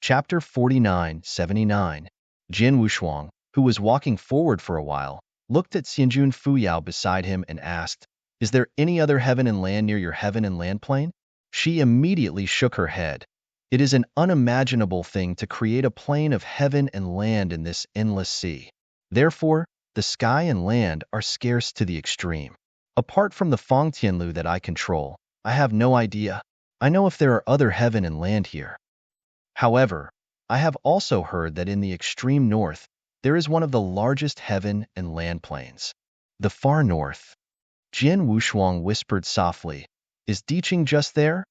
Chapter 49-79. Jin Wushuang, who was walking forward for a while, looked at Xianjun Fuyao beside him and asked, "Is there any other heaven and land near your heaven and land plane?" She immediately shook her head. It is an unimaginable thing to create a plane of heaven and land in this endless sea. Therefore, the sky and land are scarce to the extreme. Apart from the Feng Tianlu that I control, I have no idea. I know if there are other heaven and land here. However, I have also heard that in the extreme north, there is one of the largest heaven and land plains. The far north. Jin Wushuang whispered softly, "Is Diqing just there?"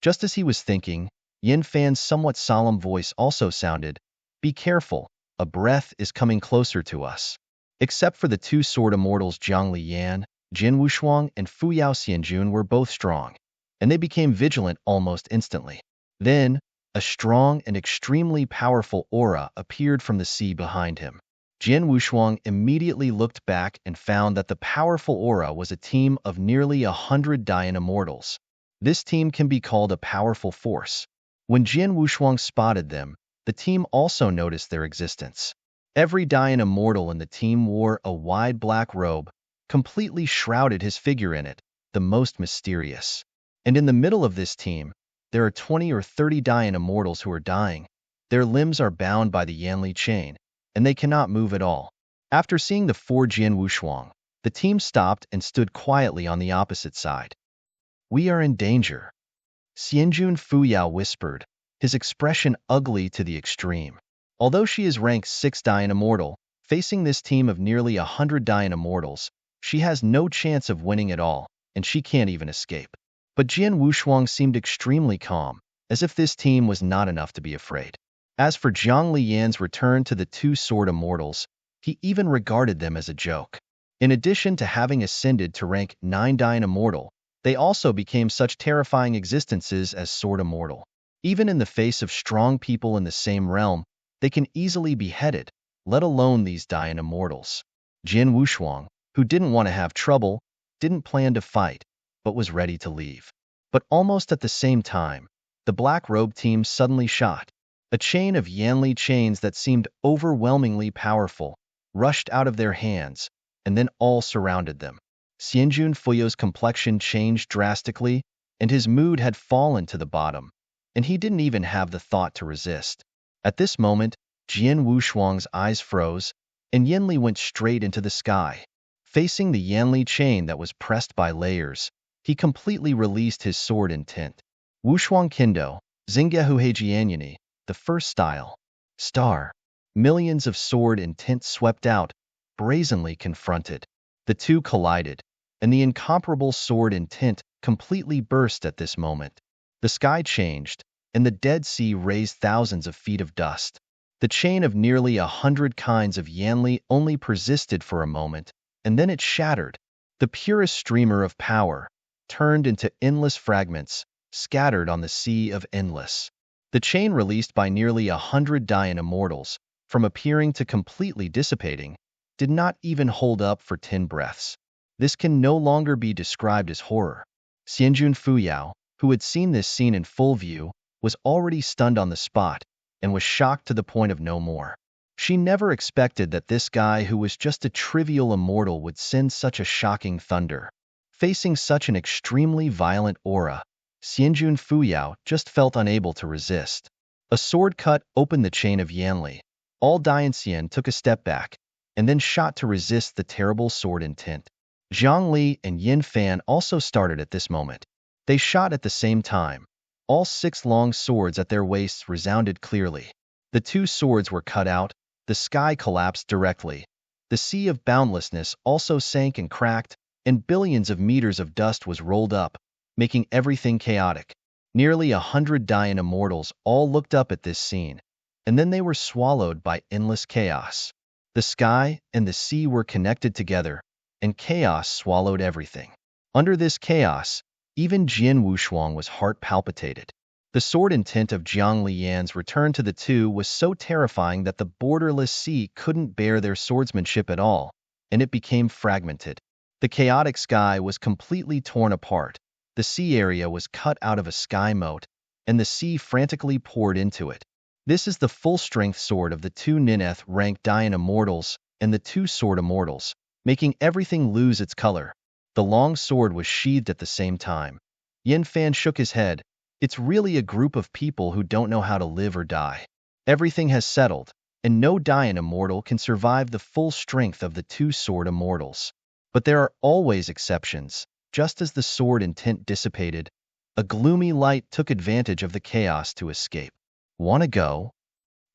Just as he was thinking, Yin Fan's somewhat solemn voice also sounded, "Be careful, a breath is coming closer to us." Except for the two sword immortals Jiang Liyan, Jin Wushuang and Fuyao Xianjun were both strong, and they became vigilant almost instantly. Then, a strong and extremely powerful aura appeared from the sea behind him. Jin Wushuang immediately looked back and found that the powerful aura was a team of nearly 100 Dian immortals. This team can be called a powerful force. When Jin Wushuang spotted them, the team also noticed their existence. Every Dian immortal in the team wore a wide black robe, completely shrouded his figure in it, the most mysterious. And in the middle of this team, there are 20 or 30 Dian immortals who are dying. Their limbs are bound by the Yanli chain, and they cannot move at all. After seeing the four Jin Wushuang, the team stopped and stood quietly on the opposite side. "We are in danger," Xianjun Fuyao whispered, his expression ugly to the extreme. Although she is ranked 6 Dian immortal, facing this team of nearly 100 Dian immortals, she has no chance of winning at all, and she can't even escape. But Jin Wushuang seemed extremely calm, as if this team was not enough to be afraid. As for Jiang Liyan's return to the two sword immortals, he even regarded them as a joke. In addition to having ascended to rank 9 Dian immortal, they also became such terrifying existences as sword immortal. Even in the face of strong people in the same realm, they can easily be beheaded, let alone these Dian immortals. Jin Wushuang, who didn't want to have trouble, didn't plan to fight, but was ready to leave. But almost at the same time, the black robe team suddenly shot. A chain of Yanli chains that seemed overwhelmingly powerful rushed out of their hands, and then all surrounded them. Xianjun Fuyao's complexion changed drastically, and his mood had fallen to the bottom, and he didn't even have the thought to resist. At this moment, Jin Wushuang's eyes froze, and Yanli went straight into the sky. Facing the Yanli chain that was pressed by layers, he completely released his sword intent. Wushuang Kendo, Zingyahuhejianyani, the first style. Star. Millions of sword intent swept out, brazenly confronted. The two collided, and the incomparable sword intent completely burst at this moment. The sky changed, and the Dead Sea raised thousands of feet of dust. The chain of nearly 100 kinds of Yanli only persisted for a moment, and then it shattered. The purest streamer of power turned into endless fragments, scattered on the sea of endless. The chain released by nearly 100 Dian immortals, from appearing to completely dissipating, did not even hold up for 10 breaths. This can no longer be described as horror. Xianjun Fuyao, who had seen this scene in full view, was already stunned on the spot, and was shocked to the point of no more. She never expected that this guy who was just a trivial immortal would send such a shocking thunder. Facing such an extremely violent aura, Xianjun Fuyao just felt unable to resist. A sword cut opened the chain of Yanli. All Dianxian took a step back, and then shot to resist the terrible sword intent. Zhang Li and Yin Fan also started at this moment. They shot at the same time. All 6 long swords at their waists resounded clearly. The 2 swords were cut out, the sky collapsed directly. The sea of boundlessness also sank and cracked, and billions of meters of dust was rolled up, making everything chaotic. Nearly 100 Dian immortals all looked up at this scene, and then they were swallowed by endless chaos. The sky and the sea were connected together, and chaos swallowed everything. Under this chaos, even Jin Wushuang was heart palpitated. The sword intent of Jiang Liyan's return to the two was so terrifying that the borderless sea couldn't bear their swordsmanship at all, and it became fragmented. The chaotic sky was completely torn apart. The sea area was cut out of a sky moat, and the sea frantically poured into it. This is the full-strength sword of the two Nineth-rank Dian Immortals and the two Sword Immortals, making everything lose its color. The long sword was sheathed at the same time. Yin Fan shook his head. It's really a group of people who don't know how to live or die. Everything has settled, and no Dian Immortal can survive the full strength of the two Sword Immortals. But there are always exceptions. Just as the sword intent dissipated, a gloomy light took advantage of the chaos to escape. "Wanna go?"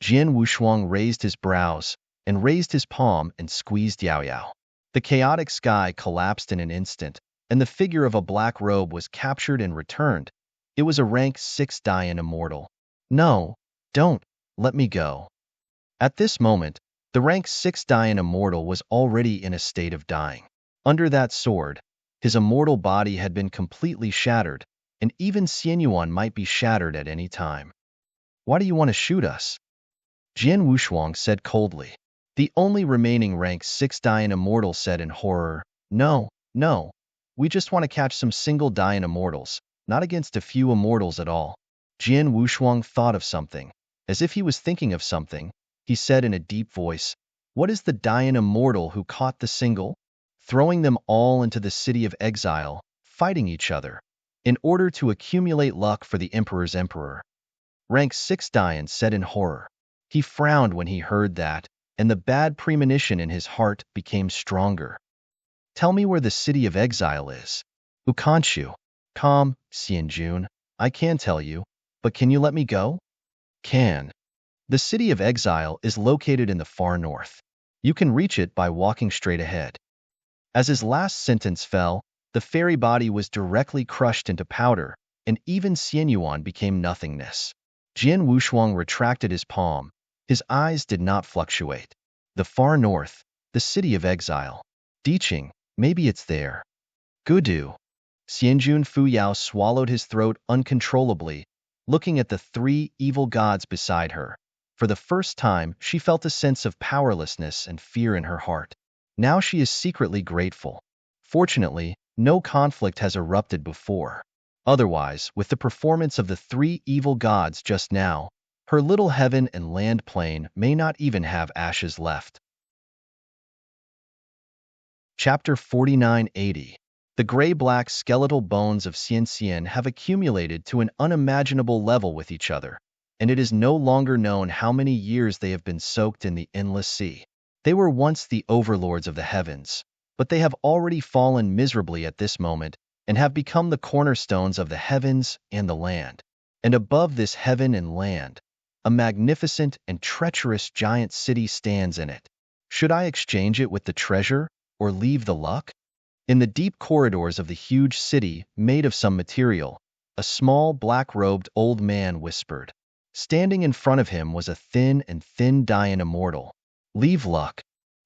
Jian Wushuang raised his brows and raised his palm and squeezed Yao Yao. The chaotic sky collapsed in an instant, and the figure of a black robe was captured and returned. It was a rank 6 Dian Immortal. "No, don't, let me go." At this moment, the rank 6 Dian Immortal was already in a state of dying. Under that sword, his immortal body had been completely shattered, and even Xianyuan might be shattered at any time. "Why do you want to shoot us?" Jian Wushuang said coldly. The only remaining rank 6 Dian Immortal said in horror, No, we just want to catch some single Dian Immortals, not against a few Immortals at all." Jian Wushuang thought of something. As if he was thinking of something, he said in a deep voice, "What is the Dian Immortal who caught the single?" "Throwing them all into the city of exile, fighting each other, in order to accumulate luck for the Emperor's Emperor." Rank 6 Dian said in horror. He frowned when he heard that, and the bad premonition in his heart became stronger. "Tell me where the city of exile is." "Who can't you?" "Calm, Xianjun. I can tell you, but can you let me go?" "Can." "The city of exile is located in the far north. You can reach it by walking straight ahead." As his last sentence fell, the fairy body was directly crushed into powder, and even Xianyuan became nothingness. Jian Wushuang retracted his palm. His eyes did not fluctuate. The far north, the city of exile. Diqing, maybe it's there. Gudu. Xianjun Fuyao swallowed his throat uncontrollably, looking at the three evil gods beside her. For the first time, she felt a sense of powerlessness and fear in her heart. Now she is secretly grateful. Fortunately, no conflict has erupted before. Otherwise, with the performance of the three evil gods just now, her little heaven and land plane may not even have ashes left. Chapter 4980. The gray-black skeletal bones of Xian have accumulated to an unimaginable level with each other, and it is no longer known how many years they have been soaked in the endless sea. They were once the overlords of the heavens, but they have already fallen miserably at this moment and have become the cornerstones of the heavens and the land. And above this heaven and land, a magnificent and treacherous giant city stands in it. Should I exchange it with the treasure or leave the luck? In the deep corridors of the huge city made of some material, a small black-robed old man whispered. Standing in front of him was a thin Dian Immortal. "Leave luck,"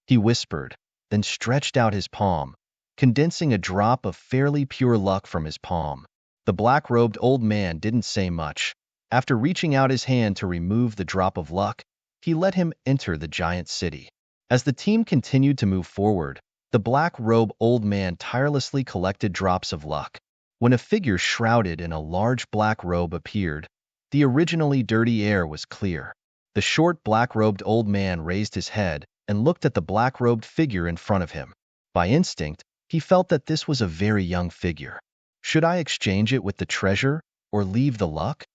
he whispered, then stretched out his palm, condensing a drop of fairly pure luck from his palm. The black-robed old man didn't say much. After reaching out his hand to remove the drop of luck, he let him enter the giant city. As the team continued to move forward, the black-robed old man tirelessly collected drops of luck. When a figure shrouded in a large black robe appeared, the originally dirty air was clear. The short black-robed old man raised his head and looked at the black-robed figure in front of him. By instinct, he felt that this was a very young figure. Should I exchange it with the treasure or leave the luck?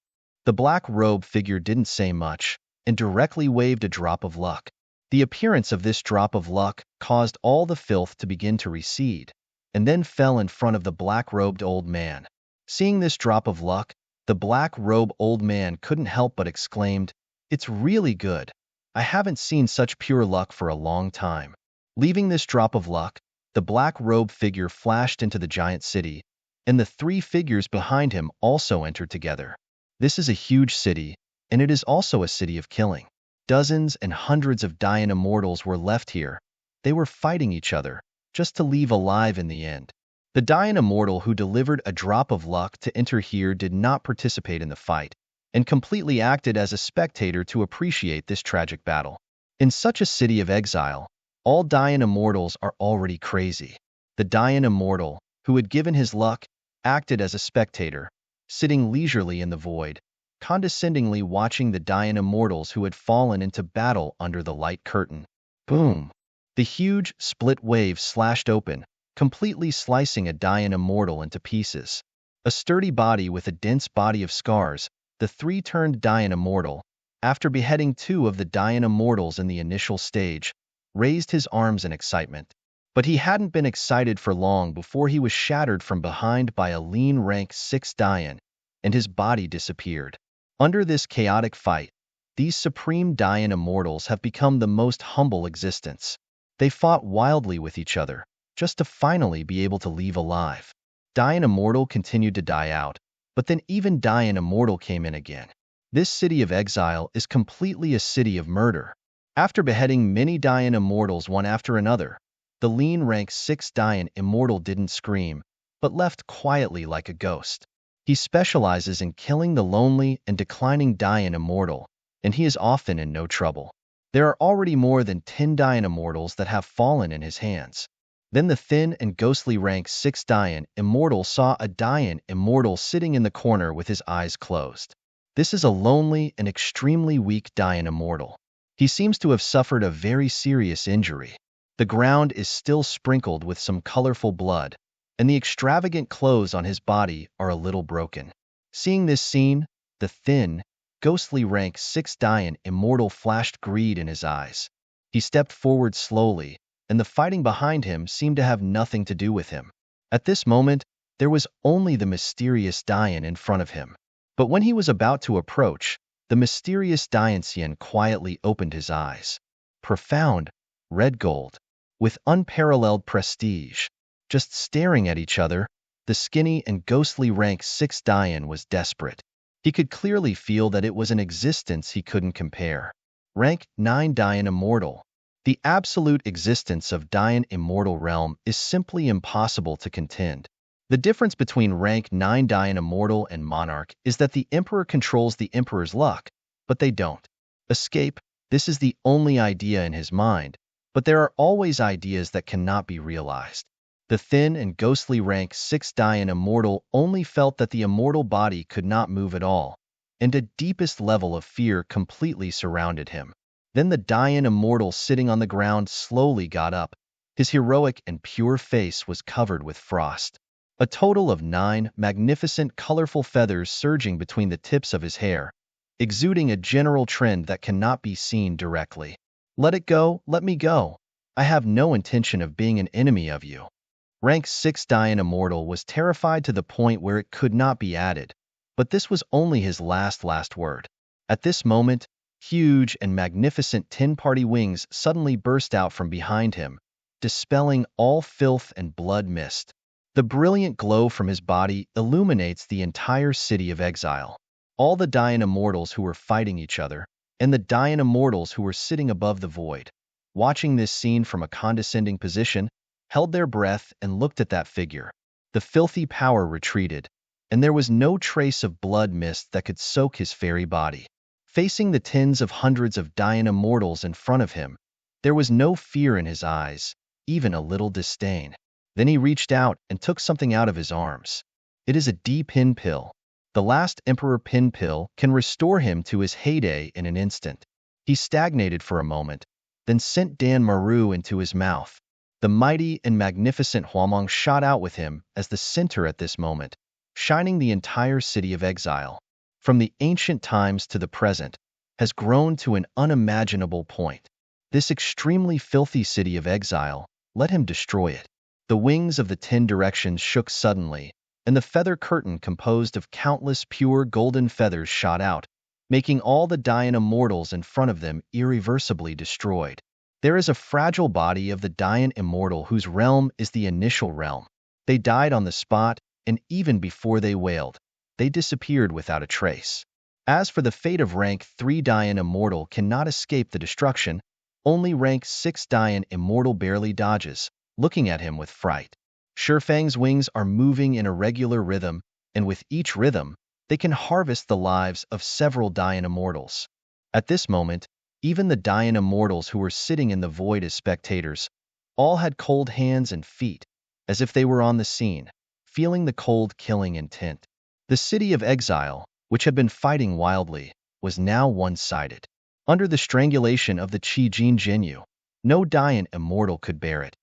The black-robed figure didn't say much and directly waved a drop of luck. The appearance of this drop of luck caused all the filth to begin to recede, and then fell in front of the black-robed old man. Seeing this drop of luck, the black-robed old man couldn't help but exclaimed, "It's really good. I haven't seen such pure luck for a long time." Leaving this drop of luck, the black-robed figure flashed into the giant city, and the three figures behind him also entered together. This is a huge city, and it is also a city of killing. Dozens and hundreds of Dian Immortals were left here. They were fighting each other, just to leave alive in the end. The Dian Immortal who delivered a drop of luck to enter here did not participate in the fight, and completely acted as a spectator to appreciate this tragic battle. In such a city of exile, all Dian Immortals are already crazy. The Dian Immortal, who had given his luck, acted as a spectator, sitting leisurely in the void, condescendingly watching the dying immortals who had fallen into battle under the light curtain. Boom! The huge, split wave slashed open, completely slicing a dying immortal into pieces. A sturdy body with a dense body of scars, the three-turned dying immortal, after beheading two of the dying immortals in the initial stage, raised his arms in excitement. But he hadn't been excited for long before he was shattered from behind by a lean rank 6 Dayan, and his body disappeared. Under this chaotic fight, these supreme Dayan immortals have become the most humble existence. They fought wildly with each other, just to finally be able to leave alive. Dayan immortal continued to die out, but then even Dayan immortal came in again. This city of exile is completely a city of murder. After beheading many Dayan immortals one after another, the lean rank 6 Dayan immortal didn't scream, but left quietly like a ghost. He specializes in killing the lonely and declining Dayan immortal, and he is often in no trouble. There are already more than 10 Dayan immortals that have fallen in his hands. Then the thin and ghostly rank 6 Dayan immortal saw a Dayan immortal sitting in the corner with his eyes closed. This is a lonely and extremely weak Dayan immortal. He seems to have suffered a very serious injury. The ground is still sprinkled with some colorful blood, and the extravagant clothes on his body are a little broken. Seeing this scene, the thin, ghostly rank 6 Dayan immortal flashed greed in his eyes. He stepped forward slowly, and the fighting behind him seemed to have nothing to do with him. At this moment, there was only the mysterious Dayan in front of him. But when he was about to approach, the mysterious Dayancian quietly opened his eyes. Profound, red gold, with unparalleled prestige. Just staring at each other, the skinny and ghostly rank 6 Dayan was desperate. He could clearly feel that it was an existence he couldn't compare. Rank 9 Dayan immortal. The absolute existence of Dayan immortal realm is simply impossible to contend. The difference between rank 9 Dayan immortal and monarch is that the emperor controls the emperor's luck, but they don't. Escape, this is the only idea in his mind, but there are always ideas that cannot be realized. The thin and ghostly rank 6 Dayan immortal only felt that the immortal body could not move at all, and a deepest level of fear completely surrounded him. Then the Dayan immortal sitting on the ground slowly got up. His heroic and pure face was covered with frost. A total of 9 magnificent colorful feathers surging between the tips of his hair, exuding a general trend that cannot be seen directly. Let it go, let me go. I have no intention of being an enemy of you. Rank 6 Dayan immortal was terrified to the point where it could not be added, but this was only his last word. At this moment, huge and magnificent 10-party wings suddenly burst out from behind him, dispelling all filth and blood mist. The brilliant glow from his body illuminates the entire city of exile. All the Dayan immortals who were fighting each other, and the Dayan immortals who were sitting above the void, watching this scene from a condescending position, held their breath and looked at that figure. The filthy power retreated, and there was no trace of blood mist that could soak his fairy body. Facing the tens of hundreds of Dayan immortals in front of him, there was no fear in his eyes, even a little disdain. Then he reached out and took something out of his arms. It is a D-pin pill. The last Emperor pin pill can restore him to his heyday in an instant. He stagnated for a moment, then sent Dan Maru into his mouth. The mighty and magnificent Huamong shot out with him as the center at this moment, shining the entire city of exile. From the ancient times to the present, has grown to an unimaginable point. This extremely filthy city of exile, let him destroy it. The wings of the 10 directions shook suddenly, and the feather curtain composed of countless pure golden feathers shot out, making all the Dayan immortals in front of them irreversibly destroyed. There is a fragile body of the Dayan immortal whose realm is the initial realm. They died on the spot, and even before they wailed, they disappeared without a trace. As for the fate of rank 3 Dayan immortal cannot escape the destruction, only rank 6 Dayan immortal barely dodges, looking at him with fright. Shifang's wings are moving in a regular rhythm, and with each rhythm, they can harvest the lives of several Dayan immortals. At this moment, even the Dayan immortals who were sitting in the void as spectators, all had cold hands and feet, as if they were on the scene, feeling the cold killing intent. The city of exile, which had been fighting wildly, was now one-sided. Under the strangulation of the Qi-Jin Jinyu, no Dayan immortal could bear it.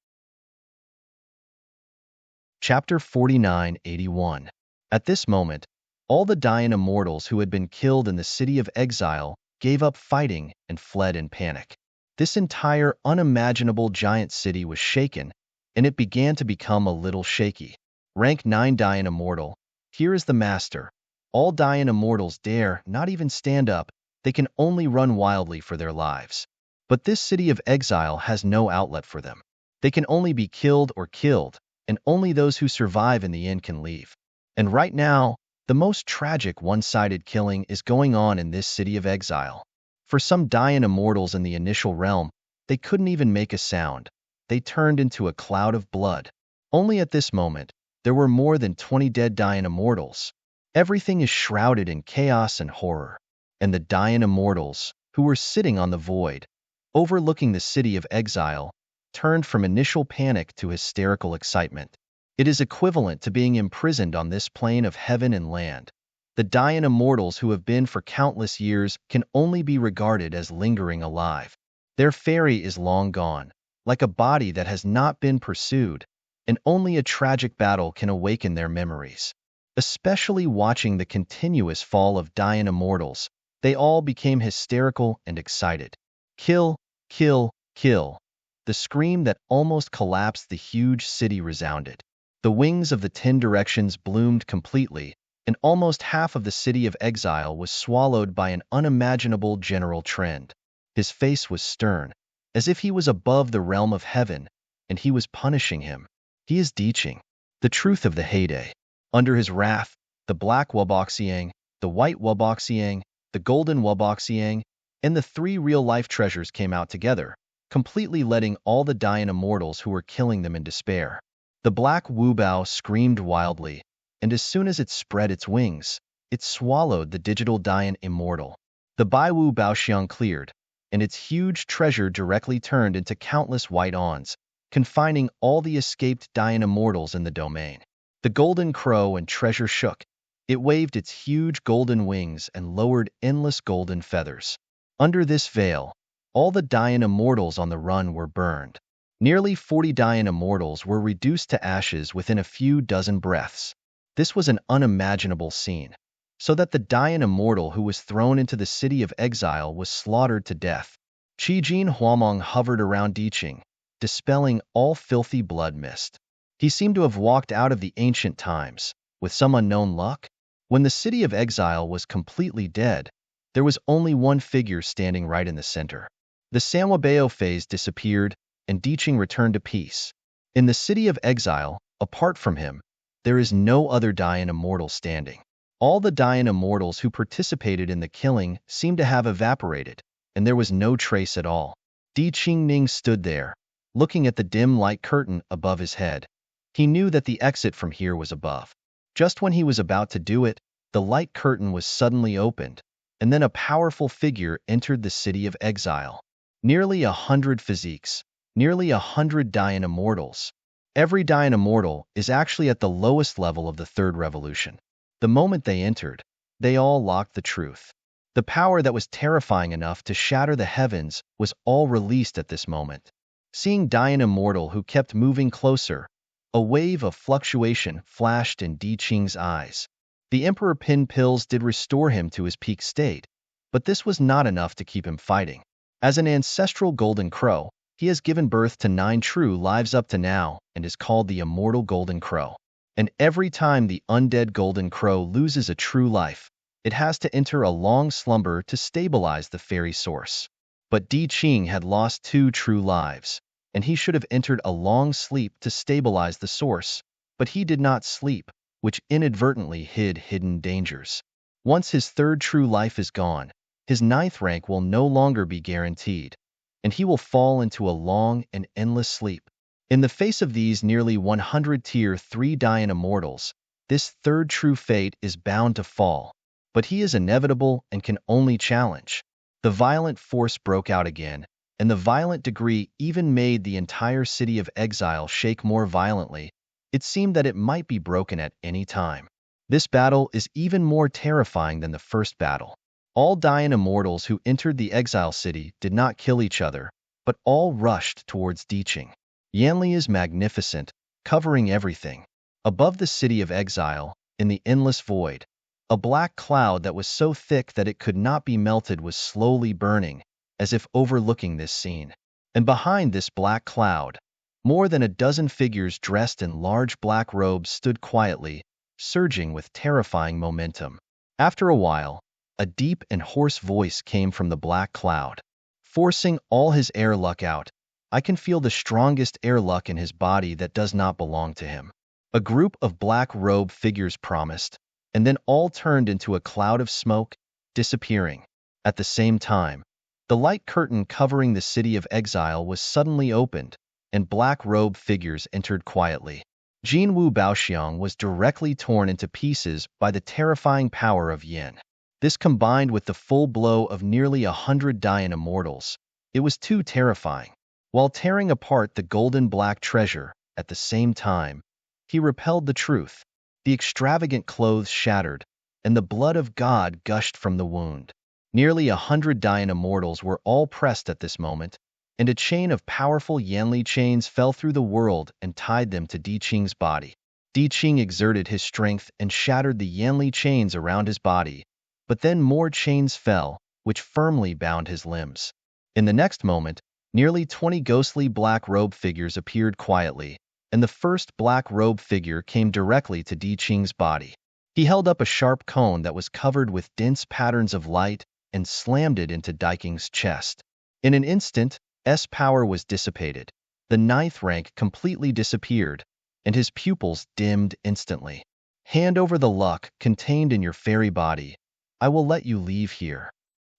Chapter 49-81. At this moment, all the Dayan immortals who had been killed in the city of exile gave up fighting and fled in panic. This entire unimaginable giant city was shaken, and it began to become a little shaky. Rank 9 Dayan immortal. Here is the master. All Dayan immortals dare not even stand up. They can only run wildly for their lives. But this city of exile has no outlet for them. They can only be killed or killed, and only those who survive in the end can leave. And right now, the most tragic one-sided killing is going on in this city of exile. For some Dayan immortals in the initial realm, they couldn't even make a sound. They turned into a cloud of blood. Only at this moment, there were more than 20 dead Dayan immortals. Everything is shrouded in chaos and horror. And the Dayan immortals, who were sitting on the void, overlooking the city of exile, turned from initial panic to hysterical excitement. It is equivalent to being imprisoned on this plane of heaven and land. The Dayan immortals who have been for countless years can only be regarded as lingering alive. Their fairy is long gone, like a body that has not been pursued, and only a tragic battle can awaken their memories. Especially watching the continuous fall of Dayan immortals, they all became hysterical and excited. Kill, kill, kill. The scream that almost collapsed the huge city resounded. The wings of the 10 directions bloomed completely, and almost half of the city of exile was swallowed by an unimaginable general trend. His face was stern, as if he was above the realm of heaven, and he was punishing him. He is teaching the truth of the heyday. Under his wrath, the black Wuboxiang, the white Wuboxiang, the golden Wuboxiang, and the 3 real-life treasures came out together, completely letting all the Dayan immortals who were killing them in despair. The black Wubao screamed wildly, and as soon as it spread its wings, it swallowed the digital Dayan immortal. The Baiwu Baoxiang cleared, and its huge treasure directly turned into countless white awns, confining all the escaped Dayan immortals in the domain. The golden crow and treasure shook. It waved its huge golden wings and lowered endless golden feathers. Under this veil, all the Dayan immortals on the run were burned. Nearly 40 Dayan immortals were reduced to ashes within a few dozen breaths. This was an unimaginable scene, so that the Dayan immortal who was thrown into the city of exile was slaughtered to death. Qi-Jin Huamong hovered around Diqing, dispelling all filthy blood mist. He seemed to have walked out of the ancient times, with some unknown luck. When the city of exile was completely dead, there was only one figure standing right in the center. The Sanwabao phase disappeared, and Diqing returned to peace. In the city of exile, apart from him, there is no other Dayan immortal standing. All the Dayan immortals who participated in the killing seemed to have evaporated, and there was no trace at all. Diqing Ning stood there, looking at the dim light curtain above his head. He knew that the exit from here was above. Just when he was about to do it, the light curtain was suddenly opened, and then a powerful figure entered the city of exile. Nearly 100 physiques, nearly 100 Dayan immortals. Every Dayan immortal is actually at the lowest level of the third revolution. The moment they entered, they all locked the truth. The power that was terrifying enough to shatter the heavens was all released at this moment. Seeing Dayan immortal who kept moving closer, a wave of fluctuation flashed in Diqing's eyes. The Emperor Pin pills did restore him to his peak state, but this was not enough to keep him fighting. As an ancestral golden crow, he has given birth to 9 true lives up to now and is called the immortal golden crow. And every time the undead golden crow loses a true life, it has to enter a long slumber to stabilize the fairy source. But Diqing had lost 2 true lives, and he should have entered a long sleep to stabilize the source, but he did not sleep, which inadvertently hid hidden dangers. Once his 3rd true life is gone, his 9th rank will no longer be guaranteed, and he will fall into a long and endless sleep. In the face of these nearly 100 Tier 3 Dayan immortals, this 3rd true fate is bound to fall, but he is inevitable and can only challenge. The violent force broke out again, and the violent degree even made the entire city of exile shake more violently. It seemed that it might be broken at any time. This battle is even more terrifying than the first battle. All Dayan immortals who entered the exile city did not kill each other, but all rushed towards Diqing. Yanli is magnificent, covering everything. Above the city of exile, in the endless void, a black cloud that was so thick that it could not be melted was slowly burning, as if overlooking this scene. And behind this black cloud, more than a dozen figures dressed in large black robes stood quietly, surging with terrifying momentum. After a while, a deep and hoarse voice came from the black cloud. Forcing all his air luck out, I can feel the strongest air luck in his body that does not belong to him. A group of black robe figures promised, and then all turned into a cloud of smoke, disappearing. At the same time, the light curtain covering the city of exile was suddenly opened, and black robe figures entered quietly. Jinwu Baoxiang was directly torn into pieces by the terrifying power of Yin. This combined with the full blow of nearly 100 Dayan immortals, it was too terrifying. While tearing apart the golden black treasure, at the same time, he repelled the truth. The extravagant clothes shattered, and the blood of God gushed from the wound. Nearly 100 Dayan immortals were all pressed at this moment, and a chain of powerful Yanli chains fell through the world and tied them to Diqing's body. Diqing exerted his strength and shattered the Yanli chains around his body, but then more chains fell, which firmly bound his limbs. In the next moment, nearly 20 ghostly black robe figures appeared quietly, and the first black robe figure came directly to Diqing's body. He held up a sharp cone that was covered with dense patterns of light and slammed it into Diqing's chest. In an instant, S power was dissipated. The ninth rank completely disappeared, and his pupils dimmed instantly. Hand over the luck contained in your fairy body. I will let you leave here.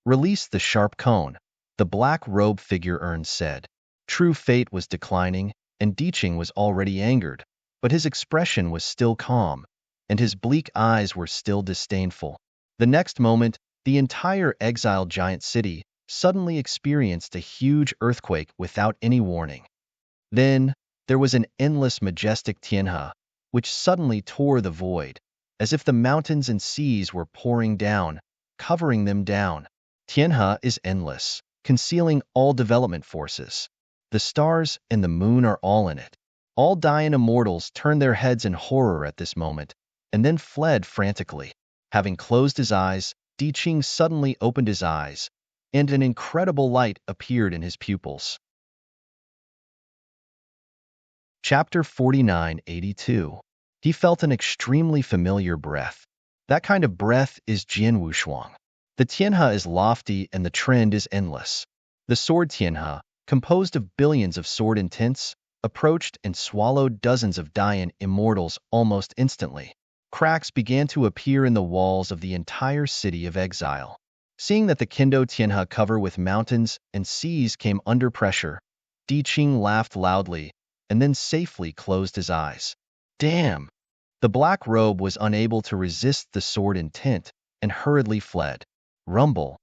Release the sharp cone, the black robe figure said. True fate was declining, and Diqing was already angered, but his expression was still calm, and his bleak eyes were still disdainful. The next moment, the entire exiled giant city suddenly experienced a huge earthquake without any warning. Then, there was an endless majestic Tianhe, which suddenly tore the void, as if the mountains and seas were pouring down, covering them down. Tianhe is endless, concealing all development forces. The stars and the moon are all in it. All Dayan immortals turned their heads in horror at this moment, and then fled frantically. Having closed his eyes, Diqing suddenly opened his eyes, and an incredible light appeared in his pupils. Chapter 4982. He felt an extremely familiar breath. That kind of breath is Jin Wushuang. The Tianhe is lofty and the trend is endless. The sword Tianhe, composed of billions of sword intents, approached and swallowed dozens of Dayan immortals almost instantly. Cracks began to appear in the walls of the entire city of exile. Seeing that the Kendo Tianhe cover with mountains and seas came under pressure, Diqing laughed loudly and then safely closed his eyes. Damn! The black robe was unable to resist the sword intent and hurriedly fled. Rumble!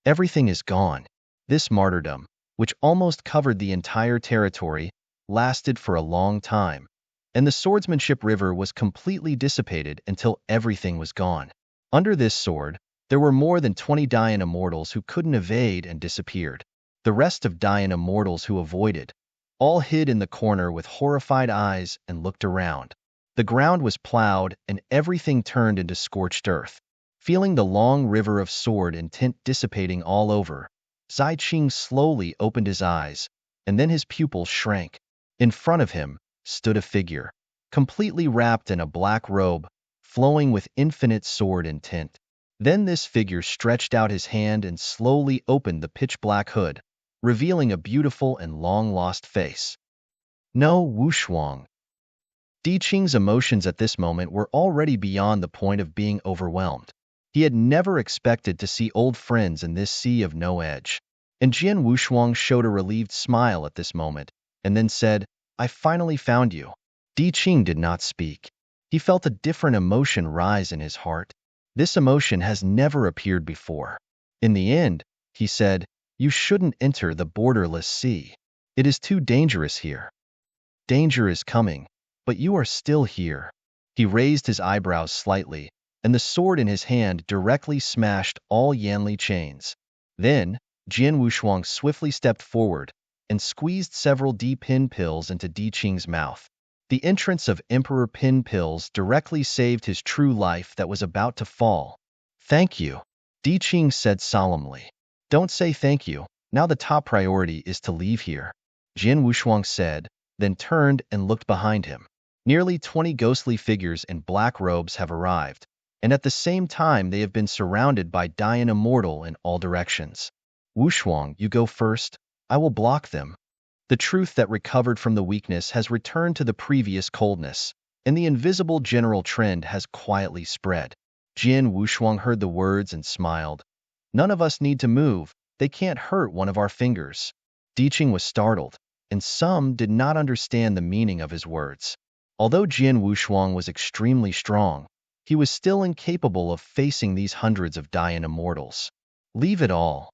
Everything is gone. This martyrdom, which almost covered the entire territory, lasted for a long time, and the swordsmanship river was completely dissipated until everything was gone. Under this sword, there were more than 20 Dayan immortals who couldn't evade and disappeared. The rest of Dayan immortals who avoided, all hid in the corner with horrified eyes and looked around. The ground was plowed and everything turned into scorched earth. Feeling the long river of sword intent dissipating all over, Zai Qing slowly opened his eyes, and then his pupils shrank. In front of him stood a figure, completely wrapped in a black robe, flowing with infinite sword intent. Then this figure stretched out his hand and slowly opened the pitch-black hood, revealing a beautiful and long-lost face. No, Wushuang. Diqing's emotions at this moment were already beyond the point of being overwhelmed. He had never expected to see old friends in this sea of no edge. And Jian Wushuang showed a relieved smile at this moment, and then said, I finally found you. Diqing did not speak. He felt a different emotion rise in his heart. This emotion has never appeared before. In the end, he said, you shouldn't enter the borderless sea. It is too dangerous here. Danger is coming, but you are still here. He raised his eyebrows slightly, and the sword in his hand directly smashed all Yanli chains. Then, Jian Wushuang swiftly stepped forward and squeezed several D pin pills into Di Qing's mouth. The entrance of Emperor Pin pills directly saved his true life that was about to fall. Thank you, Di Qing said solemnly. Don't say thank you. Now the top priority is to leave here, Jian Wushuang said, then turned and looked behind him. Nearly 20 ghostly figures in black robes have arrived, and at the same time they have been surrounded by Dian Immortal in all directions. Wushuang, you go first. I will block them. The truth that recovered from the weakness has returned to the previous coldness, and the invisible general trend has quietly spread. Jian Wushuang heard the words and smiled. None of us need to move. They can't hurt one of our fingers. Di Qing was startled, and some did not understand the meaning of his words. Although Jian Wushuang was extremely strong, he was still incapable of facing these hundreds of Dian Immortals. Leave it all,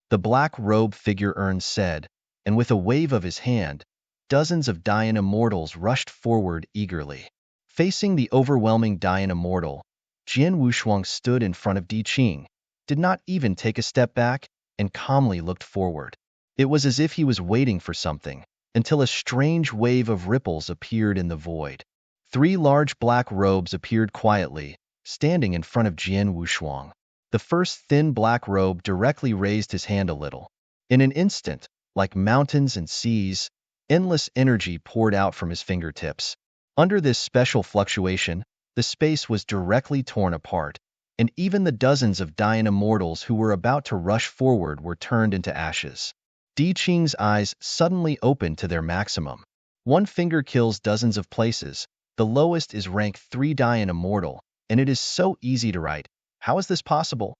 the black-robed figure said, and with a wave of his hand, dozens of Dian Immortals rushed forward eagerly. Facing the overwhelming Dian Immortal, Jian Wushuang stood in front of Di Qing, did not even take a step back, and calmly looked forward. It was as if he was waiting for something, until a strange wave of ripples appeared in the void. 3 large black robes appeared quietly, standing in front of Jian Wushuang. The first thin black robe directly raised his hand a little. In an instant, like mountains and seas, endless energy poured out from his fingertips. Under this special fluctuation, the space was directly torn apart, and even the dozens of Dian Immortals who were about to rush forward were turned into ashes. Di Qing's eyes suddenly opened to their maximum. One finger kills dozens of places. The lowest is rank 3 Dian Immortal, and it is so easy to write. How is this possible?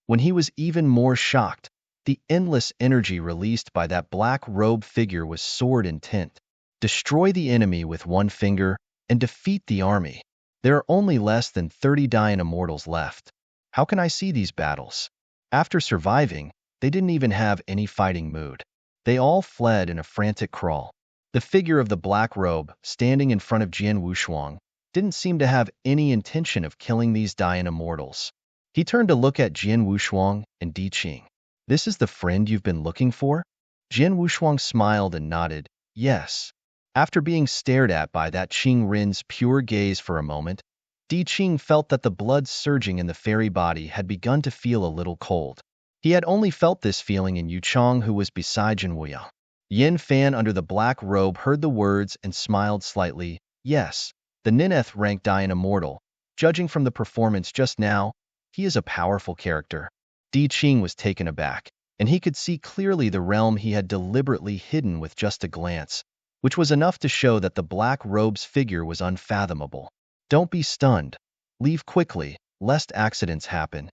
When he was even more shocked, the endless energy released by that black-robed figure was sword intent. Destroy the enemy with 1 finger and defeat the army. There are only less than 30 Dian Immortals left. How can I see these battles? After surviving, they didn't even have any fighting mood. They all fled in a frantic crawl. The figure of the black robe, standing in front of Jian Wushuang, didn't seem to have any intention of killing these Dian Immortals. He turned to look at Jian Wushuang and Di Qing. This is the friend you've been looking for? Jian Wushuang smiled and nodded, yes. After being stared at by that Qing Rin's pure gaze for a moment, Di Qing felt that the blood surging in the fairy body had begun to feel a little cold. He had only felt this feeling in Yu Chong, who was beside Jin Wuyang. Yin Fan under the black robe heard the words and smiled slightly. Yes, the Nineth ranked Dian Immortal. Judging from the performance just now, he is a powerful character. Di Qing was taken aback, and he could see clearly the realm he had deliberately hidden with just a glance, which was enough to show that the black robe's figure was unfathomable. Don't be stunned. Leave quickly, lest accidents happen,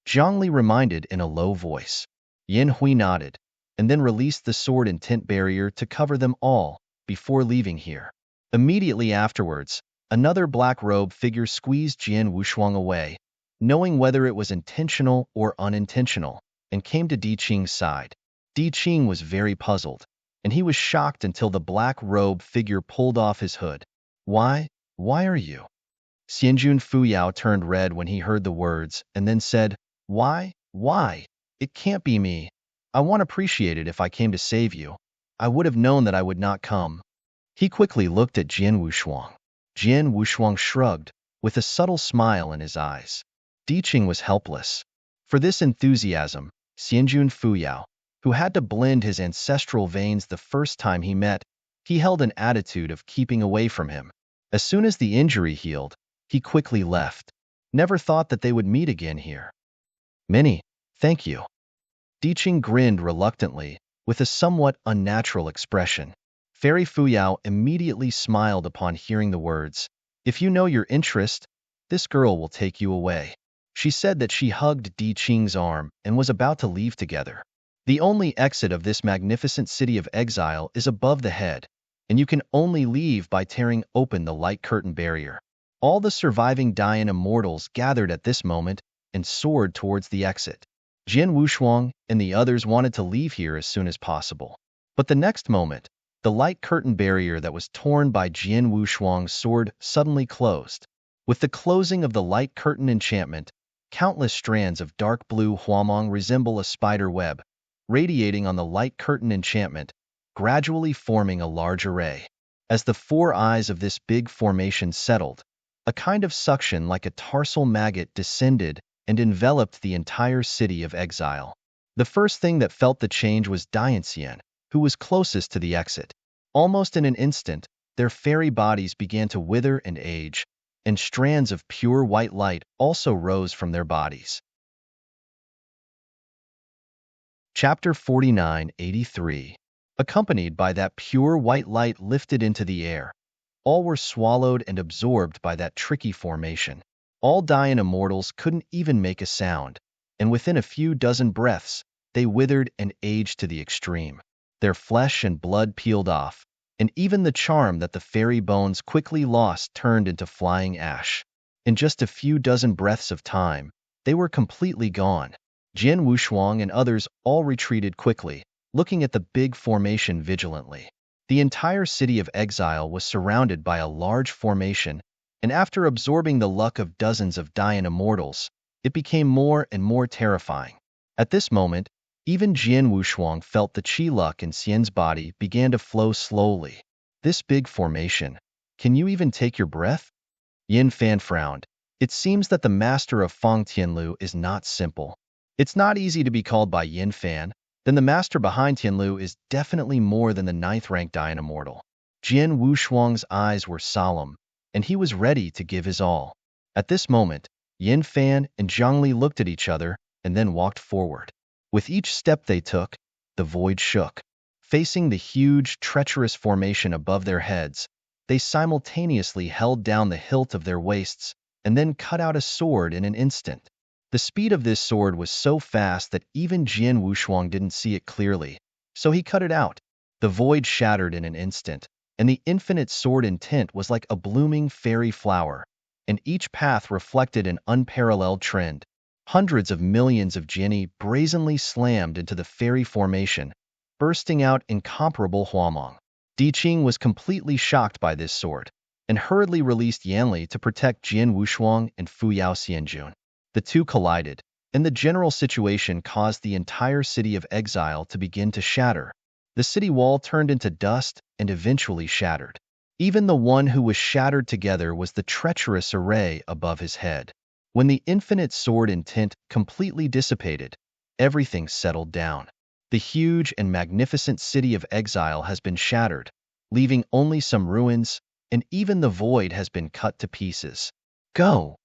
Zhongli reminded in a low voice. Yin Hui nodded, and then released the sword intent barrier to cover them all before leaving here. Immediately afterwards, another black-robe figure squeezed Jian Wushuang away, knowing whether it was intentional or unintentional, and came to Di Qing's side. Di Qing was very puzzled, and he was shocked until the black-robe figure pulled off his hood. Why are you? Xianjun Fuyao turned red when he heard the words, and then said, Why? It can't be me. I won't appreciate it if I came to save you. I would have known that I would not come. He quickly looked at Jian Wushuang. Jian Wushuang shrugged, with a subtle smile in his eyes. Di Qing was helpless. For this enthusiasm, Xianjun Fuyao, who had to blend his ancestral veins the first time he met, he held an attitude of keeping away from him. As soon as the injury healed, he quickly left. Never thought that they would meet again here. Many, thank you. Di Qing grinned reluctantly, with a somewhat unnatural expression. Fairy Fuyao immediately smiled upon hearing the words. If you know your interest, this girl will take you away. She said that she hugged Di Qing's arm and was about to leave together. The only exit of this magnificent city of exile is above the head, and you can only leave by tearing open the light curtain barrier. All the surviving Dian Immortals gathered at this moment and soared towards the exit. Jian Wushuang and the others wanted to leave here as soon as possible. But the next moment, the light curtain barrier that was torn by Jian Wushuang's sword suddenly closed. With the closing of the light curtain enchantment, countless strands of dark blue huamong resemble a spider web, radiating on the light curtain enchantment, gradually forming a large array. As the four eyes of this big formation settled, a kind of suction like a tarsal maggot descended and enveloped the entire city of exile. The first thing that felt the change was Dianxian, who was closest to the exit. Almost in an instant, their fairy bodies began to wither and age, and strands of pure white light also rose from their bodies. Chapter 49:83. Accompanied by that pure white light lifted into the air, all were swallowed and absorbed by that tricky formation. All Dian immortals couldn't even make a sound, and within a few dozen breaths, they withered and aged to the extreme. Their flesh and blood peeled off, and even the charm that the fairy bones quickly lost turned into flying ash. In just a few dozen breaths of time, they were completely gone. Jin Wushuang and others all retreated quickly, looking at the big formation vigilantly. The entire city of exile was surrounded by a large formation, and after absorbing the luck of dozens of Dian immortals, it became more and more terrifying. At this moment, even Jin Wushuang felt the qi luck in Xian's body began to flow slowly. This big formation, can you even take your breath? Yin Fan frowned. It seems that the master of Feng Tianlu is not simple. It's not easy to be called by Yin Fan. Then the master behind Tianlu is definitely more than the 9th-ranked Dian immortal. Jin Wushuang's eyes were solemn, and he was ready to give his all. At this moment, Yin Fan and Zhangli looked at each other and then walked forward. With each step they took, the void shook. Facing the huge, treacherous formation above their heads, they simultaneously held down the hilt of their waists and then cut out a sword in an instant. The speed of this sword was so fast that even Jin Wushuang didn't see it clearly, so he cut it out. The void shattered in an instant, and the infinite sword intent was like a blooming fairy flower, and each path reflected an unparalleled trend. Hundreds of millions of jinni brazenly slammed into the fairy formation, bursting out incomparable huamong. Di Qing was completely shocked by this sword, and hurriedly released Yanli to protect Jin Wushuang and Fuyao Xianjun. The two collided, and the general situation caused the entire city of exile to begin to shatter. The city wall turned into dust and eventually shattered. Even the one who was shattered together was the treacherous array above his head. When the infinite sword intent completely dissipated, everything settled down. The huge and magnificent city of exile has been shattered, leaving only some ruins, and even the void has been cut to pieces. Go!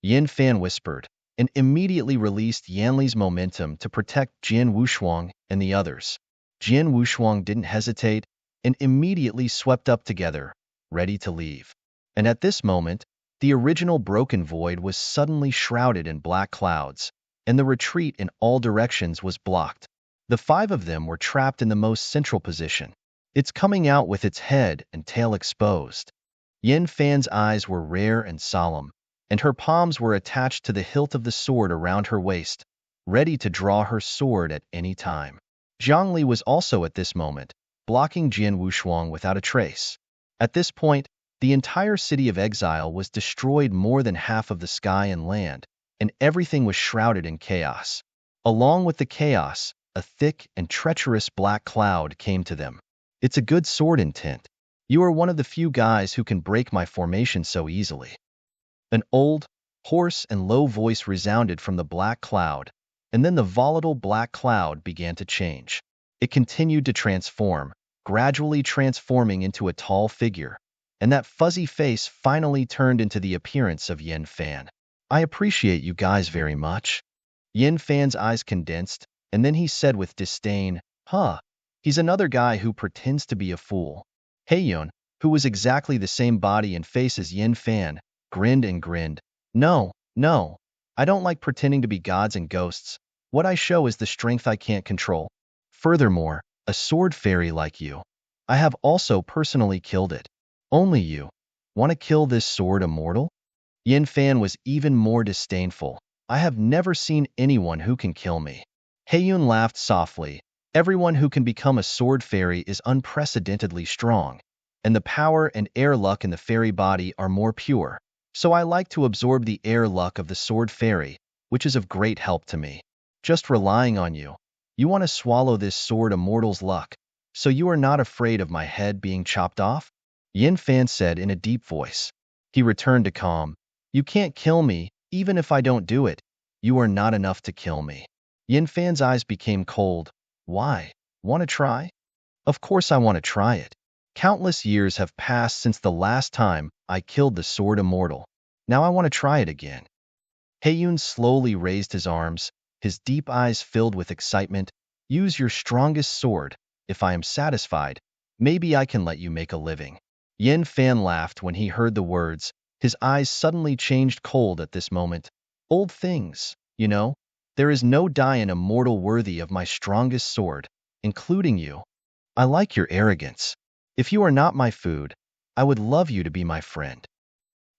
Yin Fan whispered, and immediately released Yanli's momentum to protect Jin Wushuang and the others. Jin Wushuang didn't hesitate and immediately swept up together, ready to leave. And at this moment, the original broken void was suddenly shrouded in black clouds, and the retreat in all directions was blocked. The five of them were trapped in the most central position. It's coming out with its head and tail exposed. Yin Fan's eyes were rare and solemn, and her palms were attached to the hilt of the sword around her waist, ready to draw her sword at any time. Zhangli was also at this moment, blocking Jin Wushuang without a trace. At this point, the entire city of exile was destroyed. More than half of the sky and land, and everything was shrouded in chaos. Along with the chaos, a thick and treacherous black cloud came to them. It's a good sword intent. You are one of the few guys who can break my formation so easily. An old, hoarse and low voice resounded from the black cloud, and then the volatile black cloud began to change. It continued to transform, gradually transforming into a tall figure, and that fuzzy face finally turned into the appearance of Yin Fan. I appreciate you guys very much. Yin Fan's eyes condensed, and then he said with disdain, Huh, he's another guy who pretends to be a fool. Heiyun, who was exactly the same body and face as Yin Fan, grinned and grinned. No, I don't like pretending to be gods and ghosts. What I show is the strength I can't control. Furthermore, a sword fairy like you. I have also personally killed it. Only you. Want to kill this sword immortal? Yin Fan was even more disdainful. I have never seen anyone who can kill me. Heiyun laughed softly. Everyone who can become a sword fairy is unprecedentedly strong, and the power and air luck in the fairy body are more pure, So I like to absorb the air luck of the sword fairy, which is of great help to me. Just relying on you. You want to swallow this sword immortal's luck, so you are not afraid of my head being chopped off? Yin Fan said in a deep voice. He returned to calm. You can't kill me, even if I don't do it. You are not enough to kill me. Yin Fan's eyes became cold. Why? Want to try? Of course I want to try it. Countless years have passed since the last time I killed the sword immortal. Now I want to try it again. Heiyun slowly raised his arms, his deep eyes filled with excitement. Use your strongest sword. If I am satisfied, maybe I can let you make a living. Yin Fan laughed when he heard the words. His eyes suddenly changed cold at this moment. Old things, you know. There is no Dayan immortal worthy of my strongest sword, including you. I like your arrogance. If you are not my food, I would love you to be my friend.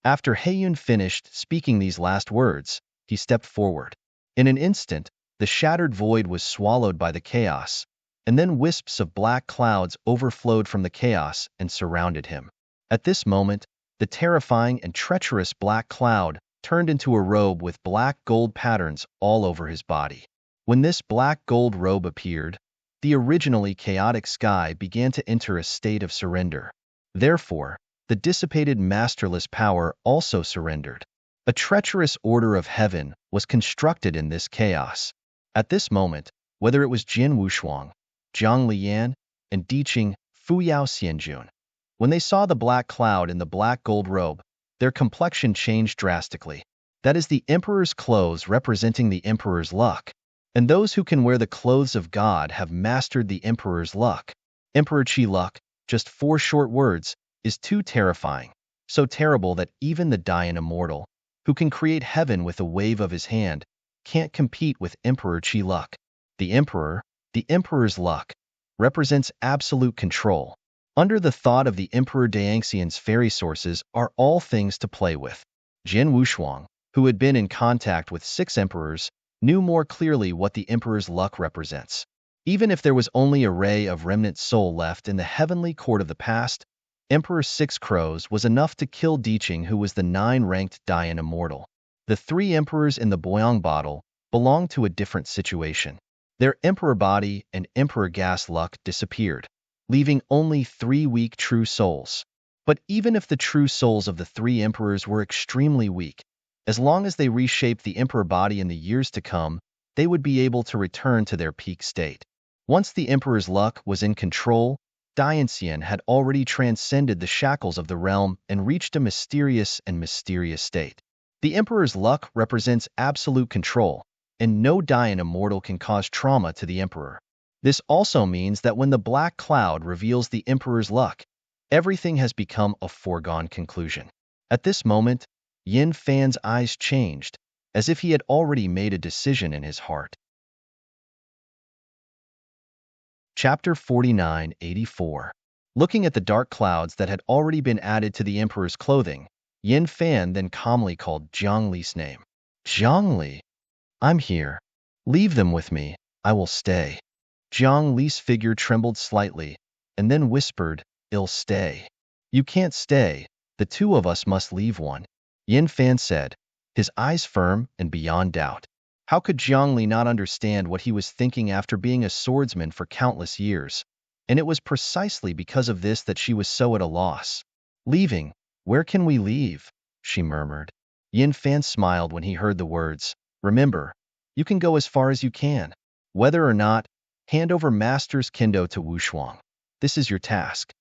After Heiyun finished speaking these last words, he stepped forward. In an instant, the shattered void was swallowed by the chaos, and then wisps of black clouds overflowed from the chaos and surrounded him. At this moment, the terrifying and treacherous black cloud turned into a robe with black gold patterns all over his body. When this black gold robe appeared, the originally chaotic sky began to enter a state of surrender. Therefore, the dissipated masterless power also surrendered. A treacherous order of heaven was constructed in this chaos. At this moment, whether it was Jin Wushuang, Zhang Liyan, and Diqing Fuyao Xianjun, when they saw the black cloud and the black gold robe, their complexion changed drastically. That is the emperor's clothes representing the emperor's luck. And those who can wear the clothes of God have mastered the emperor's luck. Emperor Qi luck, just 4 short words, is too terrifying, so terrible that even the Dayan immortal, who can create heaven with a wave of his hand, can't compete with Emperor Qi luck. The emperor's luck, represents absolute control. Under the thought of the Emperor Daiangxian's fairy sources are all things to play with. Jin Wushuang, who had been in contact with 6 emperors, knew more clearly what the emperor's luck represents. Even if there was only a ray of remnant soul left in the heavenly court of the past, Emperor Six Crows was enough to kill Diqing, who was the 9-ranked Dayan immortal. The 3 emperors in the Boyang bottle belonged to a different situation. Their emperor body and emperor gas luck disappeared, leaving only 3 weak true souls. But even if the true souls of the 3 emperors were extremely weak, as long as they reshaped the emperor body in the years to come, they would be able to return to their peak state. Once the emperor's luck was in control, Daiangxian had already transcended the shackles of the realm and reached a mysterious state. The emperor's luck represents absolute control, and no Dayan immortal can cause trauma to the emperor. This also means that when the black cloud reveals the emperor's luck, everything has become a foregone conclusion. At this moment, Yin Fan's eyes changed, as if he had already made a decision in his heart. Chapter 49-84. Looking at the dark clouds that had already been added to the emperor's clothing, Yin Fan then calmly called Zhang Li's name. Zhang Li, I'm here. Leave them with me, I will stay. Zhang Li's figure trembled slightly, and then whispered, I'll stay. You can't stay, the 2 of us must leave one. Yin Fan said, his eyes firm and beyond doubt. How could Zhang Li not understand what he was thinking after being a swordsman for countless years? And it was precisely because of this that she was so at a loss. Leaving, where can we leave? She murmured. Yin Fan smiled when he heard the words. Remember, you can go as far as you can. Whether or not, hand over Master's Kendo to Wushuang. This is your task.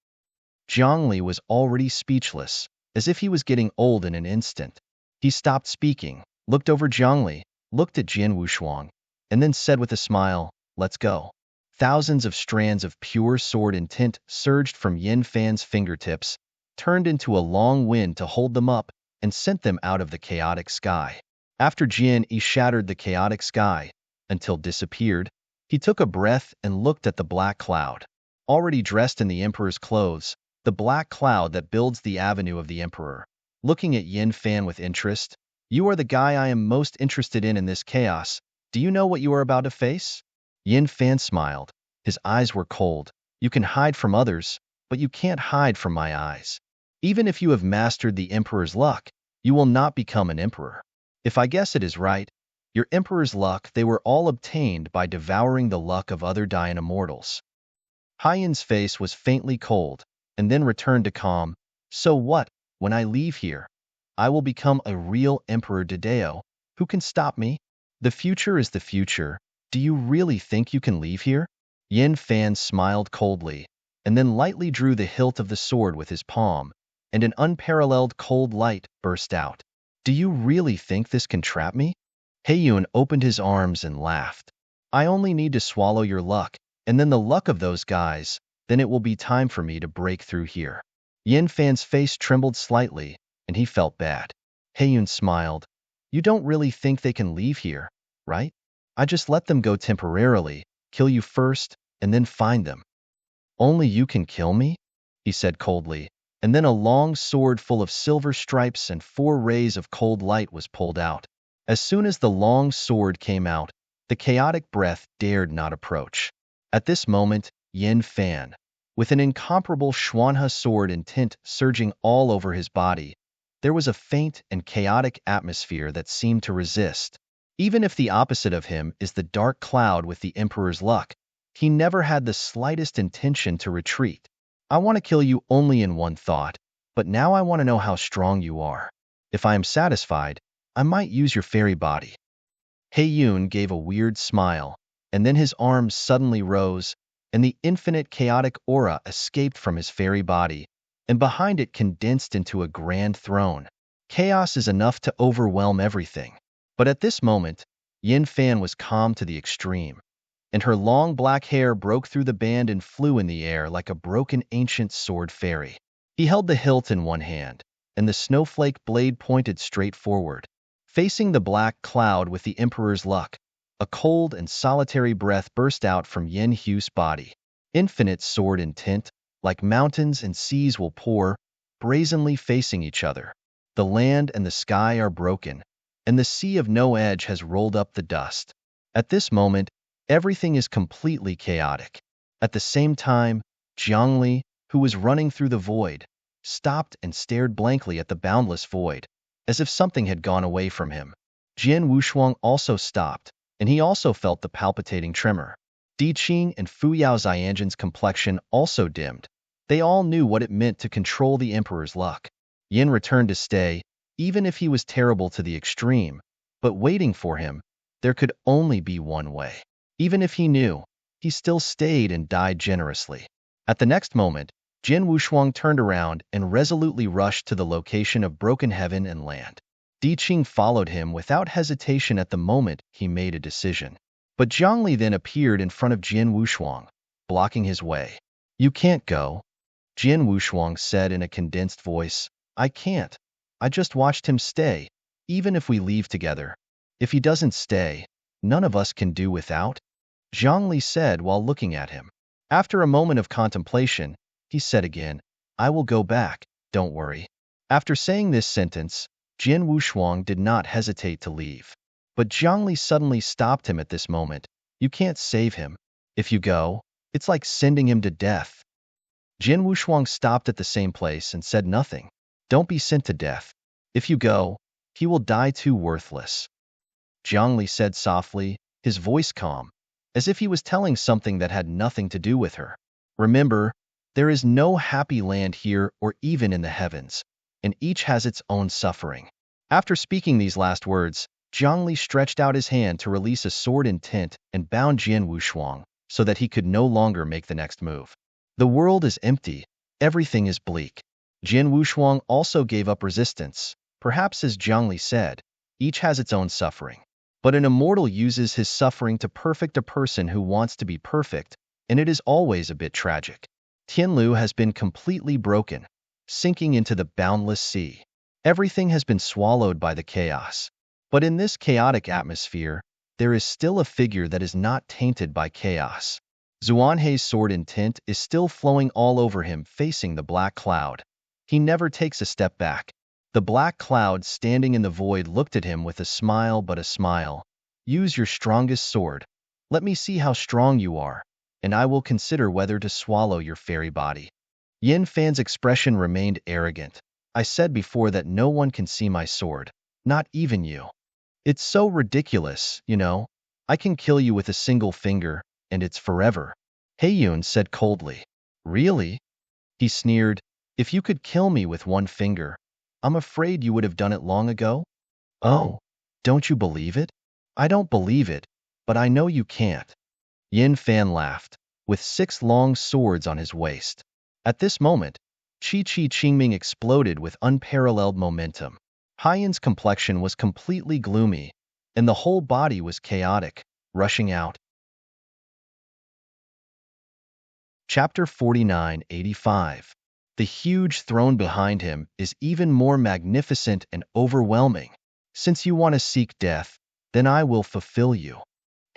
Zhang Li was already speechless, as if he was getting old in an instant. He stopped speaking, looked over Zhang Li, looked at Jin Wushuang, and then said with a smile, let's go. Thousands of strands of pure sword intent surged from Yin Fan's fingertips, turned into a long wind to hold them up, and sent them out of the chaotic sky. After Jin shattered the chaotic sky, until disappeared, he took a breath and looked at the black cloud. Already dressed in the emperor's clothes, the black cloud that builds the avenue of the emperor. Looking at Yin Fan with interest, you are the guy I am most interested in this chaos. Do you know what you are about to face? Yin Fan smiled. His eyes were cold. You can hide from others, but you can't hide from my eyes. Even if you have mastered the emperor's luck, You will not become an emperor. If I guess it is right, your emperor's luck they were all obtained by devouring the luck of other dying immortals. Hyen's face was faintly cold, and then returned to calm. So what, when I leave here? I will become a real Emperor Dedeo. Who can stop me? The future is the future. Do you really think you can leave here? Yin Fan smiled coldly, and then lightly drew the hilt of the sword with his palm, and an unparalleled cold light burst out. Do you really think this can trap me? Heiyun opened his arms and laughed. I only need to swallow your luck, and then the luck of those guys, then it will be time for me to break through here. Yin Fan's face trembled slightly, and he felt bad. Heiyun smiled. You don't really think they can leave here, right? I just let them go temporarily, kill you first, and then find them. Only you can kill me? He said coldly, and then a long sword full of silver stripes and 4 rays of cold light was pulled out. As soon as the long sword came out, the chaotic breath dared not approach. At this moment, Yin Fan, with an incomparable Xuanhe sword intent surging all over his body, there was a faint and chaotic atmosphere that seemed to resist. Even if the opposite of him is the dark cloud with the Emperor's luck, he never had the slightest intention to retreat. I want to kill you only in one thought, but now I want to know how strong you are. If I am satisfied, I might use your fairy body. Heiyun gave a weird smile, and then his arms suddenly rose, and the infinite chaotic aura escaped from his fairy body, and behind it condensed into a grand throne. Chaos is enough to overwhelm everything. But at this moment, Yin Fan was calm to the extreme, and her long black hair broke through the band and flew in the air like a broken ancient sword fairy. He held the hilt in one hand, and the snowflake blade pointed straight forward. Facing the black cloud with the Emperor's luck, a cold and solitary breath burst out from Yin Hu's body. Infinite sword intent, like mountains and seas will pour, brazenly facing each other. The land and the sky are broken, and the sea of no edge has rolled up the dust. At this moment, everything is completely chaotic. At the same time, Zhongli, who was running through the void, stopped and stared blankly at the boundless void, as if something had gone away from him. Jian Wushuang also stopped, and he also felt the palpitating tremor. Di Qing and Fu Yao Xianjin's complexion also dimmed. They all knew what it meant to control the Emperor's luck. Yin returned to stay, even if he was terrible to the extreme, but waiting for him, there could only be one way. Even if he knew, he still stayed and died generously. At the next moment, Jin Wushuang turned around and resolutely rushed to the location of broken heaven and land. Di Qing followed him without hesitation at the moment he made a decision. But Zhongli then appeared in front of Jin Wushuang, blocking his way. You can't go, Jin Wushuang said in a condensed voice. I can't. I just watched him stay, even if we leave together. If he doesn't stay, none of us can do without, Zhongli said while looking at him. After a moment of contemplation, he said again, I will go back, don't worry. After saying this sentence, Jin Wushuang did not hesitate to leave. But Zhongli suddenly stopped him at this moment. You can't save him. If you go, it's like sending him to death. Jin Wushuang stopped at the same place and said nothing. Don't be sent to death. If you go, he will die too worthless. Zhongli said softly, his voice calm, as if he was telling something that had nothing to do with her. Remember, there is no happy land here or even in the heavens, and each has its own suffering. After speaking these last words, Zhongli stretched out his hand to release a sword intent and bound Jin Wushuang, so that he could no longer make the next move. The world is empty, everything is bleak. Jin Wushuang also gave up resistance. Perhaps as Zhongli said, each has its own suffering. But an immortal uses his suffering to perfect a person who wants to be perfect, and it is always a bit tragic. Tianlu has been completely broken, sinking into the boundless sea. Everything has been swallowed by the chaos. But in this chaotic atmosphere, there is still a figure that is not tainted by chaos. Zuanhe's sword intent is still flowing all over him, facing the black cloud. He never takes a step back. The black cloud standing in the void looked at him with a smile but a smile. Use your strongest sword. Let me see how strong you are, and I will consider whether to swallow your fairy body. Yin Fan's expression remained arrogant. I said before that no one can see my sword, not even you. It's so ridiculous, you know. I can kill you with a single finger, and it's forever. Heiyun said coldly. Really? He sneered. If you could kill me with one finger, I'm afraid you would have done it long ago. Oh, don't you believe it? I don't believe it, but I know you can't. Yin Fan laughed, with 6 long swords on his waist. At this moment, Qi Qingming exploded with unparalleled momentum. Haiyun's complexion was completely gloomy, and the whole body was chaotic, rushing out. Chapter 49-85. The huge throne behind him is even more magnificent and overwhelming. Since you want to seek death, then I will fulfill you.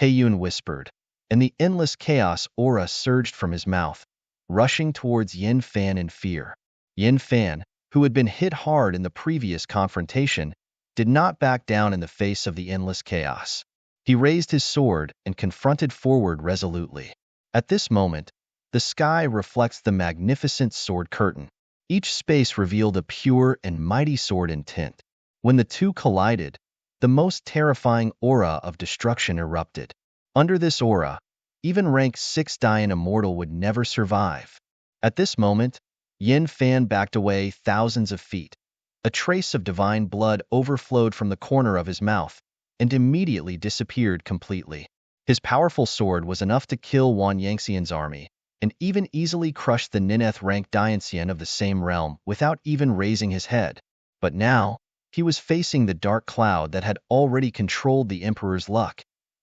Heiyun whispered, and the endless chaos aura surged from his mouth, rushing towards Yin Fan in fear. Yin Fan, who had been hit hard in the previous confrontation, did not back down in the face of the endless chaos. He raised his sword and confronted forward resolutely. At this moment, the sky reflects the magnificent sword curtain. Each space revealed a pure and mighty sword intent. When the two collided, the most terrifying aura of destruction erupted. Under this aura, even rank 6 Dian Immortal would never survive. At this moment, Yin Fan backed away thousands of feet. A trace of divine blood overflowed from the corner of his mouth and immediately disappeared completely. His powerful sword was enough to kill Wan Yangxian's army, and even easily crushed the Nineth-ranked Dianxian of the same realm without even raising his head. But now, he was facing the dark cloud that had already controlled the Emperor's luck.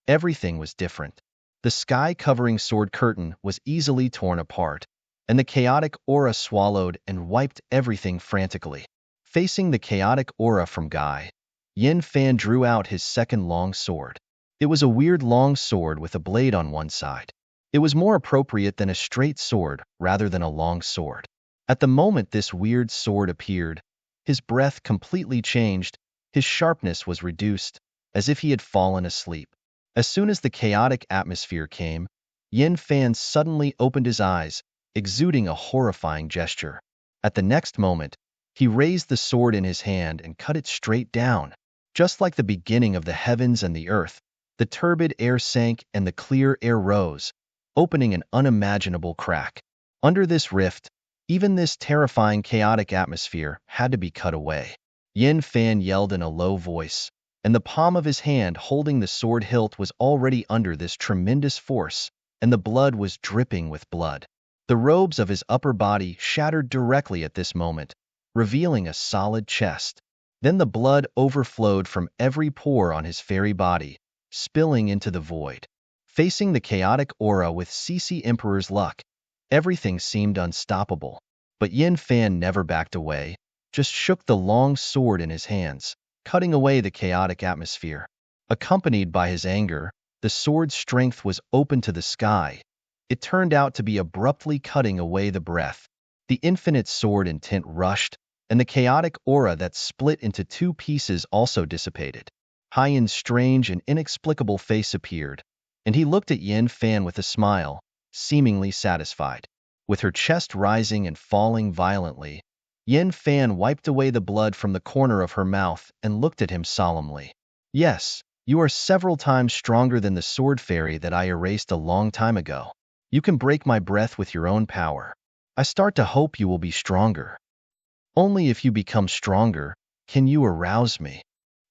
Everything was different. The sky-covering sword curtain was easily torn apart, and the chaotic aura swallowed and wiped everything frantically. Facing the chaotic aura from Guy, Yin Fan drew out his second long sword. It was a weird long sword with a blade on one side. It was more appropriate than a straight sword rather than a long sword. At the moment this weird sword appeared, his breath completely changed, his sharpness was reduced, as if he had fallen asleep. As soon as the chaotic atmosphere came, Yin Fan suddenly opened his eyes, exuding a horrifying gesture. At the next moment, he raised the sword in his hand and cut it straight down. Just like the beginning of the heavens and the earth, the turbid air sank and the clear air rose, opening an unimaginable crack. Under this rift, even this terrifying chaotic atmosphere had to be cut away. Yin Fan yelled in a low voice, and the palm of his hand holding the sword hilt was already under this tremendous force, and the blood was dripping with blood. The robes of his upper body shattered directly at this moment, revealing a solid chest. Then the blood overflowed from every pore on his fairy body, spilling into the void. Facing the chaotic aura with CC Emperor's luck, everything seemed unstoppable. But Yin Fan never backed away, just shook the long sword in his hands, cutting away the chaotic atmosphere. Accompanied by his anger, the sword's strength was open to the sky. It turned out to be abruptly cutting away the breath. The infinite sword intent rushed, and the chaotic aura that split into 2 pieces also dissipated. Haiyun's strange and inexplicable face appeared, and he looked at Yin Fan with a smile, seemingly satisfied. With her chest rising and falling violently, Yin Fan wiped away the blood from the corner of her mouth and looked at him solemnly. Yes, you are several times stronger than the sword fairy that I erased a long time ago. You can break my breath with your own power. I start to hope you will be stronger. Only if you become stronger can you arouse me.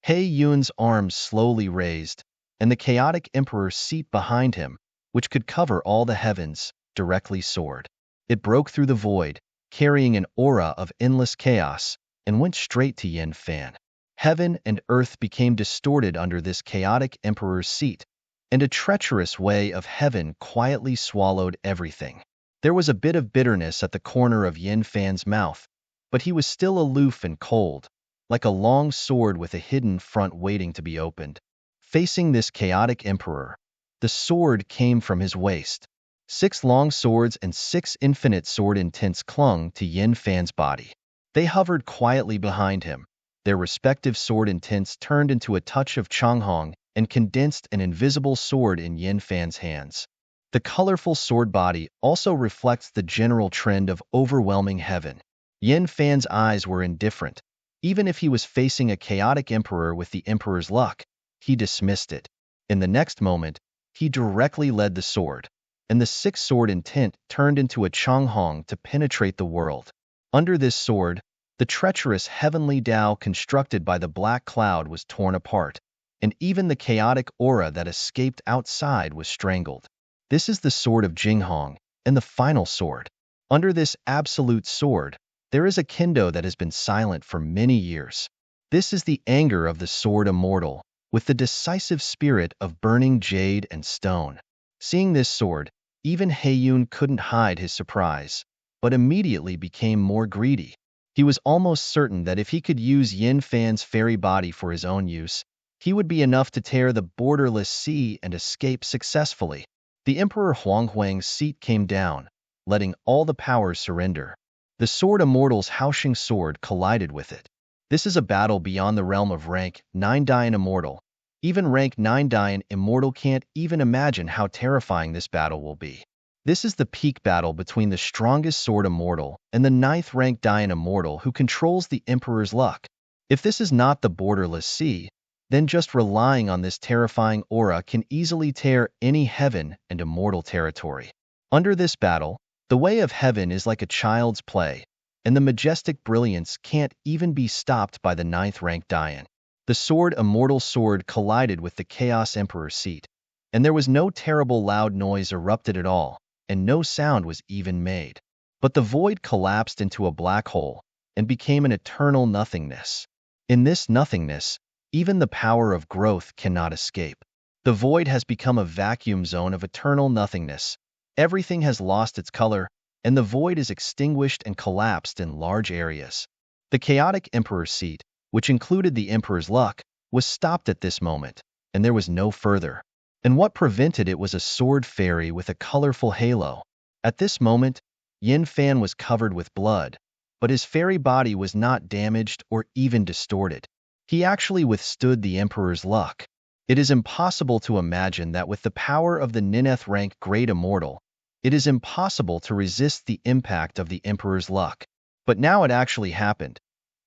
Heiyun's arms slowly raised, and the chaotic emperor's seat behind him, which could cover all the heavens, directly soared. It broke through the void, carrying an aura of endless chaos, and went straight to Yin Fan. Heaven and earth became distorted under this chaotic emperor's seat, and a treacherous way of heaven quietly swallowed everything. There was a bit of bitterness at the corner of Yin Fan's mouth, but he was still aloof and cold, like a long sword with a hidden front waiting to be opened. Facing this chaotic emperor, the sword came from his waist. 6 long swords and 6 infinite sword intents clung to Yin Fan's body. They hovered quietly behind him. Their respective sword intents turned into a touch of Changhong and condensed an invisible sword in Yin Fan's hands. The colorful sword body also reflects the general trend of overwhelming heaven. Yin Fan's eyes were indifferent. Even if he was facing a chaotic emperor with the emperor's luck, he dismissed it. In the next moment, he directly led the sword, and the sixth sword intent turned into a Changhong to penetrate the world. Under this sword, the treacherous heavenly Tao constructed by the black cloud was torn apart, and even the chaotic aura that escaped outside was strangled. This is the sword of Jinghong, and the final sword. Under this absolute sword, there is a kendo that has been silent for many years. This is the anger of the sword immortal, with the decisive spirit of burning jade and stone. Seeing this sword, even Heiyun couldn't hide his surprise, but immediately became more greedy. He was almost certain that if he could use Yin Fan's fairy body for his own use, he would be enough to tear the borderless sea and escape successfully. The Emperor Huanghuang's seat came down, letting all the powers surrender. The sword immortal's Haoxing sword collided with it. This is a battle beyond the realm of rank 9 Dian Immortal. Even rank 9 Dian Immortal can't even imagine how terrifying this battle will be. This is the peak battle between the strongest sword immortal and the 9th rank Dian Immortal who controls the Emperor's luck. If this is not the borderless sea, then just relying on this terrifying aura can easily tear any heaven and immortal territory. Under this battle, the way of heaven is like a child's play, and the majestic brilliance can't even be stopped by the 9th rank Dian. The sword immortal sword collided with the Chaos Emperor's seat, and there was no terrible loud noise erupted at all, and no sound was even made. But the void collapsed into a black hole and became an eternal nothingness. In this nothingness, even the power of growth cannot escape. The void has become a vacuum zone of eternal nothingness. Everything has lost its color, and the void is extinguished and collapsed in large areas. The chaotic emperor's seat, which included the emperor's luck, was stopped at this moment, and there was no further. And what prevented it was a sword fairy with a colorful halo. At this moment, Yin Fan was covered with blood, but his fairy body was not damaged or even distorted. He actually withstood the emperor's luck. It is impossible to imagine that with the power of the ninth rank Great Immortal, it is impossible to resist the impact of the emperor's luck. But now it actually happened.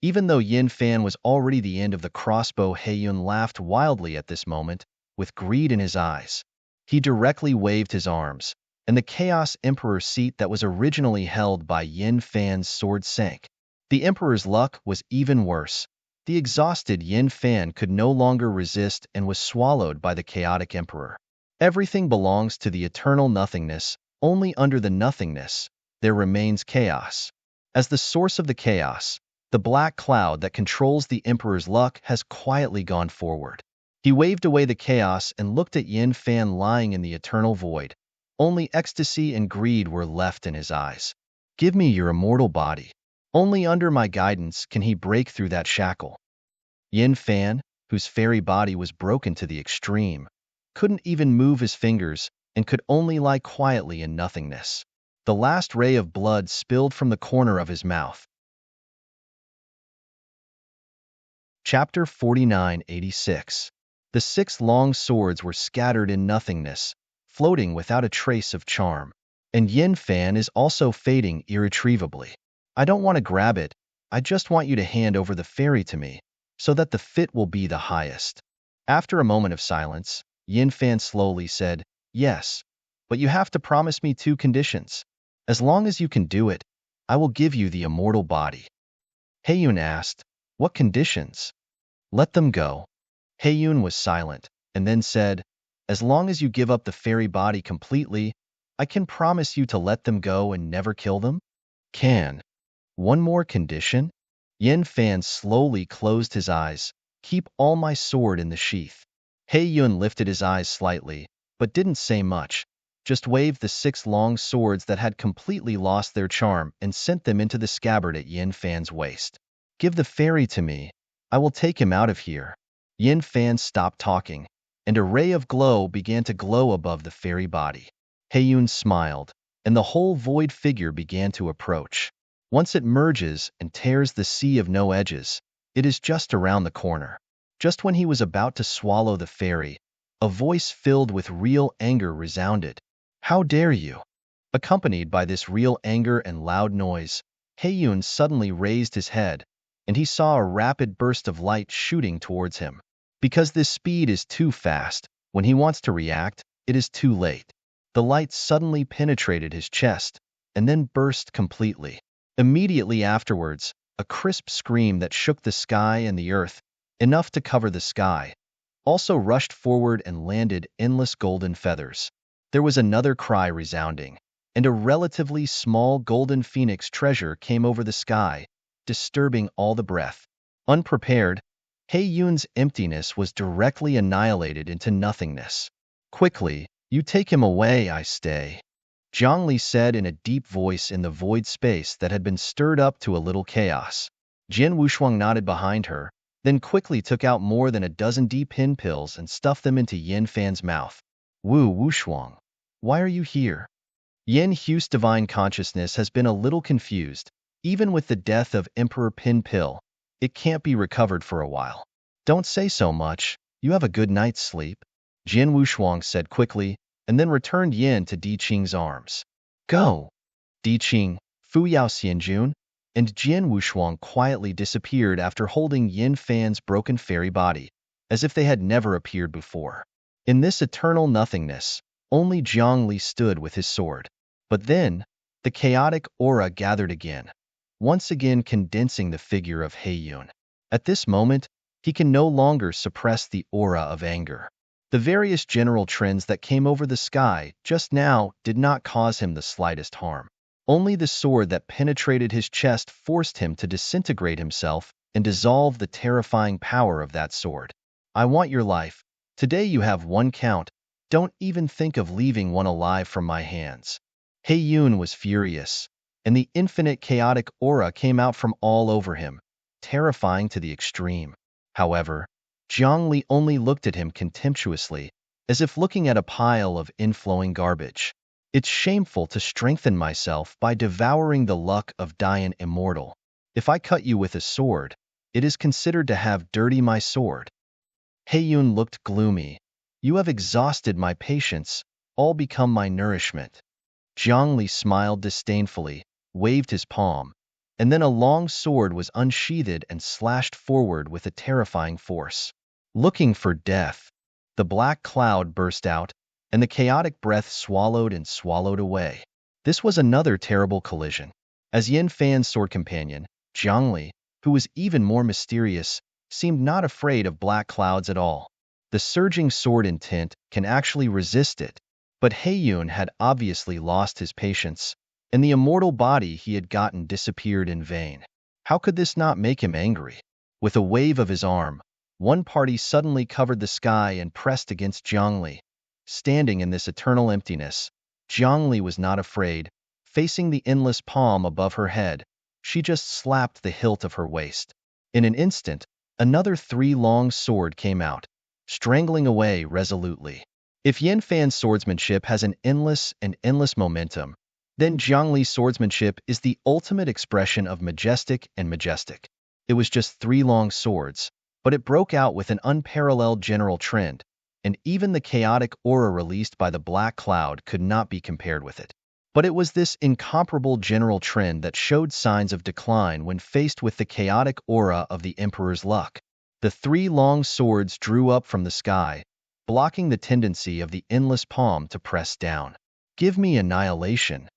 Even though Yin Fan was already the end of the crossbow, Heiyun laughed wildly at this moment, with greed in his eyes. He directly waved his arms, and the Chaos Emperor's seat that was originally held by Yin Fan's sword sank. The emperor's luck was even worse. The exhausted Yin Fan could no longer resist and was swallowed by the chaotic emperor. Everything belongs to the eternal nothingness. Only under the nothingness, there remains chaos. As the source of the chaos, the black cloud that controls the emperor's luck has quietly gone forward. He waved away the chaos and looked at Yin Fan lying in the eternal void. Only ecstasy and greed were left in his eyes. Give me your immortal body. Only under my guidance can he break through that shackle. Yin Fan, whose fairy body was broken to the extreme, couldn't even move his fingers and could only lie quietly in nothingness. The last ray of blood spilled from the corner of his mouth. Chapter 4986. The 6 long swords were scattered in nothingness, floating without a trace of charm. And Yin Fan is also fading irretrievably. I don't want to grab it, I just want you to hand over the fairy to me, so that the fit will be the highest. After a moment of silence, Yin Fan slowly said, Yes, but you have to promise me 2 conditions. As long as you can do it, I will give you the immortal body. Heiyun asked, What conditions? Let them go. Heiyun was silent, and then said, As long as you give up the fairy body completely, I can promise you to let them go and never kill them? Can. One more condition? Yin Fan slowly closed his eyes. Keep all my sword in the sheath. Heiyun lifted his eyes slightly, but didn't say much, just waved the 6 long swords that had completely lost their charm and sent them into the scabbard at Yin Fan's waist. Give the fairy to me. I will take him out of here. Yin Fan stopped talking, and a ray of glow began to glow above the fairy body. Heiyun smiled, and the whole void figure began to approach. Once it merges and tears the sea of no edges, it is just around the corner. Just when he was about to swallow the fairy, a voice filled with real anger resounded. How dare you? Accompanied by this real anger and loud noise, Heiyun suddenly raised his head, and he saw a rapid burst of light shooting towards him. Because this speed is too fast, when he wants to react, it is too late. The light suddenly penetrated his chest, and then burst completely. Immediately afterwards, a crisp scream that shook the sky and the earth, enough to cover the sky, also rushed forward and landed endless golden feathers. There was another cry resounding, and a relatively small golden phoenix treasure came over the sky, disturbing all the breath. Unprepared, Heiyun's emptiness was directly annihilated into nothingness. Quickly, you take him away, I stay, Zhongli said in a deep voice in the void space that had been stirred up to a little chaos. Jin Wushuang nodded behind her, then quickly took out more than a dozen D-pin pills and stuffed them into Yin Fan's mouth. Wu Wushuang, why are you here? Yin Hu's divine consciousness has been a little confused. Even with the death of Emperor Pin Pill, it can't be recovered for a while. Don't say so much, you have a good night's sleep, Jin Wushuang said quickly, and then returned Yin to Di Qing's arms. Go! Di Qing, Fu Yao Xianjun, and Jin Wushuang quietly disappeared after holding Yin Fan's broken fairy body, as if they had never appeared before. In this eternal nothingness, only Jiang Li stood with his sword. But then, the chaotic aura gathered again, once again condensing the figure of Heiyun. At this moment, he can no longer suppress the aura of anger. The various general trends that came over the sky just now did not cause him the slightest harm. Only the sword that penetrated his chest forced him to disintegrate himself and dissolve the terrifying power of that sword. I want your life. Today you have one count. Don't even think of leaving one alive from my hands. Heiyun was furious, and the infinite chaotic aura came out from all over him, terrifying to the extreme. However, Jiang Li only looked at him contemptuously, as if looking at a pile of inflowing garbage. It's shameful to strengthen myself by devouring the luck of dying immortal. If I cut you with a sword, it is considered to have dirty my sword. Heiyun looked gloomy. You have exhausted my patience, all become my nourishment. Jiang Li smiled disdainfully, waved his palm, and then a long sword was unsheathed and slashed forward with a terrifying force. Looking for death, the black cloud burst out, and the chaotic breath swallowed and swallowed away. This was another terrible collision. As Yin Fan's sword companion, Jiang Li, who was even more mysterious, seemed not afraid of black clouds at all. The surging sword intent can actually resist it, but Heiyun had obviously lost his patience, and the immortal body he had gotten disappeared in vain. How could this not make him angry? With a wave of his arm, one party suddenly covered the sky and pressed against Jiang Li. Standing in this eternal emptiness, Jiang Li was not afraid. Facing the endless palm above her head, she just slapped the hilt of her waist. In an instant, another 3 long sword came out, strangling away resolutely. If Yin Fan's swordsmanship has an endless momentum, then Jiang Li's swordsmanship is the ultimate expression of majestic. It was just 3 long swords, but it broke out with an unparalleled general trend, and even the chaotic aura released by the black cloud could not be compared with it. But it was this incomparable general trend that showed signs of decline when faced with the chaotic aura of the Emperor's luck. The 3 long swords drew up from the sky, blocking the tendency of the endless palm to press down. Give me annihilation.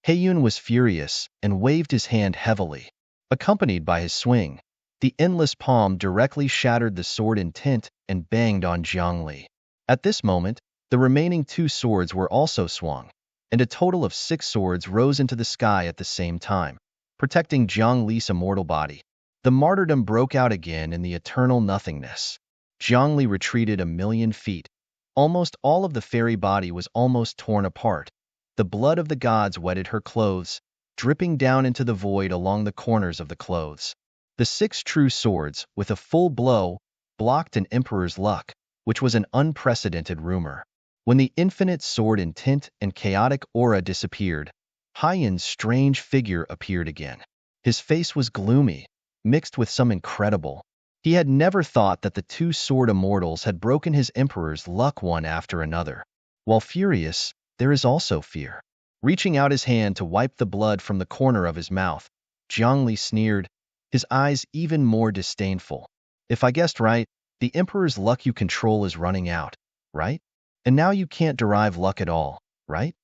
Heiyun was furious and waved his hand heavily. Accompanied by his swing, the endless palm directly shattered the sword intent and banged on Jiang Li. At this moment, the remaining 2 swords were also swung, and a total of 6 swords rose into the sky at the same time, protecting Jiang Li's immortal body. The martyrdom broke out again in the eternal nothingness. Jiang Li retreated 1,000,000 feet. Almost all of the fairy body was almost torn apart. The blood of the gods wetted her clothes, dripping down into the void along the corners of the clothes. The 6 true swords, with a full blow, blocked an emperor's luck, which was an unprecedented rumor. When the infinite sword intent and chaotic aura disappeared, Heiyun's strange figure appeared again. His face was gloomy, mixed with some incredible. He had never thought that the 2 sword immortals had broken his emperor's luck one after another. While furious, there is also fear. Reaching out his hand to wipe the blood from the corner of his mouth, Jiangli sneered, his eyes even more disdainful. If I guessed right, the Emperor's luck you control is running out, right? And now you can't derive luck at all, right?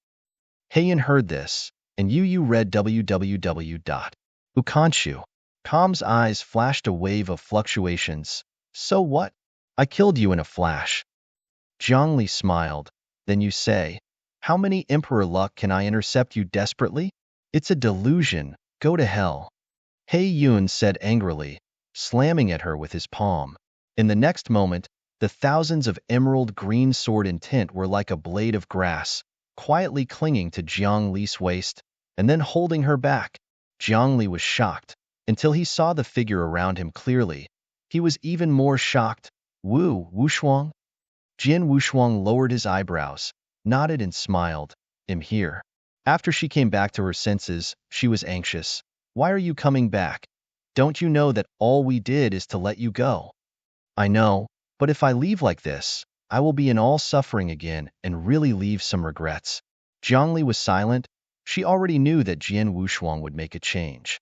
Heian heard this, and Yu read www.ukanshu. Com's eyes flashed a wave of fluctuations. So what? I killed you in a flash. Zhongli smiled. Then you say, how many Emperor luck can I intercept you desperately? It's a delusion. Go to hell. Hei Yun said angrily, slamming at her with his palm. In the next moment, the thousands of emerald green sword intent were like a blade of grass, quietly clinging to Jiang Li's waist, and then holding her back. Jiang Li was shocked, until he saw the figure around him clearly. He was even more shocked. Wushuang? Jin Wushuang lowered his eyebrows, nodded and smiled. I'm here. After she came back to her senses, she was anxious. Why are you coming back? Don't you know that all we did is to let you go? I know, but if I leave like this, I will be in all suffering again and really leave some regrets. Zhongli was silent. She already knew that Jian Wushuang would make a change.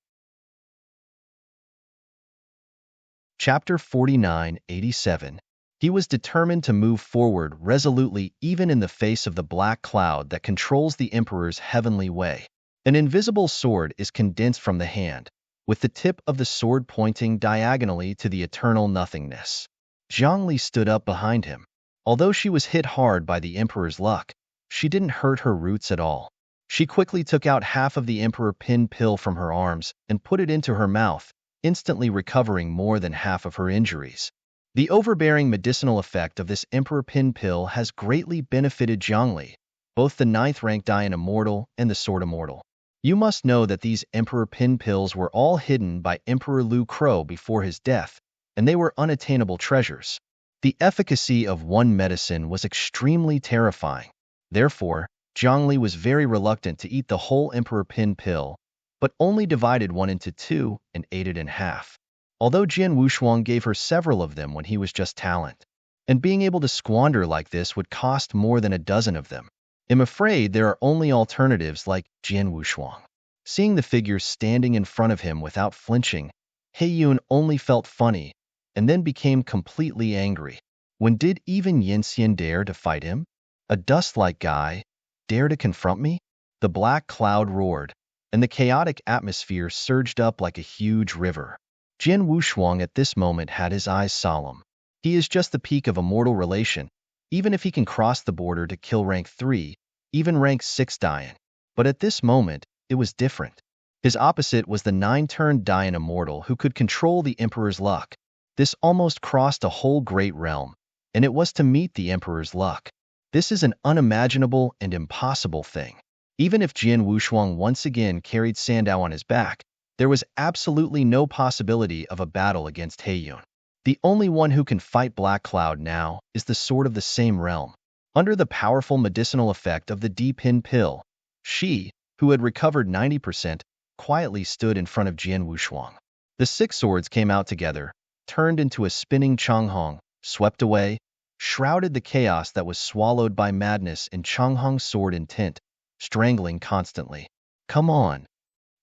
Chapter 49-87. He was determined to move forward resolutely even in the face of the black cloud that controls the Emperor's heavenly way. An invisible sword is condensed from the hand, with the tip of the sword pointing diagonally to the eternal nothingness. Zhongli stood up behind him. Although she was hit hard by the Emperor's luck, she didn't hurt her roots at all. She quickly took out half of the Emperor Pin pill from her arms and put it into her mouth, instantly recovering more than half of her injuries. The overbearing medicinal effect of this Emperor Pin pill has greatly benefited Zhongli, both the 9th-rank Dian Immortal and the Sword Immortal. You must know that these Emperor Pin pills were all hidden by Emperor Lu Crow before his death, and they were unattainable treasures. The efficacy of one medicine was extremely terrifying. Therefore, Zhongli was very reluctant to eat the whole Emperor Pin pill, but only divided one into two and ate it in half. Although Jian Wushuang gave her several of them when he was just talent, and being able to squander like this would cost more than a dozen of them. I'm afraid there are only alternatives like Jian Wushuang. Seeing the figure standing in front of him without flinching, Hei Yun only felt funny, and then became completely angry. When did even Yin Xian dare to fight him? A dust-like guy, dare to confront me? The black cloud roared, and the chaotic atmosphere surged up like a huge river. Jian Wushuang at this moment had his eyes solemn. He is just the peak of a mortal relation, even if he can cross the border to kill rank 3, even rank 6 Dian. But at this moment, it was different. His opposite was the 9-turned Dian Immortal who could control the Emperor's luck. This almost crossed a whole great realm, and it was to meet the Emperor's luck. This is an unimaginable and impossible thing. Even if Jian Wushuang once again carried Sandao on his back, there was absolutely no possibility of a battle against Hei Yun. The only one who can fight Black Cloud now is the sword of the same realm. Under the powerful medicinal effect of the D-Pin pill, she, who had recovered 90%, quietly stood in front of Jian Wushuang. The 6 swords came out together, turned into a spinning Changhong, swept away, shrouded the chaos that was swallowed by madness in Changhong's sword intent, strangling constantly. Come on.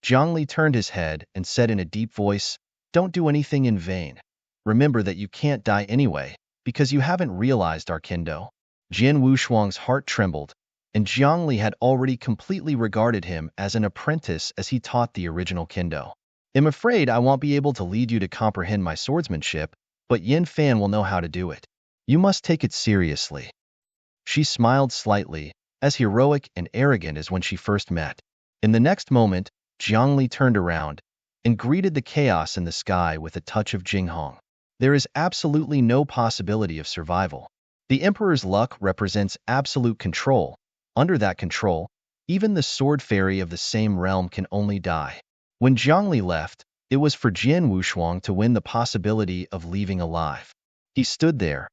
Zhongli turned his head and said in a deep voice, don't do anything in vain. Remember that you can't die anyway, because you haven't realized our kendo. Jian Wushuang's heart trembled, and Zhongli had already completely regarded him as an apprentice as he taught the original kendo. I'm afraid I won't be able to lead you to comprehend my swordsmanship, but Yin Fan will know how to do it. You must take it seriously. She smiled slightly, as heroic and arrogant as when she first met. In the next moment, Zhongli turned around and greeted the chaos in the sky with a touch of Jinghong. There is absolutely no possibility of survival. The Emperor's luck represents absolute control. Under that control, even the sword fairy of the same realm can only die. When Zhongli left, it was for Jian Wushuang to win the possibility of leaving alive. He stood there.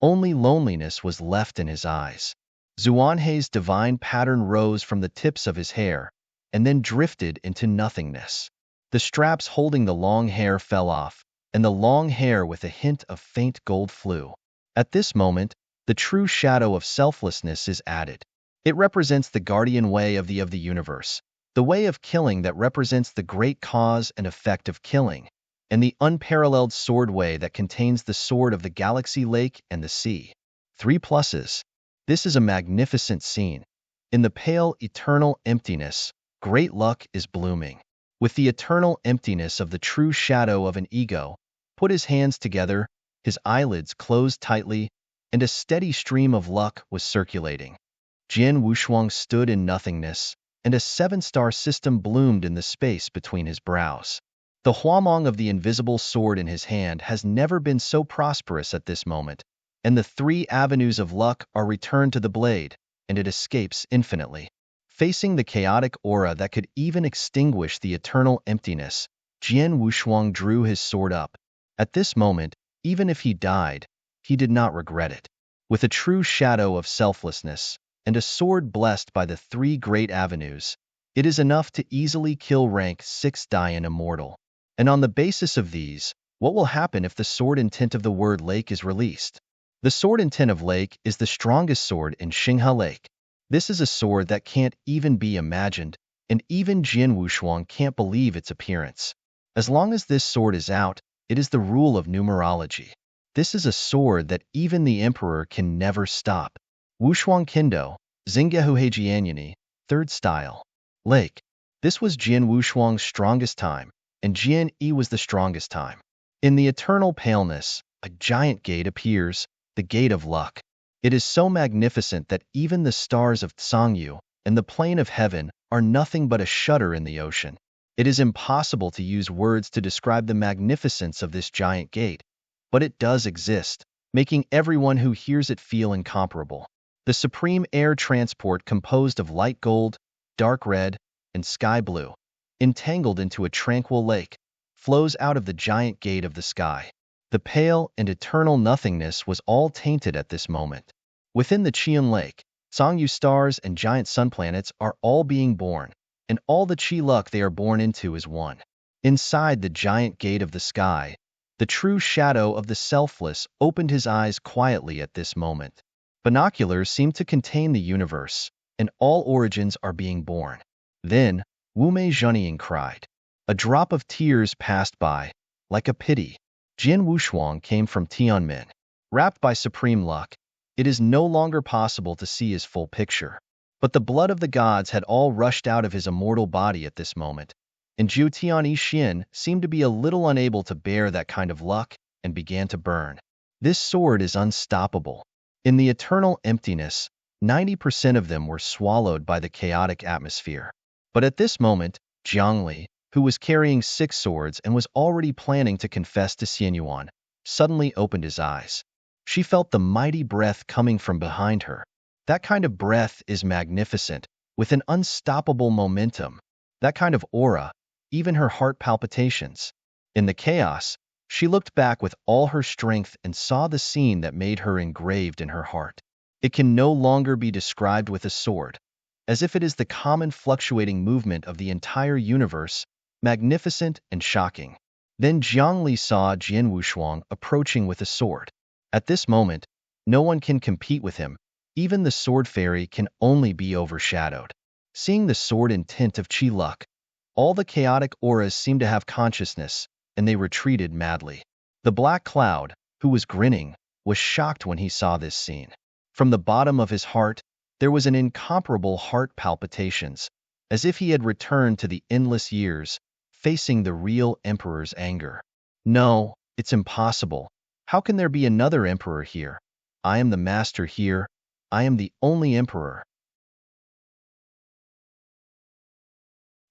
Only loneliness was left in his eyes. Zuanhei's divine pattern rose from the tips of his hair, and then drifted into nothingness. The straps holding the long hair fell off, and the long hair with a hint of faint gold flew. At this moment, the true shadow of selflessness is added. It represents the guardian way of the universe, the way of killing that represents the great cause and effect of killing, and the unparalleled sword way that contains the sword of the galaxy, lake, and the sea. 3 pluses. This is a magnificent scene. In the pale, eternal emptiness, great luck is blooming. With the eternal emptiness of the true shadow of an ego, put his hands together, his eyelids closed tightly, and a steady stream of luck was circulating. Jian Wushuang stood in nothingness, and a 7-star system bloomed in the space between his brows. The huamong of the invisible sword in his hand has never been so prosperous at this moment, and the 3 avenues of luck are returned to the blade, and it escapes infinitely. Facing the chaotic aura that could even extinguish the eternal emptiness, Jian Wushuang drew his sword up. At this moment, even if he died, he did not regret it. With a true shadow of selflessness, and a sword blessed by the 3 great avenues, it is enough to easily kill rank 6 Dian immortal. And on the basis of these, what will happen if the sword intent of the word lake is released? The sword intent of lake is the strongest sword in Xinghe Lake. This is a sword that can't even be imagined, and even Jian Wushuang can't believe its appearance. As long as this sword is out, it is the rule of numerology. This is a sword that even the emperor can never stop. Wushuang Kendo, Xinggehu Heijianyani, 3rd style. Lake. This was Jian Wushuang's strongest time, and Jian Yi was the strongest time. In the eternal paleness, a giant gate appears, the gate of luck. It is so magnificent that even the stars of Tsangyu and the plane of heaven are nothing but a shudder in the ocean. It is impossible to use words to describe the magnificence of this giant gate, but it does exist, making everyone who hears it feel incomparable. The supreme air transport composed of light gold, dark red, and sky blue, entangled into a tranquil lake, flows out of the giant gate of the sky. The pale and eternal nothingness was all tainted at this moment. Within the Qian Lake, Songyu stars and giant sun planets are all being born, and all the Qi luck they are born into is one. Inside the giant gate of the sky, the true shadow of the selfless opened his eyes quietly at this moment. Binoculars seem to contain the universe, and all origins are being born. Then, Wu Mei Zhenying cried. A drop of tears passed by, like a pity. Jian Wushuang came from Tianmen. Wrapped by supreme luck, it is no longer possible to see his full picture. But the blood of the gods had all rushed out of his immortal body at this moment, and Zhu Tianyi Xin seemed to be a little unable to bear that kind of luck and began to burn. This sword is unstoppable. In the eternal emptiness, 90% of them were swallowed by the chaotic atmosphere. But at this moment, Jiangli, who was carrying 6 swords and was already planning to confess to Xianyuan, suddenly opened his eyes. She felt the mighty breath coming from behind her. That kind of breath is magnificent, with an unstoppable momentum. That kind of aura, even her heart palpitations. In the chaos, she looked back with all her strength and saw the scene that made her engraved in her heart. It can no longer be described with a sword, as if it is the common fluctuating movement of the entire universe, magnificent and shocking. Then Jiangli saw Jian Wushuang approaching with a sword. At this moment, no one can compete with him. Even the sword fairy can only be overshadowed. Seeing the sword intent of Qi luck, all the chaotic auras seemed to have consciousness, and they retreated madly. The black cloud, who was grinning, was shocked when he saw this scene. From the bottom of his heart, there was an incomparable heart palpitations, as if he had returned to the endless years, facing the real emperor's anger. No, it's impossible. How can there be another emperor here? I am the master here. I am the only emperor.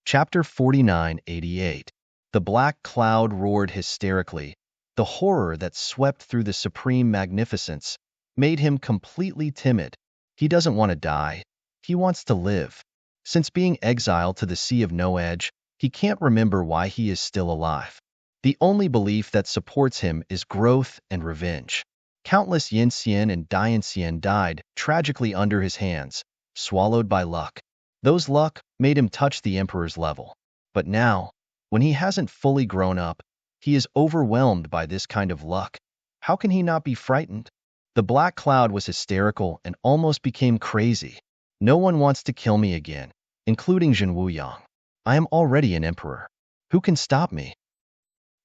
Chapter 4988. The black cloud roared hysterically. The horror that swept through the supreme magnificence made him completely timid. He doesn't want to die. He wants to live. Since being exiled to the Sea of No Edge, he can't remember why he is still alive. The only belief that supports him is growth and revenge. Countless Yin Xian and Dian Xian died tragically under his hands, swallowed by luck. Those luck made him touch the emperor's level. But now, when he hasn't fully grown up, he is overwhelmed by this kind of luck. How can he not be frightened? The black cloud was hysterical and almost became crazy. No one wants to kill me again, including Zhen Wuyang. I am already an emperor. Who can stop me?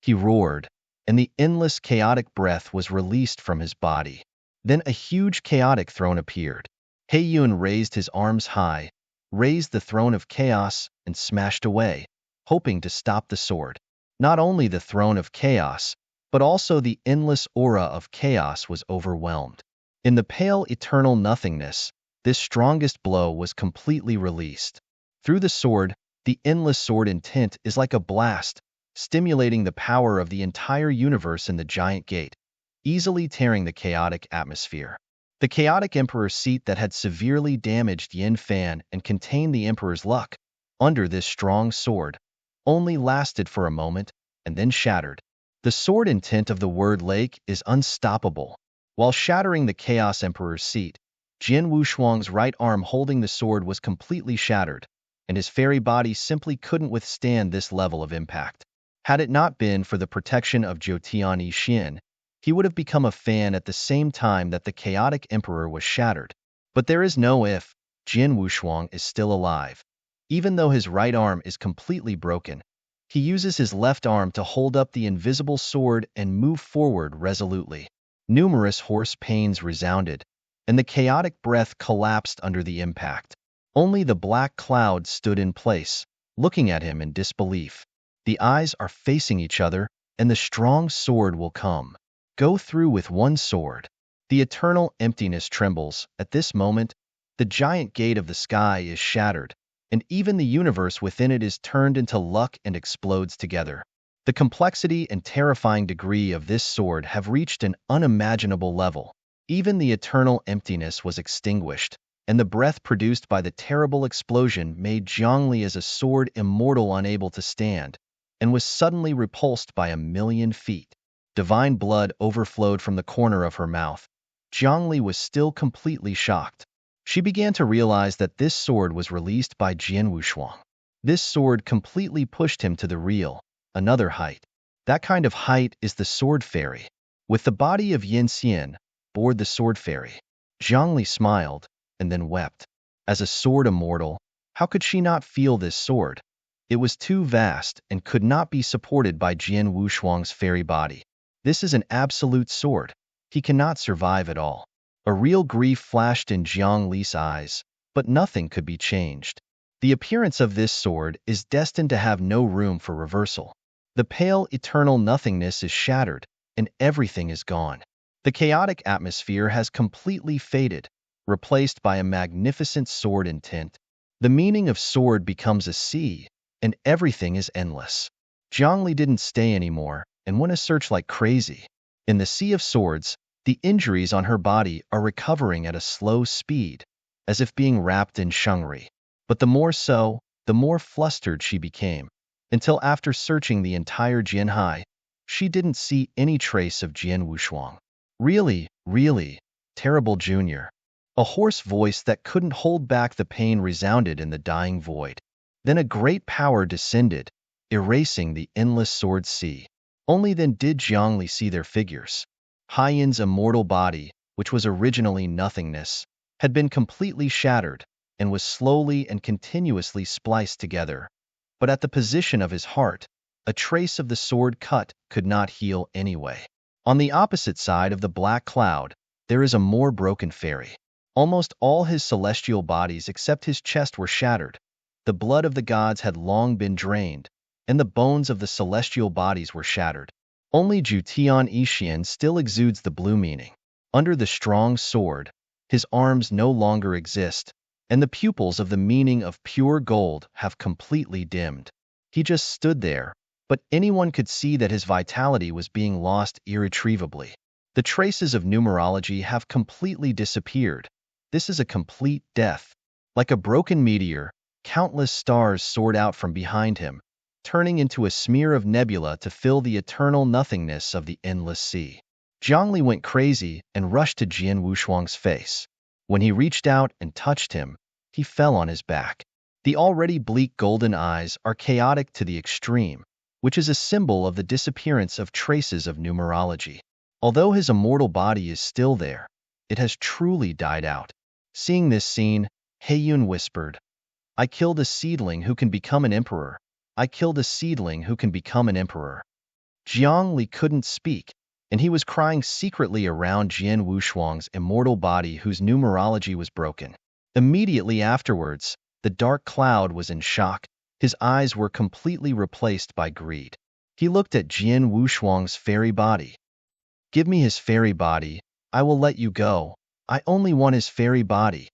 He roared, and the endless chaotic breath was released from his body. Then a huge chaotic throne appeared. Heiyun raised his arms high, raised the throne of chaos, and smashed away, hoping to stop the sword. Not only the throne of chaos, but also the endless aura of chaos was overwhelmed. In the pale eternal nothingness, this strongest blow was completely released. Through the sword, the endless sword intent is like a blast, stimulating the power of the entire universe in the giant gate, easily tearing the chaotic atmosphere. The chaotic emperor's seat that had severely damaged Yin Fan and contained the emperor's luck, under this strong sword, only lasted for a moment and then shattered. The sword intent of the word lake is unstoppable. While shattering the chaos emperor's seat, Jin Wushuang's right arm holding the sword was completely shattered, and his fairy body simply couldn't withstand this level of impact. Had it not been for the protection of Jotian Yixin, he would have become a fan at the same time that the chaotic emperor was shattered. But there is no if, Jin Wushuang is still alive. Even though his right arm is completely broken, he uses his left arm to hold up the invisible sword and move forward resolutely. Numerous hoarse pains resounded, and the chaotic breath collapsed under the impact. Only the black cloud stood in place, looking at him in disbelief. The eyes are facing each other, and the strong sword will come. Go through with one sword. The eternal emptiness trembles. At this moment, the giant gate of the sky is shattered, and even the universe within it is turned into luck and explodes together. The complexity and terrifying degree of this sword have reached an unimaginable level. Even the eternal emptiness was extinguished, and the breath produced by the terrible explosion made Zhongli as a sword immortal unable to stand, and was suddenly repulsed by 1,000,000 feet. Divine blood overflowed from the corner of her mouth. Zhongli was still completely shocked. She began to realize that this sword was released by Jin Wushuang. This sword completely pushed him to the real, another height. That kind of height is the sword fairy. With the body of Yin Xian, board the sword fairy. Zhongli smiled, and then wept. As a sword immortal, how could she not feel this sword? It was too vast and could not be supported by Jin Wushuang's fairy body. This is an absolute sword. He cannot survive at all. A real grief flashed in Jiang Li's eyes, but nothing could be changed. The appearance of this sword is destined to have no room for reversal. The pale eternal nothingness is shattered, and everything is gone. The chaotic atmosphere has completely faded, replaced by a magnificent sword intent. The meaning of sword becomes a sea, and everything is endless. Zhongli didn't stay anymore, and went to search like crazy. In the sea of swords, the injuries on her body are recovering at a slow speed, as if being wrapped in shungri. But the more so, the more flustered she became, until after searching the entire Jianhai, she didn't see any trace of Jin Wushuang. Really, terrible Junior. A hoarse voice that couldn't hold back the pain resounded in the dying void. Then a great power descended, erasing the endless sword sea. Only then did Zhongli see their figures. Haiyin's immortal body, which was originally nothingness, had been completely shattered and was slowly and continuously spliced together. But at the position of his heart, a trace of the sword cut could not heal anyway. On the opposite side of the black cloud, there is a more broken fairy. Almost all his celestial bodies except his chest were shattered. The blood of the gods had long been drained, and the bones of the celestial bodies were shattered. Only Jutian Yixin still exudes the blue meaning. Under the strong sword, his arms no longer exist, and the pupils of the meaning of pure gold have completely dimmed. He just stood there, but anyone could see that his vitality was being lost irretrievably. The traces of numerology have completely disappeared. This is a complete death. Like a broken meteor, countless stars soared out from behind him, turning into a smear of nebula to fill the eternal nothingness of the endless sea. Zhongli went crazy and rushed to Jin Wushuang's face. When he reached out and touched him, he fell on his back. The already bleak golden eyes are chaotic to the extreme, which is a symbol of the disappearance of traces of numerology. Although his immortal body is still there, it has truly died out. Seeing this scene, Heiyun whispered, I killed a seedling who can become an emperor. I killed a seedling who can become an emperor. Jiang Li couldn't speak, and he was crying secretly around Jian Wushuang's immortal body whose numerology was broken. Immediately afterwards, the dark cloud was in shock. His eyes were completely replaced by greed. He looked at Jian Wushuang's fairy body. Give me his fairy body. I will let you go. I only want his fairy body.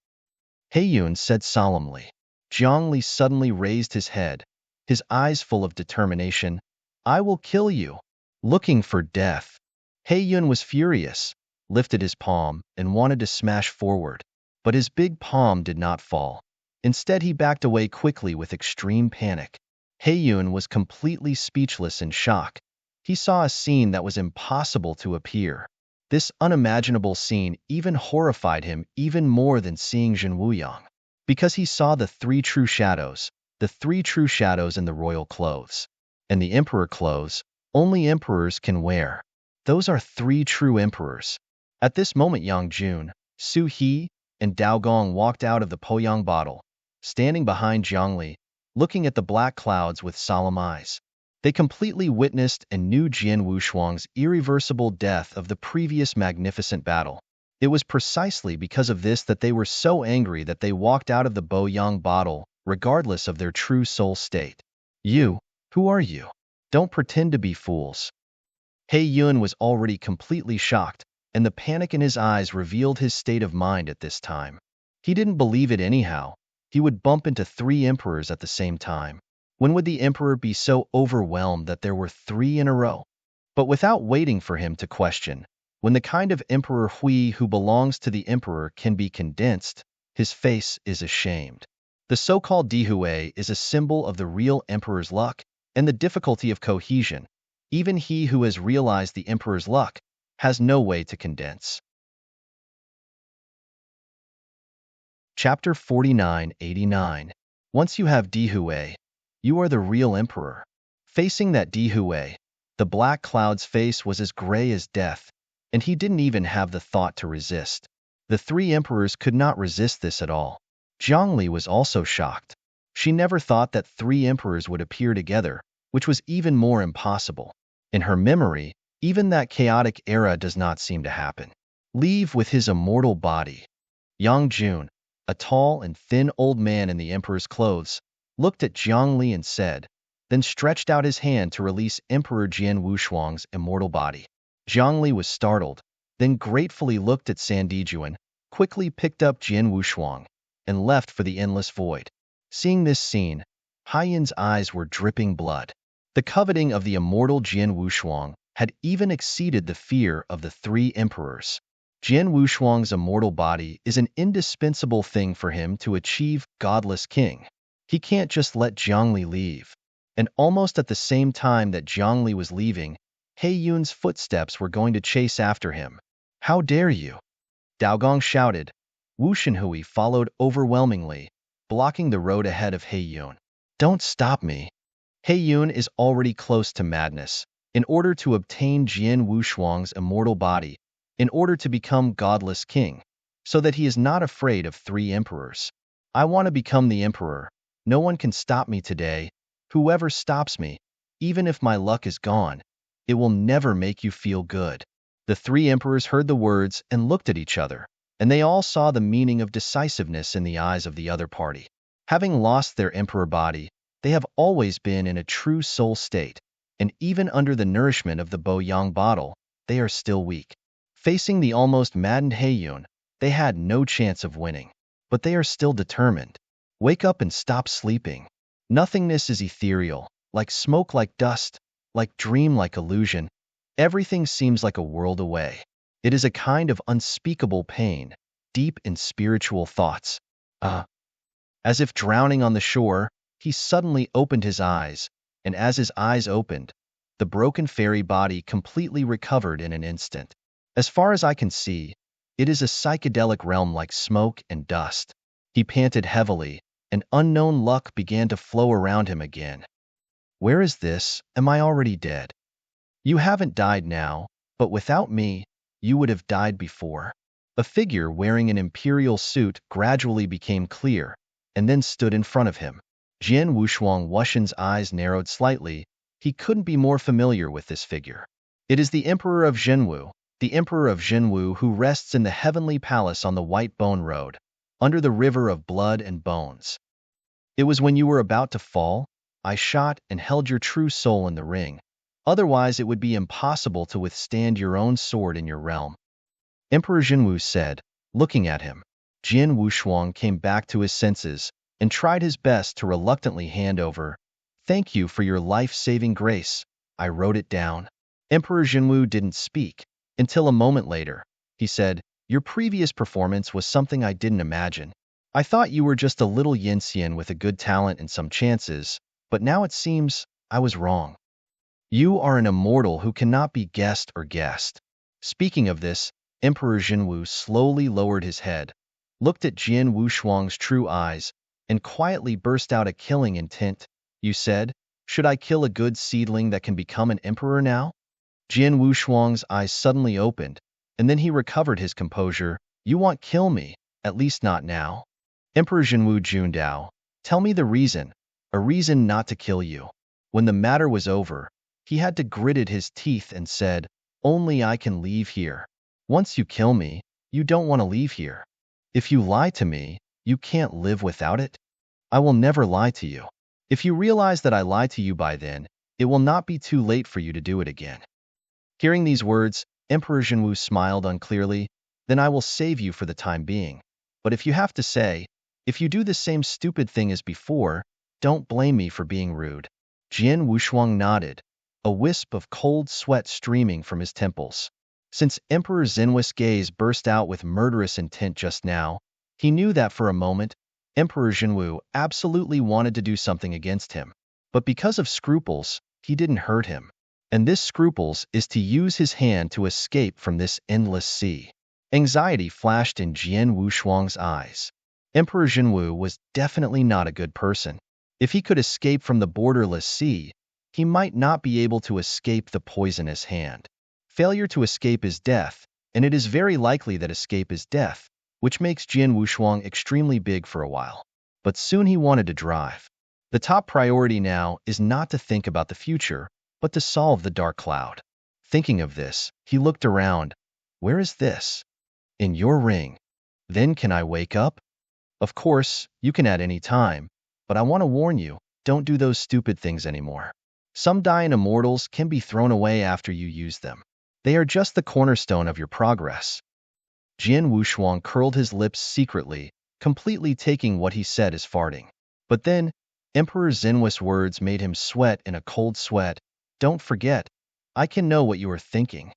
Heiyun said solemnly. Jiang Li suddenly raised his head, his eyes full of determination. I will kill you. Looking for death. Heiyun was furious, lifted his palm, and wanted to smash forward. But his big palm did not fall. Instead, he backed away quickly with extreme panic. Heiyun was completely speechless in shock. He saw a scene that was impossible to appear. This unimaginable scene even horrified him even more than seeing Zhen Wuyang. Because he saw the three true shadows in the royal clothes. And the emperor clothes, only emperors can wear. Those are three true emperors. At this moment, Yang Jun, Su He, and Dao Gong walked out of the Poyang bottle, standing behind Jiang Li, looking at the black clouds with solemn eyes. They completely witnessed and knew Jian Wushuang's irreversible death of the previous magnificent battle. It was precisely because of this that they were so angry that they walked out of the Poyang bottle, regardless of their true soul state. You, who are you? Don't pretend to be fools. Heiyun was already completely shocked, and the panic in his eyes revealed his state of mind at this time. He didn't believe it anyhow. He would bump into three emperors at the same time. When would the emperor be so overwhelmed that there were three in a row? But without waiting for him to question, when the kind of emperor Hui who belongs to the emperor can be condensed, his face is ashamed. The so-called Dihue is a symbol of the real emperor's luck and the difficulty of cohesion. Even he who has realized the emperor's luck has no way to condense. Chapter 49-89. Once you have Dihue, you are the real emperor. Facing that Dihue, the black cloud's face was as gray as death, and he didn't even have the thought to resist. The three emperors could not resist this at all. Jiang Li was also shocked. She never thought that three emperors would appear together, which was even more impossible. In her memory, even that chaotic era does not seem to happen. Leave with his immortal body. Yang Jun, a tall and thin old man in the emperor's clothes, looked at Jiang Li and said, then stretched out his hand to release Emperor Jian Wushuang's immortal body. Jiang Li was startled, then gratefully looked at Sandijuan, quickly picked up Jian Wushuang, and left for the endless void. Seeing this scene, Heiyun's eyes were dripping blood. The coveting of the immortal Jian Wushuang had even exceeded the fear of the three emperors. Jian Wushuang's immortal body is an indispensable thing for him to achieve godless king. He can't just let Jiang Li leave. And almost at the same time that Jiang Li was leaving, Heiyun's footsteps were going to chase after him. How dare you? Dao Gong shouted. Wu Shenhui followed overwhelmingly, blocking the road ahead of Heiyun. Don't stop me. Heiyun is already close to madness. In order to obtain Jian Wushuang's immortal body, in order to become godless king, so that he is not afraid of three emperors. I want to become the emperor. No one can stop me today. Whoever stops me, even if my luck is gone, it will never make you feel good. The three emperors heard the words and looked at each other, and they all saw the meaning of decisiveness in the eyes of the other party. Having lost their emperor body, they have always been in a true soul state, and even under the nourishment of the Poyang bottle, they are still weak. Facing the almost maddened Heiyun, they had no chance of winning. But they are still determined. Wake up and stop sleeping. Nothingness is ethereal, like smoke, like dust, like dream, like illusion. Everything seems like a world away. It is a kind of unspeakable pain, deep in spiritual thoughts. As if drowning on the shore, he suddenly opened his eyes, and as his eyes opened, the broken fairy body completely recovered in an instant. As far as I can see, it is a psychedelic realm like smoke and dust. He panted heavily, and unknown luck began to flow around him again. Where is this? Am I already dead? You haven't died now, but without me, you would have died before. A figure wearing an imperial suit gradually became clear, and then stood in front of him. Jian Wushuang Wuxian's eyes narrowed slightly. He couldn't be more familiar with this figure. It is the Emperor of Zhenwu, the Emperor of Zhenwu who rests in the heavenly palace on the White Bone Road, under the river of blood and bones. It was when you were about to fall, I shot and held your true soul in the ring. Otherwise it would be impossible to withstand your own sword in your realm. Emperor Zhenwu said, looking at him. Jian Wushuang came back to his senses and tried his best to reluctantly hand over. Thank you for your life-saving grace. I wrote it down. Emperor Zhenwu didn't speak. Until a moment later, he said, your previous performance was something I didn't imagine. I thought you were just a little Yinxian with a good talent and some chances, but now it seems I was wrong. You are an immortal who cannot be guessed or guessed. Speaking of this, Emperor Zhenwu slowly lowered his head, looked at Jian Wushuang's true eyes, and quietly burst out a killing intent. You said, should I kill a good seedling that can become an emperor now? Jian Wushuang's eyes suddenly opened, and then he recovered his composure. You won't kill me, at least not now. Emperor Zhenwu Jundao, tell me the reason, a reason not to kill you. When the matter was over, he had to gritted his teeth and said, only I can leave here. Once you kill me, you don't want to leave here. If you lie to me, you can't live without it. I will never lie to you. If you realize that I lied to you by then, it will not be too late for you to do it again. Hearing these words, Emperor Zhenwu smiled unclearly. Then I will save you for the time being. But if you have to say, if you do the same stupid thing as before, don't blame me for being rude. Jian Wushuang nodded, a wisp of cold sweat streaming from his temples. Since Emperor Zhenwu's gaze burst out with murderous intent just now, he knew that for a moment, Emperor Zhenwu absolutely wanted to do something against him. But because of scruples, he didn't hurt him. And this scruples is to use his hand to escape from this endless sea. Anxiety flashed in Jian Wushuang's eyes. Emperor Zhenwu was definitely not a good person. If he could escape from the borderless sea, he might not be able to escape the poisonous hand. Failure to escape is death, and it is very likely that escape is death, which makes Jian Wushuang extremely big for a while. But soon he wanted to drive. The top priority now is not to think about the future, but to solve the dark cloud. Thinking of this, he looked around. Where is this? In your ring. Then can I wake up? Of course, you can at any time, but I want to warn you, don't do those stupid things anymore. Some dying immortals can be thrown away after you use them. They are just the cornerstone of your progress. Jian Wushuang curled his lips secretly, completely taking what he said as farting. But then, Emperor Zhenwu's words made him sweat in a cold sweat. Don't forget, I can know what you are thinking.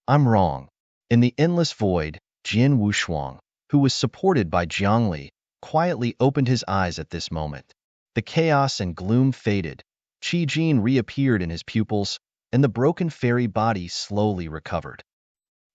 I'm wrong. In the endless void, Jian Wushuang, who was supported by Jiangli, quietly opened his eyes at this moment. The chaos and gloom faded. Qi Jin reappeared in his pupils, and the broken fairy body slowly recovered.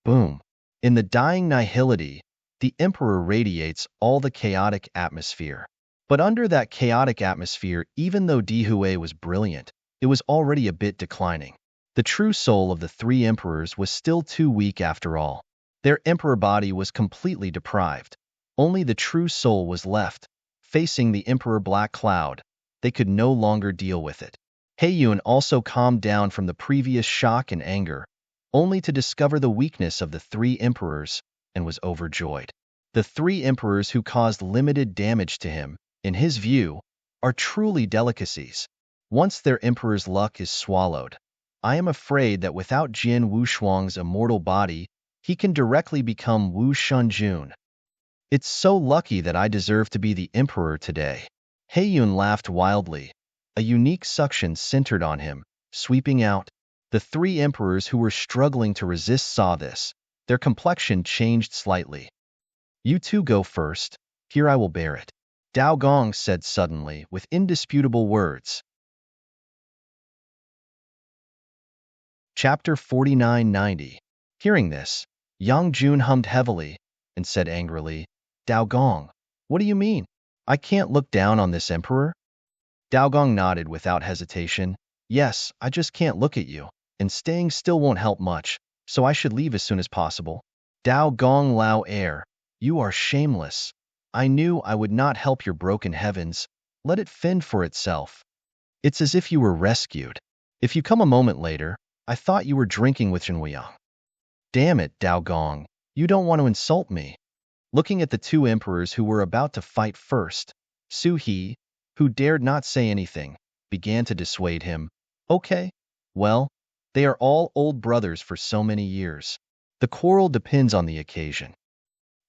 Boom! In the dying nihility, the Emperor radiates all the chaotic atmosphere. But under that chaotic atmosphere, even though Dihui was brilliant, it was already a bit declining. The true soul of the three emperors was still too weak after all. Their emperor body was completely deprived. Only the true soul was left, facing the emperor black cloud. They could no longer deal with it. Heiyun also calmed down from the previous shock and anger, only to discover the weakness of the three emperors, and was overjoyed. The three emperors who caused limited damage to him, in his view, are truly delicacies. Once their emperor's luck is swallowed, I am afraid that without Jian Wushuang's immortal body, he can directly become Wu Shunjun. It's so lucky that I deserve to be the emperor today. Heiyun laughed wildly. A unique suction centered on him, sweeping out. The three emperors who were struggling to resist saw this. Their complexion changed slightly. You two go first. Here I will bear it. Dao Gong said suddenly with indisputable words. Chapter 4990. Hearing this, Yang Jun hummed heavily and said angrily, Dao Gong, what do you mean? I can't look down on this emperor? Dao Gong nodded without hesitation. Yes, I just can't look at you, and staying still won't help much, so I should leave as soon as possible. Dao Gong Lao Air, you are shameless. I knew I would not help your broken heavens. Let it fend for itself. It's as if you were rescued. If you come a moment later, I thought you were drinking with Jinwuyang. Damn it, Dao Gong. You don't want to insult me. Looking at the two emperors who were about to fight first, Su He, who dared not say anything, began to dissuade him. Okay, well, they are all old brothers for so many years. The quarrel depends on the occasion.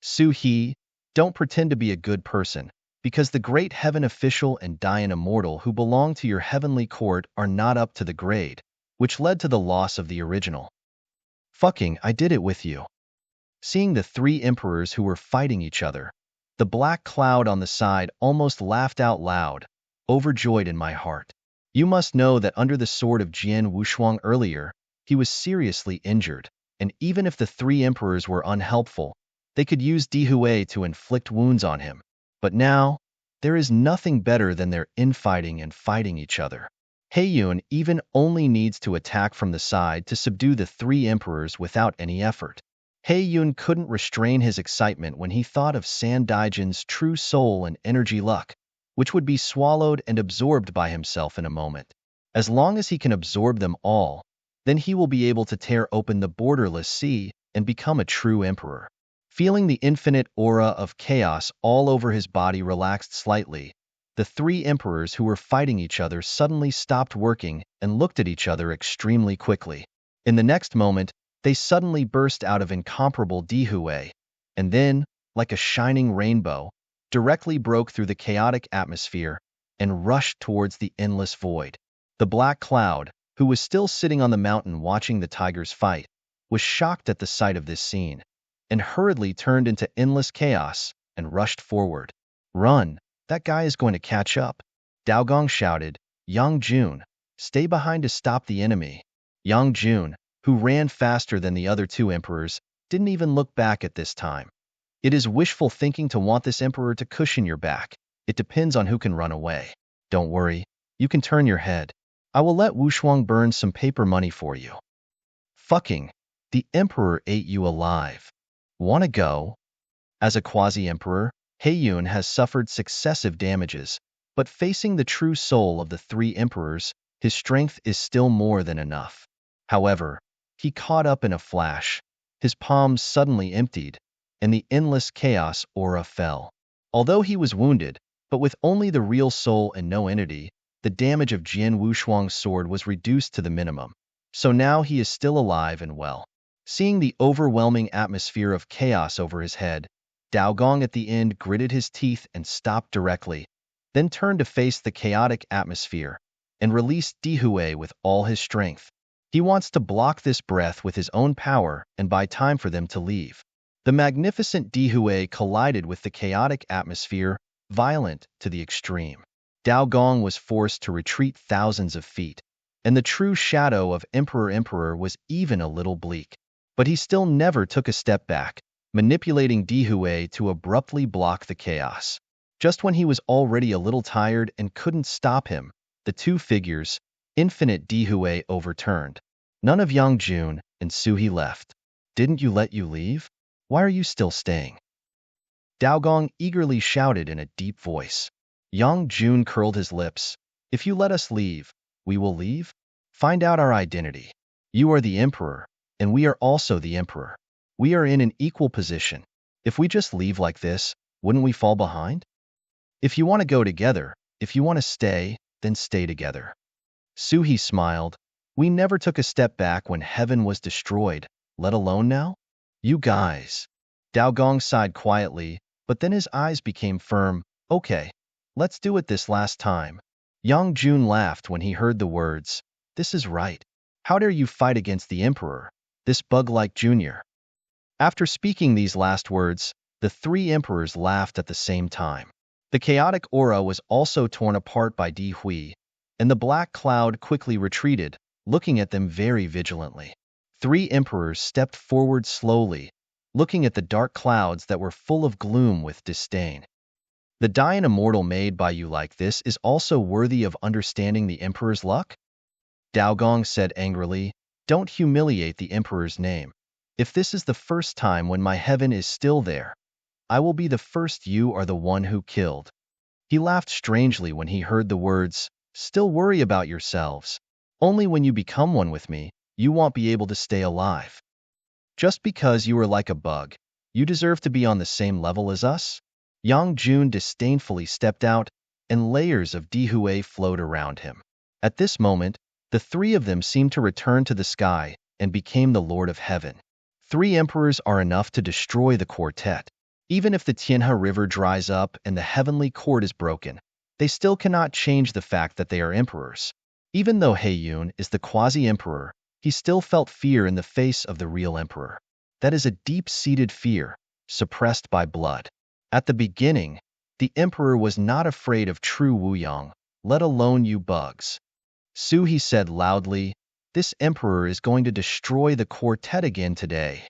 Su He, don't pretend to be a good person, because the great heaven official and Dian immortal who belong to your heavenly court are not up to the grade, which led to the loss of the original. Fucking, I did it with you. Seeing the three emperors who were fighting each other, the black cloud on the side almost laughed out loud, overjoyed in my heart. You must know that under the sword of Jian Wushuang earlier, he was seriously injured, and even if the three emperors were unhelpful, they could use Dihui to inflict wounds on him. But now, there is nothing better than their infighting and fighting each other. Heiyun even only needs to attack from the side to subdue the three emperors without any effort. Heiyun couldn't restrain his excitement when he thought of San Daijin's true soul and energy luck, which would be swallowed and absorbed by himself in a moment. As long as he can absorb them all, then he will be able to tear open the borderless sea and become a true emperor. Feeling the infinite aura of chaos all over his body relaxed slightly, the three emperors who were fighting each other suddenly stopped working and looked at each other extremely quickly. In the next moment, they suddenly burst out of incomparable Dihui, and then, like a shining rainbow, directly broke through the chaotic atmosphere and rushed towards the endless void. The black cloud, who was still sitting on the mountain watching the tigers fight, was shocked at the sight of this scene, and hurriedly turned into endless chaos and rushed forward. Run, that guy is going to catch up. Dao Gong shouted, Yang Jun, stay behind to stop the enemy. Yang Jun, who ran faster than the other two emperors, didn't even look back at this time. It is wishful thinking to want this emperor to cushion your back. It depends on who can run away. Don't worry, you can turn your head. I will let Wushuang burn some paper money for you. Fucking, the emperor ate you alive. Wanna go? As a quasi-emperor, Heiyun has suffered successive damages, but facing the true soul of the three emperors, his strength is still more than enough. However, he caught up in a flash. His palms suddenly emptied, and the endless chaos aura fell. Although he was wounded, but with only the real soul and no entity, the damage of Jian Wushuang's sword was reduced to the minimum. So now he is still alive and well. Seeing the overwhelming atmosphere of chaos over his head, Dao Gong at the end gritted his teeth and stopped directly, then turned to face the chaotic atmosphere and released Dihui with all his strength. He wants to block this breath with his own power and buy time for them to leave. The magnificent Dihui collided with the chaotic atmosphere, violent to the extreme. Dao Gong was forced to retreat thousands of feet, and the true shadow of Emperor was even a little bleak. But he still never took a step back, manipulating Dihui to abruptly block the chaos. Just when he was already a little tired and couldn't stop him, the two figures, infinite Dihui, overturned. None of Yang Jun and Su He left. Didn't you let you leave? Why are you still staying? Dao Gong eagerly shouted in a deep voice. Yang Jun curled his lips. If you let us leave, we will leave? Find out our identity. You are the emperor, and we are also the emperor. We are in an equal position. If we just leave like this, wouldn't we fall behind? If you want to go together, if you want to stay, then stay together. Su He smiled. We never took a step back when heaven was destroyed, let alone now? You guys. Dao Gong sighed quietly, but then his eyes became firm. Okay, let's do it this last time. Yang Jun laughed when he heard the words. This is right. How dare you fight against the emperor, this bug-like junior? After speaking these last words, the three emperors laughed at the same time. The chaotic aura was also torn apart by Di Hui, and the black cloud quickly retreated, looking at them very vigilantly. Three emperors stepped forward slowly, looking at the dark clouds that were full of gloom with disdain. The Dian immortal made by you like this is also worthy of understanding the emperor's luck? Dao Gong said angrily, don't humiliate the emperor's name. If this is the first time when my heaven is still there, I will be the first. You are the one who killed. He laughed strangely when he heard the words, still worry about yourselves. Only when you become one with me, you won't be able to stay alive. Just because you are like a bug, you deserve to be on the same level as us? Yang Jun disdainfully stepped out, and layers of Dihue flowed around him. At this moment, the three of them seemed to return to the sky and became the Lord of Heaven. 3 emperors are enough to destroy the quartet. Even if the Tianhe River dries up and the heavenly cord is broken, they still cannot change the fact that they are emperors. Even though He Yun is the quasi-emperor, he still felt fear in the face of the real emperor. That is a deep-seated fear, suppressed by blood. At the beginning, the emperor was not afraid of true Wuyang, let alone you bugs. Su, he said loudly, this emperor is going to destroy the quartet again today.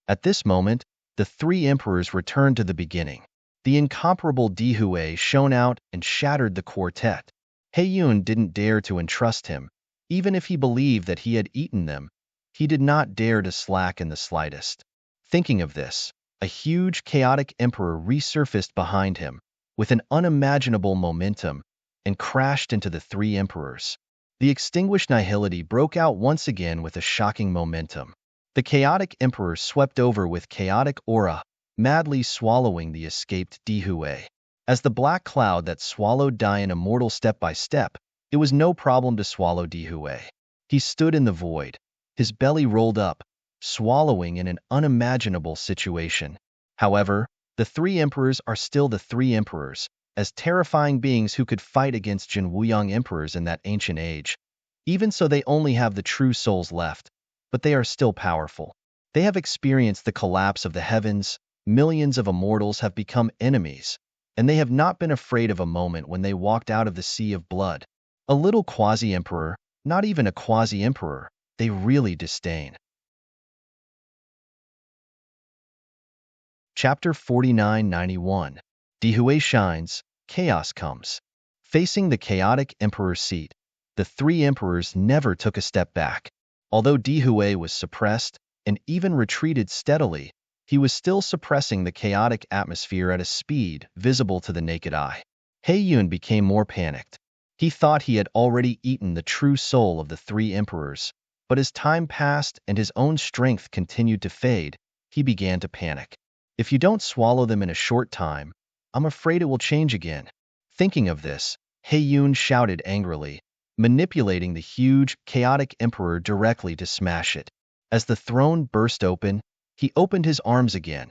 At this moment, the 3 emperors returned to the beginning. The incomparable Dihue shone out and shattered the quartet. He Yun didn't dare to entrust him. Even if he believed that he had eaten them, he did not dare to slack in the slightest. Thinking of this, a huge chaotic emperor resurfaced behind him with an unimaginable momentum and crashed into the 3 emperors. The extinguished nihility broke out once again with a shocking momentum. The chaotic emperor swept over with chaotic aura, madly swallowing the escaped Dihue. As the black cloud that swallowed Dian immortal step by step, it was no problem to swallow Dihue. He stood in the void, his belly rolled up, swallowing in an unimaginable situation. However, the 3 emperors are still the 3 emperors, as terrifying beings who could fight against Jin Wuyang emperors in that ancient age. Even so, they only have the true souls left, but they are still powerful. They have experienced the collapse of the heavens, millions of immortals have become enemies, and they have not been afraid of a moment when they walked out of the sea of blood. A little quasi-emperor, not even a quasi-emperor, they really disdain. Chapter 4991. Dihue shines, chaos comes. Facing the chaotic emperor's seat, the 3 emperors never took a step back. Although Dihue was suppressed and even retreated steadily, he was still suppressing the chaotic atmosphere at a speed visible to the naked eye. He Yun became more panicked. He thought he had already eaten the true soul of the 3 emperors, but as time passed and his own strength continued to fade, he began to panic. If you don't swallow them in a short time, I'm afraid it will change again. Thinking of this, He Yun shouted angrily, manipulating the huge, chaotic emperor directly to smash it. As the throne burst open, he opened his arms again,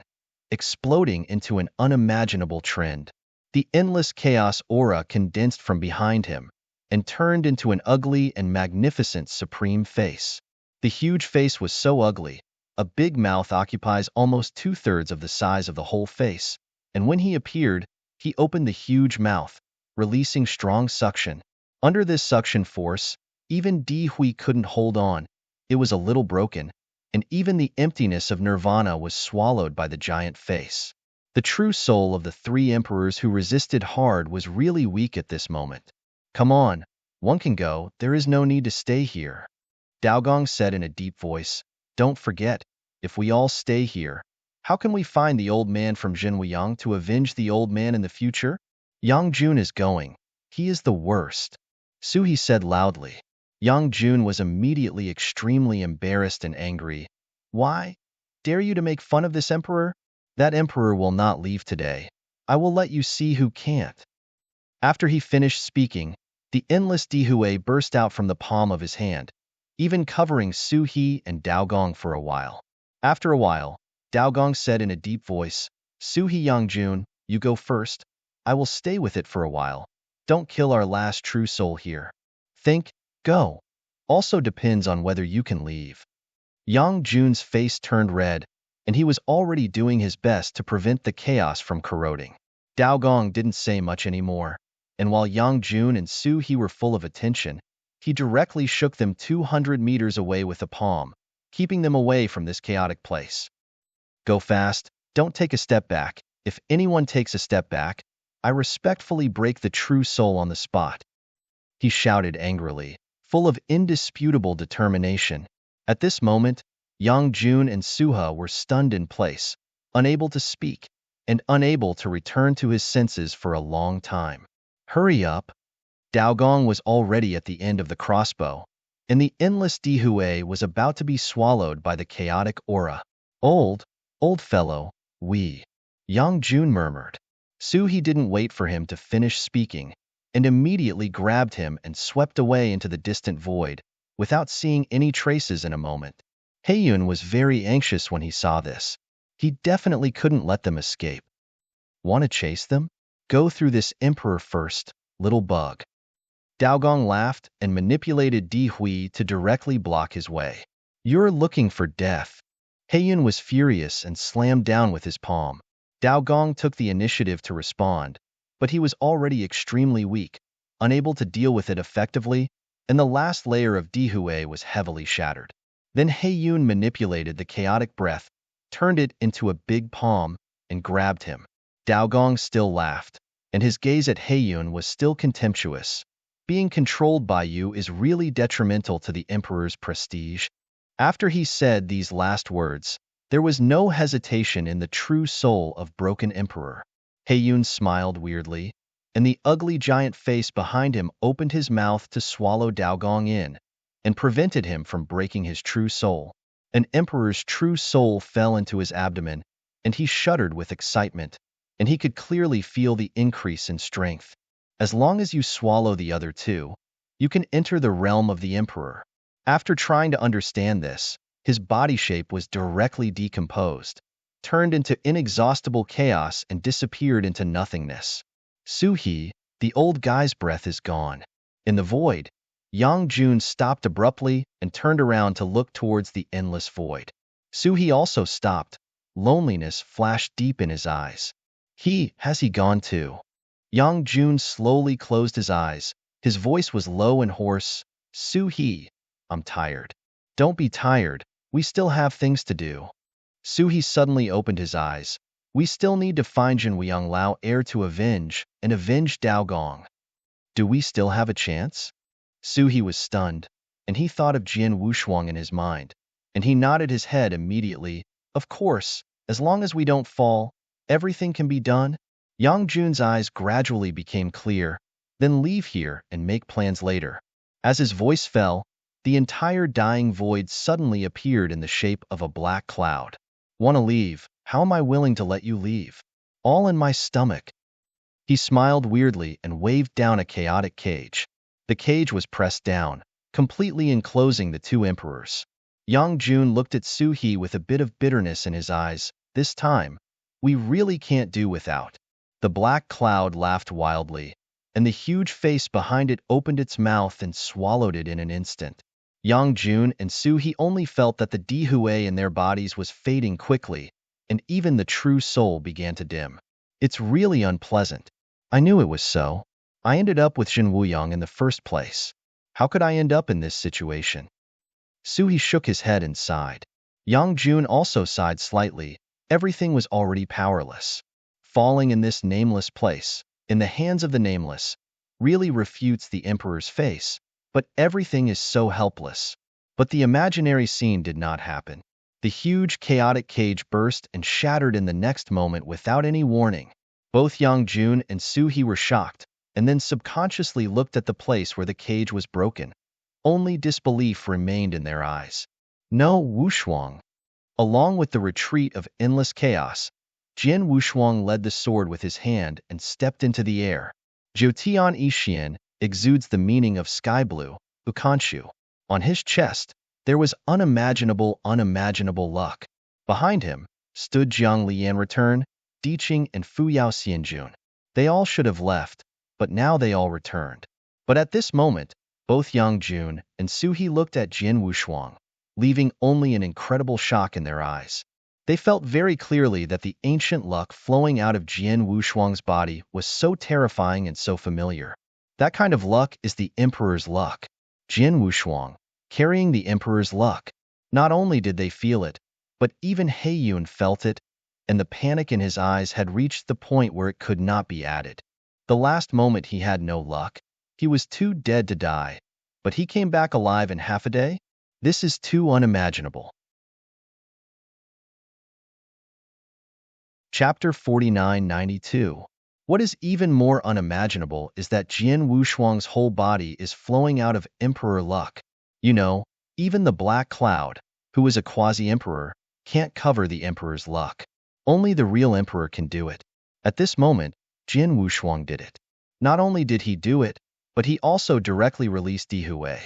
exploding into an unimaginable trend. The endless chaos aura condensed from behind him and turned into an ugly and magnificent supreme face. The huge face was so ugly, a big mouth occupies almost 2/3 of the size of the whole face, and when he appeared, he opened the huge mouth, releasing strong suction. Under this suction force, even Dihue couldn't hold on. It was a little broken, and even the emptiness of nirvana was swallowed by the giant face. The true soul of the 3 emperors who resisted hard was really weak at this moment. Come on, one can go, there is no need to stay here. Daogong said in a deep voice, don't forget, if we all stay here, how can we find the old man from Jinwuyang to avenge the old man in the future? Yang Jun is going. He is the worst. Suhi said loudly. Yang Jun was immediately extremely embarrassed and angry. Why? Dare you to make fun of this emperor? That emperor will not leave today. I will let you see who can't. After he finished speaking, the endless Dihue burst out from the palm of his hand, even covering Su He and Daogong for a while. After a while, Daogong said in a deep voice, Su He Yang Jun, you go first. I will stay with it for a while. Don't kill our last true soul here. Think, go. Also depends on whether you can leave. Yang Jun's face turned red, and he was already doing his best to prevent the chaos from corroding. Daogong didn't say much anymore, and while Yang Jun and Su He were full of attention, he directly shook them 200 meters away with a palm, keeping them away from this chaotic place. Go fast, don't take a step back. If anyone takes a step back, I respectfully break the true soul on the spot. He shouted angrily, full of indisputable determination. At this moment, Yang Jun and Suha were stunned in place, unable to speak. and unable to return to his senses for a long time. Hurry up! Daogong was already at the end of the crossbow, and the endless Dihue was about to be swallowed by the chaotic aura. Old fellow, Yang Jun murmured. He didn't wait for him to finish speaking, and immediately grabbed him and swept away into the distant void, without seeing any traces in a moment. Heiyun was very anxious when he saw this. He definitely couldn't let them escape. Want to chase them? Go through this emperor first, little bug. Daogong laughed and manipulated Di Hui to directly block his way. You're looking for death. Heiyun was furious and slammed down with his palm. Daogong took the initiative to respond, but he was already extremely weak, unable to deal with it effectively, and the last layer of Dihue was heavily shattered. Then Heiyun manipulated the chaotic breath, turned it into a big palm, and grabbed him. Daogong still laughed, and his gaze at Heiyun was still contemptuous. Being controlled by you is really detrimental to the emperor's prestige. After he said these last words, there was no hesitation in the true soul of Broken Emperor. Heiyun smiled weirdly, and the ugly giant face behind him opened his mouth to swallow Daogong in, and prevented him from breaking his true soul. An emperor's true soul fell into his abdomen, and he shuddered with excitement, and he could clearly feel the increase in strength. As long as you swallow the other two, you can enter the realm of the emperor. After trying to understand this, his body shape was directly decomposed, turned into inexhaustible chaos and disappeared into nothingness. Suhi, the old guy's breath is gone. In the void, Yang Jun stopped abruptly and turned around to look towards the endless void. Suhi also stopped. Loneliness flashed deep in his eyes. Has he gone too? Yang Jun slowly closed his eyes. His voice was low and hoarse. Suhi, I'm tired. Don't be tired. We still have things to do. Suhi suddenly opened his eyes. We still need to find Jinwuyang Lao heir to avenge Daogong. Do we still have a chance? Suhi was stunned, and he thought of Jian Wushuang in his mind, and he nodded his head immediately. Of course, as long as we don't fall, everything can be done. Yang Jun's eyes gradually became clear. Then leave here and make plans later. As his voice fell, the entire dying void suddenly appeared in the shape of a black cloud. Want to leave? How am I willing to let you leave? All in my stomach. He smiled weirdly and waved down a chaotic cage. The cage was pressed down, completely enclosing the two emperors. Yang Jun looked at Suhi with a bit of bitterness in his eyes. This time, we really can't do without. The black cloud laughed wildly, and the huge face behind it opened its mouth and swallowed it in an instant. Yang Jun and Suhi only felt that the Dihue in their bodies was fading quickly, and even the true soul began to dim. It's really unpleasant. I knew it was so. I ended up with Jin Wuyang in the first place. How could I end up in this situation? Suhi shook his head and sighed. Yang Jun also sighed slightly. Everything was already powerless. Falling in this nameless place, in the hands of the nameless, really refutes the emperor's face, but everything is so helpless. But the imaginary scene did not happen. The huge chaotic cage burst and shattered in the next moment without any warning. Both Yang Jun and Suhi were shocked, and then subconsciously looked at the place where the cage was broken. Only disbelief remained in their eyes. No, Wushuang. Along with the retreat of endless chaos, Jian Wushuang led the sword with his hand and stepped into the air. Jiutian Yixian exudes the meaning of sky blue, Ukanshu. On his chest, there was unimaginable luck. Behind him stood Jiang Lian Return, Diqing, and Fuyao Xianjun. They all should have left, but now they all returned. But at this moment, both Yang Jun and Suhi looked at Jian Wushuang, leaving only an incredible shock in their eyes. They felt very clearly that the ancient luck flowing out of Jian Wushuang's body was so terrifying and so familiar. That kind of luck is the Emperor's luck. Jian Wushuang, carrying the Emperor's luck. Not only did they feel it, but even Heiyun felt it, and the panic in his eyes had reached the point where it could not be added. The last moment he had no luck. He was too dead to die, but he came back alive in half a day? This is too unimaginable. Chapter 4992. What is even more unimaginable is that Jian Wushuang's whole body is flowing out of Emperor Luck. You know, even the Black Cloud, who is a quasi-emperor, can't cover the Emperor's luck. Only the real Emperor can do it. At this moment, Jian Wushuang did it. Not only did he do it, but he also directly released Dihui.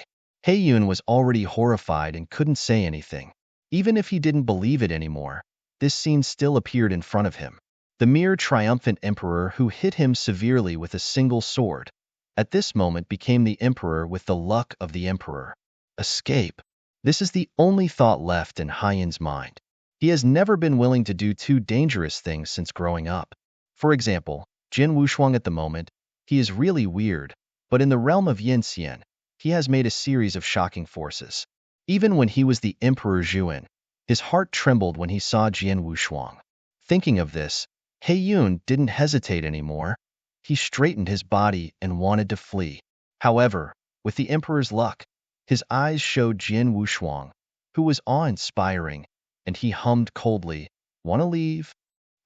Heiyun was already horrified and couldn't say anything. Even if he didn't believe it anymore, this scene still appeared in front of him. The mere triumphant emperor who hit him severely with a single sword, at this moment became the emperor with the luck of the emperor. Escape. This is the only thought left in Heiyun's mind. He has never been willing to do two dangerous things since growing up. For example, Jin Wushuang at the moment, he is really weird, but in the realm of Yinxian, he has made a series of shocking forces. Even when he was the Emperor Zhuan, his heart trembled when he saw Jian Wushuang. Thinking of this, Heiyun didn't hesitate anymore. He straightened his body and wanted to flee. However, with the Emperor's luck, his eyes showed Jian Wushuang, who was awe-inspiring, and he hummed coldly, "Want to leave?"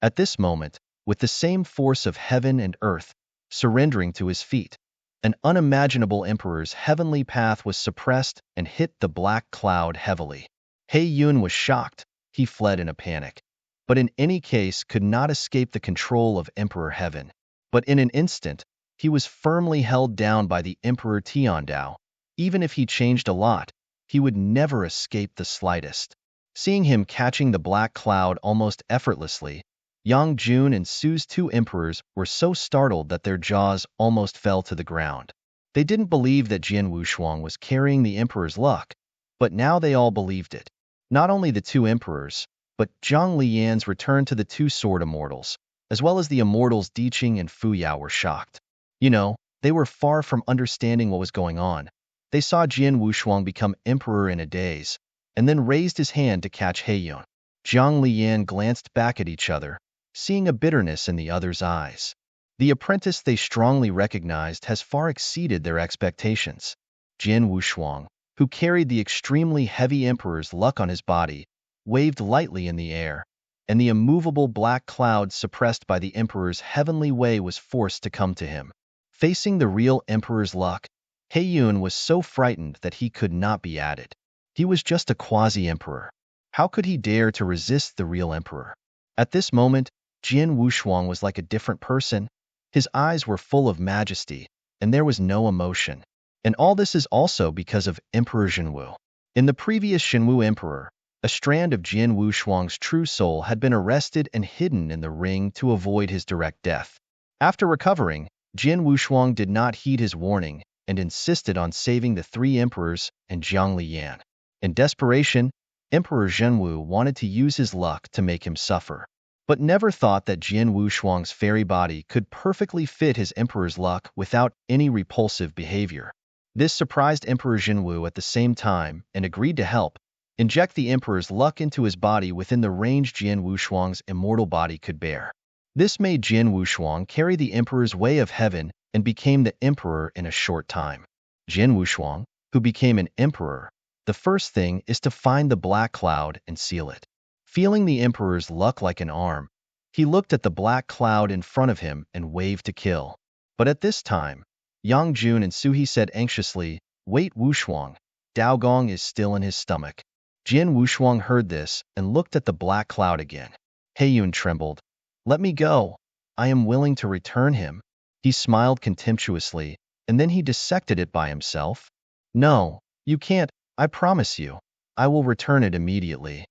At this moment, with the same force of heaven and earth, surrendering to his feet, an unimaginable emperor's heavenly path was suppressed and hit the black cloud heavily. Heiyun was shocked. He fled in a panic, but in any case could not escape the control of Emperor Heaven. But in an instant, he was firmly held down by the Emperor Tiandao. Even if he changed a lot, he would never escape the slightest. Seeing him catching the black cloud almost effortlessly, Yang Jun and Su's two emperors were so startled that their jaws almost fell to the ground. They didn't believe that Jian Wushuang was carrying the emperor's luck, but now they all believed it. Not only the two emperors, but Zhang Liyan's return to the two sword immortals, as well as the immortals Diqing and Fuyao were shocked. They were far from understanding what was going on. They saw Jian Wushuang become emperor in a daze, and then raised his hand to catch Heiyun. Zhang Liyan glanced back at each other, seeing a bitterness in the other's eyes. The apprentice they strongly recognized has far exceeded their expectations. Jian Wushuang, who carried the extremely heavy emperor's luck on his body, waved lightly in the air, and the immovable black cloud suppressed by the emperor's heavenly way was forced to come to him. Facing the real emperor's luck, Heiyun was so frightened that he could not be added. He was just a quasi-emperor. How could he dare to resist the real emperor? At this moment, Jian Wushuang was like a different person. His eyes were full of majesty, and there was no emotion. And all this is also because of Emperor Zhenwu. In the previous Shenwu emperor, a strand of Jian Wushuang's true soul had been arrested and hidden in the ring to avoid his direct death. After recovering, Jian Wushuang did not heed his warning and insisted on saving the three emperors and Zhang Liyan. In desperation, Emperor Zhenwu wanted to use his luck to make him suffer, but never thought that Jian Wushuang's fairy body could perfectly fit his emperor's luck without any repulsive behavior. This surprised Emperor Zhenwu at the same time and agreed to help inject the emperor's luck into his body within the range Jian Wushuang's immortal body could bear. This made Jian Wushuang carry the emperor's way of heaven and became the emperor in a short time. Jian Wushuang, who became an emperor, the first thing is to find the black cloud and seal it. Feeling the emperor's luck like an arm, he looked at the black cloud in front of him and waved to kill. But at this time, Yang Jun and Suhi said anxiously, "Wait, Wushuang, Daogong is still in his stomach." Jian Wushuang heard this and looked at the black cloud again. Heiyun trembled. "Let me go. I am willing to return him." He smiled contemptuously, and then he dissected it by himself. "No, you can't. I promise you, I will return it immediately."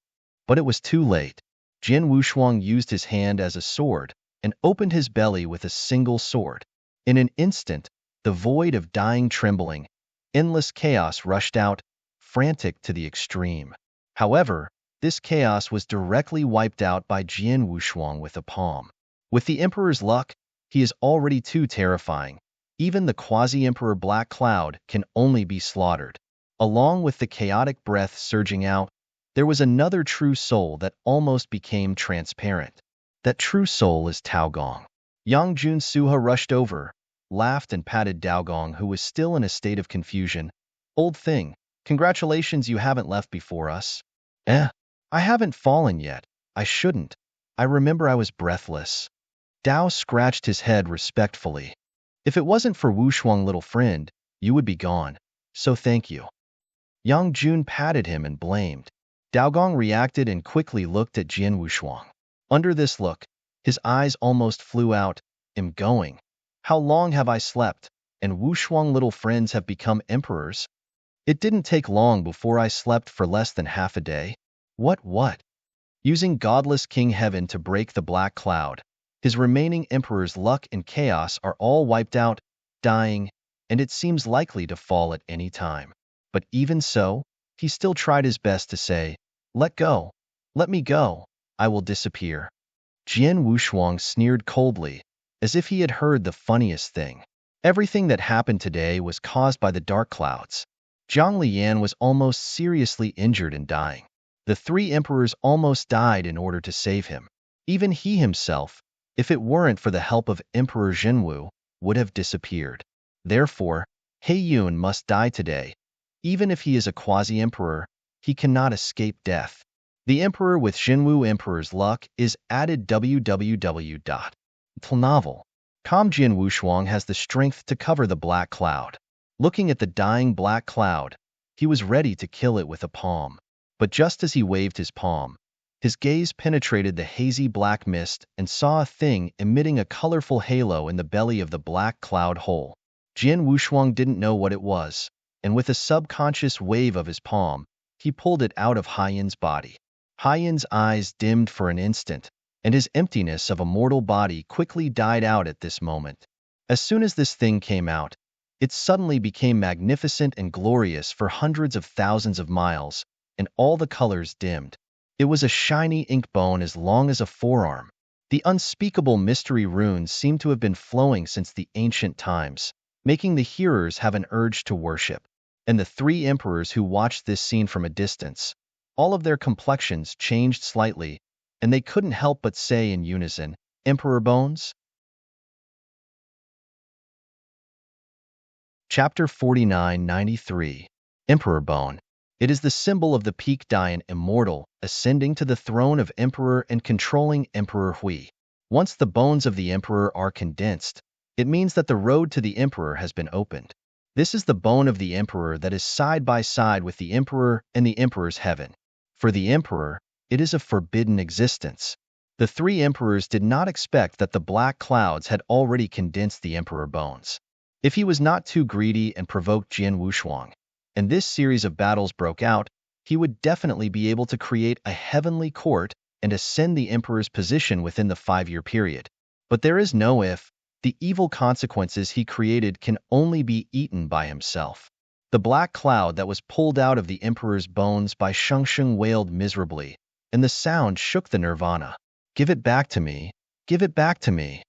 But it was too late. Jian Wushuang used his hand as a sword and opened his belly with a single sword. In an instant, the void of dying trembling, endless chaos rushed out, frantic to the extreme. However, this chaos was directly wiped out by Jian Wushuang with a palm. With the emperor's luck, he is already too terrifying. Even the quasi-emperor Black Cloud can only be slaughtered. Along with the chaotic breath surging out, there was another true soul that almost became transparent. That true soul is Daogong. Yang Jun Suha rushed over, laughed and patted Daogong, who was still in a state of confusion. "Old thing, congratulations, you haven't left before us." I haven't fallen yet. I shouldn't. I remember I was breathless. Dao scratched his head respectfully. If it wasn't for Wushuang, little friend, you would be gone. So thank you. Yang Jun patted him and blamed. Daogong reacted and quickly looked at Jian Wushuang. Under this look, his eyes almost flew out. I'm going. How long have I slept? And Wushuang little friends have become emperors? It didn't take long before I slept for less than half a day. What? Using godless King Heaven to break the black cloud, his remaining emperor's luck and chaos are all wiped out, dying, and it seems likely to fall at any time. But even so, he still tried his best to say, let go. Let me go. I will disappear. Jian Wushuang sneered coldly, as if he had heard the funniest thing. Everything that happened today was caused by the dark clouds. Zhang Liyan was almost seriously injured and dying. The three emperors almost died in order to save him. Even he himself, if it weren't for the help of Emperor Zhenwu, would have disappeared. Therefore, He Yun must die today. Even if he is a quasi-emperor, he cannot escape death. The emperor with Zhenwu Emperor's luck is added www. Novel. Jian Wushuang has the strength to cover the black cloud. Looking at the dying black cloud, he was ready to kill it with a palm. But just as he waved his palm, his gaze penetrated the hazy black mist and saw a thing emitting a colorful halo in the belly of the black cloud hole. Jian Wushuang didn't know what it was, and with a subconscious wave of his palm, he pulled it out of Haiyin's body. Haiyin's eyes dimmed for an instant, and his emptiness of a mortal body quickly died out at this moment. As soon as this thing came out, it suddenly became magnificent and glorious for hundreds of thousands of miles, and all the colors dimmed. It was a shiny ink bone as long as a forearm. The unspeakable mystery runes seemed to have been flowing since the ancient times, making the hearers have an urge to worship. And the three emperors who watched this scene from a distance, all of their complexions changed slightly, and they couldn't help but say in unison, Emperor Bones? Chapter 4993. Emperor Bone. It is the symbol of the peak Dian immortal, ascending to the throne of Emperor and controlling Emperor Hui. Once the bones of the Emperor are condensed, it means that the road to the Emperor has been opened. This is the bone of the Emperor that is side by side with the Emperor and the Emperor's heaven. For the Emperor, it is a forbidden existence. The three emperors did not expect that the black clouds had already condensed the Emperor bones. If he was not too greedy and provoked Jian Wushuang, and this series of battles broke out, he would definitely be able to create a heavenly court and ascend the emperor's position within the 5-year period. But there is no if. The evil consequences he created can only be eaten by himself. The black cloud that was pulled out of the emperor's bones by Shengsheng wailed miserably, and the sound shook the nirvana. Give it back to me. Give it back to me.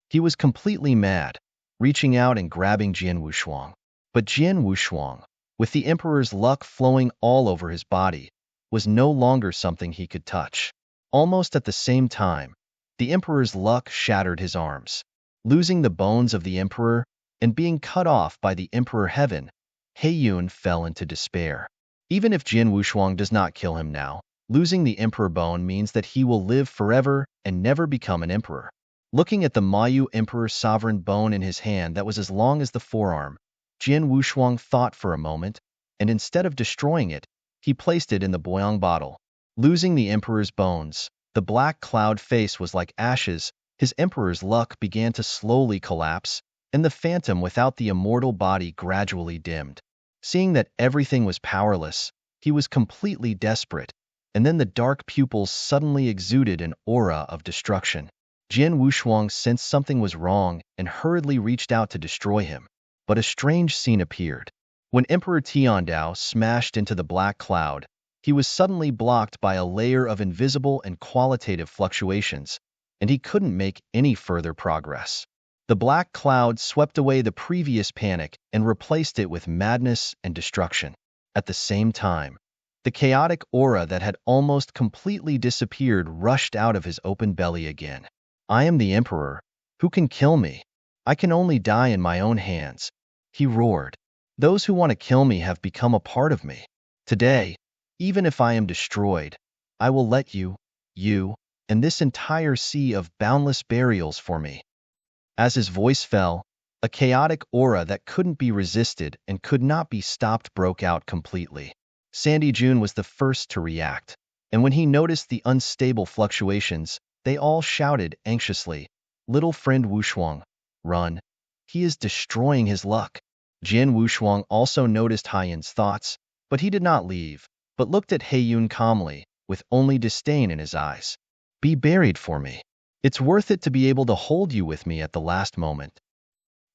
He was completely mad, reaching out and grabbing Jian Wushuang. But Jian Wushuang, with the emperor's luck flowing all over his body, was no longer something he could touch. Almost at the same time, the emperor's luck shattered his arms. Losing the bones of the emperor and being cut off by the emperor heaven, He Yun fell into despair. Even if Jian Wushuang does not kill him now, losing the emperor bone means that he will live forever and never become an emperor. Looking at the Mayu Emperor's sovereign bone in his hand that was as long as the forearm, Jian Wushuang thought for a moment, and instead of destroying it, he placed it in the Boyang bottle. Losing the emperor's bones, the black cloud face was like ashes, his emperor's luck began to slowly collapse, and the phantom without the immortal body gradually dimmed. Seeing that everything was powerless, he was completely desperate, and then the dark pupils suddenly exuded an aura of destruction. Jian Wushuang sensed something was wrong and hurriedly reached out to destroy him. But a strange scene appeared. When Emperor Tiandao smashed into the black cloud, he was suddenly blocked by a layer of invisible and qualitative fluctuations, and he couldn't make any further progress. The black cloud swept away the previous panic and replaced it with madness and destruction. At the same time, the chaotic aura that had almost completely disappeared rushed out of his open belly again. I am the Emperor. Who can kill me? I can only die in my own hands. He roared. Those who want to kill me have become a part of me. Today, even if I am destroyed, I will let you and this entire sea of boundless burials for me. As his voice fell, a chaotic aura that couldn't be resisted and could not be stopped broke out completely. Sandy June was the first to react, and when he noticed the unstable fluctuations, they all shouted anxiously, "Little friend Wushuang, run. He is destroying his luck." Jin Wushuang also noticed Haiyan's thoughts, but he did not leave, but looked at Heiyun calmly, with only disdain in his eyes. "Be buried for me. It's worth it to be able to hold you with me at the last moment."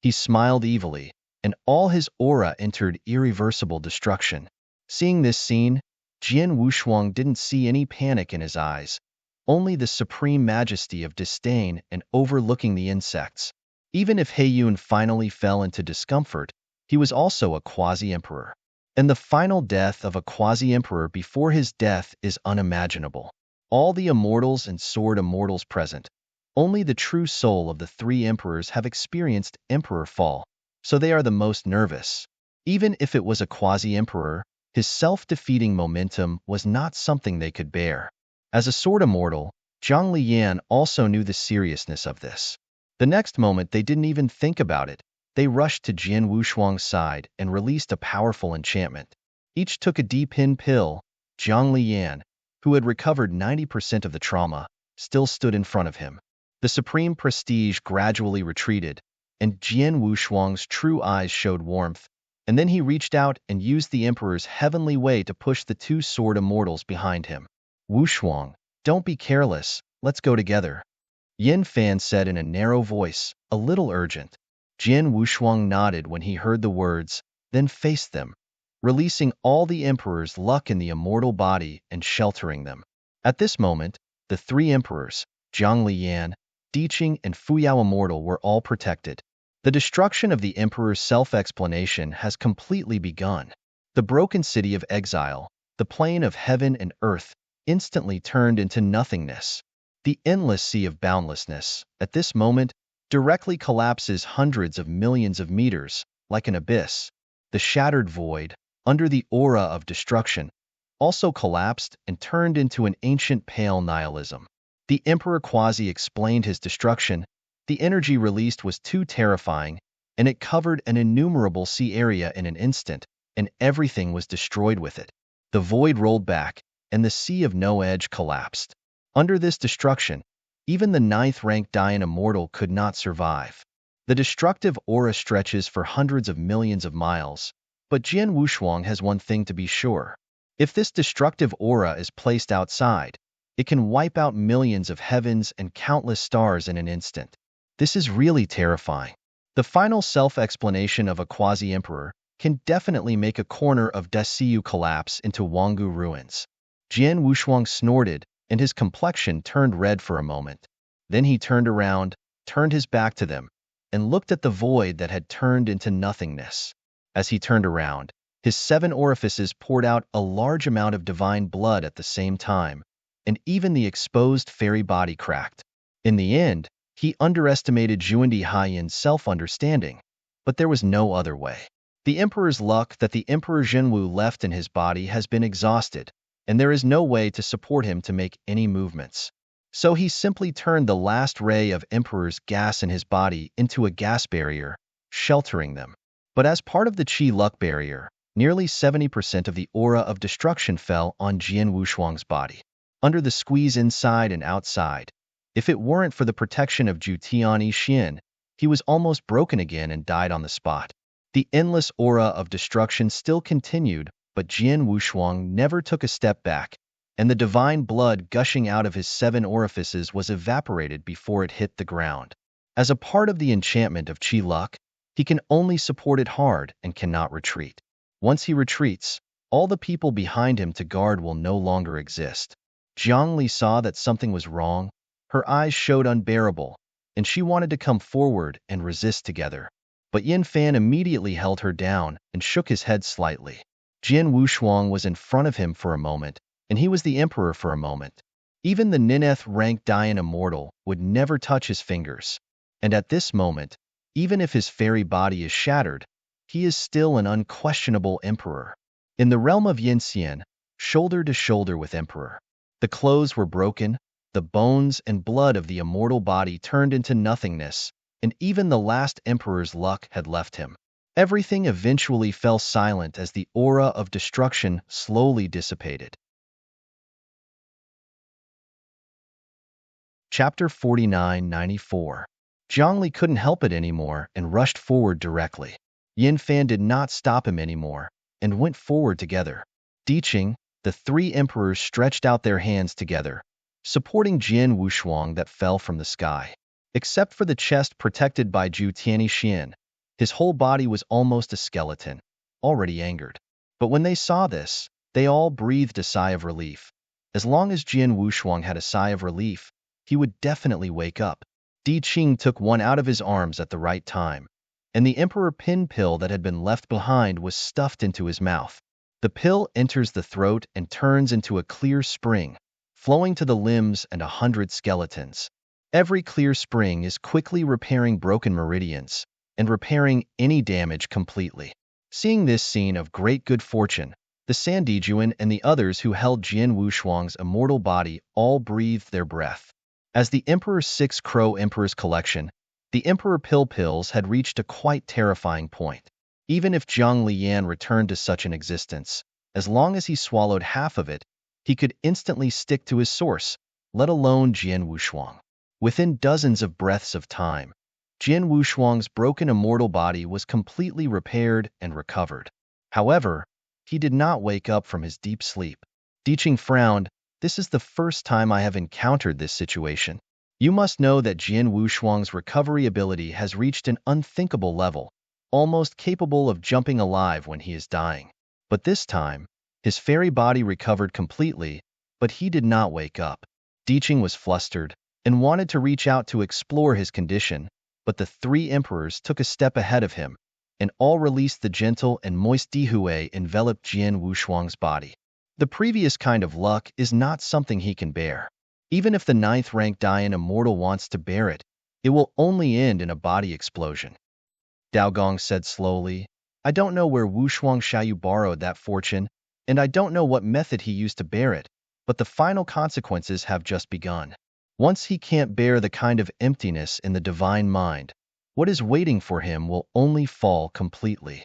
He smiled evilly, and all his aura entered irreversible destruction. Seeing this scene, Jian Wushuang didn't see any panic in his eyes, only the supreme majesty of disdain and overlooking the insects. Even if Heiyun finally fell into discomfort, he was also a quasi-emperor. And the final death of a quasi-emperor before his death is unimaginable. All the immortals and sword immortals present, only the true soul of the three emperors have experienced emperor fall, so they are the most nervous. Even if it was a quasi-emperor, his self-defeating momentum was not something they could bear. As a sword immortal, Zhang Liyan also knew the seriousness of this. The next moment they didn't even think about it. They rushed to Jian Wushuang's side and released a powerful enchantment. Each took a deep in pill. Zhang Liyan, who had recovered 90% of the trauma, still stood in front of him. The supreme prestige gradually retreated, and Jian Wushuang's true eyes showed warmth, and then he reached out and used the Emperor's heavenly way to push the two sword immortals behind him. "Wushuang, don't be careless, let's go together," Yin Fan said in a narrow voice, a little urgent. Jian Wushuang nodded when he heard the words, then faced them, releasing all the Emperor's luck in the immortal body and sheltering them. At this moment, the three Emperors, Zhang Liyan, Diqing, and Fuyao Immortal were all protected. The destruction of the Emperor's self-explanation has completely begun. The broken city of exile, the plane of heaven and earth, instantly turned into nothingness. The endless sea of boundlessness, at this moment, directly collapses hundreds of millions of meters, like an abyss. The shattered void, under the aura of destruction, also collapsed and turned into an ancient pale nihilism. The Emperor Quasi explained his destruction. The energy released was too terrifying, and it covered an innumerable sea area in an instant, and everything was destroyed with it. The void rolled back, and the sea of no edge collapsed. Under this destruction, even the 9th-ranked Dian Immortal could not survive. The destructive aura stretches for hundreds of millions of miles, but Jian Wushuang has one thing to be sure. If this destructive aura is placed outside, it can wipe out millions of heavens and countless stars in an instant. This is really terrifying. The final self-explanation of a quasi-emperor can definitely make a corner of Desiyu collapse into Wangu ruins. Jian Wushuang snorted, and his complexion turned red for a moment. Then he turned around, turned his back to them, and looked at the void that had turned into nothingness. As he turned around, his 7 orifices poured out a large amount of divine blood at the same time, and even the exposed fairy body cracked. In the end, he underestimated Zhuandi Haiyan's self-understanding, but there was no other way. The Emperor's luck that the Emperor Zhenwu left in his body has been exhausted, and there is no way to support him to make any movements. So he simply turned the last ray of Emperor's gas in his body into a gas barrier, sheltering them. But as part of the Qi luck barrier, nearly 70% of the aura of destruction fell on Jian Wushuang's body. Under the squeeze inside and outside, if it weren't for the protection of Jutian Yixin, he was almost broken again and died on the spot. The endless aura of destruction still continued, but Jian Wushuang never took a step back, and the divine blood gushing out of his 7 orifices was evaporated before it hit the ground. As a part of the enchantment of Qi luck, he can only support it hard and cannot retreat. Once he retreats, all the people behind him to guard will no longer exist. Zhang Li saw that something was wrong. Her eyes showed unbearable, and she wanted to come forward and resist together. But Yin Fan immediately held her down and shook his head slightly. Jian Wushuang was in front of him for a moment, and he was the emperor for a moment. Even the Nineth-ranked Dian Immortal would never touch his fingers. And at this moment, even if his fairy body is shattered, he is still an unquestionable emperor. In the realm of Yin Xian, shoulder to shoulder with emperor. The clothes were broken, the bones and blood of the immortal body turned into nothingness, and even the last emperor's luck had left him. Everything eventually fell silent as the aura of destruction slowly dissipated. Chapter 49-94. Zhongli couldn't help it anymore and rushed forward directly. Yin Fan did not stop him anymore and went forward together. Diqing, the three emperors stretched out their hands together, supporting Jin Wushuang that fell from the sky. Except for the chest protected by Zhu Tianxian, his whole body was almost a skeleton, already angered. But when they saw this, they all breathed a sigh of relief. As long as Jin Wushuang had a sigh of relief, he would definitely wake up. Diqing took one out of his arms at the right time, and the emperor pin pill that had been left behind was stuffed into his mouth. The pill enters the throat and turns into a clear spring, flowing to the limbs and 100 skeletons. Every clear spring is quickly repairing broken meridians and repairing any damage completely. Seeing this scene of great good fortune, the Sandijuan and the others who held Jin Wushuang's immortal body all breathed their breath. As the Emperor's 6 Crow Emperor's collection, the Emperor Pills had reached a quite terrifying point. Even if Zhang Liyan returned to such an existence, as long as he swallowed half of it, he could instantly stick to his source, let alone Jin Wushuang. Within dozens of breaths of time, Jin Wushuang's broken immortal body was completely repaired and recovered. However, he did not wake up from his deep sleep. Diqing frowned. This is the first time I have encountered this situation. You must know that Jin Wushuang's recovery ability has reached an unthinkable level, almost capable of jumping alive when he is dying. But this time, his fairy body recovered completely, but he did not wake up. Diqing was flustered and wanted to reach out to explore his condition, but the three emperors took a step ahead of him, and all released the gentle and moist Dihue enveloped Jin Wushuang's body. The previous kind of luck is not something he can bear. Even if the 9th rank Dian Immortal wants to bear it, it will only end in a body explosion. Dao Gong said slowly, I don't know where Wushuang Xiaoyu borrowed that fortune, and I don't know what method he used to bear it, but the final consequences have just begun. Once he can't bear the kind of emptiness in the divine mind, what is waiting for him will only fall completely.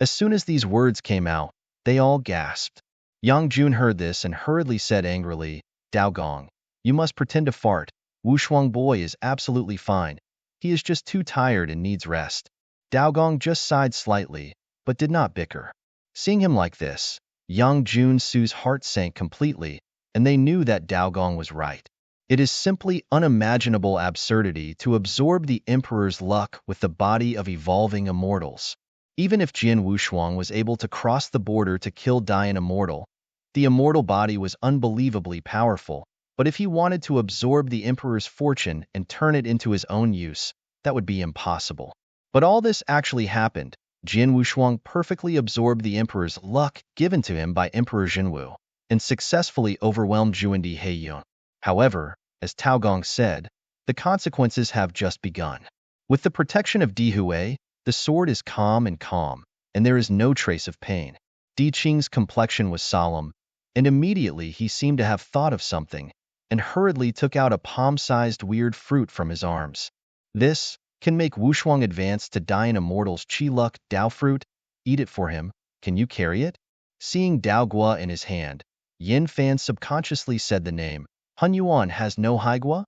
As soon as these words came out, they all gasped. Yang Jun heard this and hurriedly said angrily, Dao Gong, you must pretend to fart. Wushuang boy is absolutely fine. He is just too tired and needs rest. Dao Gong just sighed slightly, but did not bicker. Seeing him like this, Yang Jun Su's heart sank completely, and they knew that Dao Gong was right. It is simply unimaginable absurdity to absorb the Emperor's luck with the body of evolving immortals. Even if Jin Wushuang was able to cross the border to kill Dian Immortal, the immortal body was unbelievably powerful, but if he wanted to absorb the Emperor's fortune and turn it into his own use, that would be impossible. But all this actually happened. Jin Wushuang perfectly absorbed the Emperor's luck given to him by Emperor Jinwu, and successfully overwhelmed Zhuandi Heiyun. However, as Tao Gong said, the consequences have just begun. With the protection of Dihue, the sword is calm, and there is no trace of pain. Diqing's complexion was solemn, and immediately he seemed to have thought of something, and hurriedly took out a palm-sized weird fruit from his arms. This can make Wushuang advance to Dian Immortal's Qi Luck Dao fruit. Eat it for him. Can you carry it? Seeing Dao Gua in his hand, Yin Fan subconsciously said the name. Hun Yuan has no Haigua?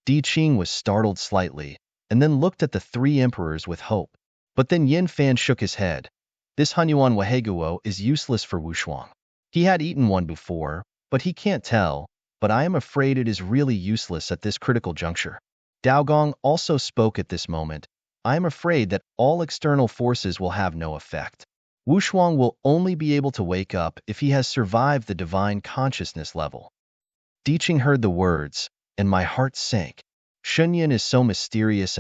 Diqing was startled slightly, and then looked at the three emperors with hope. But then Yin Fan shook his head. This Hunyuan Waheguo is useless for Wushuang. He had eaten one before, but he can't tell, but I am afraid it is really useless at this critical juncture. Dao Gong also spoke at this moment. I am afraid that all external forces will have no effect. Wushuang will only be able to wake up if he has survived the divine consciousness level. Diqing heard the words, and my heart sank. Shunyan is so mysterious.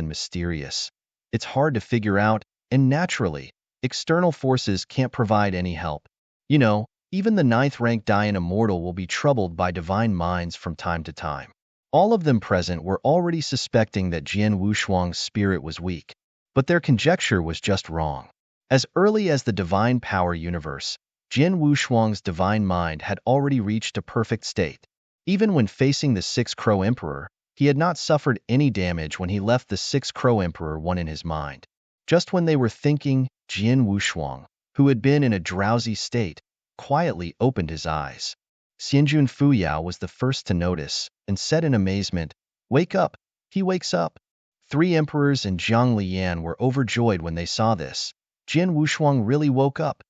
It's hard to figure out, and naturally, external forces can't provide any help. You know, even the 9th rank Dian Immortal will be troubled by divine minds from time to time. All of them present were already suspecting that Jin Wushuang's spirit was weak, but their conjecture was just wrong. As early as the divine power universe, Jin Wushuang's divine mind had already reached a perfect state. Even when facing the Six Crow Emperor, he had not suffered any damage when he left the Six Crow Emperor one in his mind. Just when they were thinking, Jian Wushuang, who had been in a drowsy state, quietly opened his eyes. Xianjun Fuyao was the first to notice, and said in amazement, "Wake up! He wakes up!" Three emperors and Zhang Liyan were overjoyed when they saw this. Jian Wushuang really woke up.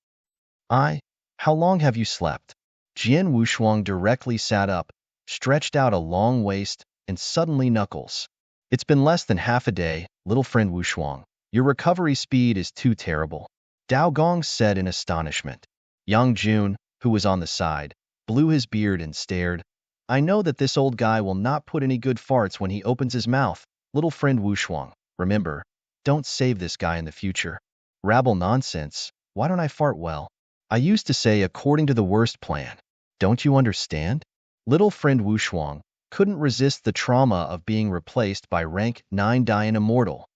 How long have you slept? Jian Wushuang directly sat up, stretched out a long waist, and suddenly knuckles. It's been less than half a day, little friend Wushuang. Your recovery speed is too terrible. Dao Gong said in astonishment. Yang Jun, who was on the side, blew his beard and stared. I know that this old guy will not put any good farts when he opens his mouth. Little friend Wushuang, remember, don't save this guy in the future. Rabble nonsense. Why don't I fart well? I used to say according to the worst plan. Don't you understand? Little friend Wushuang couldn't resist the trauma of being replaced by rank 9 Dian Immortal.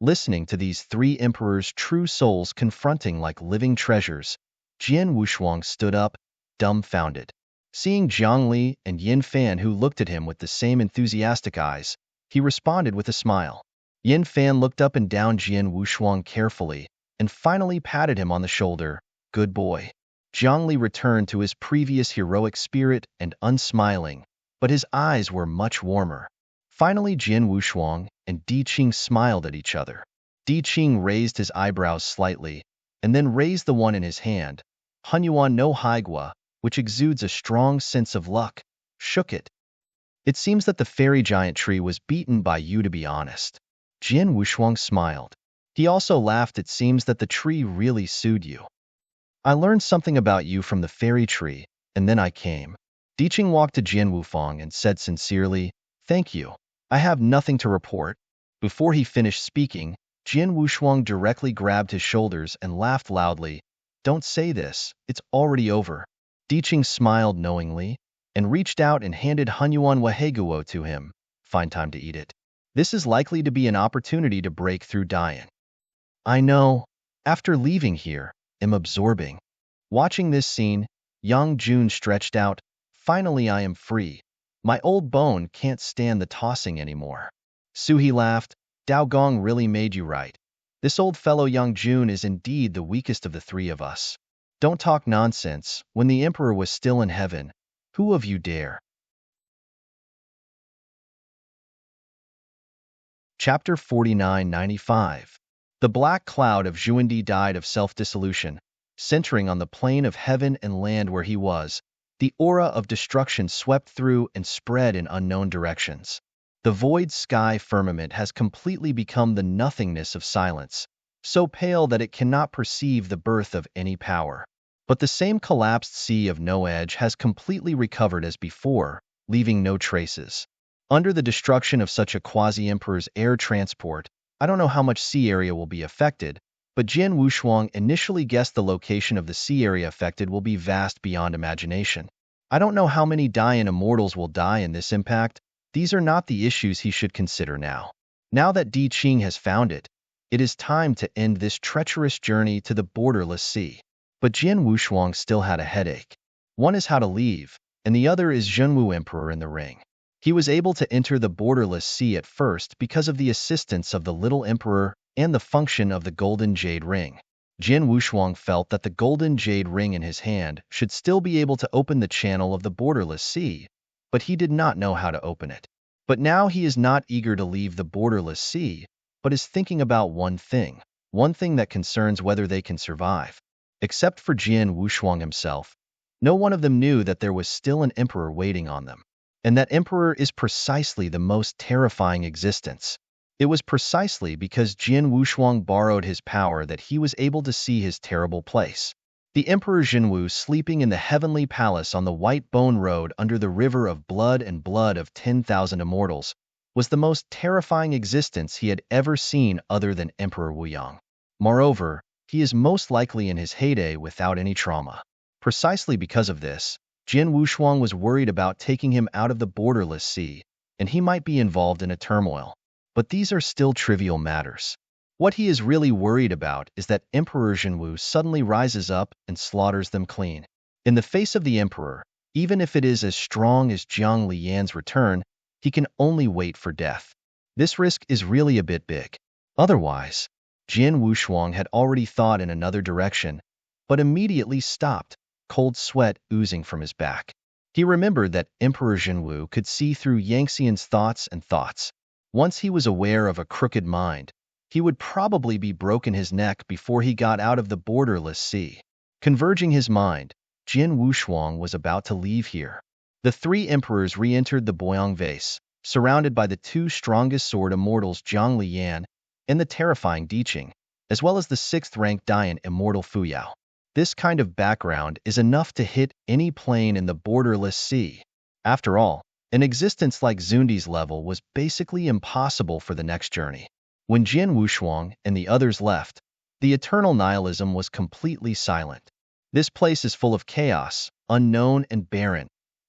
Listening to these three emperors' true souls confronting like living treasures, Jian Wushuang stood up, dumbfounded. Seeing Zhang Li and Yin Fan who looked at him with the same enthusiastic eyes, he responded with a smile. Yin Fan looked up and down Jian Wushuang carefully, and finally patted him on the shoulder. Good boy. Zhang Li returned to his previous heroic spirit and unsmiling, but his eyes were much warmer. Finally, Jian Wushuang and Di Qing smiled at each other. Di Qing raised his eyebrows slightly, and then raised the one in his hand, Hunyuan no Haigua, which exudes a strong sense of luck, shook it. It seems that the fairy giant tree was beaten by you, to be honest. Jian Wushuang smiled. He also laughed. It seems that the tree really sued you. I learned something about you from the fairy tree, and then I came. Di Qing walked to Jian Wufang and said sincerely, Thank you. I have nothing to report. Before he finished speaking, Jian Wushuang directly grabbed his shoulders and laughed loudly. Don't say this, it's already over. Di Qing smiled knowingly, and reached out and handed Hunyuan Waheguo to him. Find time to eat it. This is likely to be an opportunity to break through Dian. I know. After leaving here, am absorbing. Watching this scene, Yang Jun stretched out. Finally I am free. My old bone can't stand the tossing anymore. Suhi laughed. Dao Gong really made you right. This old fellow Yang Jun is indeed the weakest of the three of us. Don't talk nonsense. When the emperor was still in heaven, who of you dare? Chapter 4995. The black cloud of Zhuandi died of self-dissolution, centering on the plane of heaven and land where he was. The aura of destruction swept through and spread in unknown directions. The void sky firmament has completely become the nothingness of silence, so pale that it cannot perceive the birth of any power. But the same collapsed sea of no edge has completely recovered as before, leaving no traces. Under the destruction of such a quasi-emperor's air transport, I don't know how much sea area will be affected, but Jian Wushuang initially guessed the location of the sea area affected will be vast beyond imagination. I don't know how many Dian immortals will die in this impact. These are not the issues he should consider now. Now that Di Qing has found it, it is time to end this treacherous journey to the borderless sea. But Jian Wushuang still had a headache. One is how to leave, and the other is Zhenwu Emperor in the ring. He was able to enter the borderless sea at first because of the assistance of the little emperor and the function of the golden jade ring. Jian Wushuang felt that the golden jade ring in his hand should still be able to open the channel of the borderless sea, but he did not know how to open it. But now he is not eager to leave the borderless sea, but is thinking about one thing that concerns whether they can survive. Except for Jian Wushuang himself, no one of them knew that there was still an emperor waiting on them. And that emperor is precisely the most terrifying existence. It was precisely because Jian Wushuang borrowed his power that he was able to see his terrible place. The Emperor Jinwu sleeping in the heavenly palace on the White Bone Road under the river of blood and blood of 10,000 immortals was the most terrifying existence he had ever seen other than Emperor Wuyang. Moreover, he is most likely in his heyday without any trauma. Precisely because of this, Jian Wushuang was worried about taking him out of the borderless sea, and he might be involved in a turmoil. But these are still trivial matters. What he is really worried about is that Emperor Jinwu suddenly rises up and slaughters them clean. In the face of the emperor, Even if it is as strong as Jiang Lian's return, he can only wait for death. This risk is really a bit big. Otherwise, Jin Wushuang had already thought in another direction, but immediately stopped, cold sweat oozing from his back. He remembered that Emperor Jinwu could see through Yang Xian's thoughts. Once he was aware of a crooked mind, he would probably be broken his neck before he got out of the borderless sea. Converging his mind, Jin Wushuang was about to leave here. The three emperors re-entered the Boyang vase, surrounded by the two strongest sword immortals Jiang Lian and the terrifying Diqing, as well as the sixth-ranked Dian immortal Fuyao. This kind of background is enough to hit any plane in the borderless sea. After all, an existence like Zundi's level was basically impossible for the next journey. When Jin Wushuang and the others left, the eternal nihilism was completely silent. This place is full of chaos, unknown and barren.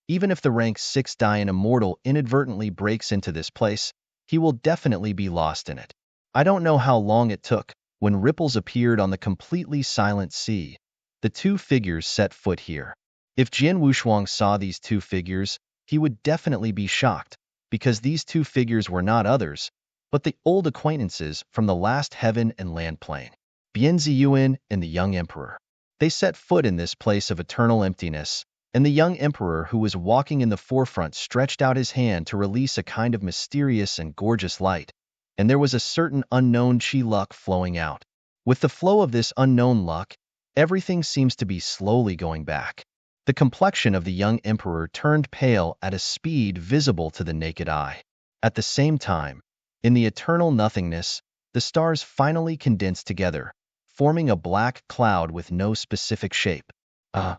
Even if the rank 6 Dian immortal inadvertently breaks into this place, he will definitely be lost in it. I don't know how long it took. When ripples appeared on the completely silent sea, the two figures set foot here. If Jin Wushuang saw these two figures, he would definitely be shocked, because these two figures were not others, but the old acquaintances from the last heaven and land plane, Bian Ziyuan and the young emperor. They set foot in this place of eternal emptiness, and the young emperor who was walking in the forefront stretched out his hand to release a kind of mysterious and gorgeous light, and there was a certain unknown chi luck flowing out. With the flow of this unknown luck, everything seems to be slowly going back. The complexion of the young emperor turned pale at a speed visible to the naked eye. At the same time, in the eternal nothingness, the stars finally condensed together, forming a black cloud with no specific shape. I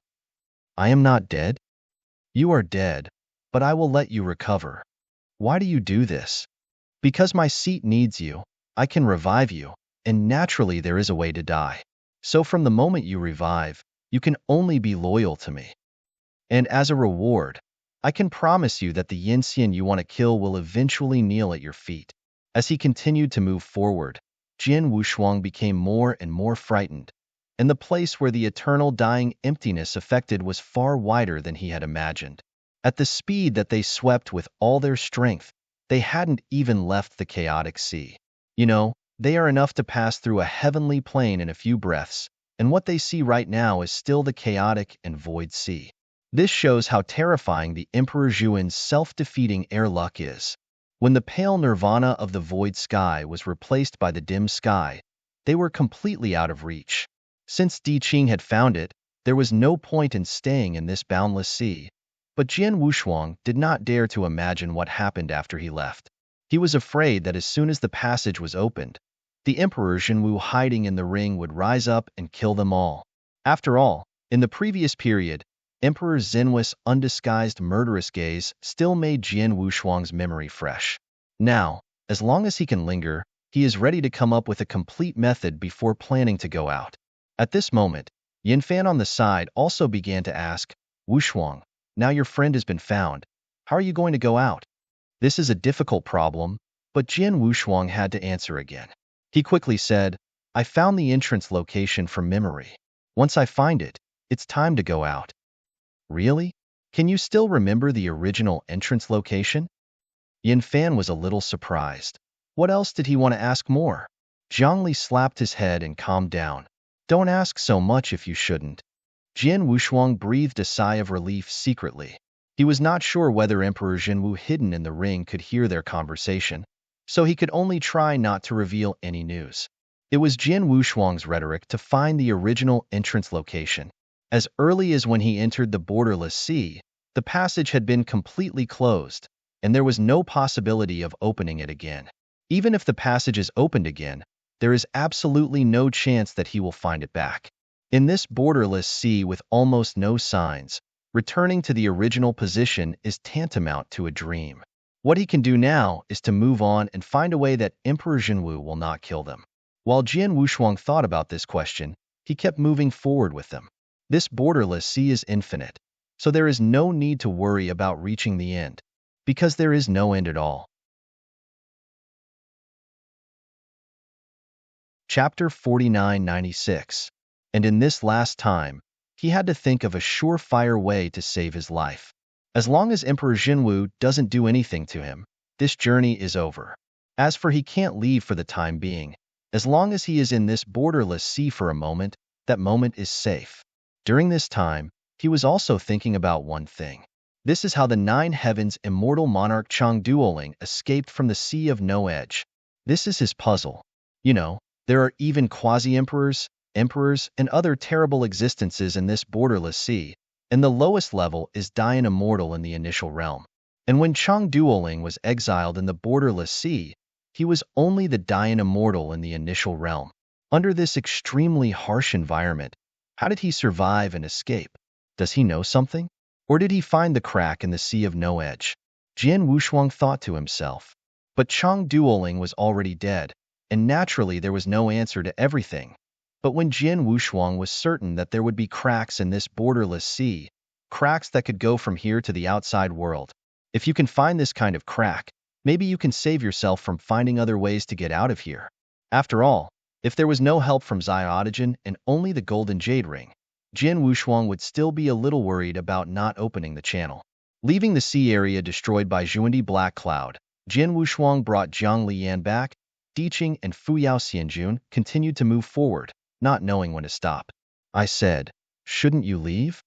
am not dead? You are dead, but I will let you recover. Why do you do this? Because my seat needs you, I can revive you, and naturally there is a way to die. So from the moment you revive, you can only be loyal to me. And as a reward, I can promise you that the Yinxian you want to kill will eventually kneel at your feet. As he continued to move forward, Jin Wushuang became more and more frightened, and the place where the eternal dying emptiness affected was far wider than he had imagined. At the speed that they swept with all their strength, they hadn't even left the chaotic sea. They are enough to pass through a heavenly plane in a few breaths, and what they see right now is still the chaotic and void sea. This shows how terrifying the Emperor Zhuan's self-defeating air luck is. When the pale nirvana of the void sky was replaced by the dim sky, they were completely out of reach. Since Diqing had found it, there was no point in staying in this boundless sea. But Jin Wushuang did not dare to imagine what happened after he left. He was afraid that as soon as the passage was opened, the Emperor Jinwu hiding in the ring would rise up and kill them all. After all, in the previous period, Emperor Zenwu's undisguised murderous gaze still made Jin Wushuang's memory fresh. Now, as long as he can linger, he is ready to come up with a complete method before planning to go out. At this moment, Yinfan on the side also began to ask, Wushuang, now your friend has been found. How are you going to go out? This is a difficult problem, but Jin Wushuang had to answer again. He quickly said, I found the entrance location from memory. Once I find it, it's time to go out. Really? Can you still remember the original entrance location? Yinfan was a little surprised. What else did he want to ask more? Zhangli slapped his head and calmed down. Don't ask so much if you shouldn't. Jin Wushuang breathed a sigh of relief secretly. He was not sure whether Emperor Jinwu hidden in the ring could hear their conversation, so he could only try not to reveal any news. It was Jin Wushuang's rhetoric to find the original entrance location. As early as when he entered the borderless sea, the passage had been completely closed, and there was no possibility of opening it again. Even if the passage is opened again, there is absolutely no chance that he will find it back. In this borderless sea with almost no signs, returning to the original position is tantamount to a dream. What he can do now is to move on and find a way that Emperor Jinwu will not kill them. While Jin Wushuang thought about this question, he kept moving forward with them. This borderless sea is infinite, so there is no need to worry about reaching the end, because there is no end at all. Chapter 4996. And in this last time, he had to think of a surefire way to save his life. As long as Emperor Jinwu doesn't do anything to him, this journey is over. As for he can't leave for the time being, as long as he is in this borderless sea for a moment, that moment is safe. During this time, he was also thinking about one thing. This is how the Nine Heavens immortal monarch Chang Duoling escaped from the Sea of No Edge. This is his puzzle. You know, there are even quasi-emperors, emperors, and other terrible existences in this borderless sea, and the lowest level is Dian Immortal in the initial realm. And when Chang Duoling was exiled in the borderless sea, he was only the Dian Immortal in the initial realm. Under this extremely harsh environment, how did he survive and escape? Does he know something? Or did he find the crack in the Sea of No Edge? Jian Wushuang thought to himself. But Chang Duoling was already dead, and naturally there was no answer to everything. But when Jian Wushuang was certain that there would be cracks in this borderless sea, cracks that could go from here to the outside world, if you can find this kind of crack, maybe you can save yourself from finding other ways to get out of here. After all, if there was no help from Xiaotigen and only the golden jade ring, Jian Wushuang would still be a little worried about not opening the channel. Leaving the sea area destroyed by Xuandi Black Cloud, Jian Wushuang brought Jiang Liyan back. Diqing and Fuyao Xianjun continued to move forward, not knowing when to stop. I said, shouldn't you leave?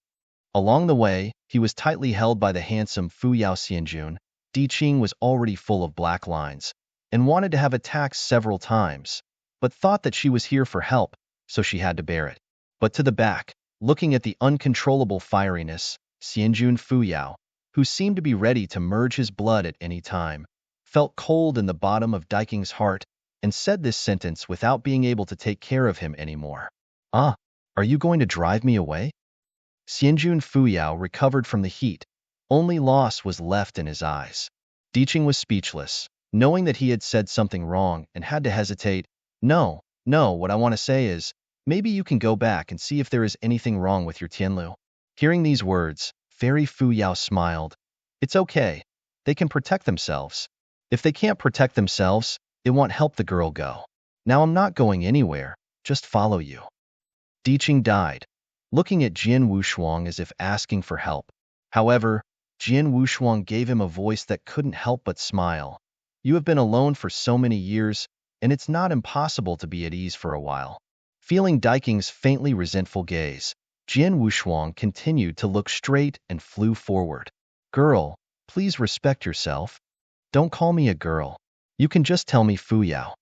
Along the way, he was tightly held by the handsome Fuyao Xianjun. Diqing was already full of black lines, and wanted to have attacked several times, but thought that she was here for help, so she had to bear it. But to the back, looking at the uncontrollable fieriness, Xianjun Fuyao, who seemed to be ready to merge his blood at any time, felt cold in the bottom of Diqing's heart, and said this sentence without being able to take care of him anymore. Ah, are you going to drive me away? Xianjun Fuyao recovered from the heat. Only loss was left in his eyes. Diqing was speechless, knowing that he had said something wrong and had to hesitate. No, what I want to say is, maybe you can go back and see if there is anything wrong with your Tianlu. Hearing these words, Fairy Fuyao smiled. It's okay. They can protect themselves. If they can't protect themselves, it won't help the girl go. Now I'm not going anywhere, just follow you. Diqing died, looking at Jian Wushuang as if asking for help. However, Jian Wushuang gave him a voice that couldn't help but smile. You have been alone for so many years, and it's not impossible to be at ease for a while. Feeling Diqing's faintly resentful gaze, Jian Wushuang continued to look straight and flew forward. Girl, please respect yourself. Don't call me a girl. You can just tell me Fuyao.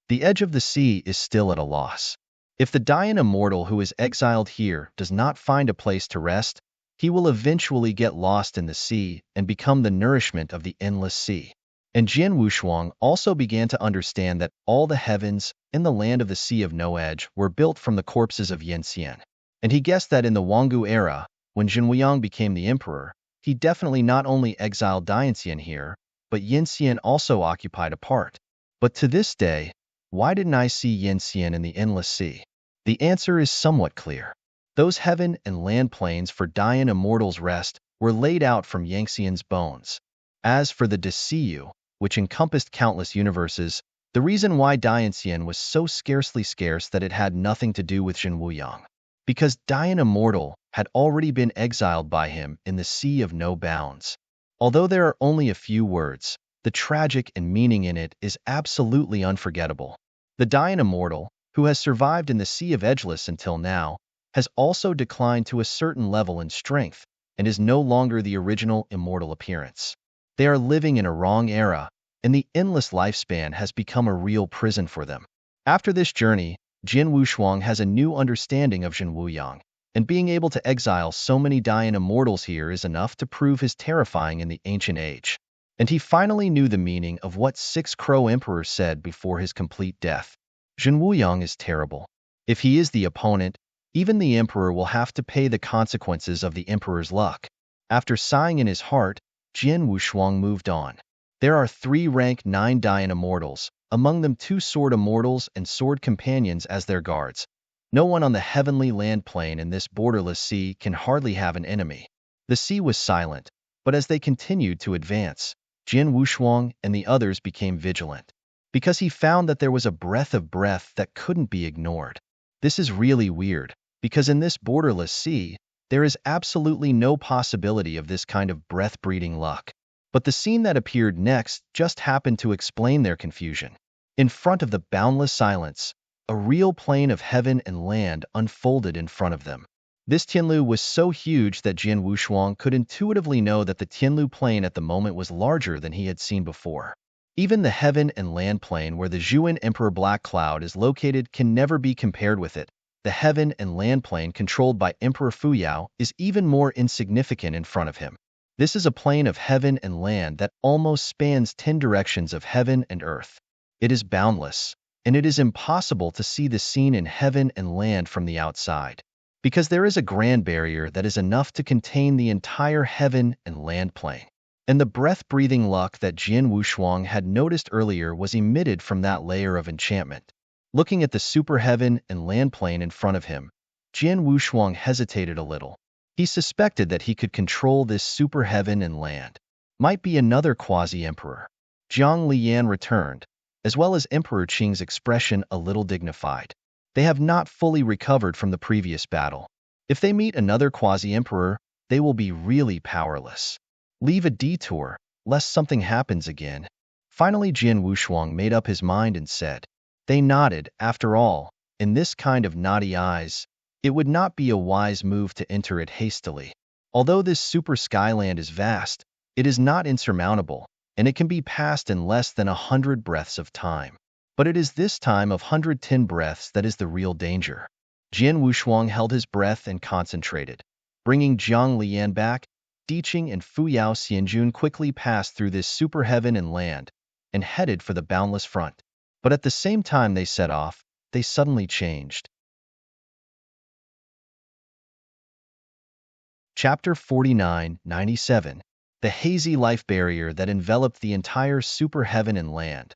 The edge of the sea is still at a loss. If the Dian Immortal who is exiled here does not find a place to rest, he will eventually get lost in the sea and become the nourishment of the endless sea. And Jian Wushuang also began to understand that all the heavens and the land of the Sea of No Edge were built from the corpses of Yanxian. And he guessed that in the Wanggu era, when Jinwuyang became the emperor, he definitely not only exiled Dianxian here, but Yanxian also occupied a part. But to this day, why didn't I see Yanxian in the Endless Sea? The answer is somewhat clear. Those heaven and land planes for Dian Immortal's rest were laid out from Yanxian's bones. As for the Desiyu, which encompassed countless universes, the reason why Dianxian was so scarcely scarce that it had nothing to do with Jinwuyang. Because Dian Immortal had already been exiled by him in the Sea of No Bounds. Although there are only a few words, the tragic and meaning in it is absolutely unforgettable. The Dian Immortal, who has survived in the Sea of Edgeless until now, has also declined to a certain level in strength, and is no longer the original immortal appearance. They are living in a wrong era, and the endless lifespan has become a real prison for them. After this journey, Jian Wushuang has a new understanding of Jinwuyang, and being able to exile so many Dian Immortals here is enough to prove his terrifying in the ancient age. And he finally knew the meaning of what Six Crow Emperor said before his complete death. Jinwuyang is terrible. If he is the opponent, even the emperor will have to pay the consequences of the emperor's luck. After sighing in his heart, Jian Wushuang moved on. There are 3 rank 9 Dian Immortals, among them 2 Sword Immortals and Sword Companions as their guards. No one on the heavenly land plane in this borderless sea can hardly have an enemy. The sea was silent, but as they continued to advance, Jian Wushuang and the others became vigilant. Because he found that there was a breath that couldn't be ignored. This is really weird. because in this borderless sea, there is absolutely no possibility of this kind of breath-breeding luck. But the scene that appeared next just happened to explain their confusion. In front of the boundless silence, a real plain of heaven and land unfolded in front of them. This Tianlu was so huge that Jian Wushuang could intuitively know that the Tianlu plain at the moment was larger than he had seen before. Even the heaven and land plain where the Zhuan Emperor Black Cloud is located can never be compared with it. The heaven and land plain controlled by Emperor Fuyao is even more insignificant in front of him. This is a plain of heaven and land that almost spans 10 directions of heaven and earth. It is boundless, and it is impossible to see the scene in heaven and land from the outside, because there is a grand barrier that is enough to contain the entire heaven and land plain. And the breath-breathing luck that Jian Wushuang had noticed earlier was emitted from that layer of enchantment. Looking at the super heaven and land plane in front of him, Jian Wushuang hesitated a little. He suspected that he could control this super heaven and land. Might be another quasi-emperor. Zhang Liyan returned, as well as Emperor Qing's expression a little dignified. They have not fully recovered from the previous battle. If they meet another quasi-emperor, they will be really powerless. Leave a detour, lest something happens again. Finally, Jian Wushuang made up his mind and said. They nodded. After all, in this kind of naughty eyes, it would not be a wise move to enter it hastily. Although this super skyland is vast, it is not insurmountable, and it can be passed in less than 100 breaths of time. But it is this time of 110 breaths that is the real danger. Jian Wushuang held his breath and concentrated. Bringing Zhang Liyan back, Diqing and Fuyao Xianjun quickly passed through this super heaven and land, and headed for the boundless front. But at the same time they set off, they suddenly changed. Chapter 49-97. The hazy life barrier that enveloped the entire super heaven and land.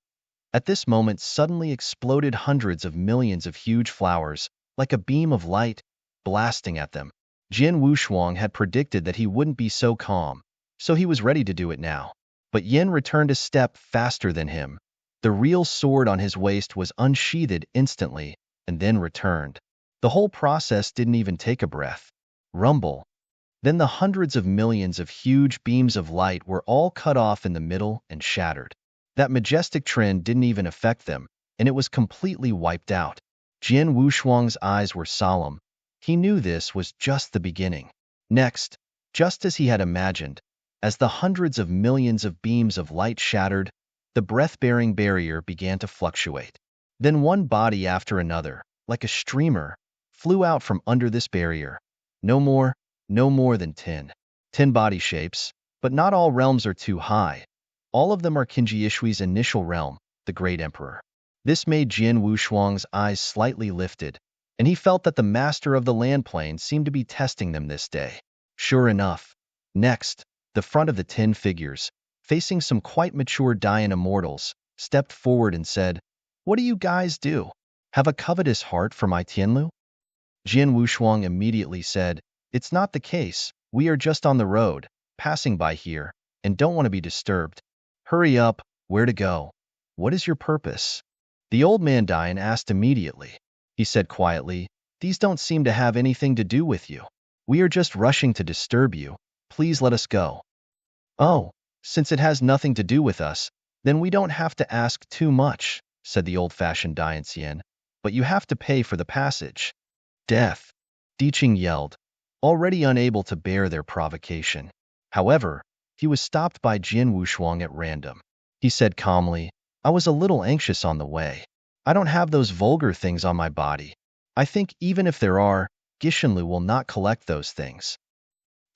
At this moment suddenly exploded hundreds of millions of huge flowers, like a beam of light, blasting at them. Jian Wushuang had predicted that he wouldn't be so calm, so he was ready to do it now. But Yin returned a step faster than him. The real sword on his waist was unsheathed instantly, and then returned. The whole process didn't even take a breath. Rumble. Then the hundreds of millions of huge beams of light were all cut off in the middle and shattered. That majestic trend didn't even affect them, and it was completely wiped out. Jian Wushuang's eyes were solemn. He knew this was just the beginning. Next, just as he had imagined, as the hundreds of millions of beams of light shattered, the breath-bearing barrier began to fluctuate. Then one body after another, like a streamer, flew out from under this barrier. No more than 10 body shapes, but not all realms are too high. All of them are Qinji Ishui's initial realm, the Great Emperor. This made Jian Wushuang's eyes slightly lifted, and he felt that the master of the land plane seemed to be testing them this day. Sure enough. Next, the front of the 10 figures, facing some quite mature Dayan immortals, stepped forward and said, "What do you guys do? Have a covetous heart for my Tianlu?" Jian Wushuang immediately said, "It's not the case. We are just on the road, passing by here, and don't want to be disturbed. Hurry up, where to go? What is your purpose?" The old man Dayan asked immediately. He said quietly, "These don't seem to have anything to do with you. We are just rushing to disturb you. Please let us go." "Oh, since it has nothing to do with us, then we don't have to ask too much," said the old-fashioned Dayan Xian, "but you have to pay for the passage." "Death!" Diqing yelled, already unable to bear their provocation. However, he was stopped by Jian Wushuang at random. He said calmly, "I was a little anxious on the way. I don't have those vulgar things on my body. I think even if there are, Gishenlu will not collect those things.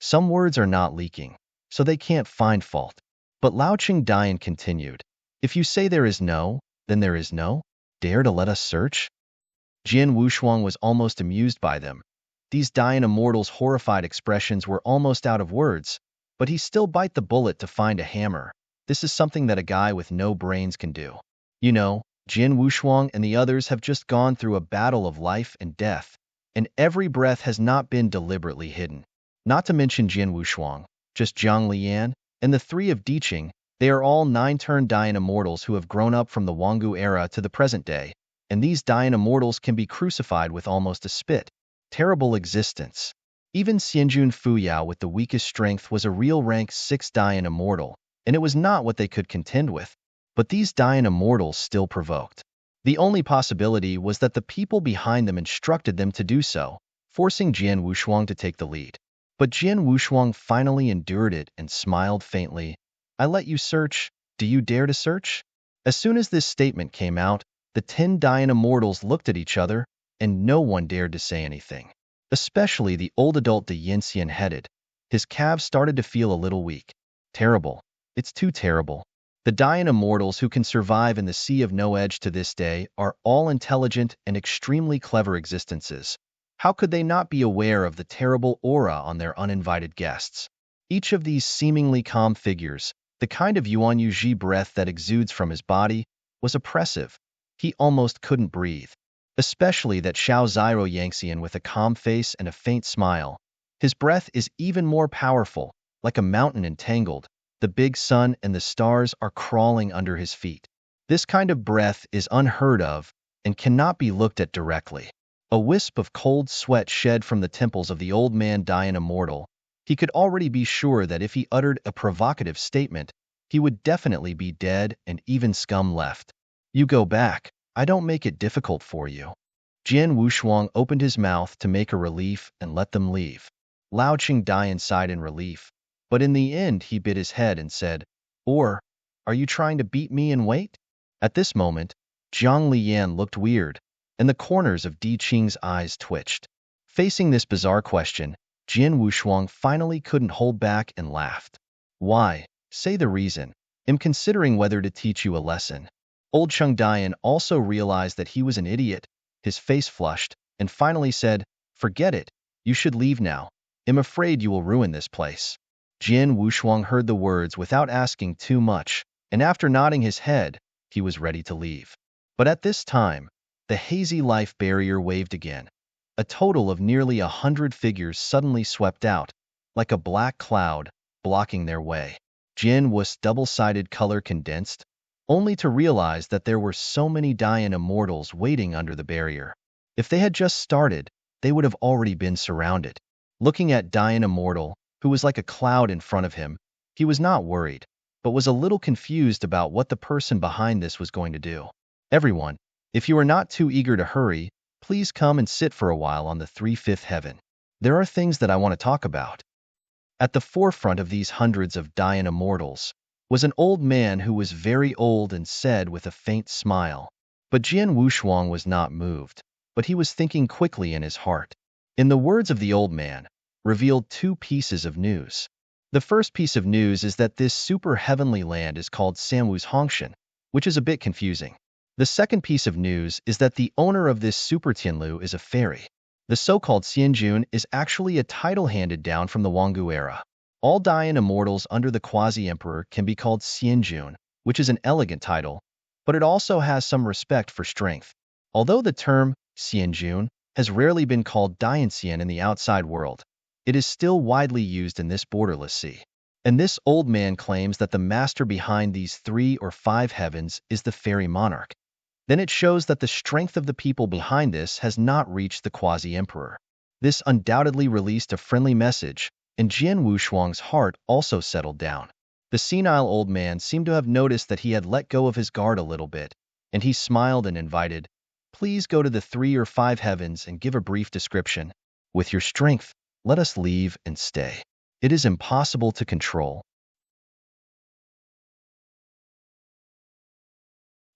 Some words are not leaking, so they can't find fault." But Laoqing Dayan continued, "If you say there is no, then there is no? Dare to let us search?" Jian Wushuang was almost amused by them. These Dayan immortals' horrified expressions were almost out of words, but he still bite the bullet to find a hammer. This is something that a guy with no brains can do. You know, Jian Wushuang and the others have just gone through a battle of life and death, and every breath has not been deliberately hidden. Not to mention Jian Wushuang, just Zhang Liyan, and the 3 of Diqing, they are all 9-turned Dayan immortals who have grown up from the Wanggu era to the present day, and these Dayan immortals can be crucified with almost a spit. Terrible existence. Even Xianjun Fuyao with the weakest strength was a real rank 6 Dayan immortal, and it was not what they could contend with. But these Dayan immortals still provoked. The only possibility was that the people behind them instructed them to do so, forcing Jian Wushuang to take the lead. But Jian Wushuang finally endured it and smiled faintly. I let you search. Do you dare to search? As soon as this statement came out, the 10 Dayan immortals looked at each other, and no one dared to say anything. Especially the old adult De Yinxian headed. His calves started to feel a little weak. Terrible. It's too terrible. The Dayan immortals who can survive in the Sea of No Edge to this day are all intelligent and extremely clever existences. How could they not be aware of the terrible aura on their uninvited guests? Each of these seemingly calm figures, the kind of Yuan Yuji breath that exudes from his body, was oppressive. He almost couldn't breathe. Especially that Xiao Zyro Yangxian with a calm face and a faint smile. His breath is even more powerful, like a mountain entangled. The big sun and the stars are crawling under his feet. This kind of breath is unheard of and cannot be looked at directly. A wisp of cold sweat shed from the temples of the old man Dayan immortal. He could already be sure that if he uttered a provocative statement, he would definitely be dead and even scum left. You go back. I don't make it difficult for you. Jian Wushuang opened his mouth to make a relief and let them leave. Lao Qingdai sighed in relief, but in the end he bit his head and said, Or, are you trying to beat me and wait? At this moment, Zhang Liyan looked weird, and the corners of Di Qing's eyes twitched. Facing this bizarre question, Jian Wushuang finally couldn't hold back and laughed. Why? Say the reason. I'm considering whether to teach you a lesson. Old Chengdian also realized that he was an idiot. His face flushed, and finally said, Forget it. You should leave now. I'm afraid you will ruin this place. Jian Wushuang heard the words without asking too much, and after nodding his head, he was ready to leave. But at this time, the hazy life barrier waved again. A total of nearly 100 figures suddenly swept out, like a black cloud, blocking their way. Jian Wu's double-sided color condensed, only to realize that there were so many Dayan immortals waiting under the barrier. If they had just started, they would have already been surrounded. Looking at Dayan immortal, who was like a cloud in front of him, he was not worried, but was a little confused about what the person behind this was going to do. Everyone, if you are not too eager to hurry, please come and sit for a while on the 3/5 heaven. There are things that I want to talk about. At the forefront of these hundreds of Dayan immortals was an old man who was very old and said with a faint smile. But Jian Wushuang was not moved, but he was thinking quickly in his heart. In the words of the old man, revealed 2 pieces of news. The first piece of news is that this super heavenly land is called Sanwu's Hongshan, which is a bit confusing. The second piece of news is that the owner of this super Tianlu is a fairy. The so-called Xianjun is actually a title handed down from the Wanggu era. All Dayan immortals under the quasi-emperor can be called Xianjun, which is an elegant title, but it also has some respect for strength. Although the term Xianjun has rarely been called Dayanxian in the outside world, it is still widely used in this borderless sea. And this old man claims that the master behind these 3 or 5 heavens is the fairy monarch. Then it shows that the strength of the people behind this has not reached the quasi-emperor. This undoubtedly released a friendly message, and Jian Wushuang's heart also settled down. The senile old man seemed to have noticed that he had let go of his guard a little bit, and he smiled and invited, Please go to the 3 or 5 heavens and give a brief description. With your strength, let us leave and stay. It is impossible to control.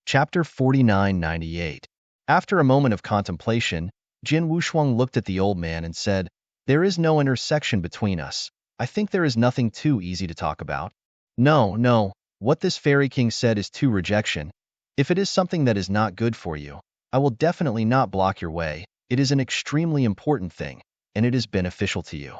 Chapter 4998. After a moment of contemplation, Jian Wushuang looked at the old man and said, There is no intersection between us. I think there is nothing too easy to talk about. No. What this fairy king said is too rejection. If it is something that is not good for you, I will definitely not block your way. It is an extremely important thing, and it is beneficial to you.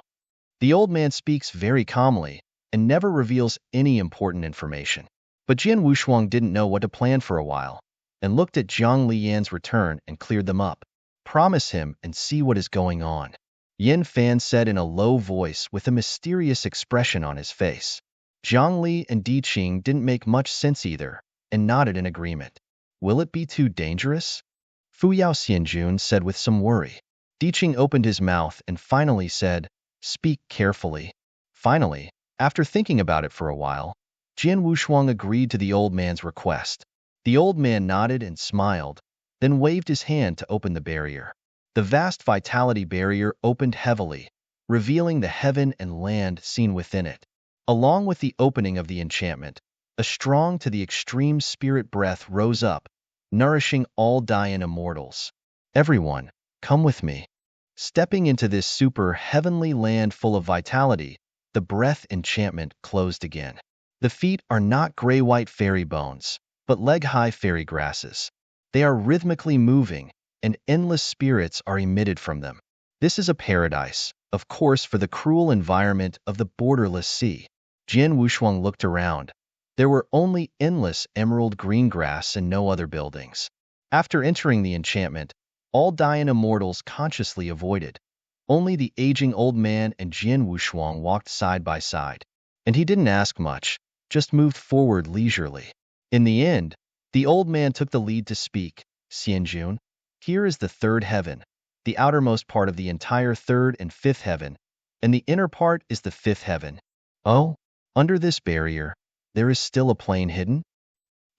The old man speaks very calmly and never reveals any important information. But Jian Wushuang didn't know what to plan for a while, and looked at Zhang Liyan's return and cleared them up. Promise him and see what is going on. Yin Fan said in a low voice with a mysterious expression on his face. Zhang Li and Di Qing didn't make much sense either, and nodded in agreement. Will it be too dangerous? Fu Yao Xianjun said with some worry. Diqing opened his mouth and finally said, "Speak carefully." Finally, after thinking about it for a while, Jian Wushuang agreed to the old man's request. The old man nodded and smiled, then waved his hand to open the barrier. The vast vitality barrier opened heavily, revealing the heaven and land seen within it. Along with the opening of the enchantment, a strong to the extreme spirit breath rose up, nourishing all Dayan immortals. "Everyone, come with me." Stepping into this super heavenly land full of vitality, the breath enchantment closed again. The feet are not gray-white fairy bones, but leg-high fairy grasses. They are rhythmically moving, and endless spirits are emitted from them. This is a paradise, of course, for the cruel environment of the borderless sea. Jian Wushuang looked around. There were only endless emerald green grass and no other buildings. After entering the enchantment, all Dayan immortals consciously avoided. Only the aging old man and Jian Wushuang walked side by side. And he didn't ask much, just moved forward leisurely. In the end, the old man took the lead to speak. "Xianjun, here is the third heaven, the outermost part of the entire third and fifth heaven, and the inner part is the fifth heaven. Oh, under this barrier, there is still a plane hidden?"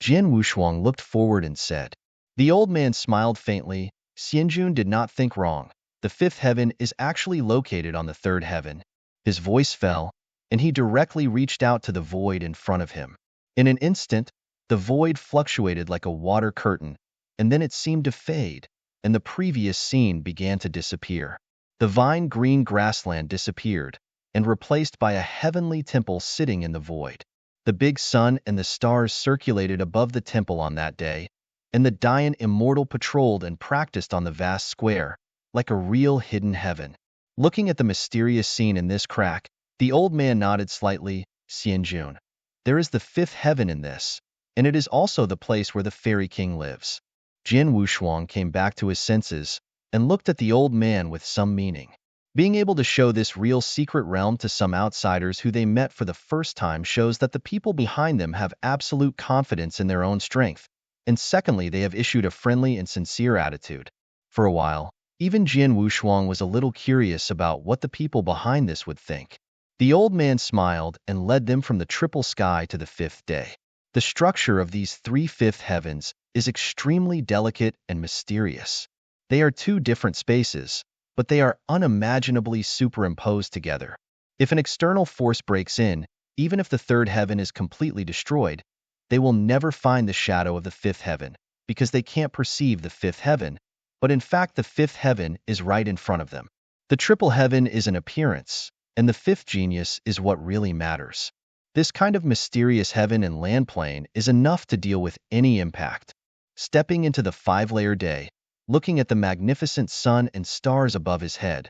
Jian Wushuang looked forward and said. The old man smiled faintly. Xianjun did not think wrong. The fifth heaven is actually located on the third heaven. His voice fell, and he directly reached out to the void in front of him. In an instant, the void fluctuated like a water curtain, and then it seemed to fade, and the previous scene began to disappear. The vine-green grassland disappeared, and replaced by a heavenly temple sitting in the void. The big sun and the stars circulated above the temple on that day, and the Dayan immortal patrolled and practiced on the vast square, like a real hidden heaven. Looking at the mysterious scene in this crack, the old man nodded slightly. "Xianjun, there is the fifth heaven in this, and it is also the place where the fairy king lives." Jian Wushuang came back to his senses and looked at the old man with some meaning. Being able to show this real secret realm to some outsiders who they met for the first time shows that the people behind them have absolute confidence in their own strength, and secondly, they have issued a friendly and sincere attitude. For a while, even Jian Wushuang was a little curious about what the people behind this would think. The old man smiled and led them from the triple sky to the fifth day. The structure of these three fifth heavens is extremely delicate and mysterious. They are two different spaces, but they are unimaginably superimposed together. If an external force breaks in, even if the third heaven is completely destroyed, they will never find the shadow of the fifth heaven, because they can't perceive the fifth heaven, but in fact the fifth heaven is right in front of them. The triple heaven is an appearance, and the fifth genius is what really matters. This kind of mysterious heaven and land plane is enough to deal with any impact. Stepping into the five-layer day, looking at the magnificent sun and stars above his head,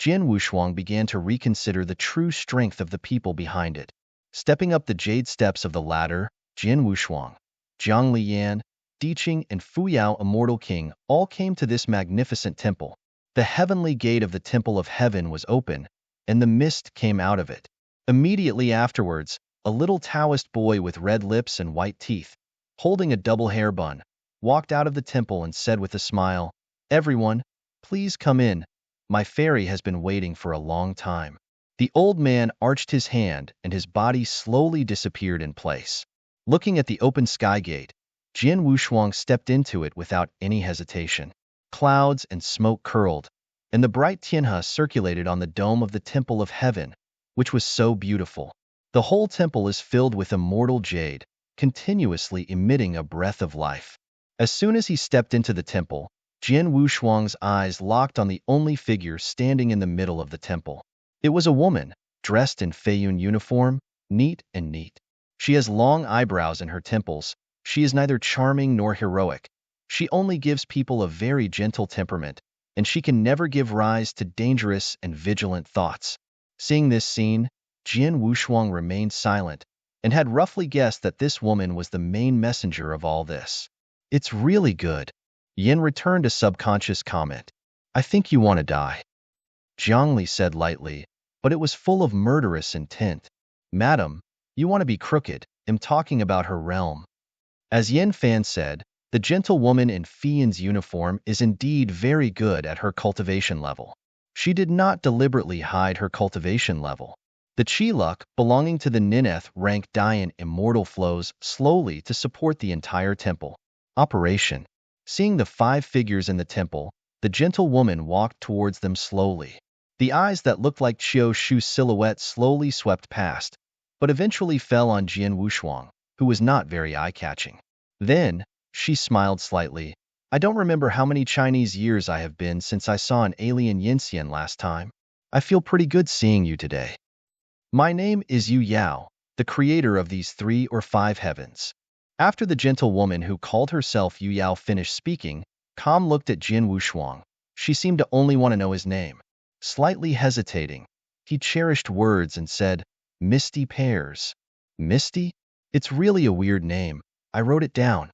Jian Wushuang began to reconsider the true strength of the people behind it. Stepping up the jade steps of the ladder, Jian Wushuang, Jiang Liyan, Diqing, and Fuyao Immortal King all came to this magnificent temple. The heavenly gate of the Temple of Heaven was open, and the mist came out of it. Immediately afterwards, a little Taoist boy with red lips and white teeth, holding a double hair bun, walked out of the temple and said with a smile, "Everyone, please come in. My fairy has been waiting for a long time." The old man arched his hand and his body slowly disappeared in place. Looking at the open sky gate, Jian Wushuang stepped into it without any hesitation. Clouds and smoke curled, and the bright tianhe circulated on the dome of the Temple of Heaven, which was so beautiful. The whole temple is filled with immortal jade, continuously emitting a breath of life. As soon as he stepped into the temple, Jian Wushuang's eyes locked on the only figure standing in the middle of the temple. It was a woman, dressed in Feiyun uniform, neat and neat. She has long eyebrows in her temples. She is neither charming nor heroic. She only gives people a very gentle temperament, and she can never give rise to dangerous and vigilant thoughts. Seeing this scene, Jian Wushuang remained silent, and had roughly guessed that this woman was the main messenger of all this. "It's really good." Yin returned a subconscious comment. "I think you want to die." Zhangli said lightly, but it was full of murderous intent. "Madam, you want to be crooked. I'm talking about her realm." As Yin Fan said, The gentlewoman in Fian's uniform is indeed very good at her cultivation level. She did not deliberately hide her cultivation level. The chi luck belonging to the Nineth rank Dian immortal flows slowly to support the entire temple. Operation. Seeing the 5 figures in the temple, the gentlewoman walked towards them slowly. The eyes that looked like Qiu Shu's silhouette slowly swept past, but eventually fell on Jian Wushuang, who was not very eye-catching. Then, she smiled slightly. I don't remember how many Chinese years I have been since I saw an alien Yinxian last time. I feel pretty good seeing you today. My name is Yu Yao, the creator of these 3 or 5 heavens. After the gentlewoman who called herself Yu Yao finished speaking, Kam looked at Jian Wushuang. She seemed to only want to know his name. Slightly hesitating, he cherished words and said, Misty Pears. Misty? It's really a weird name. I wrote it down.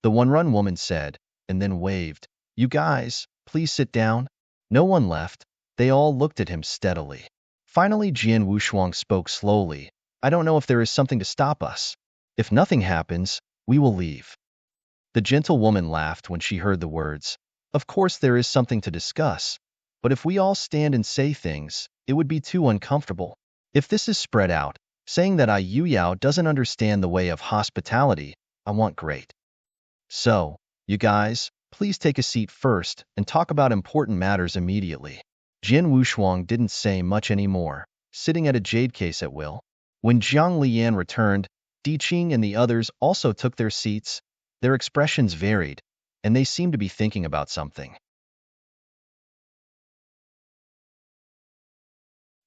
The one-run woman said, and then waved. You guys, please sit down. No one left. They all looked at him steadily. Finally, Jian Wushuang spoke slowly. I don't know if there is something to stop us. If nothing happens, we will leave. The gentlewoman laughed when she heard the words. Of course there is something to discuss, but if we all stand and say things, it would be too uncomfortable. If this is spread out, saying that Yu Yao doesn't understand the way of hospitality, I want great. So, you guys, please take a seat first and talk about important matters immediately. Jian Wushuang didn't say much anymore, sitting at a jade case at will. When Jiang Lian returned, Di Qing and the others also took their seats. Their expressions varied, and they seemed to be thinking about something.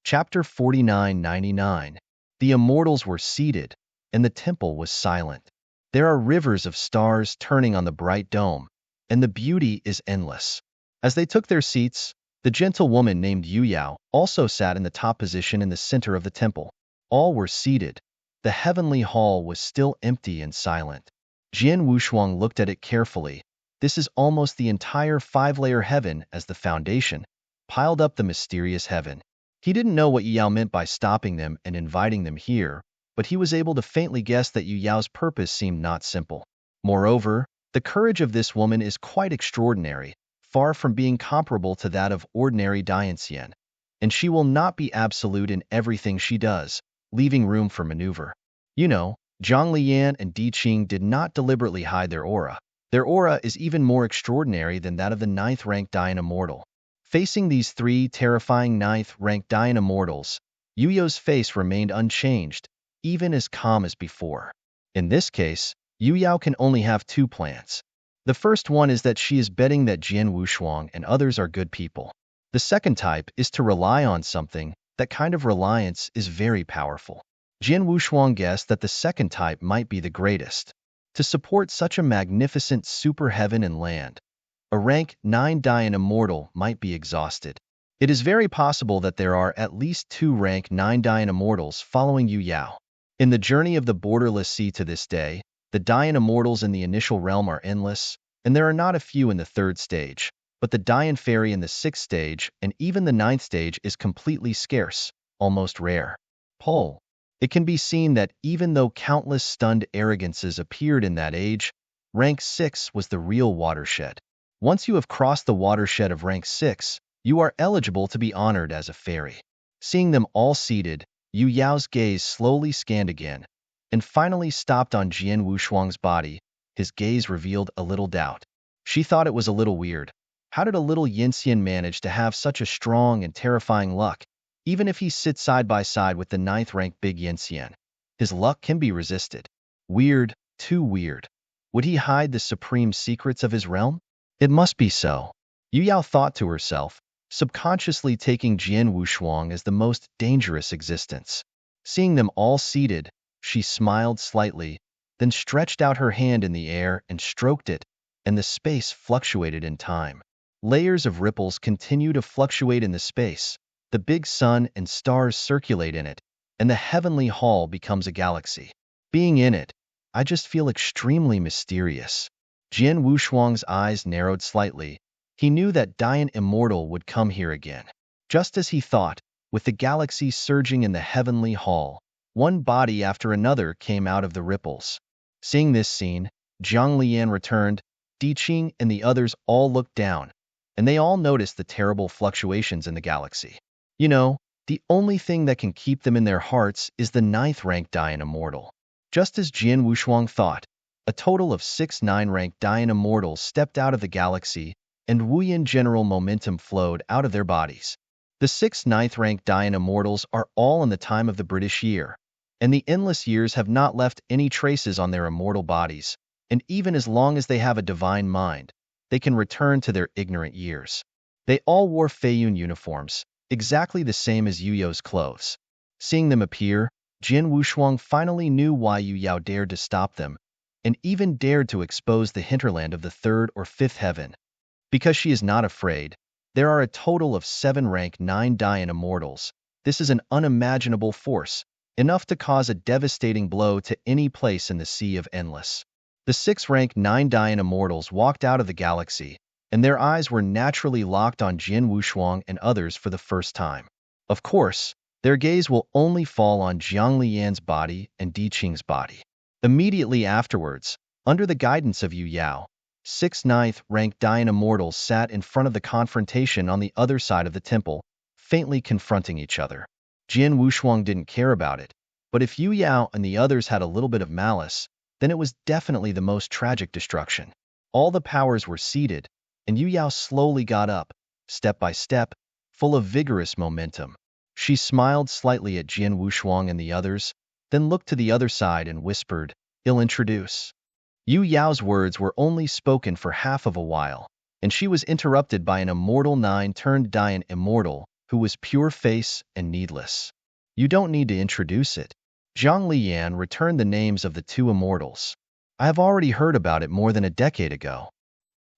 Chapter 49-99. The immortals were seated, and the temple was silent. There are rivers of stars turning on the bright dome, and the beauty is endless. As they took their seats, the gentlewoman named Yu Yao also sat in the top position in the center of the temple. All were seated. The heavenly hall was still empty and silent. Jian Wushuang looked at it carefully. This is almost the entire 5-layer heaven as the foundation, piled up the mysterious heaven. He didn't know what Yu Yao meant by stopping them and inviting them here, but he was able to faintly guess that Yu Yao's purpose seemed not simple. Moreover, the courage of this woman is quite extraordinary, far from being comparable to that of ordinary Dianxian, and she will not be absolute in everything she does, leaving room for maneuver. You know, Zhang Lian and Di Qing did not deliberately hide their aura. Their aura is even more extraordinary than that of the 9th-ranked Dian Immortal. Facing these 3 terrifying 9th-ranked Dian Immortals, Yu Yao's face remained unchanged, even as calm as before. In this case, Yu Yao can only have 2 plans. The first one is that she is betting that Jian Wushuang and others are good people. The second type is to rely on something. That kind of reliance is very powerful. Jian Wushuang guessed that the second type might be the greatest. To support such a magnificent super heaven and land, a rank 9 Dian Immortal might be exhausted. It is very possible that there are at least 2 rank 9 Dian Immortals following Yu Yao. In the journey of the borderless sea to this day, the Dian Immortals in the initial realm are endless, and there are not a few in the 3rd stage, but the Dian Fairy in the 6th stage and even the 9th stage is completely scarce, almost rare. Poll. It can be seen that even though countless stunned arrogances appeared in that age, rank 6 was the real watershed. Once you have crossed the watershed of rank 6, you are eligible to be honored as a fairy. Seeing them all seated, Yu Yao's gaze slowly scanned again, and finally stopped on Jian Wushuang's body. His gaze revealed a little doubt. She thought it was a little weird. How did a little Yinxian manage to have such a strong and terrifying luck? Even if he sits side by side with the 9th-ranked Big Yinxian, his luck can be resisted. Weird, too weird. Would he hide the supreme secrets of his realm? It must be so. Yu Yao thought to herself, subconsciously taking Jian Wushuang as the most dangerous existence. Seeing them all seated, she smiled slightly, then stretched out her hand in the air and stroked it, and the space fluctuated in time. Layers of ripples continue to fluctuate in the space. The big sun and stars circulate in it, and the heavenly hall becomes a galaxy. Being in it, I just feel extremely mysterious. Jian Wushuang's eyes narrowed slightly. He knew that Dian Immortal would come here again. Just as he thought, with the galaxy surging in the heavenly hall, one body after another came out of the ripples. Seeing this scene, Zhang Lian returned. Di Qing and the others all looked down, and they all noticed the terrible fluctuations in the galaxy. You know, the only thing that can keep them in their hearts is the 9th-ranked Dian Immortal. Just as Jian Wushuang thought, a total of 6 9-ranked Dian Immortals stepped out of the galaxy, and Wuyan general momentum flowed out of their bodies. The 6 9th-ranked Dian Immortals are all in the time of the British year, and the endless years have not left any traces on their immortal bodies, and even as long as they have a divine mind, they can return to their ignorant years. They all wore Feiyun uniforms, exactly the same as Yu Yao's clothes. Seeing them appear, Jin Wushuang finally knew why Yu Yao dared to stop them, and even dared to expose the hinterland of the 3rd or 5th heaven. Because she is not afraid, there are a total of 7 rank 9 Dian Immortals. This is an unimaginable force, enough to cause a devastating blow to any place in the Sea of Endless. The 6 rank 9 Dian Immortals walked out of the galaxy, and their eyes were naturally locked on Jin Wushuang and others for the first time. Of course, their gaze will only fall on Zhang Lian's body and Di Qing's body. Immediately afterwards, under the guidance of Yu Yao, 6 9th-ranked Dian Immortals sat in front of the confrontation on the other side of the temple, faintly confronting each other. Jin Wushuang didn't care about it, but if Yu Yao and the others had a little bit of malice, then it was definitely the most tragic destruction. All the powers were seated, and Yu Yao slowly got up, step by step, full of vigorous momentum. She smiled slightly at Jin Wushuang and the others, then looked to the other side and whispered, "I'll introduce." Yu Yao's words were only spoken for half of a while, and she was interrupted by an immortal 9-turned-Dian Immortal, who was pure face and needless. "You don't need to introduce it." Zhang Lian returned the names of the 2 immortals. "I have already heard about it more than a decade ago."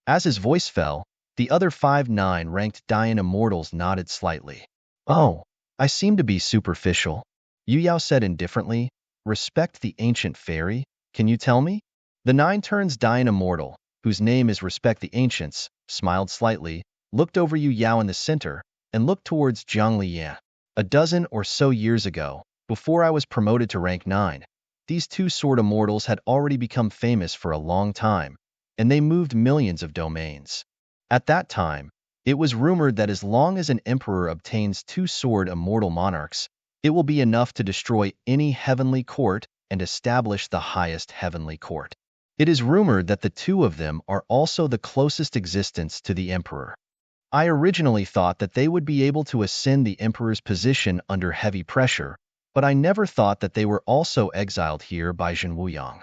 As his voice fell, the other 5 9-ranked Dian Immortals nodded slightly. "Oh, I seem to be superficial," Yu Yao said indifferently. "Respect the ancient fairy? Can you tell me?" The 9-turns-Dian Immortal, whose name is Respect the Ancients, smiled slightly, looked over Yu Yao in the center, and looked towards Zhang Lian. "A dozen or so years ago, before I was promoted to rank 9, these 2 sword immortals had already become famous for a long time, and they moved millions of domains. At that time, it was rumored that as long as an emperor obtains 2 sword immortal monarchs, it will be enough to destroy any heavenly court and establish the highest heavenly court. It is rumored that the 2 of them are also the closest existence to the emperor. I originally thought that they would be able to ascend the emperor's position under heavy pressure, but I never thought that they were also exiled here by Zhen Wuyang."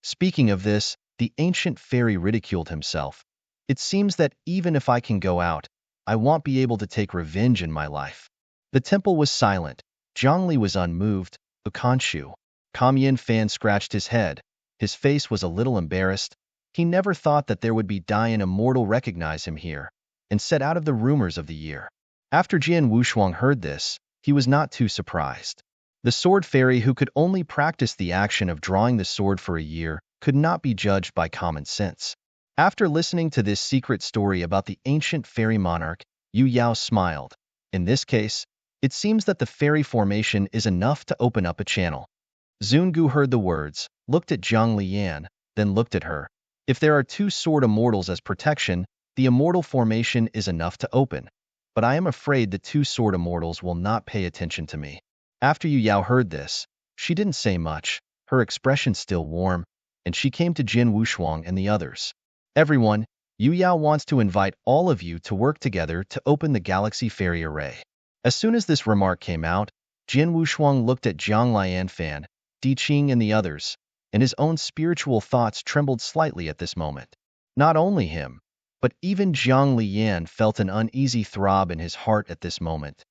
Speaking of this, the ancient fairy ridiculed himself. "It seems that even if I can go out, I won't be able to take revenge in my life." The temple was silent. Zhang Li was unmoved. Ukanshu. Kam Yin Fan scratched his head. His face was a little embarrassed. He never thought that there would be Dian Immortal recognize him here, and set out of the rumors of the year. After Jian Wushuang heard this, he was not too surprised. The sword fairy, who could only practice the action of drawing the sword for a year, could not be judged by common sense. After listening to this secret story about the ancient fairy monarch, Yu Yao smiled. In this case, it seems that the fairy formation is enough to open up a channel. Zungu heard the words, looked at Zhang Lian, then looked at her. "If there are 2 sword immortals as protection, the immortal formation is enough to open. But I am afraid the 2 sword immortals will not pay attention to me." After Yu Yao heard this, she didn't say much, her expression still warm, and she came to Jin Wushuang and the others. "Everyone, Yu Yao wants to invite all of you to work together to open the Galaxy Fairy Array." As soon as this remark came out, Jin Wushuang looked at Zhang Lian Fan, Di Qing and the others, and his own spiritual thoughts trembled slightly at this moment. Not only him, but even Zhang Lian felt an uneasy throb in his heart at this moment.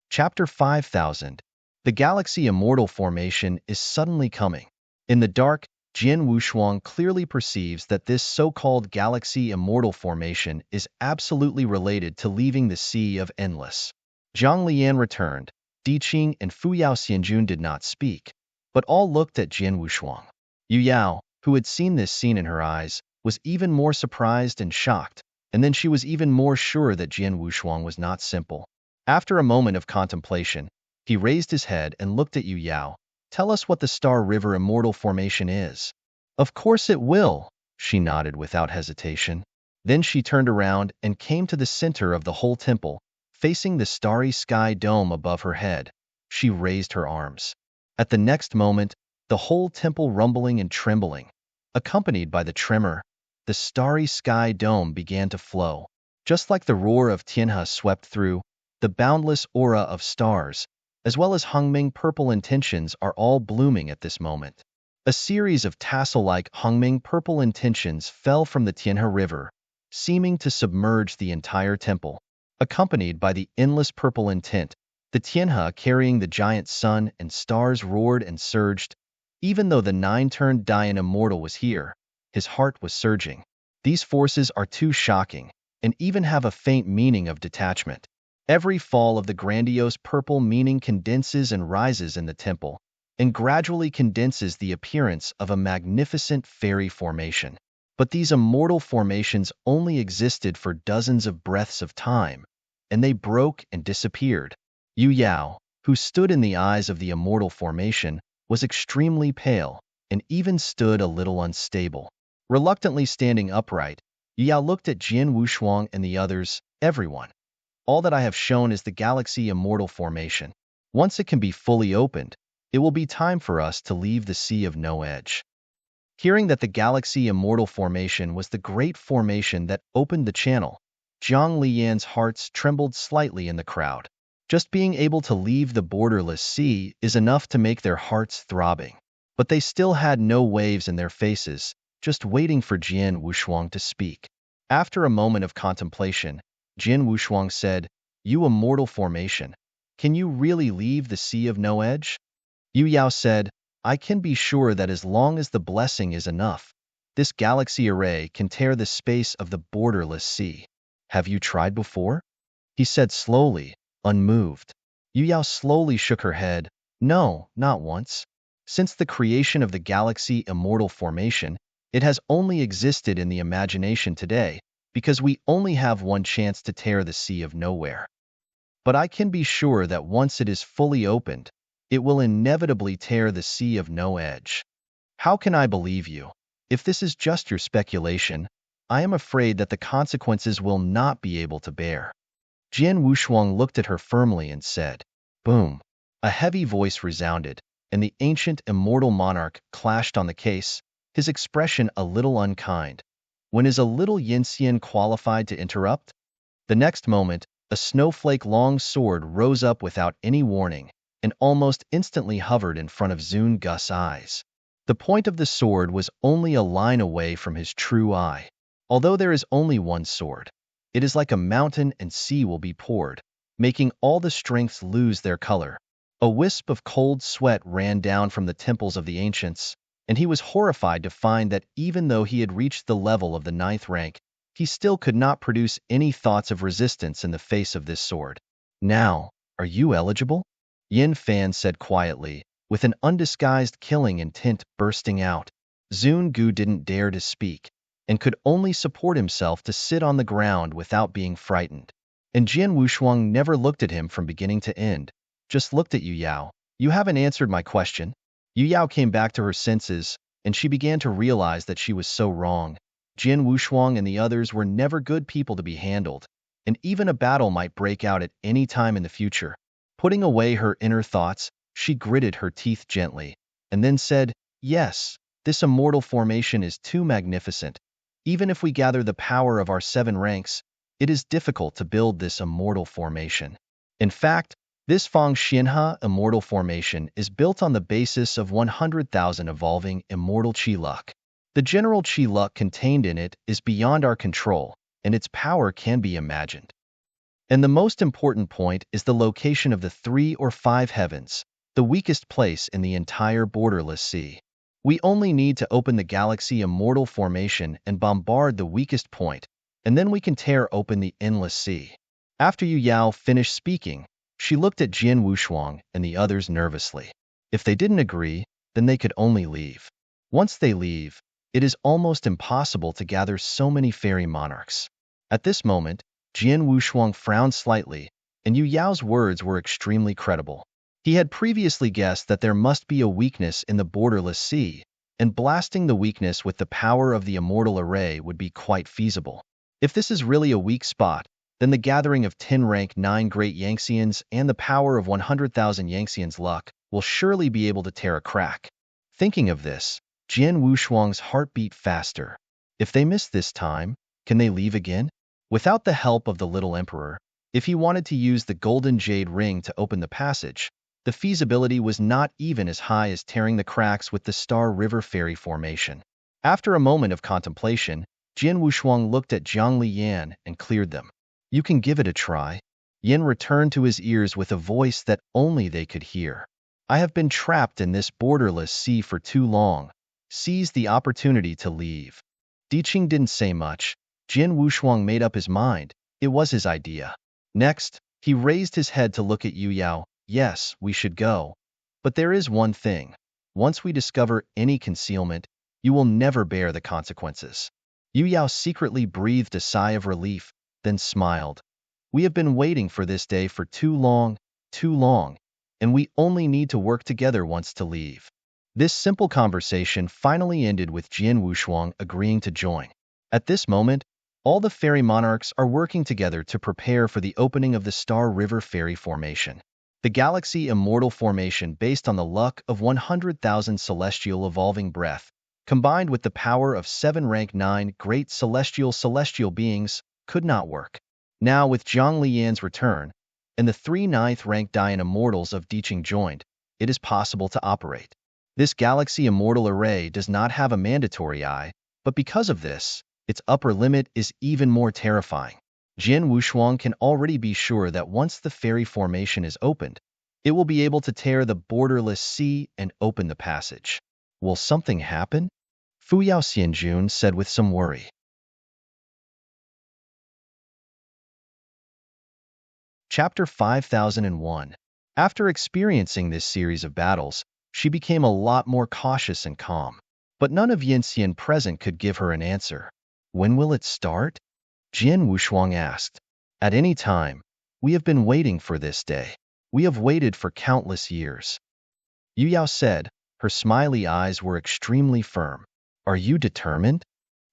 Chapter 5000. The Galaxy Immortal Formation is suddenly coming. In the dark, Jin Wushuang clearly perceives that this so-called Galaxy Immortal Formation is absolutely related to leaving the Sea of Endless. Zhang Lian returned. Di Qing and Fuyao Xianjun did not speak, but all looked at Jin Wushuang. Yu Yao, who had seen this scene in her eyes, was even more surprised and shocked, and then she was even more sure that Jin Wushuang was not simple. After a moment of contemplation, he raised his head and looked at Yu Yao, Tell us what the Star River Immortal Formation is. Of course it will, she nodded without hesitation. Then she turned around and came to the center of the whole temple, facing the starry sky dome above her head. She raised her arms. At the next moment, the whole temple rumbling and trembling. Accompanied by the tremor, the starry sky dome began to flow. Just like the roar of Tianhe swept through, the boundless aura of stars, as well as Hongming purple intentions are all blooming at this moment. A series of tassel-like Hongming purple intentions fell from the Tianhe River, seeming to submerge the entire temple. Accompanied by the endless purple intent, the Tianhe carrying the giant sun and stars roared and surged. Even though the nine-turned Dian Immortal was here, his heart was surging. These forces are too shocking, and even have a faint meaning of detachment. Every fall of the grandiose purple meaning condenses and rises in the temple, and gradually condenses the appearance of a magnificent fairy formation. But these immortal formations only existed for dozens of breaths of time, and they broke and disappeared. Yu Yao, who stood in the eyes of the immortal formation, was extremely pale, and even stood a little unstable. Reluctantly standing upright, Yu Yao looked at Jian Wushuang and the others, everyone. All that I have shown is the Galaxy Immortal Formation. Once it can be fully opened, it will be time for us to leave the Sea of No Edge. Hearing that the Galaxy Immortal Formation was the great formation that opened the channel, Zhang Liyan's hearts trembled slightly in the crowd. Just being able to leave the borderless sea is enough to make their hearts throbbing. But they still had no waves in their faces, just waiting for Jian Wushuang to speak. After a moment of contemplation, Jian Wushuang said, "You immortal formation, can you really leave the Sea of No Edge?" Yu Yao said, "I can be sure that as long as the blessing is enough, this galaxy array can tear the space of the borderless sea. Have you tried before?" He said slowly, unmoved. Yu Yao slowly shook her head. "No, not once. Since the creation of the Galaxy Immortal Formation, it has only existed in the imagination today, because we only have one chance to tear the Sea of Nowhere. But I can be sure that once it is fully opened, it will inevitably tear the Sea of No Edge. How can I believe you? If this is just your speculation, I am afraid that the consequences will not be able to bear." Jian Wushuang looked at her firmly and said, "Boom." A heavy voice resounded, and the ancient immortal monarch clashed on the case, his expression a little unkind. When is a little Yinxian qualified to interrupt? The next moment, a snowflake-long sword rose up without any warning, and almost instantly hovered in front of Zun Gus's eyes. The point of the sword was only a line away from his true eye. Although there is only one sword, it is like a mountain and sea will be poured, making all the strengths lose their color. A wisp of cold sweat ran down from the temples of the ancients, and he was horrified to find that even though he had reached the level of the 9th rank, he still could not produce any thoughts of resistance in the face of this sword. "Now, are you eligible?" Yin Fan said quietly, with an undisguised killing intent bursting out. Zun Gu didn't dare to speak, and could only support himself to sit on the ground without being frightened. And Jian Wushuang never looked at him from beginning to end, just looked at Yu Yao. "You haven't answered my question." Yu Yao came back to her senses, and she began to realize that she was so wrong. Jian Wushuang and the others were never good people to be handled, and even a battle might break out at any time in the future. Putting away her inner thoughts, she gritted her teeth gently, and then said, "Yes, this immortal formation is too magnificent. Even if we gather the power of our 7 ranks, it is difficult to build this immortal formation. In fact, this Fang Xianhe immortal formation is built on the basis of 100,000 evolving immortal qi luck. The general qi luck contained in it is beyond our control, and its power can be imagined. And the most important point is the location of the 3 or 5 heavens, the weakest place in the entire borderless sea. We only need to open the Galaxy Immortal Formation and bombard the weakest point, and then we can tear open the endless sea." After Yu Yao finished speaking, she looked at Jian Wushuang and the others nervously. If they didn't agree, then they could only leave. Once they leave, it is almost impossible to gather so many fairy monarchs. At this moment, Jian Wushuang frowned slightly, and Yu Yao's words were extremely credible. He had previously guessed that there must be a weakness in the borderless sea, and blasting the weakness with the power of the immortal array would be quite feasible. If this is really a weak spot, then the gathering of 10 rank 9 great Yangtzeans and the power of 100,000 Yangtzeans luck will surely be able to tear a crack. Thinking of this, Jian Wushuang's heart beat faster. If they miss this time, can they leave again? Without the help of the little emperor, if he wanted to use the golden jade ring to open the passage, the feasibility was not even as high as tearing the cracks with the Star River Ferry formation. After a moment of contemplation, Jian Wushuang looked at Zhang Liyan and cleared them. You can give it a try. Yin returned to his ears with a voice that only they could hear. I have been trapped in this borderless sea for too long. Seize the opportunity to leave. Diqing didn't say much. Jian Wushuang made up his mind. It was his idea. Next, he raised his head to look at Yu Yao. Yes, we should go. But there is one thing. Once we discover any concealment, you will never bear the consequences. Yu Yao secretly breathed a sigh of relief, then smiled. We have been waiting for this day for too long, and we only need to work together once to leave. This simple conversation finally ended with Jian Wushuang agreeing to join. At this moment, all the fairy monarchs are working together to prepare for the opening of the Star River Ferry Formation. The Galaxy Immortal Formation based on the luck of 100,000 celestial evolving breath, combined with the power of 7 rank 9 great celestial beings, could not work. Now with Zhang Liyan's return, and the 3 9th rank Dian Immortals of Diqing joined, it is possible to operate. This Galaxy Immortal Array does not have a mandatory eye, but because of this, its upper limit is even more terrifying. Jian Wushuang can already be sure that once the fairy formation is opened, it will be able to tear the borderless sea and open the passage. Will something happen? Fuyao Xianjun said with some worry. Chapter 5001. After experiencing this series of battles, she became a lot more cautious and calm. But none of Yinxian present could give her an answer. When will it start? Jian Wushuang asked. At any time. We have been waiting for this day. We have waited for countless years. Yu Yao said. Her smiley eyes were extremely firm. Are you determined?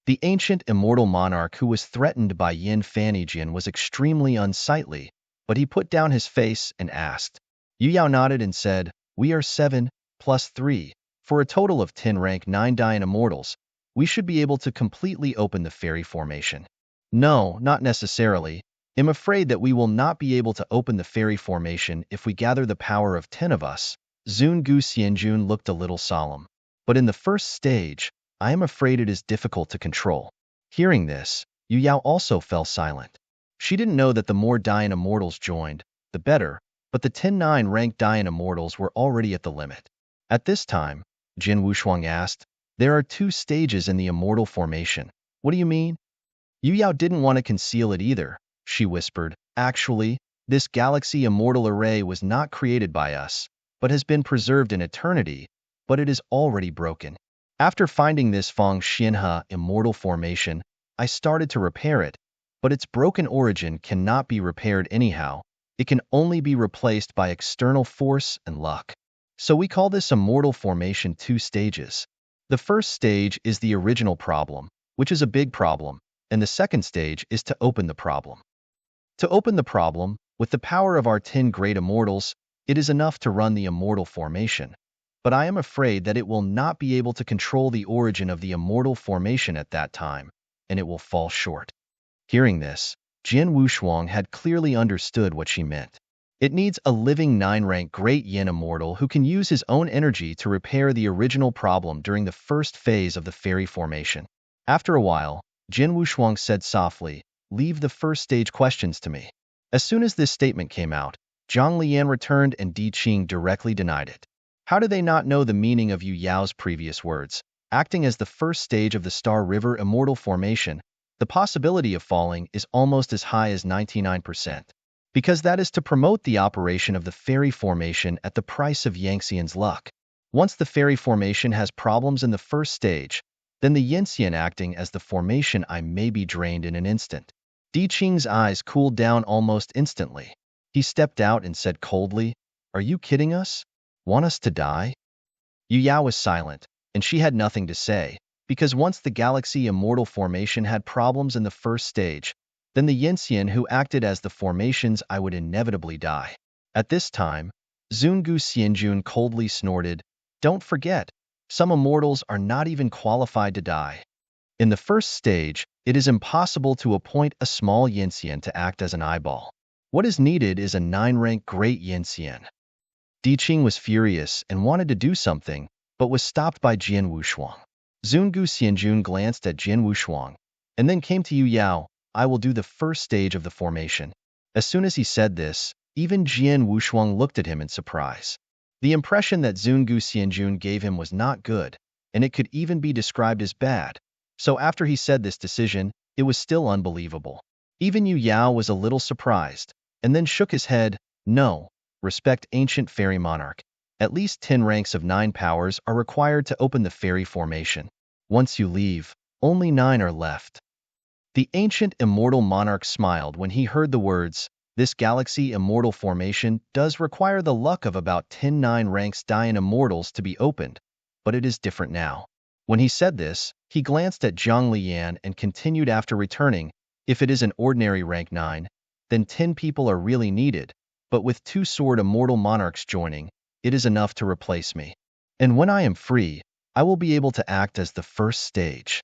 The ancient immortal monarch who was threatened by Yin Fanijin was extremely unsightly, but he put down his face and asked. Yu Yao nodded and said, We are 7 plus 3, for a total of 10 rank 9 Dian Immortals. We should be able to completely open the fairy formation. No, not necessarily. I'm afraid that we will not be able to open the fairy formation if we gather the power of 10 of us. Zungu Xianjun looked a little solemn. But in the first stage, I am afraid it is difficult to control. Hearing this, Yu Yao also fell silent. She didn't know that the more Dian Immortals joined, the better, but the 10-9 ranked Dian Immortals were already at the limit. At this time, Jian Wushuang asked, There are 2 stages in the immortal formation. What do you mean? Yu Yao didn't want to conceal it either. She whispered, Actually, this Galaxy Immortal Array was not created by us, but has been preserved in eternity, but it is already broken. After finding this Feng Xinhe Immortal Formation, I started to repair it, but its broken origin cannot be repaired anyhow. It can only be replaced by external force and luck. So we call this Immortal Formation 2 stages. The first stage is the original problem, which is a big problem, and the second stage is to open the problem. To open the problem, with the power of our 10 great immortals, it is enough to run the immortal formation. But I am afraid that it will not be able to control the origin of the immortal formation at that time, and it will fall short. Hearing this, Jian Wushuang had clearly understood what she meant. It needs a living 9-rank great Yin immortal who can use his own energy to repair the original problem during the first phase of the fairy formation. After a while, Jian Wushuang said softly, Leave the first stage questions to me. As soon as this statement came out, Zhang Liyan returned and Diqing directly denied it. How did they not know the meaning of Yu Yao's previous words? Acting as the first stage of the Star River Immortal Formation, the possibility of falling is almost as high as 99%. Because that is to promote the operation of the fairy formation at the price of Yangtzean's luck. Once the fairy formation has problems in the first stage, then the Yinxian acting as the formation eye may be drained in an instant. Diqing's eyes cooled down almost instantly. He stepped out and said coldly, Are you kidding us? Want us to die? Yu Yao was silent, and she had nothing to say, because once the Galaxy Immortal Formation had problems in the first stage, then the Yinxian who acted as the formations I would inevitably die. At this time, Zungu Xianjun coldly snorted, "Don't forget, some immortals are not even qualified to die. In the first stage, it is impossible to appoint a small Yinxian to act as an eyeball. What is needed is a 9-rank Great Yinxian." Di Qing was furious and wanted to do something, but was stopped by Jian Wushuang. Zungu Xianjun glanced at Jian Wushuang, and then came to Yu Yao. "I will do the first stage of the formation." As soon as he said this, even Jian Wushuang looked at him in surprise. The impression that Zungu Xianjun gave him was not good, and it could even be described as bad. So after he said this decision, it was still unbelievable. Even Yu Yao was a little surprised, and then shook his head. "No. Respect ancient fairy monarch. At least 10 ranks of 9 powers are required to open the fairy formation. Once you leave, only 9 are left." The ancient immortal monarch smiled when he heard the words. This Galaxy Immortal Formation does require the luck of about 10 9 ranks Dian Immortals to be opened, but it is different now. When he said this, he glanced at Zhang Liyan and continued after returning. "If it is an ordinary rank 9, then 10 people are really needed, but with 2 sword immortal monarchs joining, it is enough to replace me. And when I am free, I will be able to act as the first stage."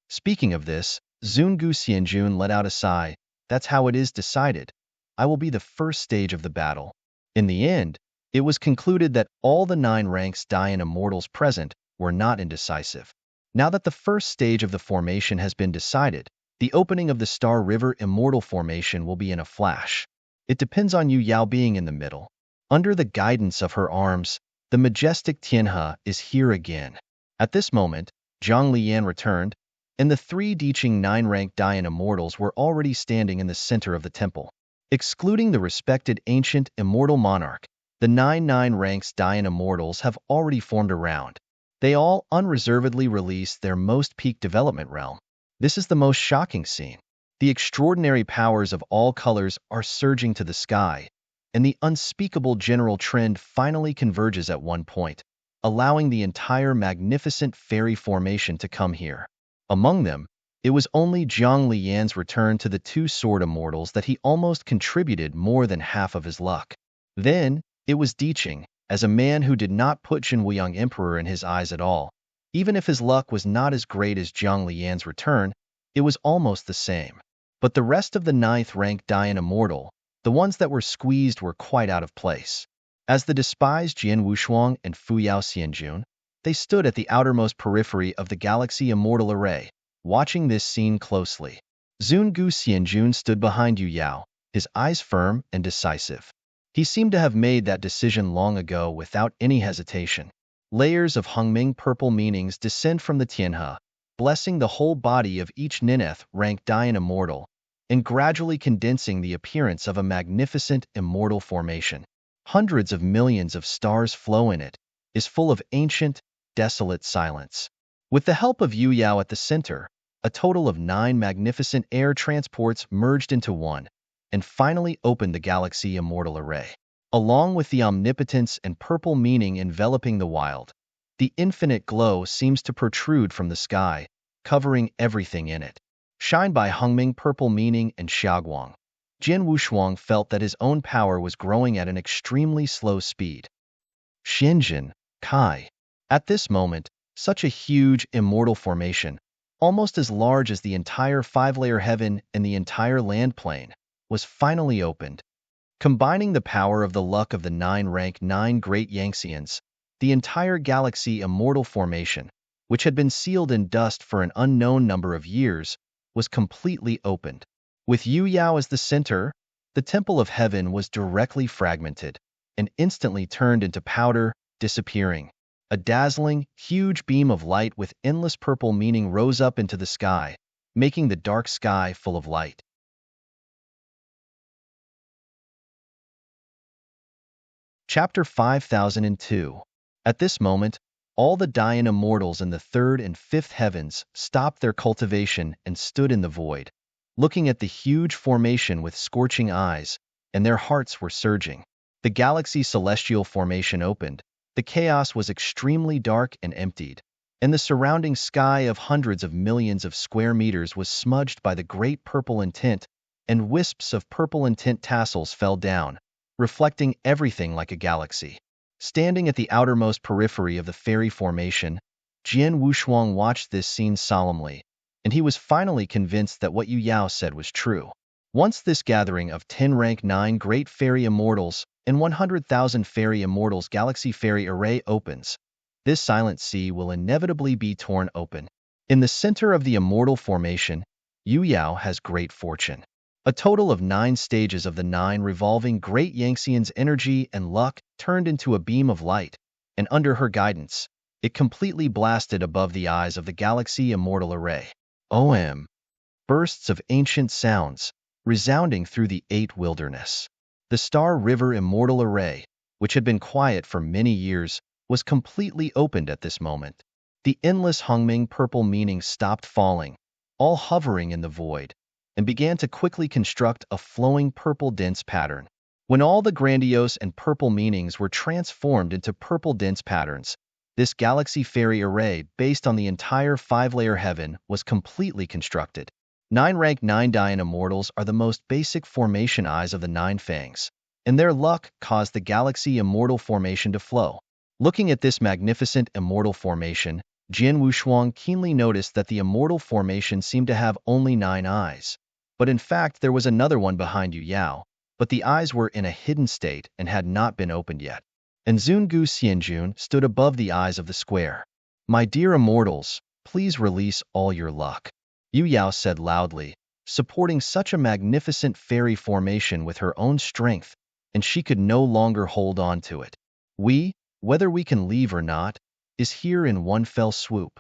Speaking of this, Zungu Xianjun let out a sigh. "That's how it is decided. I will be the first stage of the battle." In the end, it was concluded that all the 9 ranks Dian Immortals present were not indecisive. Now that the first stage of the formation has been decided, the opening of the Star River Immortal Formation will be in a flash. It depends on Yu Yao being in the middle. Under the guidance of her arms, the majestic Tianhe is here again. At this moment, Zhang Liyan returned, and the 3 Diqing 9-rank Dian Immortals were already standing in the center of the temple. Excluding the respected ancient immortal monarch, the 9 ranks Dian Immortals have already formed around. They all unreservedly release their most peak development realm. This is the most shocking scene. The extraordinary powers of all colors are surging to the sky, and the unspeakable general trend finally converges at one point, allowing the entire magnificent fairy formation to come here. Among them, it was only Zhang Liyan's return to the 2 sword immortals that he almost contributed more than half of his luck. Then, it was Di Qing, as a man who did not put Jin Wuyang Emperor in his eyes at all. Even if his luck was not as great as Zhang Liyan's return, it was almost the same. But the rest of the 9th rank Dian Immortal, the ones that were squeezed, were quite out of place. As the despised Jian Wushuang and Fuyao Xianjun, they stood at the outermost periphery of the Galaxy Immortal Array, watching this scene closely. Zungu Xianjun stood behind Yu Yao, his eyes firm and decisive. He seemed to have made that decision long ago without any hesitation. Layers of Hongming purple meanings descend from the Tianhe, blessing the whole body of each Nineth rank Dian Immortal, and gradually condensing the appearance of a magnificent immortal formation. Hundreds of millions of stars flow in it, is full of ancient, desolate silence. With the help of Yu Yao at the center, a total of 9 magnificent air transports merged into one, and finally opened the Galaxy Immortal Array. Along with the omnipotence and purple meaning enveloping the wild, the infinite glow seems to protrude from the sky, covering everything in it. Shined by Hongming purple meaning and Xiaoguang, Jian Wushuang felt that his own power was growing at an extremely slow speed. Shenzhen, Kai. At this moment, such a huge immortal formation, almost as large as the entire 5-layer heaven and the entire land plane, was finally opened. Combining the power of the luck of the 9-rank 9 great Yangxians, the entire Galaxy Immortal Formation, which had been sealed in dust for an unknown number of years, was completely opened. With Yu Yao as the center, the Temple of Heaven was directly fragmented and instantly turned into powder, disappearing. A dazzling, huge beam of light with endless purple meaning rose up into the sky, making the dark sky full of light. Chapter 5002. At this moment, all the Dian Immortals in the 3rd and 5th heavens stopped their cultivation and stood in the void, looking at the huge formation with scorching eyes, and their hearts were surging. The galaxy celestial formation opened. The chaos was extremely dark and emptied, and the surrounding sky of hundreds of millions of square meters was smudged by the great purple tint, and wisps of purple tint tassels fell down, reflecting everything like a galaxy. Standing at the outermost periphery of the fairy formation, Jian Wushuang watched this scene solemnly, and he was finally convinced that what Yu Yao said was true. Once this gathering of 10 rank 9 great fairy immortals and 100,000 fairy immortals galaxy fairy array opens, this silent sea will inevitably be torn open. In the center of the immortal formation, Yu Yao has great fortune. A total of 9 stages of the 9 revolving great Yangxian's energy and luck turned into a beam of light, and under her guidance, it completely blasted above the eyes of the galaxy immortal array. OM. Bursts of ancient sounds, resounding through the 8 wilderness. The Star River immortal array, which had been quiet for many years, was completely opened at this moment. The endless Hongming purple meanings stopped falling, all hovering in the void, and began to quickly construct a flowing purple dense pattern. When all the grandiose and purple meanings were transformed into purple dense patterns, this galaxy fairy array, based on the entire 5-layer heaven, was completely constructed. 9 rank 9 Dian immortals are the most basic formation eyes of the 9 fangs, and their luck caused the galaxy immortal formation to flow. Looking at this magnificent immortal formation, Jian Wushuang keenly noticed that the immortal formation seemed to have only 9 eyes. But in fact, there was another one behind Yu Yao, but the eyes were in a hidden state and had not been opened yet. And Zungu Xianjun stood above the eyes of the square. "My dear immortals, please release all your luck," Yu Yao said loudly, supporting such a magnificent fairy formation with her own strength, and she could no longer hold on to it. "We, whether we can leave or not, is here in one fell swoop."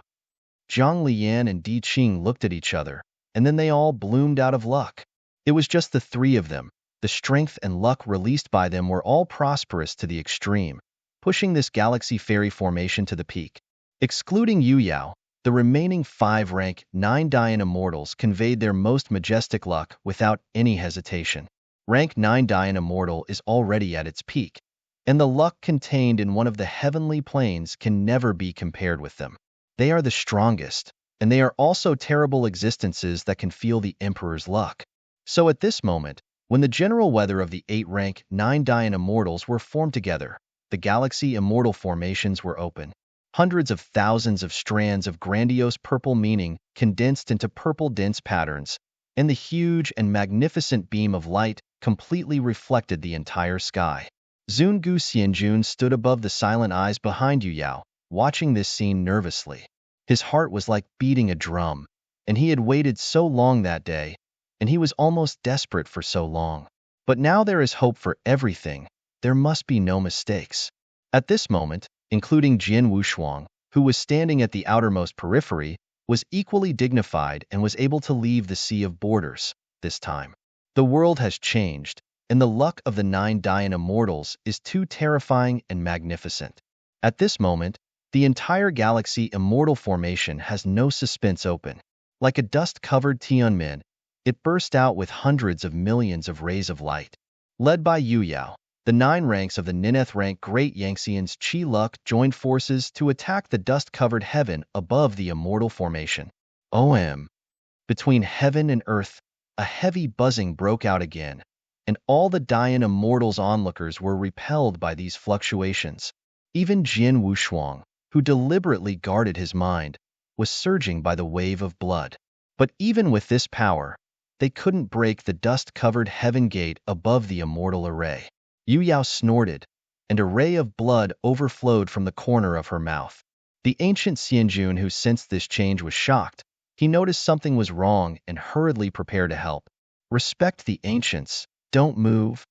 Zhang Liyan and Di Qing looked at each other, and then they all bloomed out of luck. It was just the 3 of them. The strength and luck released by them were all prosperous to the extreme, pushing this galaxy fairy formation to the peak. Excluding Yu Yao, the remaining 5 rank 9 Dian immortals conveyed their most majestic luck without any hesitation. Rank 9 Dian immortal is already at its peak, and the luck contained in one of the heavenly planes can never be compared with them. They are the strongest, and they are also terrible existences that can feel the Emperor's luck. So at this moment, when the general weather of the 8 rank 9 Dian immortals were formed together, the galaxy immortal formations were open. Hundreds of thousands of strands of grandiose purple meaning condensed into purple dense patterns, and the huge and magnificent beam of light completely reflected the entire sky. Zungu Xianjun stood above the silent eyes behind Yu Yao, watching this scene nervously. His heart was like beating a drum, and he had waited so long that day, and he was almost desperate for so long. But now there is hope for everything. There must be no mistakes. At this moment, including Jian Wushuang, who was standing at the outermost periphery, was equally dignified and was able to leave the sea of borders. This time, the world has changed, and the luck of the 9 Dian immortals is too terrifying and magnificent. At this moment, the entire galaxy immortal formation has no suspense open. Like a dust-covered Tianmin, it burst out with hundreds of millions of rays of light. Led by Yu Yao, the 9 ranks of the Nineth rank Great Yangxian's Qi Luck joined forces to attack the dust-covered heaven above the immortal formation. OM. Between heaven and earth, a heavy buzzing broke out again, and all the Dian immortals' onlookers were repelled by these fluctuations. Even Jian Wushuang, who deliberately guarded his mind, was surging by the wave of blood. But even with this power, they couldn't break the dust-covered heaven gate above the immortal array. Yu Yao snorted, and a ray of blood overflowed from the corner of her mouth. The ancient Xianjun, who sensed this change, was shocked. He noticed something was wrong and hurriedly prepared to help. "Respect the ancients, don't move,"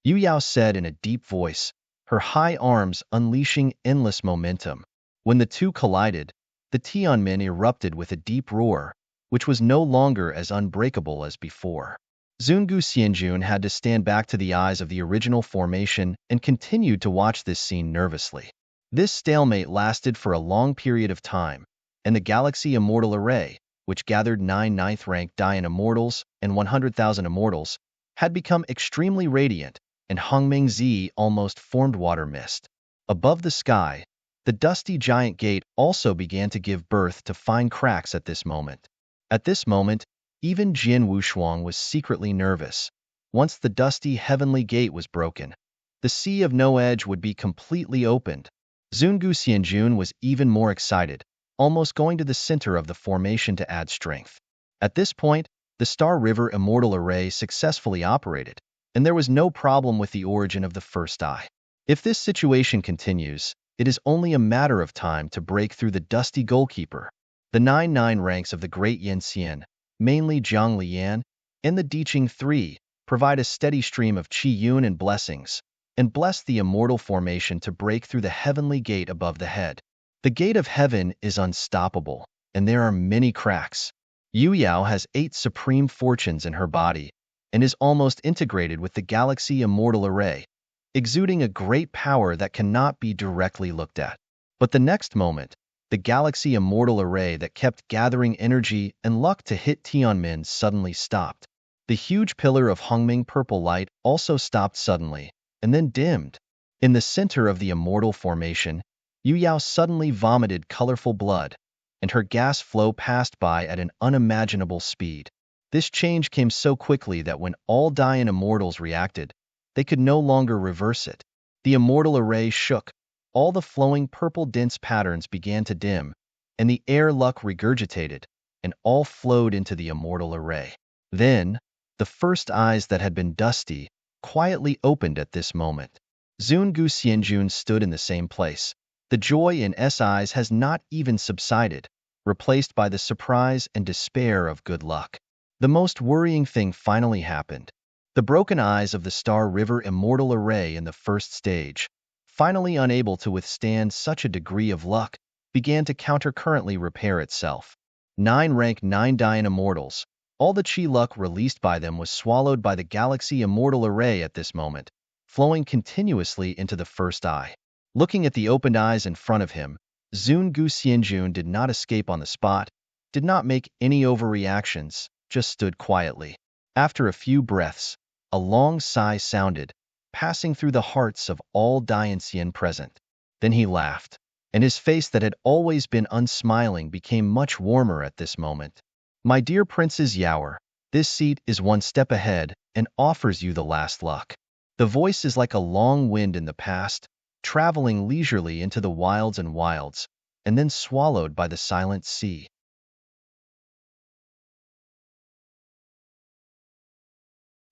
Yu Yao said in a deep voice, her high arms unleashing endless momentum. When the two collided, the Tianmin erupted with a deep roar, which was no longer as unbreakable as before. Zungu Xianjun had to stand back to the eyes of the original formation and continued to watch this scene nervously. This stalemate lasted for a long period of time, and the Galaxy Immortal Array, which gathered 9 ninth-rank Dian Immortals and 100,000 Immortals, had become extremely radiant, and Hongming Zi almost formed water mist. Above the sky, the dusty giant gate also began to give birth to fine cracks at this moment. At this moment, even Jin Wushuang was secretly nervous. Once the dusty heavenly gate was broken, the sea of no edge would be completely opened. Zungu Xianjun was even more excited, almost going to the center of the formation to add strength. At this point, the Star River Immortal Array successfully operated, and there was no problem with the origin of the first eye. If this situation continues, it is only a matter of time to break through the dusty goalkeeper. The 9 ranks of the Great Yanxian, mainly Zhang Lian, and the Diqing 3, provide a steady stream of Qi Yun and blessings, and bless the immortal formation to break through the heavenly gate above the head. The gate of heaven is unstoppable, and there are many cracks. Yu Yao has 8 supreme fortunes in her body, and is almost integrated with the Galaxy Immortal Array, exuding a great power that cannot be directly looked at. But the next moment, the Galaxy Immortal Array that kept gathering energy and luck to hit Tianmin suddenly stopped. The huge pillar of Hongming purple light also stopped suddenly, and then dimmed. In the center of the immortal formation, Yu Yao suddenly vomited colorful blood, and her gas flow passed by at an unimaginable speed. This change came so quickly that when all Dian immortals reacted, they could no longer reverse it. The immortal array shook, all the flowing purple dense patterns began to dim, and the air luck regurgitated, and all flowed into the immortal array. Then, the first eyes that had been dusty quietly opened at this moment. Zungu Xianjun stood in the same place. The joy in S eyes has not even subsided, replaced by the surprise and despair of good luck. The most worrying thing finally happened. The broken eyes of the Star River Immortal Array in the first stage, finally unable to withstand such a degree of luck, began to counter-currently repair itself. 9 rank 9 Dian Immortals, all the Qi luck released by them was swallowed by the Galaxy Immortal Array at this moment, flowing continuously into the first eye. Looking at the opened eyes in front of him, Zungu Xianjun did not escape on the spot, did not make any overreactions, just stood quietly. After a few breaths, a long sigh sounded, passing through the hearts of all Dianxian present. Then he laughed, and his face that had always been unsmiling became much warmer at this moment. My dear Princess Yaoer, this seat is one step ahead and offers you the last luck. The voice is like a long wind in the past, traveling leisurely into the wilds and wilds, and then swallowed by the silent sea.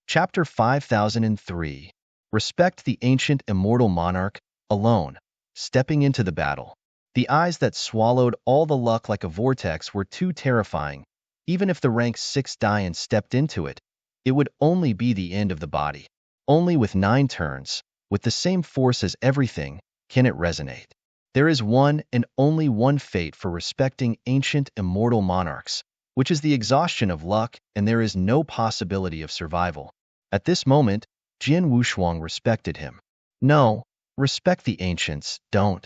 Chapter 5003. Respect the ancient immortal monarch, alone, stepping into the battle. The eyes that swallowed all the luck like a vortex were too terrifying. Even if the rank 6 Dian stepped into it, it would only be the end of the body. Only with 9 turns, with the same force as everything, can it resonate. There is one and only one fate for respecting ancient immortal monarchs, which is the exhaustion of luck, and there is no possibility of survival. At this moment, Jin Wushuang respected him. No, respect the ancients, don't.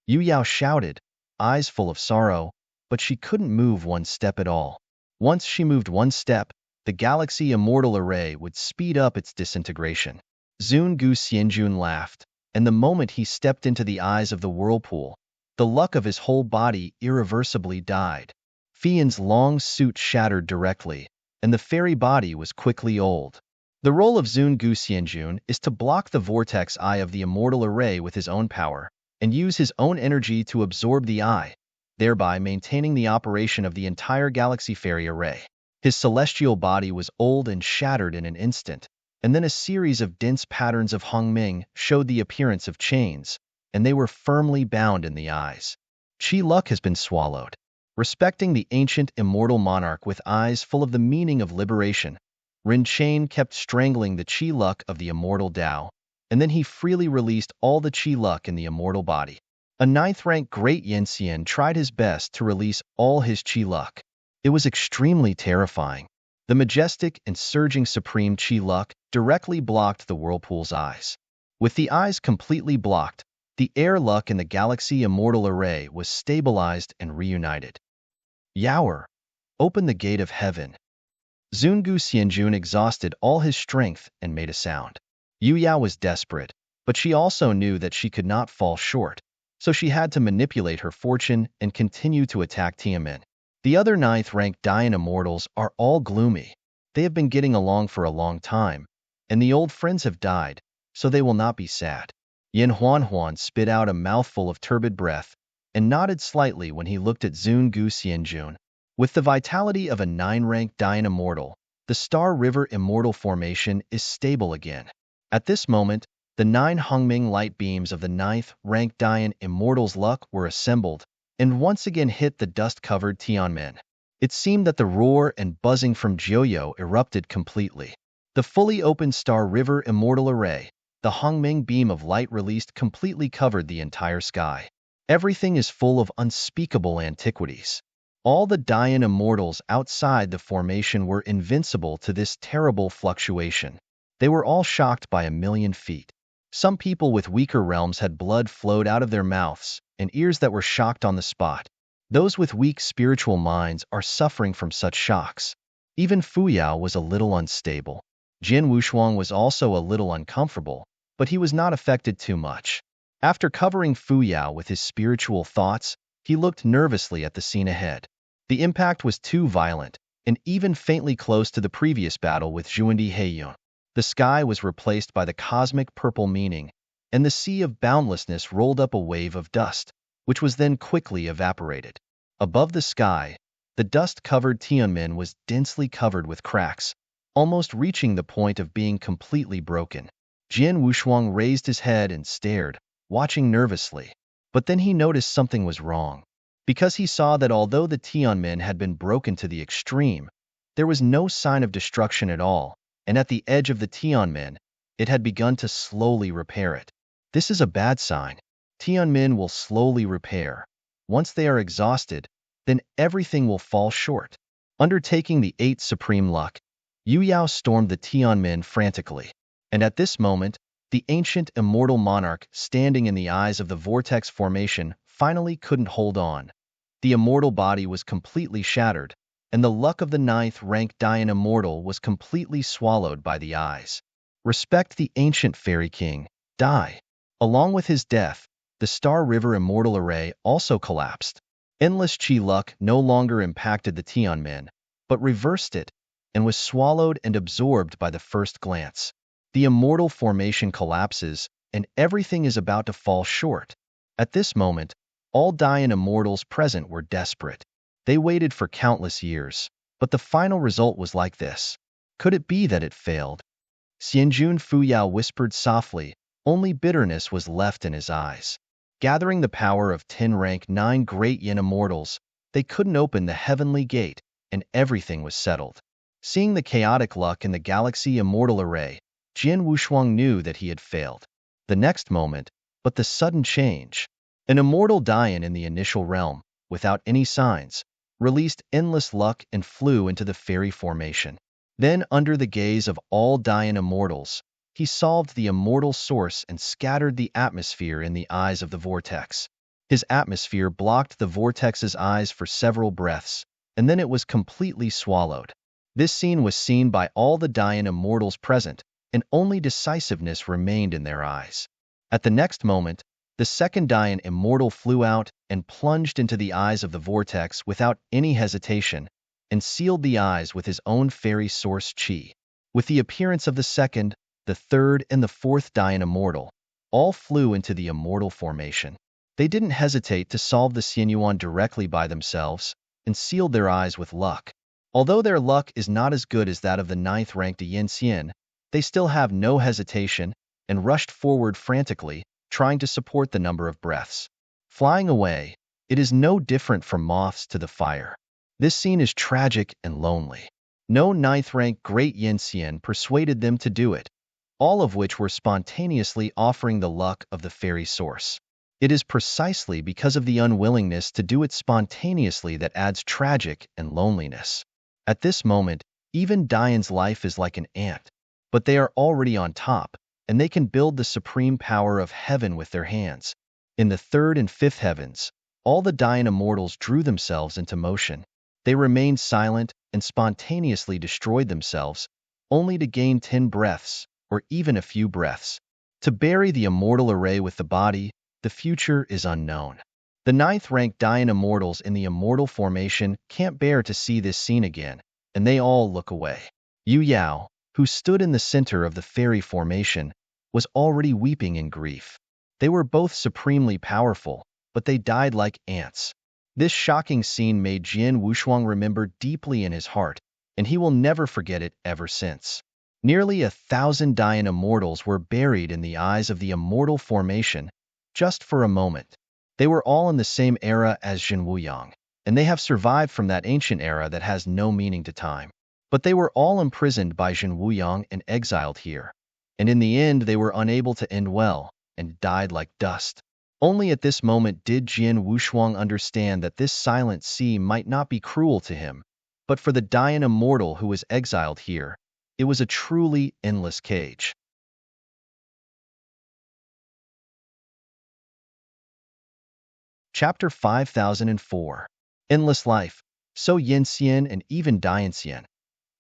Yu Yao shouted, eyes full of sorrow, but she couldn't move one step at all. Once she moved one step, the Galaxy Immortal Array would speed up its disintegration. Zungu Xianjun laughed, and the moment he stepped into the eyes of the whirlpool, the luck of his whole body irreversibly died. Fian's long suit shattered directly, and the fairy body was quickly old. The role of Zungu Xianjun is to block the vortex eye of the immortal array with his own power, and use his own energy to absorb the eye, thereby maintaining the operation of the entire Galaxy Fairy Array. His celestial body was old and shattered in an instant, and then a series of dense patterns of Hongming showed the appearance of chains, and they were firmly bound in the eyes. Qi luck has been swallowed. Respecting the ancient immortal monarch with eyes full of the meaning of liberation, Rin Chain kept strangling the Qi luck of the immortal Tao, and then he freely released all the Qi luck in the immortal body. A 9th rank Great Yanxian tried his best to release all his Qi luck. It was extremely terrifying. The majestic and surging supreme Qi luck directly blocked the whirlpool's eyes. With the eyes completely blocked, the air luck in the Galaxy Immortal Array was stabilized and reunited. Yaoer, open the gate of heaven. Zungu Xianjun exhausted all his strength and made a sound. Yu Yao was desperate, but she also knew that she could not fall short, so she had to manipulate her fortune and continue to attack Tianmin. The other ninth-ranked Dian immortals are all gloomy. They have been getting along for a long time, and the old friends have died, so they will not be sad. Yin Huanhuan spit out a mouthful of turbid breath and nodded slightly when he looked at Zun Gu Xianjun. With the vitality of a 9-ranked Dian immortal, the Star River Immortal Formation is stable again. At this moment, the 9 Hongming light beams of the 9th-ranked Dian Immortal's luck were assembled and once again hit the dust-covered Tianmen. It seemed that the roar and buzzing from Jiuyo erupted completely. The fully open Star River Immortal Array, the Hongming beam of light released, completely covered the entire sky. Everything is full of unspeakable antiquities. All the Dian immortals outside the formation were invincible to this terrible fluctuation. They were all shocked by 1,000,000 feet. Some people with weaker realms had blood flowed out of their mouths and ears that were shocked on the spot. Those with weak spiritual minds are suffering from such shocks. Even Fuyao was a little unstable. Jin Wushuang was also a little uncomfortable, but he was not affected too much. After covering Fuyao with his spiritual thoughts, he looked nervously at the scene ahead. The impact was too violent, and even faintly close to the previous battle with Zhuandi Heiyun. The sky was replaced by the cosmic purple meaning, and the sea of boundlessness rolled up a wave of dust, which was then quickly evaporated. Above the sky, the dust-covered Tianmin was densely covered with cracks, almost reaching the point of being completely broken. Jin Wushuang raised his head and stared, watching nervously. But then he noticed something was wrong, because he saw that although the Tianmin had been broken to the extreme, there was no sign of destruction at all, and at the edge of the Tianmin, it had begun to slowly repair it. This is a bad sign. Tianmin will slowly repair. Once they are exhausted, then everything will fall short. Undertaking the 8th Supreme Luck, Yu Yao stormed the Tianmin frantically. And at this moment, the ancient immortal monarch standing in the eyes of the vortex formation finally couldn't hold on. The immortal body was completely shattered, and the luck of the 9th-ranked Dian immortal was completely swallowed by the eyes. Respect the ancient fairy king, die. Along with his death, the Star River Immortal Array also collapsed. Endless Qi luck no longer impacted the Tianmin, but reversed it, and was swallowed and absorbed by the first glance. The immortal formation collapses, and everything is about to fall short. At this moment, all Dian immortals present were desperate. They waited for countless years, but the final result was like this. Could it be that it failed? Xianjun Fuyao whispered softly, only bitterness was left in his eyes. Gathering the power of 10-rank 9 great Yin immortals, they couldn't open the heavenly gate, and everything was settled. Seeing the chaotic luck in the Galaxy Immortal Array, Jin Wushuang knew that he had failed. The next moment, but the sudden change. An immortal Dian in the initial realm, without any signs, released endless luck and flew into the fairy formation. Then, under the gaze of all Dian immortals, he solved the immortal source and scattered the atmosphere in the eyes of the vortex. His atmosphere blocked the vortex's eyes for several breaths, and then it was completely swallowed. This scene was seen by all the Dian immortals present, and only decisiveness remained in their eyes. At the next moment, the second Dian immortal flew out and plunged into the eyes of the vortex without any hesitation, and sealed the eyes with his own fairy source Qi. With the appearance of the second, the third, and the fourth Dian immortal, all flew into the immortal formation. They didn't hesitate to solve the Xianyuan directly by themselves, and sealed their eyes with luck. Although their luck is not as good as that of the 9th-ranked Yin Xian, they still have no hesitation, and rushed forward frantically, trying to support the number of breaths. Flying away, it is no different from moths to the fire. This scene is tragic and lonely. No 9th-ranked great Yin Xian persuaded them to do it, all of which were spontaneously offering the luck of the fairy source. It is precisely because of the unwillingness to do it spontaneously that adds tragic and loneliness. At this moment, even Dian's life is like an ant, but they are already on top, and they can build the supreme power of heaven with their hands. In the 3rd and 5th heavens, all the Dian immortals drew themselves into motion. They remained silent and spontaneously destroyed themselves, only to gain 10 breaths, or even a few breaths. To bury the immortal array with the body, the future is unknown. The ninth-ranked Dayan immortals in the immortal formation can't bear to see this scene again, and they all look away. Yu Yao, who stood in the center of the fairy formation, was already weeping in grief. They were both supremely powerful, but they died like ants. This shocking scene made Jian Wushuang remember deeply in his heart, and he will never forget it ever since. Nearly 1,000 Dayan immortals were buried in the eyes of the immortal formation, just for a moment. They were all in the same era as Jin Wuyang, and they have survived from that ancient era that has no meaning to time. But they were all imprisoned by Jin Wuyang and exiled here. And in the end, they were unable to end well, and died like dust. Only at this moment did Jian Wushuang understand that this silent sea might not be cruel to him, but for the Dayan immortal who was exiled here, it was a truly endless cage. Chapter 5004. Endless Life. So Yin-Xian and even Dian-Xian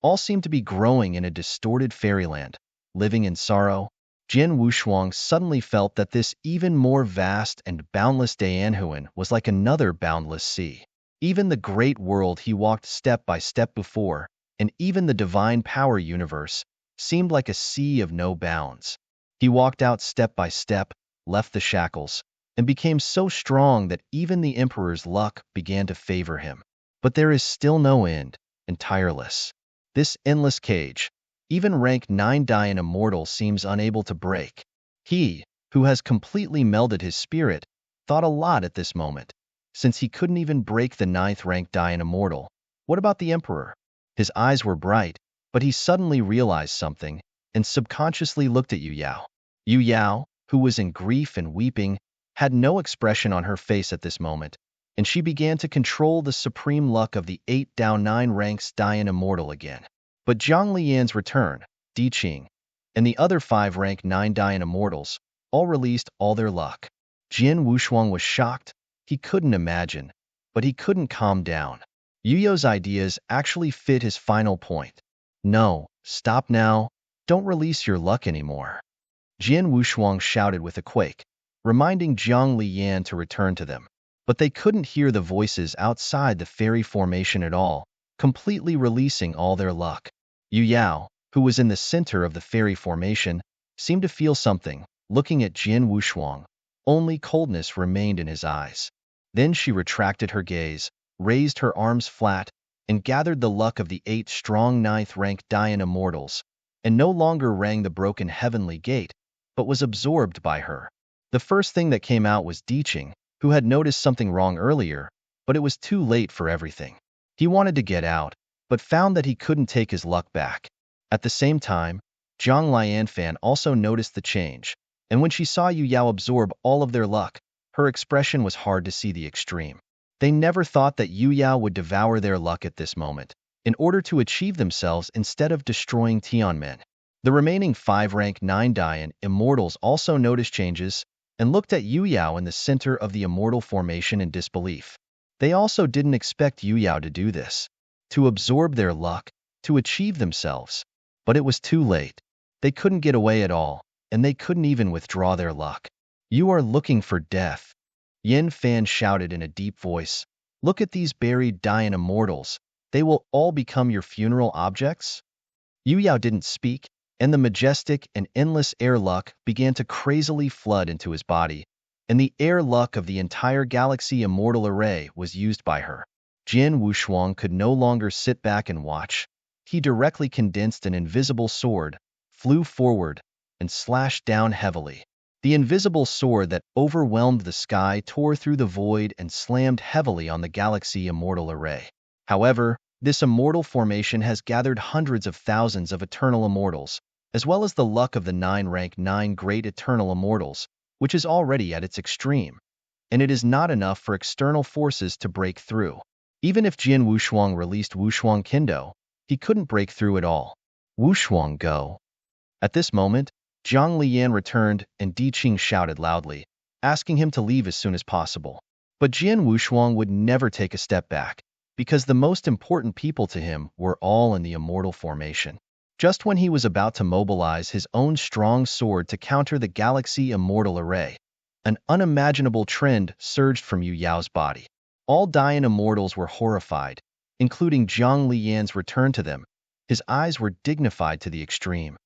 all seem to be growing in a distorted fairyland, living in sorrow. Jian Wushuang suddenly felt that this even more vast and boundless Dayanhuan was like another boundless sea. Even the great world he walked step by step before, and even the divine power universe, seemed like a sea of no bounds. He walked out step by step, left the shackles, and became so strong that even the emperor's luck began to favor him. But there is still no end, and tireless. This endless cage, even rank 9 Dayan immortal seems unable to break. He, who has completely melded his spirit, thought a lot at this moment. Since he couldn't even break the 9th rank Dayan immortal, what about the emperor? His eyes were bright, but he suddenly realized something, and subconsciously looked at Yu Yao. Yu Yao, who was in grief and weeping, had no expression on her face at this moment, and she began to control the supreme luck of the 8 down 9 ranks Dayan immortal again. But Zhang Lian's return, Di Qing, and the other 5 rank 9 Dayan immortals all released all their luck. Jian Wushuang was shocked. He couldn't imagine, but he couldn't calm down. Yu Yao's ideas actually fit his final point. No, stop now. Don't release your luck anymore. Jian Wushuang shouted with a quake, reminding Zhang Liyan to return to them. But they couldn't hear the voices outside the fairy formation at all, completely releasing all their luck. Yu Yao, who was in the center of the fairy formation, seemed to feel something, looking at Jian Wushuang. Only coldness remained in his eyes. Then she retracted her gaze, raised her arms flat, and gathered the luck of the 8 strong 9th rank Dayan immortals, and no longer rang the broken heavenly gate, but was absorbed by her. The first thing that came out was Di Qing, who had noticed something wrong earlier, but it was too late for everything. He wanted to get out, but found that he couldn't take his luck back. At the same time, Zhang Lianfan also noticed the change, and when she saw Yu Yao absorb all of their luck, her expression was hard to see the extreme. They never thought that Yu Yao would devour their luck at this moment, in order to achieve themselves instead of destroying Tianmen. The remaining 5 rank 9 Dayan immortals also noticed changes, and looked at Yu Yao in the center of the immortal formation in disbelief. They also didn't expect Yu Yao to do this, to absorb their luck, to achieve themselves. But it was too late. They couldn't get away at all, and they couldn't even withdraw their luck. You are looking for death. Yin Fan shouted in a deep voice. Look at these buried Dayan immortals. They will all become your funeral objects? Yu Yao didn't speak, and the majestic and endless air luck began to crazily flood into his body, and the air luck of the entire galaxy immortal array was used by her. Jian Wushuang could no longer sit back and watch. He directly condensed an invisible sword, flew forward, and slashed down heavily. The invisible sword that overwhelmed the sky tore through the void and slammed heavily on the galaxy immortal array. However, this immortal formation has gathered hundreds of thousands of eternal immortals, as well as the luck of the 9 rank 9 great eternal immortals, which is already at its extreme, and it is not enough for external forces to break through. Even if Jian Wushuang released Wushuang Kendo, he couldn't break through at all. Wushuang, go. At this moment, Zhang Liyan returned, and Di Qing shouted loudly, asking him to leave as soon as possible. But Jian Wushuang would never take a step back, because the most important people to him were all in the immortal formation. Just when he was about to mobilize his own strong sword to counter the Galaxy Immortal Array, an unimaginable trend surged from Yu Yao's body. All Dian Immortals were horrified, including Zhang Liyan's return to them. His eyes were dignified to the extreme.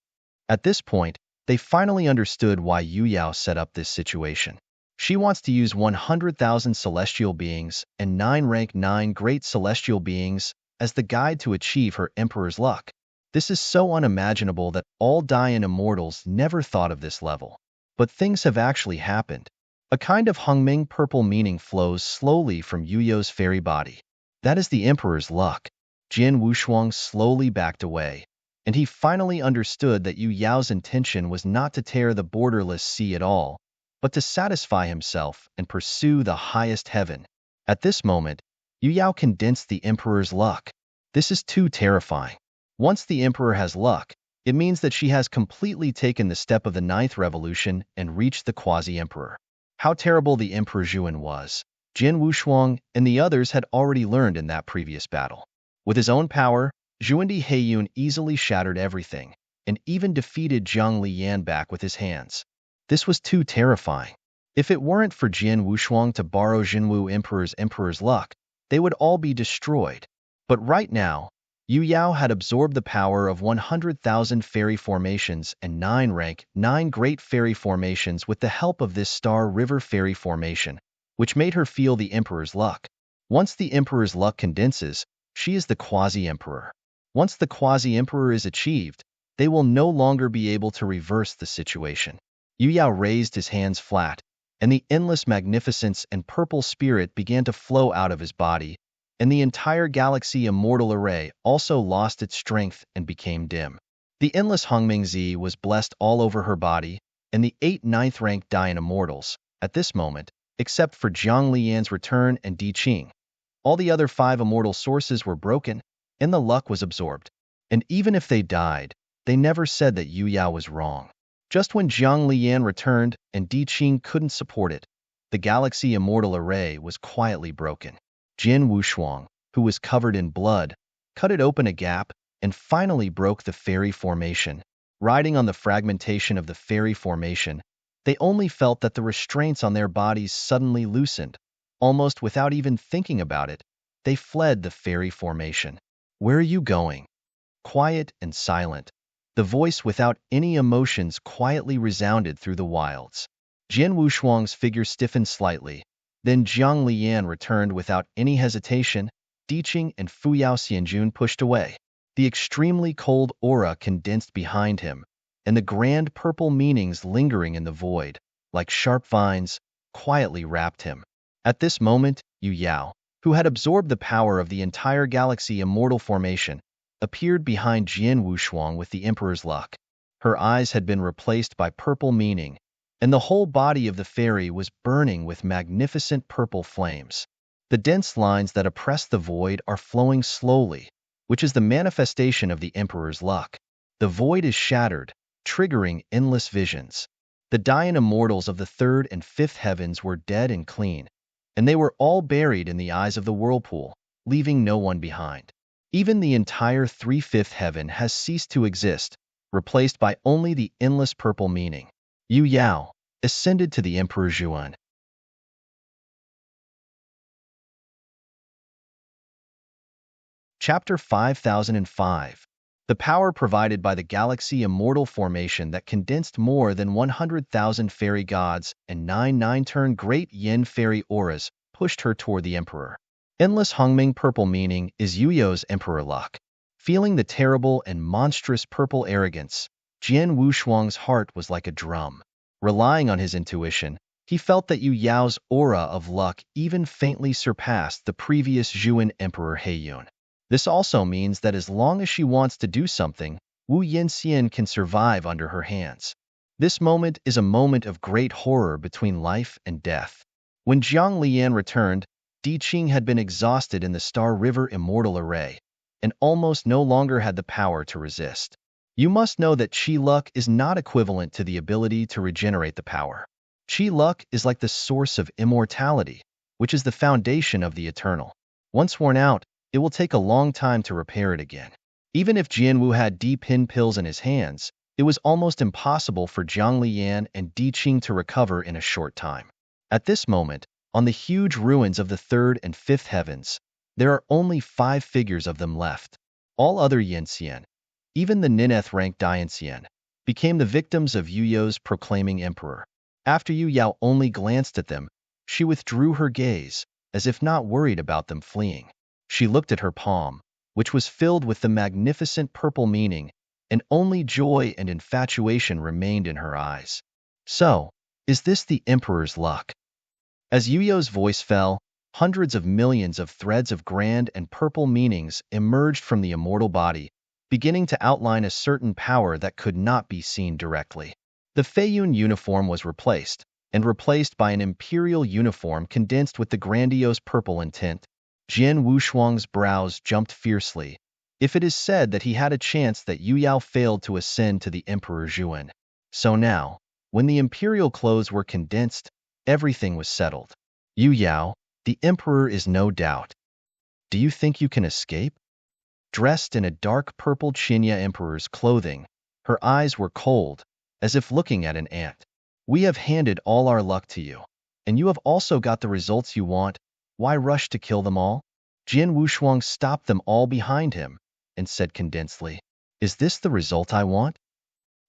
At this point, they finally understood why Yu Yao set up this situation. She wants to use 100,000 celestial beings and 9 great celestial beings as the guide to achieve her Emperor's luck. This is so unimaginable that all Dian Immortals never thought of this level. But things have actually happened. A kind of Hongming purple meaning flows slowly from Yu Yao's fairy body. That is the Emperor's luck. Jin Wushuang slowly backed away, and he finally understood that Yu Yao's intention was not to tear the borderless sea at all, but to satisfy himself and pursue the highest heaven. At this moment, Yu Yao condensed the Emperor's luck. This is too terrifying. Once the Emperor has luck, it means that she has completely taken the step of the 9th revolution and reached the quasi-emperor. How terrible the Emperor Zhuan was, Jin Wushuang and the others had already learned in that previous battle. With his own power, Zhuandi Heiyun easily shattered everything, and even defeated Zhang Liyan back with his hands. This was too terrifying. If it weren't for Jin Wushuang to borrow Jinwu Emperor's luck, they would all be destroyed. But right now, Yu Yao had absorbed the power of 100,000 fairy formations and 9 great fairy formations with the help of this Star River fairy formation, which made her feel the Emperor's luck. Once the Emperor's luck condenses, she is the quasi-emperor. Once the quasi-emperor is achieved, they will no longer be able to reverse the situation. Yu Yao raised his hands flat, and the endless magnificence and purple spirit began to flow out of his body, and the entire Galaxy Immortal Array also lost its strength and became dim. The endless Hongming Zi was blessed all over her body, and the 8 9th-ranked Dian Immortals, at this moment, except for Zhang Liyan's return and Di Qing. All the other 5 immortal sources were broken, and the luck was absorbed. And even if they died, they never said that Yu Yao was wrong. Just when Zhang Liyan returned and Di Qing couldn't support it, the Galaxy Immortal Array was quietly broken. Jin Wushuang, who was covered in blood, cut it open a gap and finally broke the fairy formation. Riding on the fragmentation of the fairy formation, they only felt that the restraints on their bodies suddenly loosened. Almost without even thinking about it, they fled the fairy formation. "Where are you going?" Quiet and silent, the voice without any emotions quietly resounded through the wilds. Jin Wushuang's figure stiffened slightly. Then Zhang Liyan returned without any hesitation. Di Qing and Fuyao Xianjun pushed away. The extremely cold aura condensed behind him, and the grand purple meanings lingering in the void, like sharp vines, quietly wrapped him. At this moment, Yu Yao, who had absorbed the power of the entire Galaxy Immortal formation, appeared behind Jin Wushuang with the Emperor's luck. Her eyes had been replaced by purple meaning, and the whole body of the fairy was burning with magnificent purple flames. The dense lines that oppress the void are flowing slowly, which is the manifestation of the Emperor's luck. The void is shattered, triggering endless visions. The Dian Immortals of the 3rd and 5th heavens were dead and clean, and they were all buried in the eyes of the whirlpool, leaving no one behind. Even the entire 3/5 heaven has ceased to exist, replaced by only the endless purple meaning. Yu Yao ascended to the Emperor Zhuan. Chapter 5005. The power provided by the Galaxy Immortal formation that condensed more than 100,000 fairy gods and 9 great yin fairy auras pushed her toward the Emperor. Endless Hongming purple meaning is Yu Yao's Emperor luck. Feeling the terrible and monstrous purple arrogance, Jin Wushuang's heart was like a drum. Relying on his intuition, he felt that Yu Yao's aura of luck even faintly surpassed the previous Zhuan Emperor Heiyun. This also means that as long as she wants to do something, Wu Yinxian can survive under her hands. This moment is a moment of great horror between life and death. When Zhang Liyan returned, Di Qing had been exhausted in the Star River Immortal Array, and almost no longer had the power to resist. You must know that Qi luck is not equivalent to the ability to regenerate the power. Qi luck is like the source of immortality, which is the foundation of the eternal. Once worn out, it will take a long time to repair it again. Even if Jianwu had D-pin pills in his hands, it was almost impossible for Zhang Liyan and Di Qing to recover in a short time. At this moment, on the huge ruins of the third and fifth heavens, there are only 5 figures of them left. All other Yanxian, even the Nineth-ranked Dianxian, became the victims of Yu Yao's proclaiming emperor. After Yu Yao only glanced at them, she withdrew her gaze, as if not worried about them fleeing. She looked at her palm, which was filled with the magnificent purple meaning, and only joy and infatuation remained in her eyes. So, is this the emperor's luck? As Yu Yao's voice fell, hundreds of millions of threads of grand and purple meanings emerged from the immortal body, beginning to outline a certain power that could not be seen directly. The Feiyun uniform was replaced by an imperial uniform condensed with the grandiose purple intent. Jian Wushuang's brows jumped fiercely. If it is said that he had a chance that Yu Yao failed to ascend to the Emperor Zhuan. So now, when the imperial clothes were condensed, everything was settled. Yu Yao, the emperor is no doubt. Do you think you can escape? Dressed in a dark purple Qinya emperor's clothing, her eyes were cold, as if looking at an ant. We have handed all our luck to you, and you have also got the results you want. Why rush to kill them all? Jian Wushuang stopped them all behind him and said condensely, "Is this the result I want?"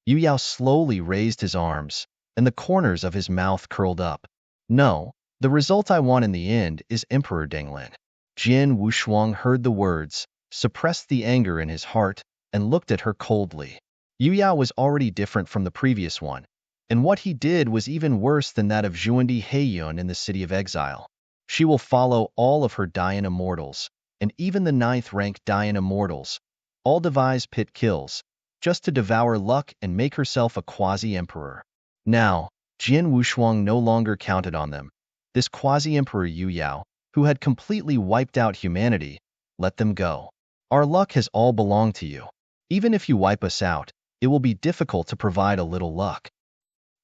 Yu Yao slowly raised his arms, and the corners of his mouth curled up. "No, the result I want in the end is Emperor Denglin." Jian Wushuang heard the words, suppressed the anger in his heart, and looked at her coldly. Yu Yao was already different from the previous one, and what he did was even worse than that of Zhuandi Heiyun in the City of Exile. She will follow all of her Dian immortals, and even the 9th-ranked Dian immortals, all devise pit kills, just to devour luck and make herself a quasi-emperor. Now, Jian Wushuang no longer counted on them. This quasi-emperor Yu Yao, who had completely wiped out humanity, let them go. Our luck has all belonged to you. Even if you wipe us out, it will be difficult to provide a little luck.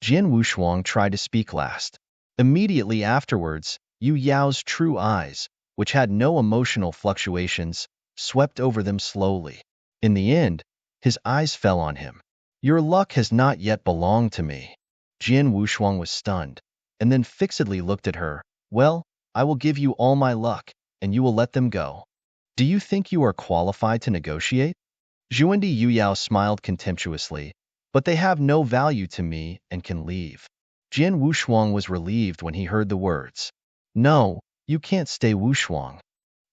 Jian Wushuang tried to speak last. Immediately afterwards, Yu Yao's true eyes, which had no emotional fluctuations, swept over them slowly. In the end, his eyes fell on him. Your luck has not yet belonged to me. Jian Wushuang was stunned, and then fixedly looked at her. Well, I will give you all my luck, and you will let them go. Do you think you are qualified to negotiate? Zhuandi Yu Yao smiled contemptuously, but they have no value to me and can leave. Jian Wushuang was relieved when he heard the words. No, you can't stay, Wushuang.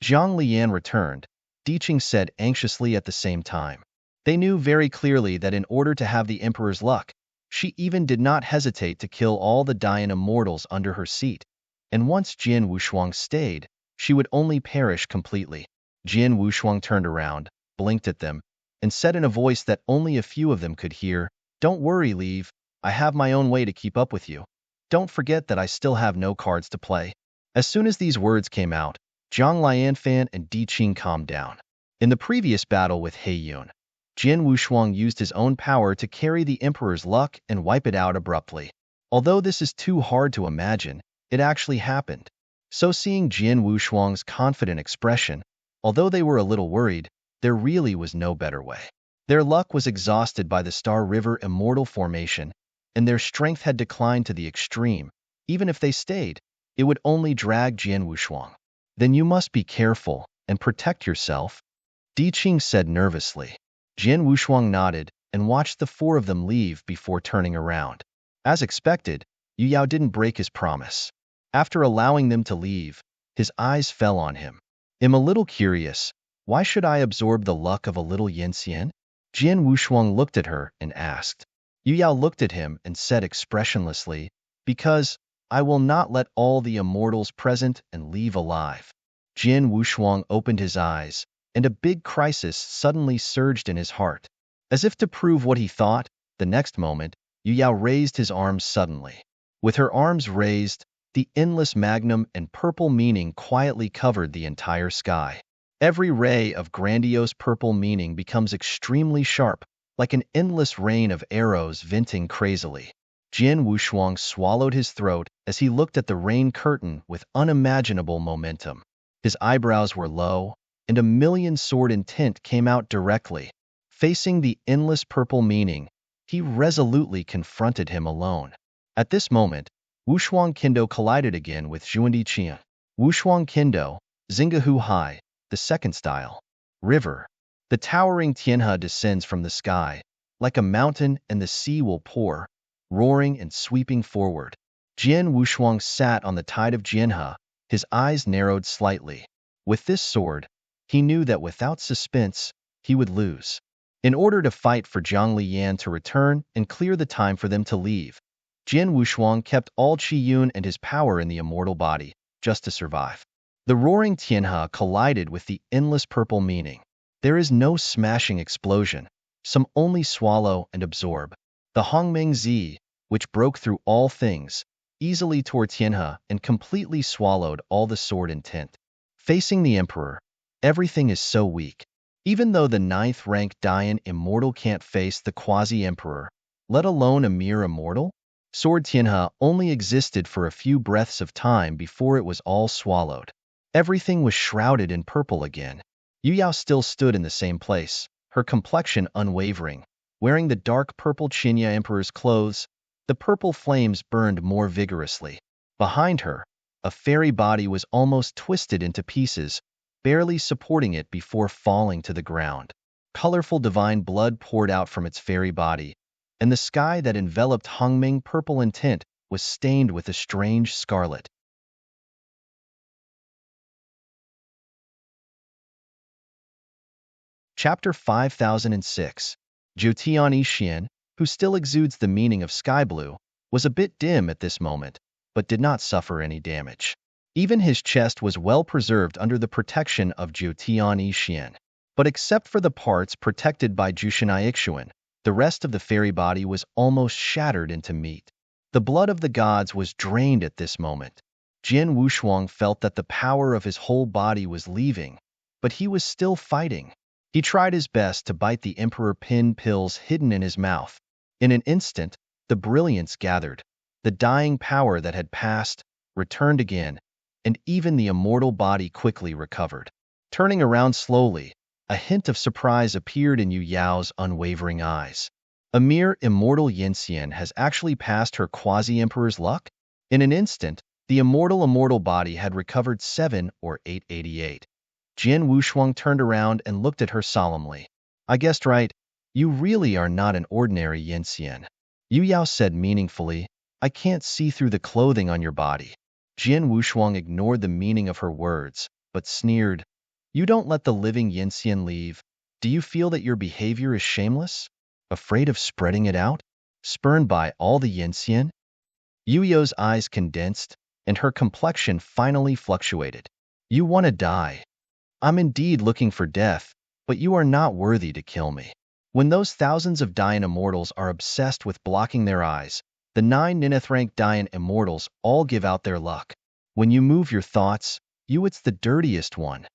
Zhang Liyan returned, Di Qing said anxiously at the same time. They knew very clearly that in order to have the emperor's luck, she even did not hesitate to kill all the Dian immortals under her seat, and once Jian Wushuang stayed, she would only perish completely. Jian Wushuang turned around, blinked at them, and said in a voice that only a few of them could hear, Don't worry, Leave. I have my own way to keep up with you. Don't forget that I still have no cards to play. As soon as these words came out, Zhang Lianfan and Di Qing calmed down. In the previous battle with Heiyun, Jian Wushuang used his own power to carry the emperor's luck and wipe it out abruptly. Although this is too hard to imagine, it actually happened. So seeing Jian Wushuang's confident expression, although they were a little worried, there really was no better way. Their luck was exhausted by the Star River Immortal Formation, and their strength had declined to the extreme. Even if they stayed, it would only drag Jian Wushuang. Then you must be careful and protect yourself, Di Qing said nervously. Jian Wushuang nodded and watched the 4 of them leave before turning around. As expected, Yu Yao didn't break his promise. After allowing them to leave, his eyes fell on him. I'm a little curious. Why should I absorb the luck of a little Yanxian? Jian Wushuang looked at her and asked. Yu Yao looked at him and said expressionlessly, Because I will not let all the immortals present and leave alive. Jian Wushuang opened his eyes, and a big crisis suddenly surged in his heart. As if to prove what he thought, the next moment, Yu Yao raised his arms suddenly. With her arms raised, the endless magnum and purple meaning quietly covered the entire sky. Every ray of grandiose purple meaning becomes extremely sharp, like an endless rain of arrows venting crazily. Jian Wushuang swallowed his throat as he looked at the rain curtain with unimaginable momentum. His eyebrows were low, and a million sword intent came out directly. Facing the endless purple meaning, he resolutely confronted him alone. At this moment, Wushuang Kendo collided again with Zhuandi Qian. Wushuang Kendo, Zingahu Hai, the second style. River. The towering Tianhe descends from the sky, like a mountain, and the sea will pour, roaring and sweeping forward. Jian Wushuang sat on the tide of Jianhe, his eyes narrowed slightly. With this sword, he knew that without suspense, he would lose. In order to fight for Zhang Liyan to return and clear the time for them to leave, Jian Wushuang kept all Qi Yun and his power in the immortal body, just to survive. The roaring Tianhe collided with the endless purple meaning. There is no smashing explosion, some only swallow and absorb. The Hongmeng Zi, which broke through all things, easily tore Tianhe and completely swallowed all the sword intent. Facing the emperor, everything is so weak. Even though the 9th-rank Dian immortal can't face the quasi-emperor, let alone a mere immortal, Sword Tianhe only existed for a few breaths of time before it was all swallowed. Everything was shrouded in purple again. Yu Yao still stood in the same place, her complexion unwavering. Wearing the dark purple Qinya Emperor's clothes, the purple flames burned more vigorously. Behind her, a fairy body was almost twisted into pieces, barely supporting it before falling to the ground. Colorful divine blood poured out from its fairy body, and the sky that enveloped Hongmeng purple in tint was stained with a strange scarlet. Chapter 5006. Zhu Xian, who still exudes the meaning of sky blue, was a bit dim at this moment, but did not suffer any damage. Even his chest was well preserved under the protection of Zhu Xian. But except for the parts protected by Jushinai Ixuan, the rest of the fairy body was almost shattered into meat. The blood of the gods was drained at this moment. Jian Wushuang felt that the power of his whole body was leaving, but he was still fighting. He tried his best to bite the emperor pin pills hidden in his mouth. In an instant, the brilliance gathered. The dying power that had passed returned again, and even the immortal body quickly recovered. Turning around slowly, a hint of surprise appeared in Yu Yao's unwavering eyes. A mere immortal Yanxian has actually passed her quasi-emperor's luck? In an instant, the immortal body had recovered 7 or 888. Jian Wushuang turned around and looked at her solemnly. I guessed right. You really are not an ordinary Yanxian. Yu Yao said meaningfully. I can't see through the clothing on your body. Jian Wushuang ignored the meaning of her words, but sneered. You don't let the living Yanxian leave. Do you feel that your behavior is shameless? Afraid of spreading it out? Spurned by all the Yanxian? Yu Yao's eyes condensed, and her complexion finally fluctuated. You want to die. I'm indeed looking for death, but you are not worthy to kill me. When those thousands of Dian immortals are obsessed with blocking their eyes, the 9 ninth-rank Dian immortals all give out their luck. When you move your thoughts, it's the dirtiest one.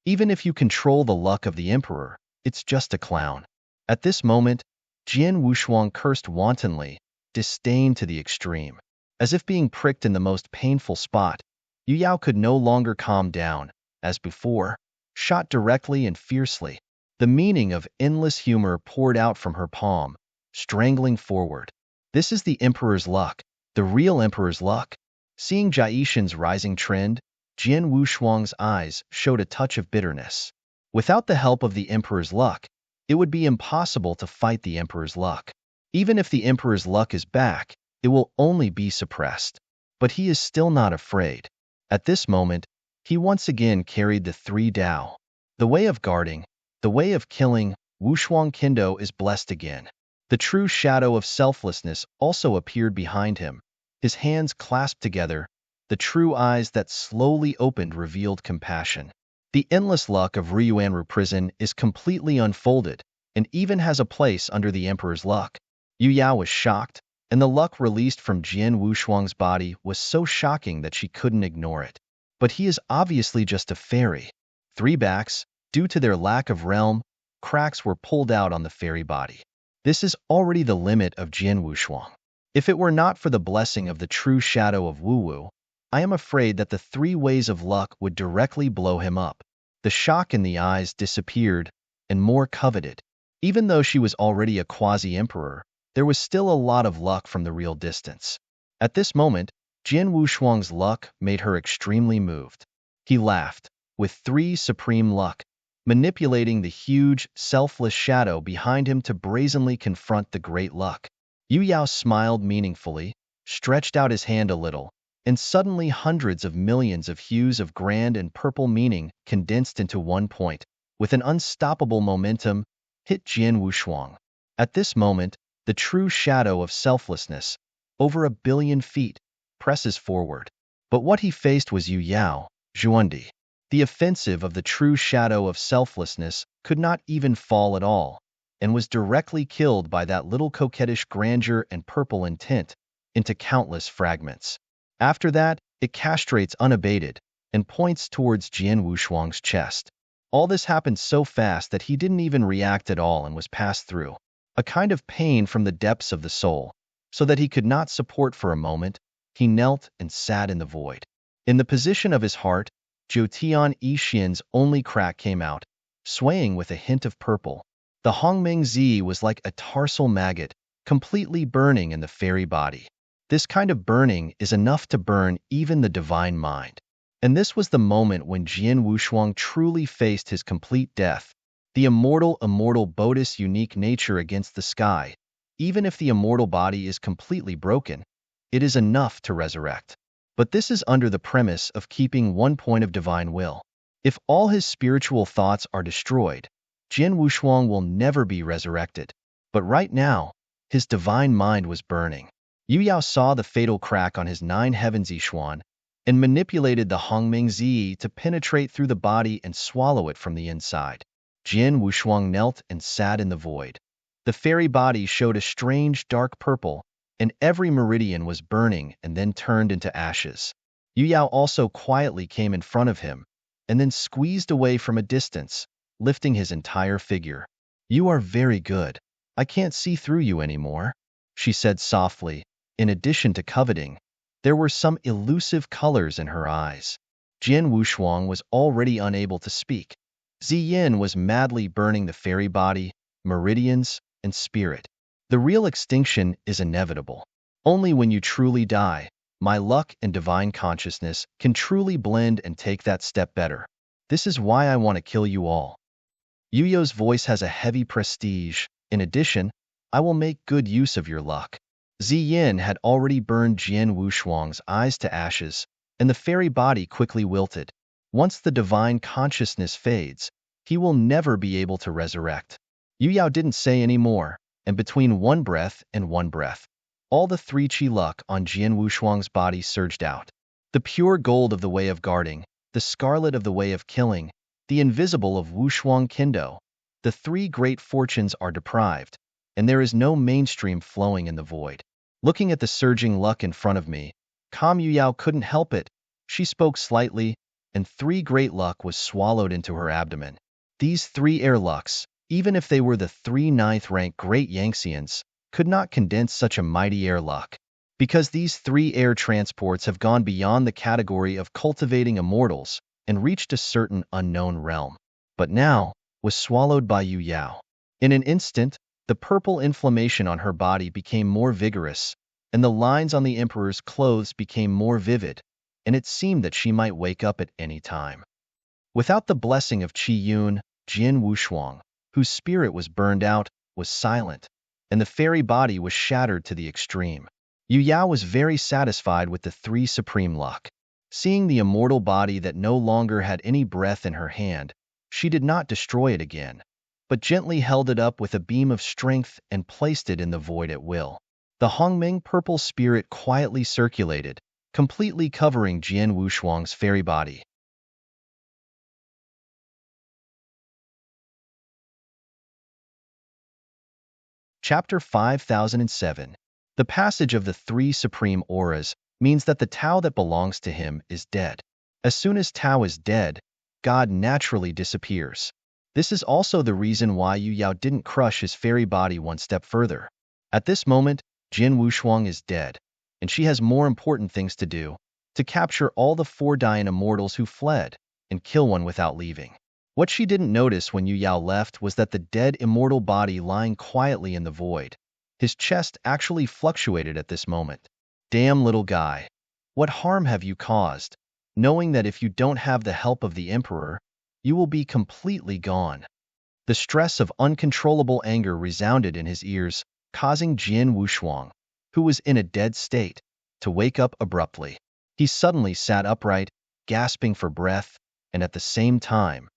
Even if you control the luck of the emperor, it's just a clown. At this moment, Jian Wushuang cursed wantonly, disdain to the extreme. As if being pricked in the most painful spot, Yu Yao could no longer calm down. As before, shot directly and fiercely. The meaning of endless humor poured out from her palm, strangling forward. This is the emperor's luck, the real emperor's luck. Seeing Jaishan's rising trend, Jian Wushuang's eyes showed a touch of bitterness. Without the help of the emperor's luck, it would be impossible to fight the emperor's luck. Even if the emperor's luck is back, it will only be suppressed. But he is still not afraid. At this moment, he once again carried the 3 Dao. The way of guarding, the way of killing, Wushuang Kendo is blessed again. The true shadow of selflessness also appeared behind him, his hands clasped together. The true eyes that slowly opened revealed compassion. The endless luck of Ryuanru prison is completely unfolded, and even has a place under the emperor's luck. Yu Yao was shocked, and the luck released from Jian Wushuang's body was so shocking that she couldn't ignore it. But he is obviously just a fairy. 3 backs, due to their lack of realm, cracks were pulled out on the fairy body. This is already the limit of Jian Wushuang. If it were not for the blessing of the true shadow of Wu Wu, I am afraid that the 3 ways of luck would directly blow him up. The shock in the eyes disappeared, and more coveted. Even though she was already a quasi-emperor, there was still a lot of luck from the real distance. At this moment, Jin Wushuang's luck made her extremely moved. He laughed, with 3 supreme luck, manipulating the huge, selfless shadow behind him to brazenly confront the great luck. Yu Yao smiled meaningfully, stretched out his hand a little, and suddenly hundreds of millions of hues of grand and purple meaning condensed into one point, with an unstoppable momentum, hit Jin Wushuang. At this moment, the true shadow of selflessness, over 1,000,000,000 feet, presses forward. But what he faced was Yu Yao, Zhuandi. The offensive of the true shadow of selflessness could not even fall at all, and was directly killed by that little coquettish grandeur and purple intent into countless fragments. After that, it castrates unabated and points towards Jin Wushuang's chest. All this happened so fast that he didn't even react at all and was passed through. A kind of pain from the depths of the soul, so that he could not support for a moment, he knelt and sat in the void. In the position of his heart, Jotian Yixian's only crack came out, swaying with a hint of purple. The Hongming Zi was like a tarsal maggot, completely burning in the fairy body. This kind of burning is enough to burn even the divine mind. And this was the moment when Jin Wushuang truly faced his complete death, the immortal Bodhi's unique nature against the sky. Even if the immortal body is completely broken, it is enough to resurrect. But this is under the premise of keeping one point of divine will. If all his spiritual thoughts are destroyed, Jin Wushuang will never be resurrected. But right now, his divine mind was burning. Yu Yao saw the fatal crack on his 9 heavens Yixuan and manipulated the Hongming Zi to penetrate through the body and swallow it from the inside. Jin Wushuang knelt and sat in the void. The fairy body showed a strange dark purple, and every meridian was burning and then turned into ashes. Yu Yao also quietly came in front of him, and then squeezed away from a distance, lifting his entire figure. "You are very good. I can't see through you anymore," she said softly. In addition to coveting, there were some elusive colors in her eyes. Jin Wushuang was already unable to speak. Ziyin was madly burning the fairy body, meridians, and spirit. The real extinction is inevitable. Only when you truly die, my luck and divine consciousness can truly blend and take that step better. This is why I want to kill you all. Yu Yao's voice has a heavy prestige. In addition, I will make good use of your luck. Ziyin had already burned Jin Wushuang's eyes to ashes, and the fairy body quickly wilted. Once the divine consciousness fades, he will never be able to resurrect. Yu Yao didn't say any more, and between one breath and one breath, all the 3 chi luck on Jin Wushuang's body surged out. The pure gold of the way of guarding, the scarlet of the way of killing, the invisible of Wushuang Kendo. The 3 great fortunes are deprived, and there is no mainstream flowing in the void. Looking at the surging luck in front of me, Yu Yao couldn't help it. She spoke slightly, and 3 great luck was swallowed into her abdomen. These 3 air lucks, even if they were the 3 ninth-rank great Yangtzeans, could not condense such a mighty air luck. Because these 3 air transports have gone beyond the category of cultivating immortals and reached a certain unknown realm. But now, was swallowed by Yu Yao. In an instant, the purple inflammation on her body became more vigorous, and the lines on the emperor's clothes became more vivid, and it seemed that she might wake up at any time. Without the blessing of Qi Yun, Jin Wushuang, whose spirit was burned out, was silent, and the fairy body was shattered to the extreme. Yu Yao was very satisfied with the 3 supreme luck. Seeing the immortal body that no longer had any breath in her hand, she did not destroy it again, but gently held it up with a beam of strength and placed it in the void at will. The Hongming purple spirit quietly circulated, completely covering Jin Wushuang's fairy body. Chapter 5007. The passage of the 3 supreme auras means that the Tao that belongs to him is dead. As soon as Tao is dead, God naturally disappears. This is also the reason why Yu Yao didn't crush his fairy body one step further. At this moment, Jin Wushuang is dead, and she has more important things to do, to capture all the 4 Dayan immortals who fled, and kill one without leaving. What she didn't notice when Yu Yao left was that the dead immortal body lying quietly in the void. His chest actually fluctuated at this moment. Damn little guy. What harm have you caused? Knowing that if you don't have the help of the Emperor, you will be completely gone. The stress of uncontrollable anger resounded in his ears, causing Jian Wushuang, who was in a dead state, to wake up abruptly. He suddenly sat upright, gasping for breath, and at the same time,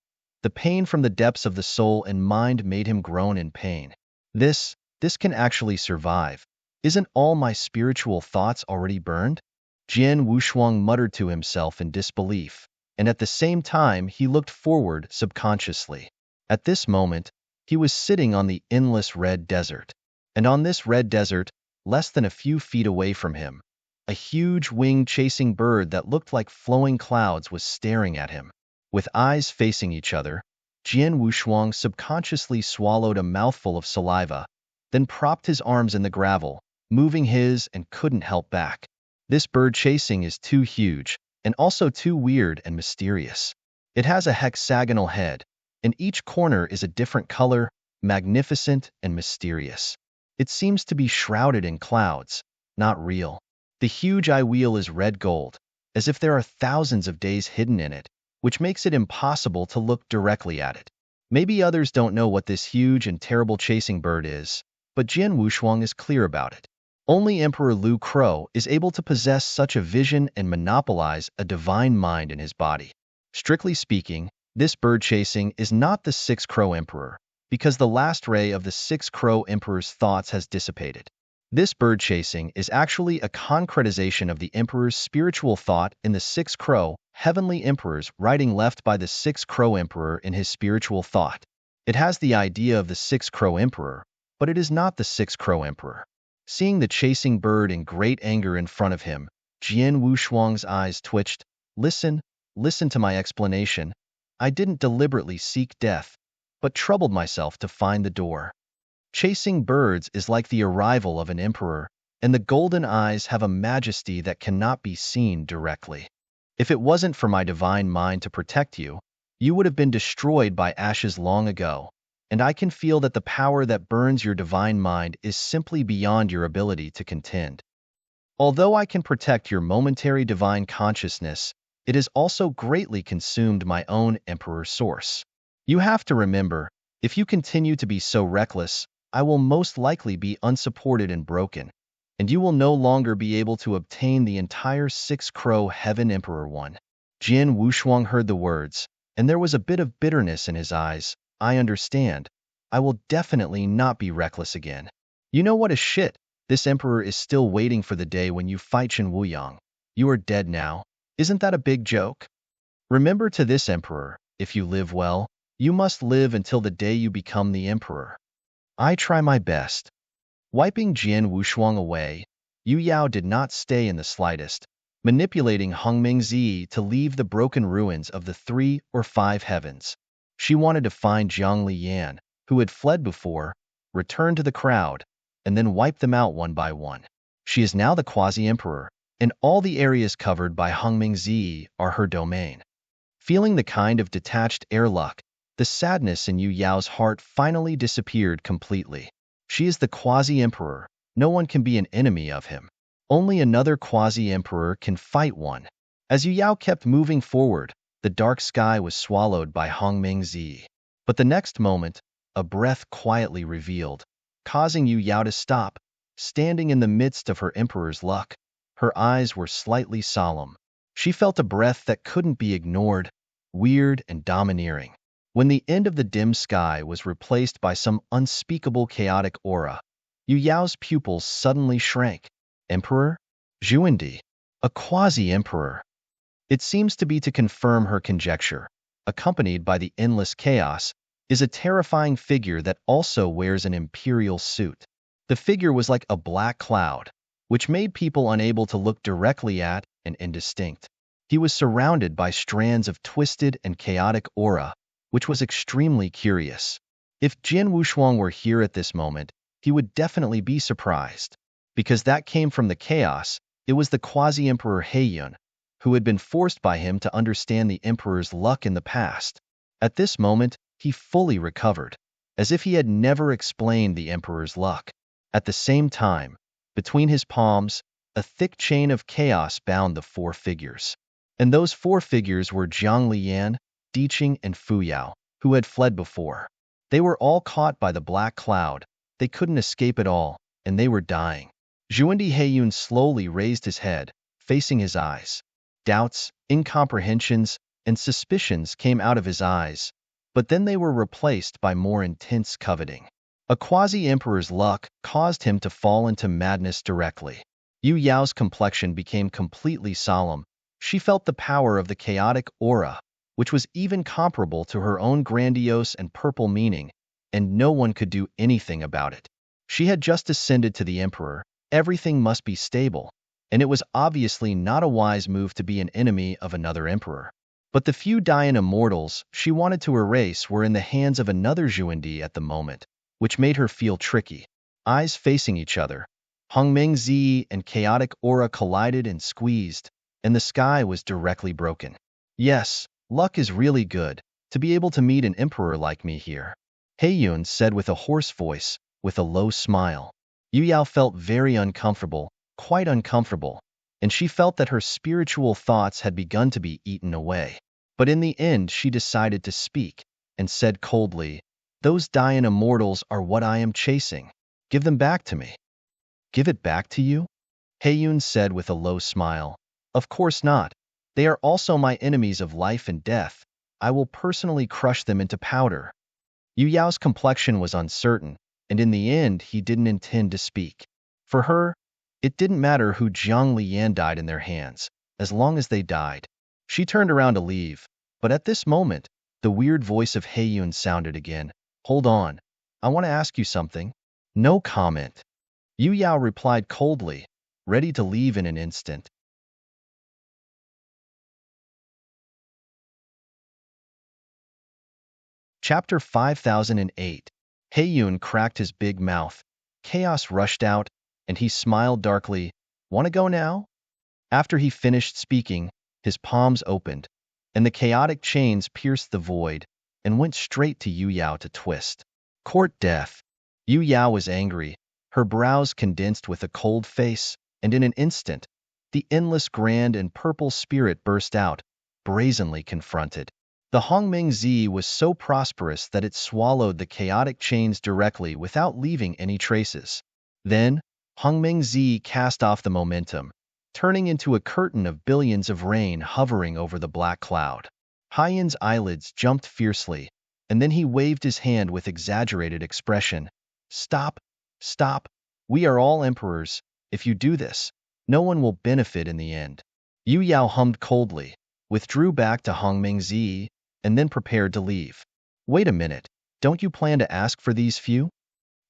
the pain from the depths of the soul and mind made him groan in pain. This can actually survive. Isn't all my spiritual thoughts already burned? Jian Wushuang muttered to himself in disbelief, and at the same time he looked forward subconsciously. At this moment, he was sitting on the endless red desert. And on this red desert, less than a few feet away from him, a huge wing-chasing bird that looked like flowing clouds was staring at him. With eyes facing each other, Jian Wushuang subconsciously swallowed a mouthful of saliva, then propped his arms in the gravel, moving his and couldn't help back. This bird chasing is too huge, and also too weird and mysterious. It has a hexagonal head, and each corner is a different color, magnificent and mysterious. It seems to be shrouded in clouds, not real. The huge eye wheel is red gold, as if there are thousands of days hidden in it, which makes it impossible to look directly at it. Maybe others don't know what this huge and terrible chasing bird is, but Jian Wushuang is clear about it. Only Emperor Lu Crow is able to possess such a vision and monopolize a divine mind in his body. Strictly speaking, this bird chasing is not the Six Crow Emperor, because the last ray of the Six Crow Emperor's thoughts has dissipated. This bird chasing is actually a concretization of the Emperor's spiritual thought in the Six Crow Heavenly Emperor's writing left by the Six Crow Emperor in his spiritual thought. It has the idea of the Six Crow Emperor, but it is not the Six Crow Emperor. Seeing the chasing bird in great anger in front of him, Jian Wushuang's eyes twitched. Listen to my explanation. I didn't deliberately seek death, but troubled myself to find the door. Chasing birds is like the arrival of an emperor, and the golden eyes have a majesty that cannot be seen directly. If it wasn't for my divine mind to protect you, you would have been destroyed by ashes long ago, and I can feel that the power that burns your divine mind is simply beyond your ability to contend. Although I can protect your momentary divine consciousness, it has also greatly consumed my own emperor source. You have to remember, if you continue to be so reckless, I will most likely be unsupported and broken, and you will no longer be able to obtain the entire Six Crow Heaven Emperor one. Jian Wushuang heard the words, and there was a bit of bitterness in his eyes. I understand. I will definitely not be reckless again. You know what is shit? This emperor is still waiting for the day when you fight Chen Wuyang. You are dead now. Isn't that a big joke? Remember to this emperor, if you live well, you must live until the day you become the emperor. I try my best. Wiping Jian Wushuang away, Yu Yao did not stay in the slightest, manipulating Hongming Zi to leave the broken ruins of the 3 or 5 heavens. She wanted to find Jiang Liyan, who had fled before, return to the crowd, and then wipe them out one by one. She is now the quasi-emperor, and all the areas covered by Hongming Zi are her domain. Feeling the kind of detached air luck, the sadness in Yu Yao's heart finally disappeared completely. She is the quasi-emperor. No one can be an enemy of him. Only another quasi-emperor can fight one. As Yu Yao kept moving forward, the dark sky was swallowed by Hongming Zi. But the next moment, a breath quietly revealed, causing Yu Yao to stop, standing in the midst of her emperor's luck. Her eyes were slightly solemn. She felt a breath that couldn't be ignored, weird and domineering. When the end of the dim sky was replaced by some unspeakable chaotic aura, Yu Yao's pupils suddenly shrank. Emperor? Zhuandi. A quasi-emperor. It seems to be to confirm her conjecture, accompanied by the endless chaos, is a terrifying figure that also wears an imperial suit. The figure was like a black cloud, which made people unable to look directly at and indistinct. He was surrounded by strands of twisted and chaotic aura, which was extremely curious. If Jian Wushuang were here at this moment, he would definitely be surprised. Because that came from the chaos, it was the quasi-emperor Heiyun, who had been forced by him to understand the emperor's luck in the past. At this moment, he fully recovered, as if he had never explained the emperor's luck. At the same time, between his palms, a thick chain of chaos bound the four figures. And those four figures were Zhang Liyan, Diqing, and Fu Yao, who had fled before. They were all caught by the black cloud. They couldn't escape at all, and they were dying. Zhuandi Heiyun slowly raised his head, facing his eyes. Doubts, incomprehensions, and suspicions came out of his eyes, but then they were replaced by more intense coveting. A quasi-emperor's luck caused him to fall into madness directly. Yu Yao's complexion became completely solemn. She felt the power of the chaotic aura, which was even comparable to her own grandiose and purple meaning, and no one could do anything about it. She had just ascended to the emperor. Everything must be stable, and it was obviously not a wise move to be an enemy of another emperor. But the few Dayan immortals she wanted to erase were in the hands of another Zhuandi at the moment, which made her feel tricky. Eyes facing each other, Hongmeng Zi and chaotic aura collided and squeezed, and the sky was directly broken. Yes, luck is really good, to be able to meet an emperor like me here, Heiyun said with a hoarse voice, with a low smile. Yu Yao felt very uncomfortable, quite uncomfortable, and she felt that her spiritual thoughts had begun to be eaten away. But in the end she decided to speak, and said coldly, "Those Dayan immortals are what I am chasing. Give them back to me." "Give it back to you?" Heiyun said with a low smile. "Of course not. They are also my enemies of life and death. I will personally crush them into powder." Yu Yao's complexion was uncertain, and in the end he didn't intend to speak. For her, it didn't matter who Zhang Liyan died in their hands, as long as they died. She turned around to leave, but at this moment, the weird voice of Heiyun sounded again. "Hold on. I want to ask you something." "No comment." Yu Yao replied coldly, ready to leave in an instant. Chapter 5008. Heiyun cracked his big mouth. Chaos rushed out, and he smiled darkly. "Want to go now?" After he finished speaking, his palms opened, and the chaotic chains pierced the void and went straight to Yu Yao to twist. Court death. Yu Yao was angry, her brows condensed with a cold face, and in an instant, the endless grand and purple spirit burst out, brazenly confronted. The Hongmeng Zi was so prosperous that it swallowed the chaotic chains directly without leaving any traces. Then, Hongmeng Zi cast off the momentum, turning into a curtain of billions of rain hovering over the black cloud. Haiyun's eyelids jumped fiercely, and then he waved his hand with exaggerated expression. "Stop, stop. We are all emperors. If you do this, no one will benefit in the end." Yu Yao hummed coldly, withdrew back to Hongmeng Zi, and then prepared to leave. "Wait a minute, don't you plan to ask for these few?"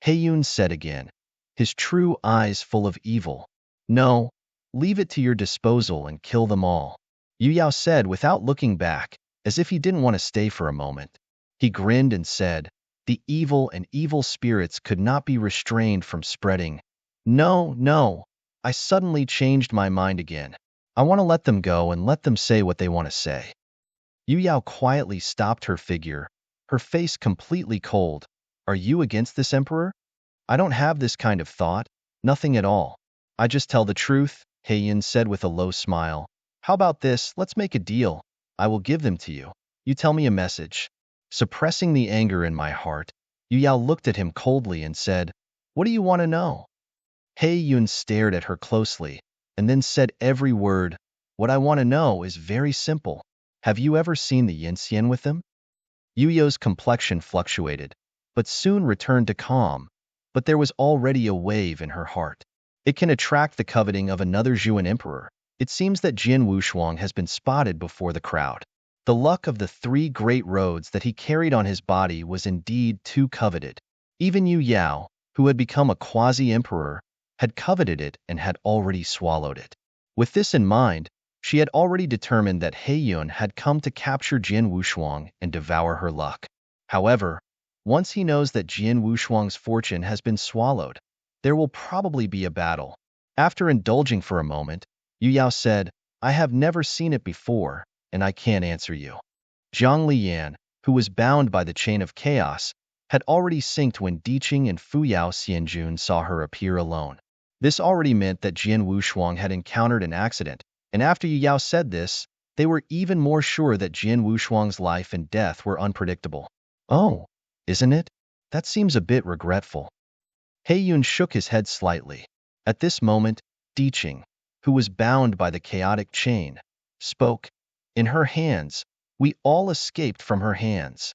Heiyun said again, his true eyes full of evil. "No, leave it to your disposal and kill them all," Yu Yao said without looking back, as if he didn't want to stay for a moment. He grinned and said, "The evil and evil spirits could not be restrained from spreading. No, no, I suddenly changed my mind again. I want to let them go and let them say what they want to say." Yu Yao quietly stopped her figure, her face completely cold. "Are you against this emperor?" "I don't have this kind of thought, nothing at all. I just tell the truth," Heiyun said with a low smile. "How about this, let's make a deal. I will give them to you. You tell me a message." Suppressing the anger in my heart, Yu Yao looked at him coldly and said, "What do you want to know?" Heiyun stared at her closely, and then said every word. "What I want to know is very simple. Have you ever seen the Yinxian with them?" Yu Yao's complexion fluctuated, but soon returned to calm, but there was already a wave in her heart. It can attract the coveting of another Zhuan emperor. It seems that Jin Wushuang has been spotted before the crowd. The luck of the 3 great roads that he carried on his body was indeed too coveted. Even Yu Yao, who had become a quasi-emperor, had coveted it and had already swallowed it. With this in mind, she had already determined that Heiyun had come to capture Jin Wushuang and devour her luck. However, once he knows that Jin Wushuang's fortune has been swallowed, there will probably be a battle. After indulging for a moment, Yu Yao said, "I have never seen it before, and I can't answer you." Zhang Liyan, who was bound by the chain of chaos, had already synced when Diqing and Fuyao Xianjun saw her appear alone. This already meant that Jian Wushuang had encountered an accident, and after Yu Yao said this, they were even more sure that Jian Wushuang's life and death were unpredictable. Oh, isn't it? That seems a bit regretful. Heiyun shook his head slightly. At this moment, Diqing, who was bound by the chaotic chain, spoke. In her hands, we all escaped from her hands.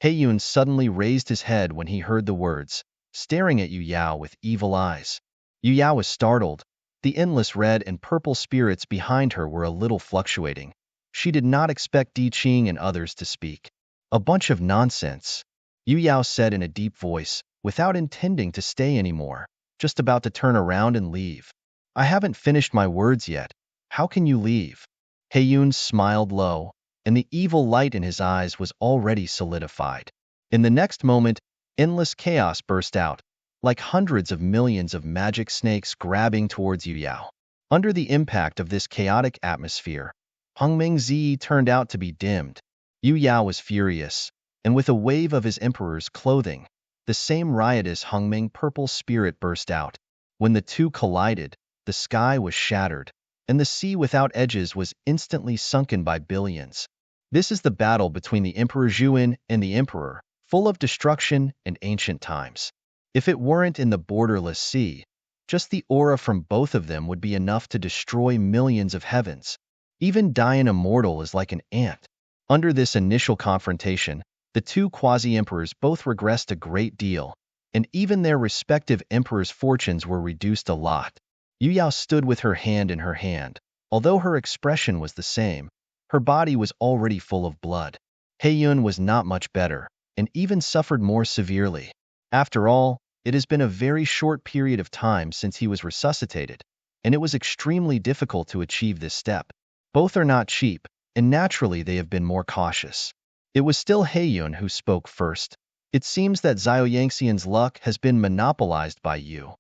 Heiyun suddenly raised his head when he heard the words, staring at Yu Yao with evil eyes. Yu Yao was startled. The endless red and purple spirits behind her were a little fluctuating. She did not expect Diqing and others to speak. A bunch of nonsense, Yu Yao said in a deep voice, without intending to stay anymore, just about to turn around and leave. I haven't finished my words yet. How can you leave? Heiyun smiled low, and the evil light in his eyes was already solidified. In the next moment, endless chaos burst out, like hundreds of millions of magic snakes grabbing towards Yu Yao. Under the impact of this chaotic atmosphere, Hongming Zi turned out to be dimmed. Yu Yao was furious, and with a wave of his emperor's clothing, the same riotous Hongming purple spirit burst out. When the two collided, the sky was shattered, and the sea without edges was instantly sunken by billions. This is the battle between the Emperor Zhuan and the Emperor, full of destruction and ancient times. If it weren't in the borderless sea, just the aura from both of them would be enough to destroy millions of heavens. Even Dian Immortal is like an ant. Under this initial confrontation, the two quasi-emperors both regressed a great deal, and even their respective emperors' fortunes were reduced a lot. Yu Yao stood with her hand in her hand. Although her expression was the same, her body was already full of blood. Heiyun was not much better, and even suffered more severely. After all, it has been a very short period of time since he was resuscitated, and it was extremely difficult to achieve this step. Both are not cheap, and naturally they have been more cautious. It was still Heiyun who spoke first. It seems that Xiao Yangxian's luck has been monopolized by you.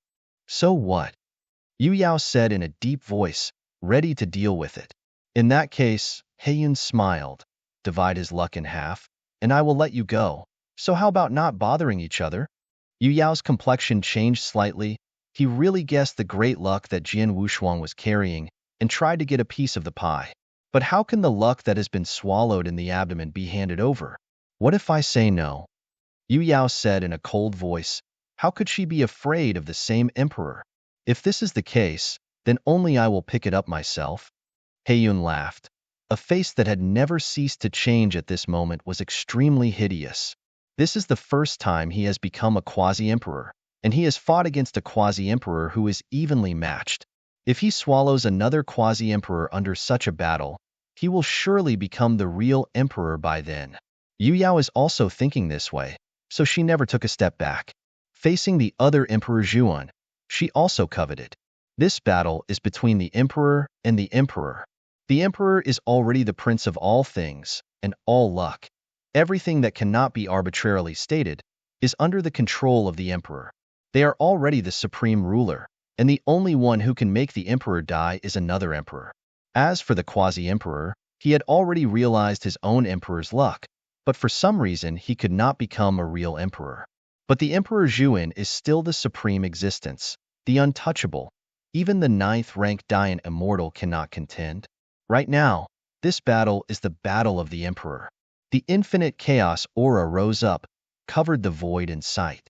So what? Yu Yao said in a deep voice, ready to deal with it. In that case, Heiyun smiled. Divide his luck in half, and I will let you go. So how about not bothering each other? Yu Yao's complexion changed slightly. He really guessed the great luck that Jian Wushuang was carrying and tried to get a piece of the pie. But how can the luck that has been swallowed in the abdomen be handed over? What if I say no? Yu Yao said in a cold voice. How could she be afraid of the same emperor? If this is the case, then only I will pick it up myself. Heiyun laughed. A face that had never ceased to change at this moment was extremely hideous. This is the first time he has become a quasi-emperor, and he has fought against a quasi-emperor who is evenly matched. If he swallows another quasi-emperor under such a battle, he will surely become the real emperor by then. Yu Yao is also thinking this way, so she never took a step back. Facing the other Emperor Zhuan, she also coveted. This battle is between the emperor and the emperor. The emperor is already the prince of all things and all luck. Everything that cannot be arbitrarily stated is under the control of the emperor. They are already the supreme ruler, and the only one who can make the emperor die is another emperor. As for the quasi-emperor, he had already realized his own emperor's luck, but for some reason he could not become a real emperor. But the Emperor Zhuan is still the supreme existence, the untouchable. Even the 9th-ranked Dian Immortal cannot contend. Right now, this battle is the battle of the Emperor. The infinite chaos aura rose up, covered the void in sight.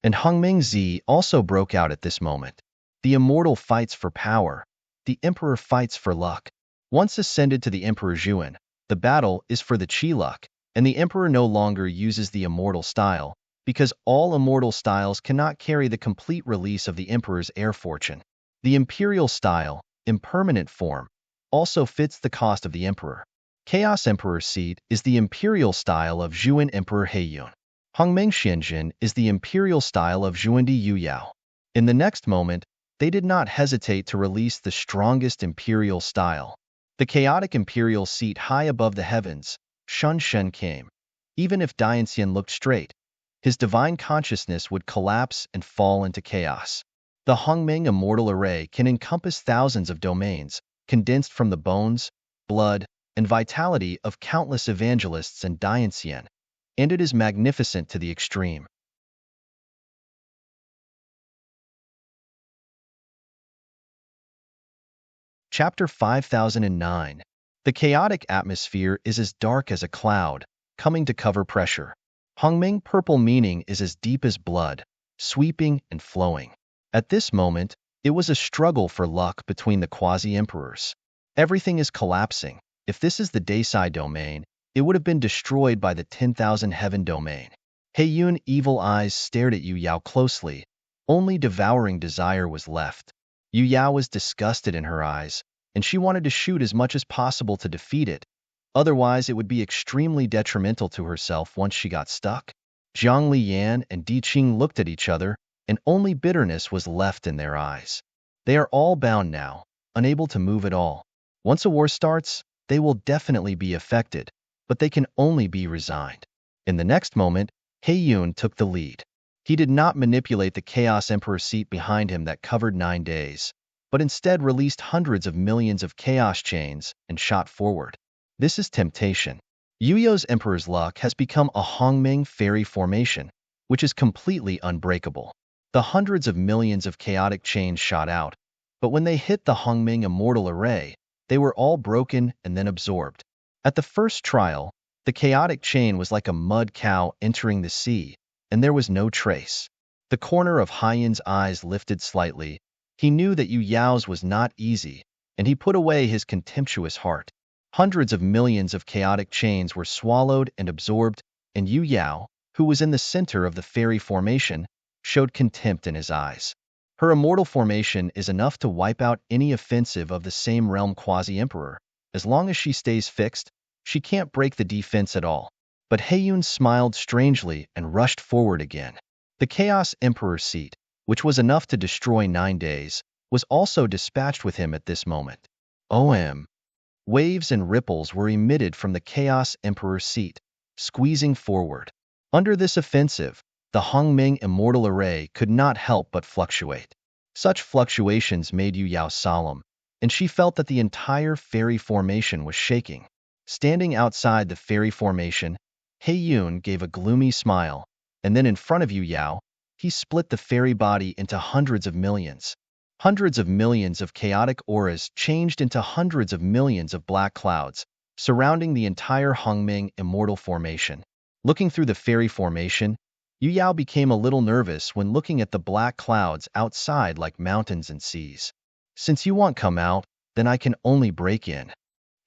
And Hongming Zi also broke out at this moment. The Immortal fights for power. The Emperor fights for luck. Once ascended to the Emperor Zhuan, the battle is for the Qi luck, and the Emperor no longer uses the Immortal style, because all immortal styles cannot carry the complete release of the Emperor's air fortune. The Imperial style, impermanent form, also fits the cost of the Emperor. Chaos Emperor's seat is the Imperial style of Zhuan Emperor Heiyun. Hongmeng Xianjun is the Imperial style of Zhuandi Yu Yao. In the next moment, they did not hesitate to release the strongest Imperial style. The chaotic Imperial seat high above the heavens, Shun Shen came. Even if Dianxian looked straight, his divine consciousness would collapse and fall into chaos. The Hongmeng Immortal Array can encompass thousands of domains, condensed from the bones, blood, and vitality of countless evangelists and Dianxian. and it is magnificent to the extreme. Chapter 5009. The chaotic atmosphere is as dark as a cloud, coming to cover pressure. Hongming purple meaning is as deep as blood, sweeping and flowing. At this moment, it was a struggle for luck between the quasi-emperors. Everything is collapsing. If this is the Daisai domain, it would have been destroyed by the 10,000 heaven domain. Heiyun evil eyes stared at Yu Yao closely. Only devouring desire was left. Yu Yao was disgusted in her eyes, and she wanted to shoot as much as possible to defeat it. Otherwise, it would be extremely detrimental to herself once she got stuck. Zhang Liyan and Di Qing looked at each other, and only bitterness was left in their eyes. They are all bound now, unable to move at all. Once a war starts, they will definitely be affected, but they can only be resigned. In the next moment, Heiyun took the lead. He did not manipulate the Chaos Emperor seat behind him that covered 9 days, but instead released hundreds of millions of chaos chains and shot forward. This is temptation. Yu Yao's Emperor's luck has become a Hongming fairy formation, which is completely unbreakable. The hundreds of millions of chaotic chains shot out, but when they hit the Hongming immortal array, they were all broken and then absorbed. At the first trial, the chaotic chain was like a mud cow entering the sea, and there was no trace. The corner of Haiyun's eyes lifted slightly. He knew that Yu Yao's was not easy, and he put away his contemptuous heart. Hundreds of millions of chaotic chains were swallowed and absorbed, and Yu Yao, who was in the center of the fairy formation, showed contempt in his eyes. Her immortal formation is enough to wipe out any offensive of the same realm quasi-emperor. As long as she stays fixed, she can't break the defense at all. But Heiyun smiled strangely and rushed forward again. The Chaos Emperor seat, which was enough to destroy 9 days, was also dispatched with him at this moment. OM. Waves and ripples were emitted from the Chaos Emperor seat, squeezing forward. Under this offensive, the Hongming immortal array could not help but fluctuate. Such fluctuations made Yu Yao solemn, and she felt that the entire fairy formation was shaking. Standing outside the fairy formation, Heiyun gave a gloomy smile, and then in front of Yu Yao, he split the fairy body into hundreds of millions. Hundreds of millions of chaotic auras changed into hundreds of millions of black clouds, surrounding the entire Hongming immortal formation. Looking through the fairy formation, Yu Yao became a little nervous when looking at the black clouds outside like mountains and seas. Since you won't come out, then I can only break in,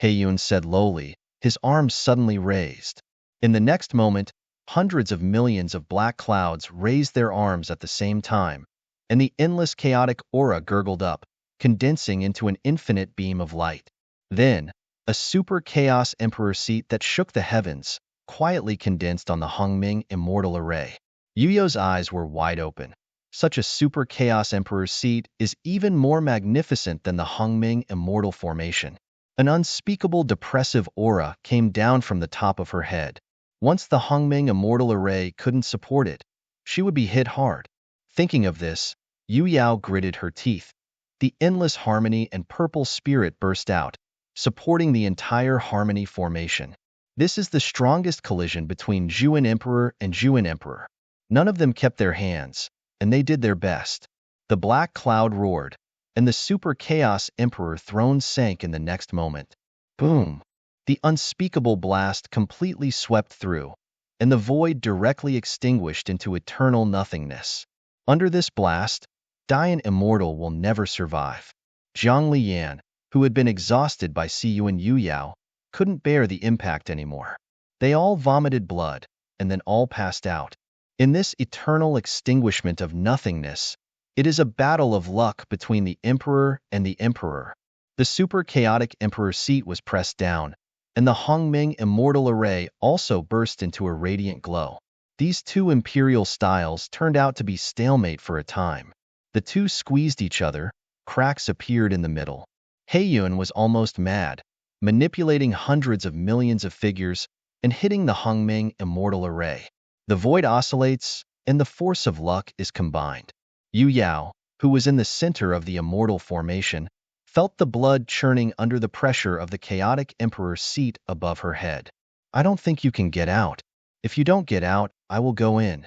Heiyun said lowly, his arms suddenly raised. In the next moment, hundreds of millions of black clouds raised their arms at the same time, and the endless chaotic aura gurgled up, condensing into an infinite beam of light. Then, a super chaos emperor seat that shook the heavens, quietly condensed on the Hongming immortal array. Yu Yao's eyes were wide open. Such a super chaos emperor seat is even more magnificent than the Hongming immortal formation. An unspeakable depressive aura came down from the top of her head. Once the Hongming immortal array couldn't support it, she would be hit hard. Thinking of this, Yu Yao gritted her teeth. The endless harmony and purple spirit burst out, supporting the entire harmony formation. This is the strongest collision between Zhuan Emperor and Zhuan Emperor. None of them kept their hands, and they did their best. The black cloud roared, and the super chaos emperor throne sank in the next moment. Boom! The unspeakable blast completely swept through, and the void directly extinguished into eternal nothingness. Under this blast, Dian Immortal will never survive. Zhang Liyan, who had been exhausted by Siyu and Yu Yao, couldn't bear the impact anymore. They all vomited blood, and then all passed out. In this eternal extinguishment of nothingness, it is a battle of luck between the Emperor and the Emperor. The super chaotic Emperor seat was pressed down, and the Hongming immortal array also burst into a radiant glow. These two imperial styles turned out to be stalemate for a time. The two squeezed each other, cracks appeared in the middle. Heiyun was almost mad, manipulating hundreds of millions of figures and hitting the Hongming immortal array. The void oscillates, and the force of luck is combined. Yu Yao, who was in the center of the immortal formation, felt the blood churning under the pressure of the chaotic emperor's seat above her head. I don't think you can get out, If you don't get out, I will go in,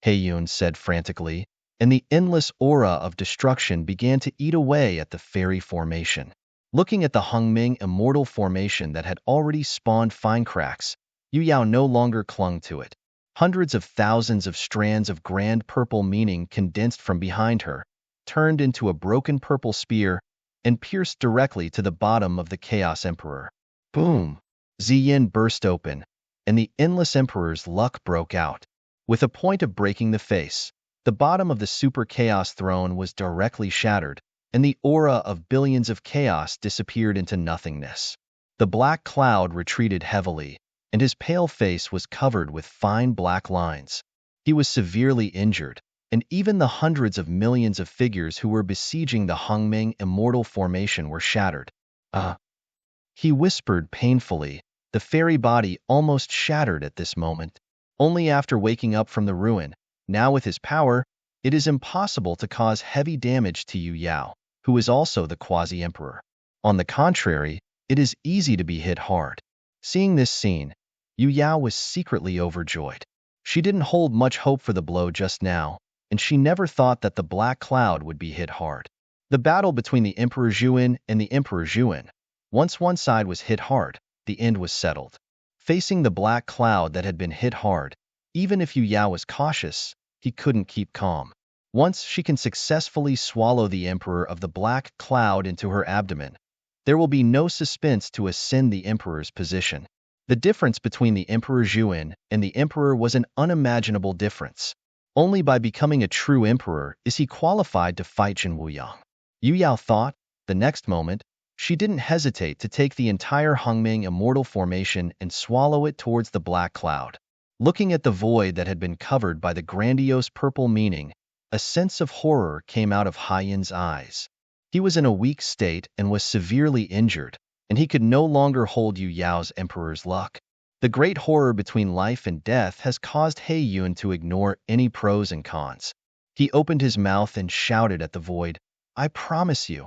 Heiyun said frantically, and the endless aura of destruction began to eat away at the fairy formation. Looking at the Hongming immortal formation that had already spawned fine cracks, Yu Yao no longer clung to it. Hundreds of thousands of strands of grand purple meaning condensed from behind her, turned into a broken purple spear, and pierced directly to the bottom of the Chaos Emperor. Boom! Ziyin burst open, and the Endless Emperor's luck broke out. With a point of breaking the face, the bottom of the Super Chaos Throne was directly shattered, and the aura of billions of chaos disappeared into nothingness. The black cloud retreated heavily, and his pale face was covered with fine black lines. He was severely injured, and even the hundreds of millions of figures who were besieging the Hongming immortal formation were shattered. He whispered painfully, the fairy body almost shattered at this moment. Only after waking up from the ruin, now with his power, it is impossible to cause heavy damage to Yu Yao, who is also the quasi-emperor. On the contrary, it is easy to be hit hard. Seeing this scene, Yu Yao was secretly overjoyed. She didn't hold much hope for the blow just now, and she never thought that the black cloud would be hit hard. The battle between the Emperor Zhuan and the Emperor Zhuan. Once one side was hit hard, the end was settled. Facing the black cloud that had been hit hard, even if Yu Yao was cautious, he couldn't keep calm. Once she can successfully swallow the Emperor of the black cloud into her abdomen, there will be no suspense to ascend the Emperor's position. The difference between the Emperor Zhuan and the Emperor was an unimaginable difference. Only by becoming a true Emperor is he qualified to fight Jin Wuyang. Yu Yao thought, the next moment, she didn't hesitate to take the entire Hongming immortal formation and swallow it towards the black cloud. Looking at the void that had been covered by the grandiose purple meaning, a sense of horror came out of Haiyun's eyes. He was in a weak state and was severely injured, and he could no longer hold Yu Yao's emperor's luck. The great horror between life and death has caused Heiyun to ignore any pros and cons. He opened his mouth and shouted at the void, I promise you,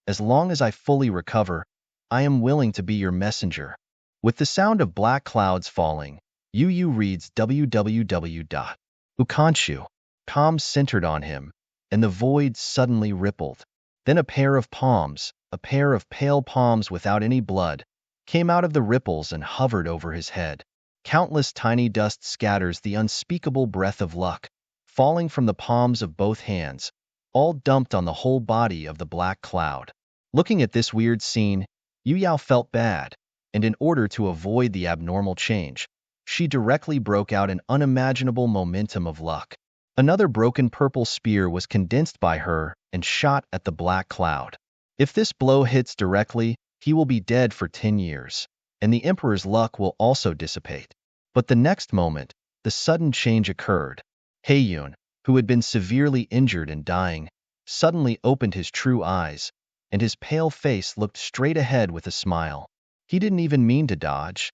as long as I fully recover, I am willing to be your messenger. With the sound of black clouds falling, Yu reads www.ukanshu.com centered on him, and the void suddenly rippled. Then a pair of palms, a pair of pale palms without any blood, came out of the ripples and hovered over his head. Countless tiny dust scatters the unspeakable breath of luck, falling from the palms of both hands, all dumped on the whole body of the black cloud. Looking at this weird scene, Yu Yao felt bad, and in order to avoid the abnormal change, she directly broke out an unimaginable momentum of luck. Another broken purple spear was condensed by her and shot at the black cloud. If this blow hits directly, he will be dead for 10 years, and the Emperor's luck will also dissipate. But the next moment, the sudden change occurred. Heiyun, who had been severely injured and dying, suddenly opened his true eyes, and his pale face looked straight ahead with a smile. He didn't even mean to dodge.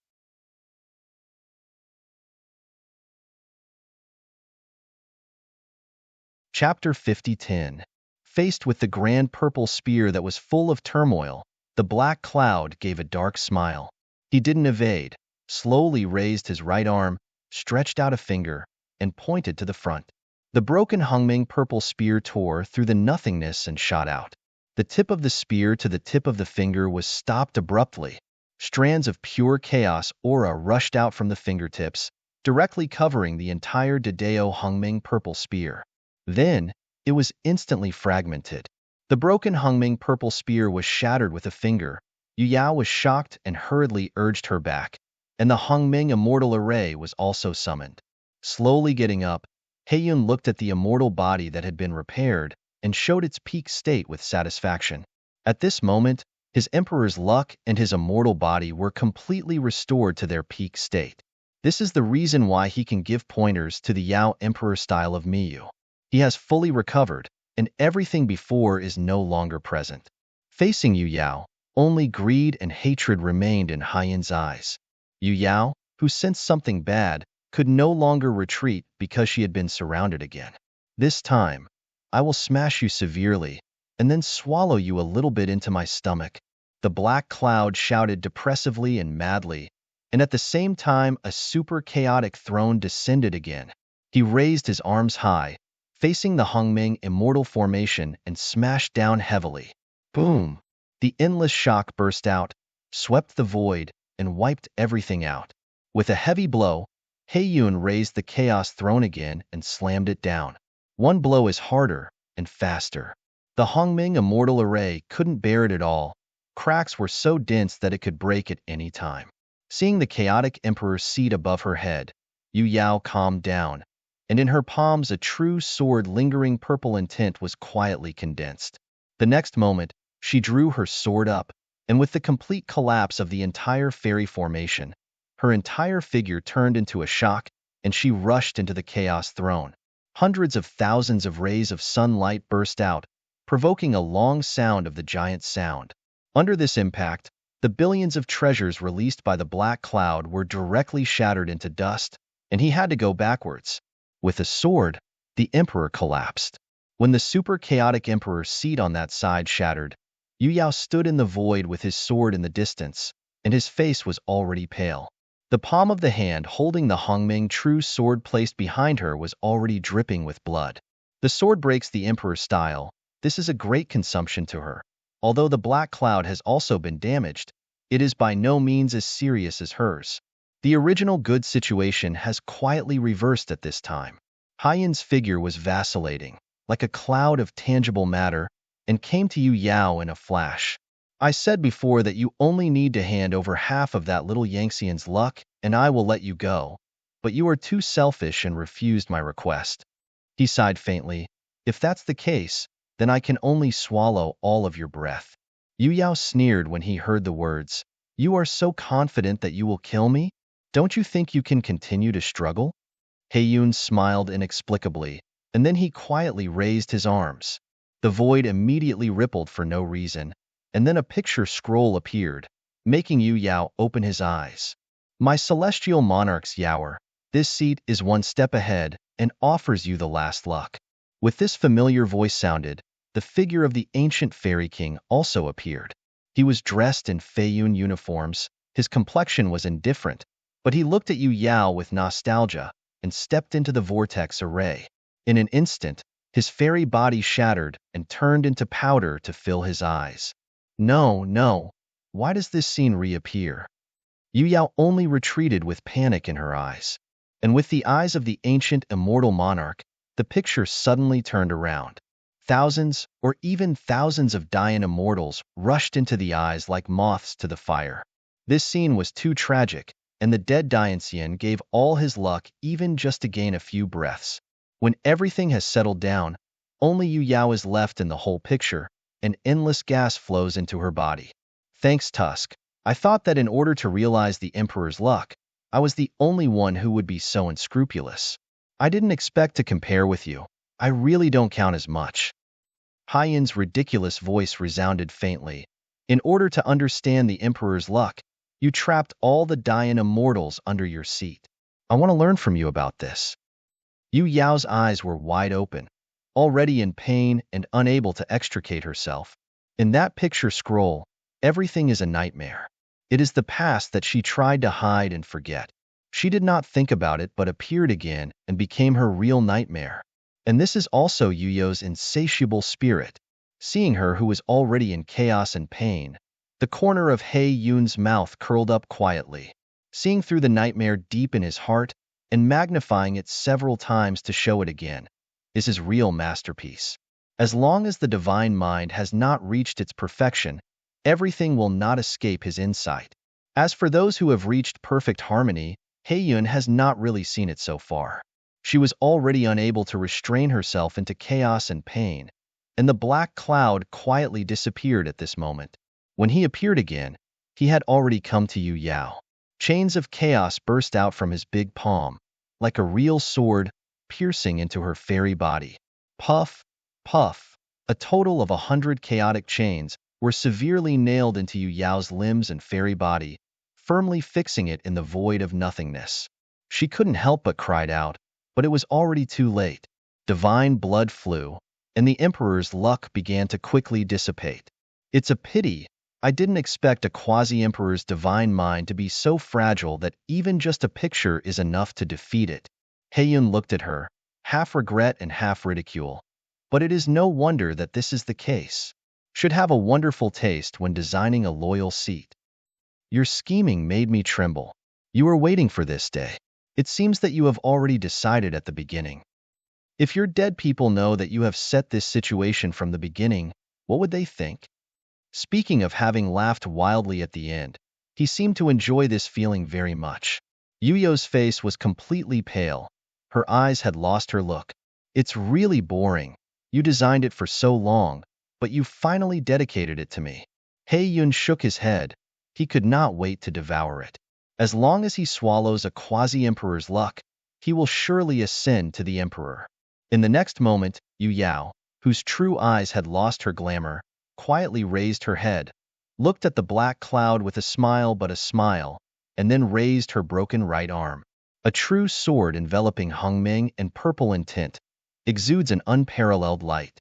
Chapter 50:10. Faced with the grand purple spear that was full of turmoil, the black cloud gave a dark smile. He didn't evade, slowly raised his right arm, stretched out a finger, and pointed to the front. The broken Hongming purple spear tore through the nothingness and shot out. The tip of the spear to the tip of the finger was stopped abruptly. Strands of pure chaos aura rushed out from the fingertips, directly covering the entire Dedeo Hongming purple spear. Then, it was instantly fragmented. The broken Hongming purple spear was shattered with a finger. Yu Yao was shocked and hurriedly urged her back, and the Hongming immortal array was also summoned. Slowly getting up, Heiyun looked at the immortal body that had been repaired and showed its peak state with satisfaction. At this moment, his emperor's luck and his immortal body were completely restored to their peak state. This is the reason why he can give pointers to the Yao emperor style of Miyu. He has fully recovered, and everything before is no longer present. Facing Yu Yao, only greed and hatred remained in Haiyun's eyes. Yu Yao, who sensed something bad, could no longer retreat because she had been surrounded again. This time, I will smash you severely, and then swallow you a little bit into my stomach, the black cloud shouted depressively and madly, and at the same time a super chaotic throne descended again. He raised his arms high, facing the Hongming immortal formation, and smashed down heavily. Boom! The endless shock burst out, swept the void, and wiped everything out. With a heavy blow, Heiyun raised the Chaos Throne again and slammed it down. One blow is harder and faster. The Hongming immortal array couldn't bear it at all. Cracks were so dense that it could break at any time. Seeing the chaotic emperor's seat above her head, Yu Yao calmed down, and in her palms a true sword lingering purple intent was quietly condensed. The next moment, she drew her sword up, and with the complete collapse of the entire fairy formation, her entire figure turned into a shock, and she rushed into the Chaos Throne. Hundreds of thousands of rays of sunlight burst out, provoking a long sound of the giant sound. Under this impact, the billions of treasures released by the black cloud were directly shattered into dust, and he had to go backwards. With a sword, the emperor collapsed. When the super chaotic emperor's seat on that side shattered, Yu Yao stood in the void with his sword in the distance, and his face was already pale. The palm of the hand holding the Hongming true sword placed behind her was already dripping with blood. The sword breaks the emperor's style. This is a great consumption to her. Although the black cloud has also been damaged, it is by no means as serious as hers. The original good situation has quietly reversed at this time. Haiyun's figure was vacillating, like a cloud of tangible matter, and came to Yu Yao in a flash. I said before that you only need to hand over half of that little Yangxian's luck, and I will let you go. But you are too selfish and refused my request. He sighed faintly. If that's the case, then I can only swallow all of your breath. Yu Yao sneered when he heard the words. You are so confident that you will kill me? Don't you think you can continue to struggle? Heiyun smiled inexplicably, and then he quietly raised his arms. The void immediately rippled for no reason, and then a picture scroll appeared, making Yu Yao open his eyes. My celestial monarch's Yaoer, this seat is one step ahead and offers you the last luck. With this familiar voice sounded, the figure of the ancient fairy king also appeared. He was dressed in Feiyun uniforms, his complexion was indifferent, but he looked at Yu Yao with nostalgia and stepped into the vortex array. In an instant, his fairy body shattered and turned into powder to fill his eyes. No, no. Why does this scene reappear? Yu Yao only retreated with panic in her eyes. And with the eyes of the ancient immortal monarch, the picture suddenly turned around. Thousands, or even thousands of Dayan immortals rushed into the eyes like moths to the fire. This scene was too tragic, and the dead Dayanxian gave all his luck even just to gain a few breaths. When everything has settled down, only Yu Yao is left in the whole picture, and endless gas flows into her body. Thanks, Tusk. I thought that in order to realize the Emperor's luck, I was the only one who would be so unscrupulous. I didn't expect to compare with you. I really don't count as much. Haiyun's ridiculous voice resounded faintly. In order to understand the Emperor's luck, you trapped all the Dayan immortals under your seat. I want to learn from you about this. Yu Yao's eyes were wide open, already in pain and unable to extricate herself. In that picture scroll, everything is a nightmare. It is the past that she tried to hide and forget. She did not think about it but appeared again and became her real nightmare. And this is also Yu Yao's insatiable spirit. Seeing her who was already in chaos and pain, the corner of Heiyun's mouth curled up quietly. Seeing through the nightmare deep in his heart and magnifying it several times to show it again, is his real masterpiece. As long as the divine mind has not reached its perfection, everything will not escape his insight. As for those who have reached perfect harmony, Heiyun has not really seen it so far. She was already unable to restrain herself into chaos and pain, and the black cloud quietly disappeared at this moment. When he appeared again, he had already come to Yu Yao. Chains of chaos burst out from his big palm, like a real sword, piercing into her fairy body. Puff, puff. A total of 100 chaotic chains were severely nailed into Yu Yao's limbs and fairy body, firmly fixing it in the void of nothingness. She couldn't help but cried out, but it was already too late. Divine blood flew, and the Emperor's luck began to quickly dissipate. It's a pity. I didn't expect a quasi-emperor's divine mind to be so fragile that even just a picture is enough to defeat it. Heiyun looked at her, half regret and half ridicule. But it is no wonder that this is the case. Should have a wonderful taste when designing a loyal seat. Your scheming made me tremble. You were waiting for this day. It seems that you have already decided at the beginning. If your dead people know that you have set this situation from the beginning, what would they think? Speaking of having laughed wildly at the end, he seemed to enjoy this feeling very much. Yuyo's face was completely pale. Her eyes had lost her look. It's really boring. You designed it for so long, but you finally dedicated it to me. Heiyun shook his head. He could not wait to devour it. As long as he swallows a quasi-emperor's luck, he will surely ascend to the emperor. In the next moment, Yu Yao, whose true eyes had lost her glamour, quietly raised her head, looked at the black cloud with a smile, and then raised her broken right arm. A true sword enveloping Hongming and purple in tint, exudes an unparalleled light.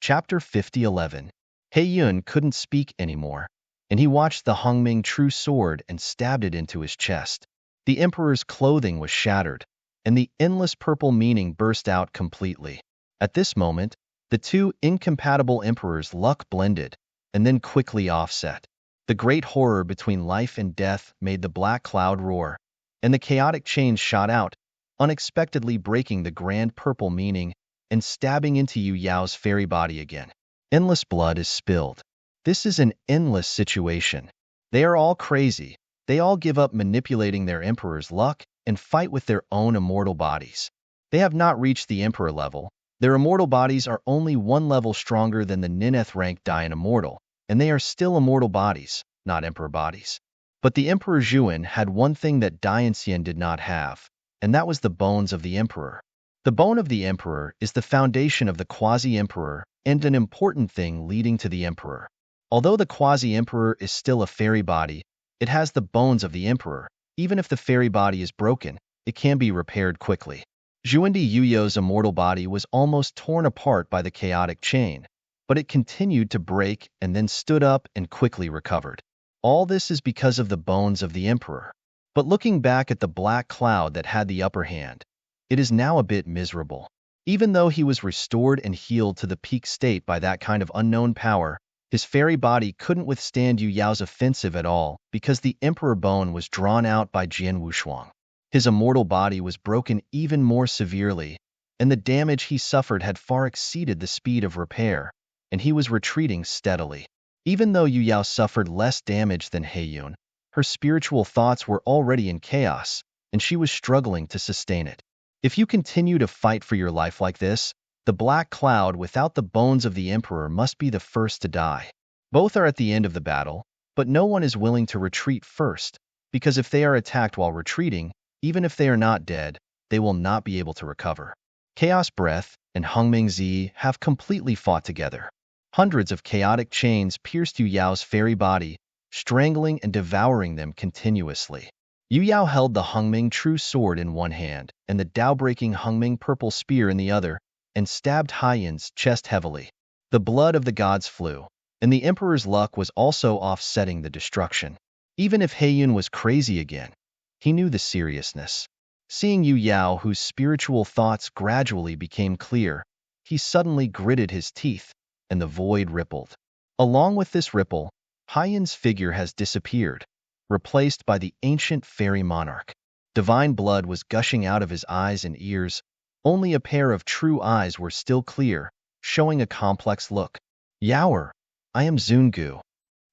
Chapter 50:11. Heiyun couldn't speak anymore, and he watched the Hongming true sword and stabbed it into his chest. The emperor's clothing was shattered, and the endless purple meaning burst out completely. At this moment, the two incompatible emperors' luck blended, and then quickly offset. The great horror between life and death made the black cloud roar, and the chaotic chains shot out, unexpectedly breaking the grand purple meaning and stabbing into Yu Yao's fairy body again. Endless blood is spilled. This is an endless situation. They are all crazy. They all give up manipulating their emperor's luck and fight with their own immortal bodies. They have not reached the emperor level. Their immortal bodies are only one level stronger than the Nineth rank Dian immortal, and they are still immortal bodies, not emperor bodies. But the Emperor Zhuan had one thing that Dian Xian did not have, and that was the bones of the emperor. The bone of the emperor is the foundation of the quasi-emperor and an important thing leading to the emperor. Although the quasi-emperor is still a fairy body, it has the bones of the emperor. Even if the fairy body is broken, it can be repaired quickly. Zhuandi Yuyo's immortal body was almost torn apart by the chaotic chain, but it continued to break and then stood up and quickly recovered. All this is because of the bones of the emperor. But looking back at the black cloud that had the upper hand, it is now a bit miserable. Even though he was restored and healed to the peak state by that kind of unknown power, his fairy body couldn't withstand Yu Yao's offensive at all because the emperor bone was drawn out by Jian Wushuang. His immortal body was broken even more severely, and the damage he suffered had far exceeded the speed of repair, and he was retreating steadily. Even though Yu Yao suffered less damage than Heiyun, her spiritual thoughts were already in chaos, and she was struggling to sustain it. If you continue to fight for your life like this, the black cloud without the bones of the emperor must be the first to die. Both are at the end of the battle, but no one is willing to retreat first, because if they are attacked while retreating, even if they are not dead, they will not be able to recover. Chaos Breath and Hongming Zi have completely fought together. Hundreds of chaotic chains pierced Yu Yao's fairy body, strangling and devouring them continuously. Yu Yao held the Hongming true sword in one hand and the Dao-breaking Hongming purple spear in the other, and stabbed Heiyun's chest heavily. The blood of the gods flew, and the emperor's luck was also offsetting the destruction. Even if Heiyun was crazy again, he knew the seriousness. Seeing Yu Yao, whose spiritual thoughts gradually became clear, he suddenly gritted his teeth, and the void rippled. Along with this ripple, Heiyun's figure has disappeared, replaced by the ancient fairy monarch. Divine blood was gushing out of his eyes and ears. Only a pair of true eyes were still clear, showing a complex look. Yaoer, I am Zungu.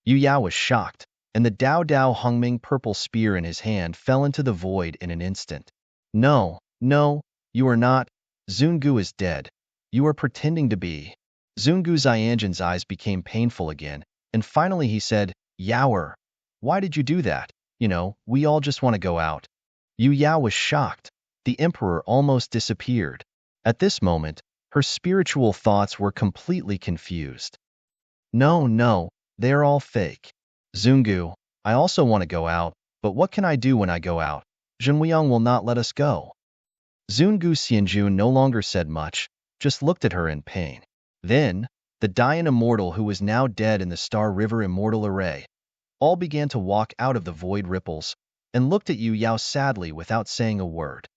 Yu Yao was shocked, and the Dao Dao Hongming purple spear in his hand fell into the void in an instant. No, you are not. Zungu is dead. You are pretending to be. Zungu Zianjan's eyes became painful again, and finally he said, Yaoer, why did you do that? We all just want to go out. Yu Yao was shocked. The emperor almost disappeared. At this moment, her spiritual thoughts were completely confused. No, they're all fake. Zungu, I also want to go out, but what can I do when I go out? Zhenliang will not let us go. Zungu Xianjun no longer said much, just looked at her in pain. Then, the Dian immortal who was now dead in the Star River immortal array, all began to walk out of the void ripples, and looked at Yu Yao sadly without saying a word.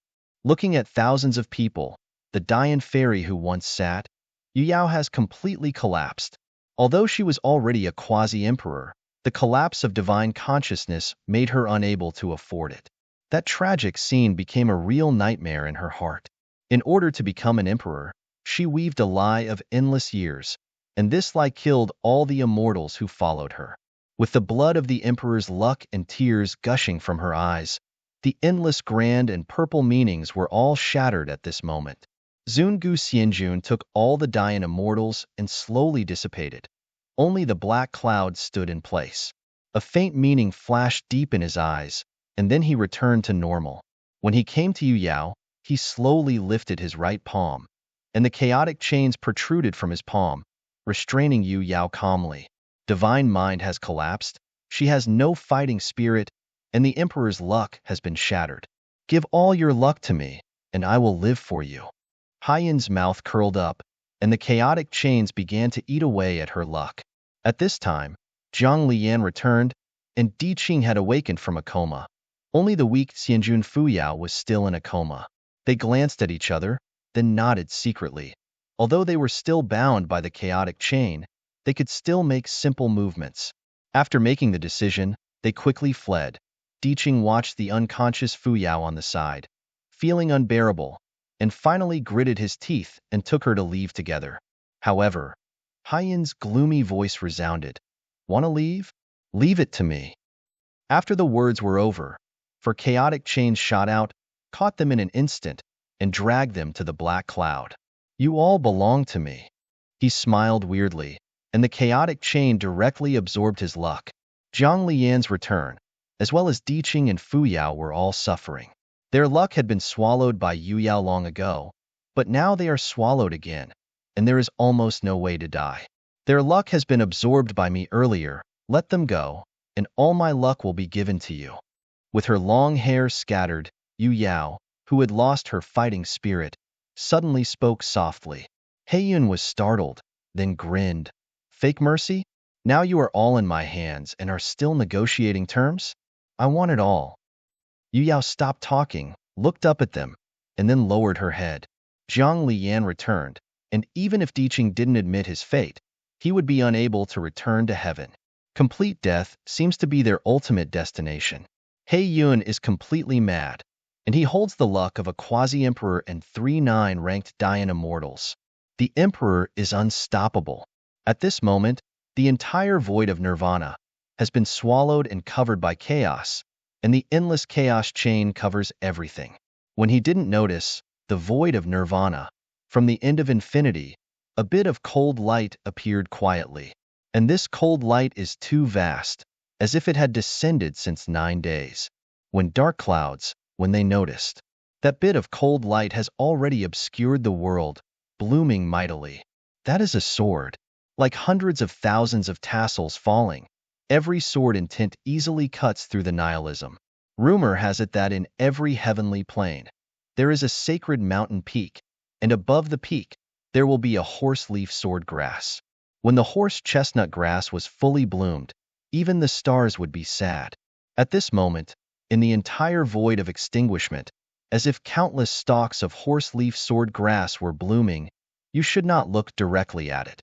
Looking at thousands of people, the Dian fairy who once sat, Yu Yao has completely collapsed. Although she was already a quasi-emperor, the collapse of divine consciousness made her unable to afford it. That tragic scene became a real nightmare in her heart. In order to become an emperor, she weaved a lie of endless years, and this lie killed all the immortals who followed her. With the blood of the emperor's luck and tears gushing from her eyes, the endless grand and purple meanings were all shattered at this moment. Zungu Xianjun took all the Dian immortals and slowly dissipated. Only the black cloud stood in place. A faint meaning flashed deep in his eyes, and then he returned to normal. When he came to Yu Yao, he slowly lifted his right palm, and the chaotic chains protruded from his palm, restraining Yu Yao calmly. Divine mind has collapsed, she has no fighting spirit, and the emperor's luck has been shattered. Give all your luck to me, and I will live for you. Haiyan's mouth curled up, and the chaotic chains began to eat away at her luck. At this time, Zhang Liyan returned, and Di Qing had awakened from a coma. Only the weak Xianjun Fuyao was still in a coma. They glanced at each other, then nodded secretly. Although they were still bound by the chaotic chain, they could still make simple movements. After making the decision, they quickly fled. Di Qing watched the unconscious Fuyao on the side, feeling unbearable, and finally gritted his teeth and took her to leave together. However, Haiyan's gloomy voice resounded. "Want to leave? Leave it to me." After the words were over, for chaotic chains shot out, caught them in an instant, and dragged them to the black cloud. "You all belong to me." He smiled weirdly, and the chaotic chain directly absorbed his luck. Zhang Liyan's return, as well as Di Qing and Fuyao, were all suffering. Their luck had been swallowed by Yu Yao long ago, but now they are swallowed again, and there is almost no way to die. "Their luck has been absorbed by me earlier, let them go, and all my luck will be given to you." With her long hair scattered, Yu Yao, who had lost her fighting spirit, suddenly spoke softly. Heiyun was startled, then grinned. "Fake mercy? Now you are all in my hands and are still negotiating terms? I want it all." Yu Yao stopped talking, looked up at them, and then lowered her head. Zhang Liyan returned, and even if Di Qing didn't admit his fate, he would be unable to return to heaven. Complete death seems to be their ultimate destination. Heiyun is completely mad, and he holds the luck of a quasi-emperor and 3 9-ranked Dian immortals. The emperor is unstoppable. At this moment, the entire void of nirvana has been swallowed and covered by chaos, and the endless chaos chain covers everything. When he didn't notice, the void of nirvana, from the end of infinity, a bit of cold light appeared quietly. And this cold light is too vast, as if it had descended since 9 days. When dark clouds, when they noticed, that bit of cold light has already obscured the world, blooming mightily. That is a sword, like hundreds of thousands of tassels falling. Every sword intent easily cuts through the nihilism. Rumor has it that in every heavenly plane, there is a sacred mountain peak, and above the peak, there will be a horse-leaf sword grass. When the horse chestnut grass was fully bloomed, even the stars would be sad. At this moment, in the entire void of extinguishment, as if countless stalks of horse-leaf sword grass were blooming, you should not look directly at it.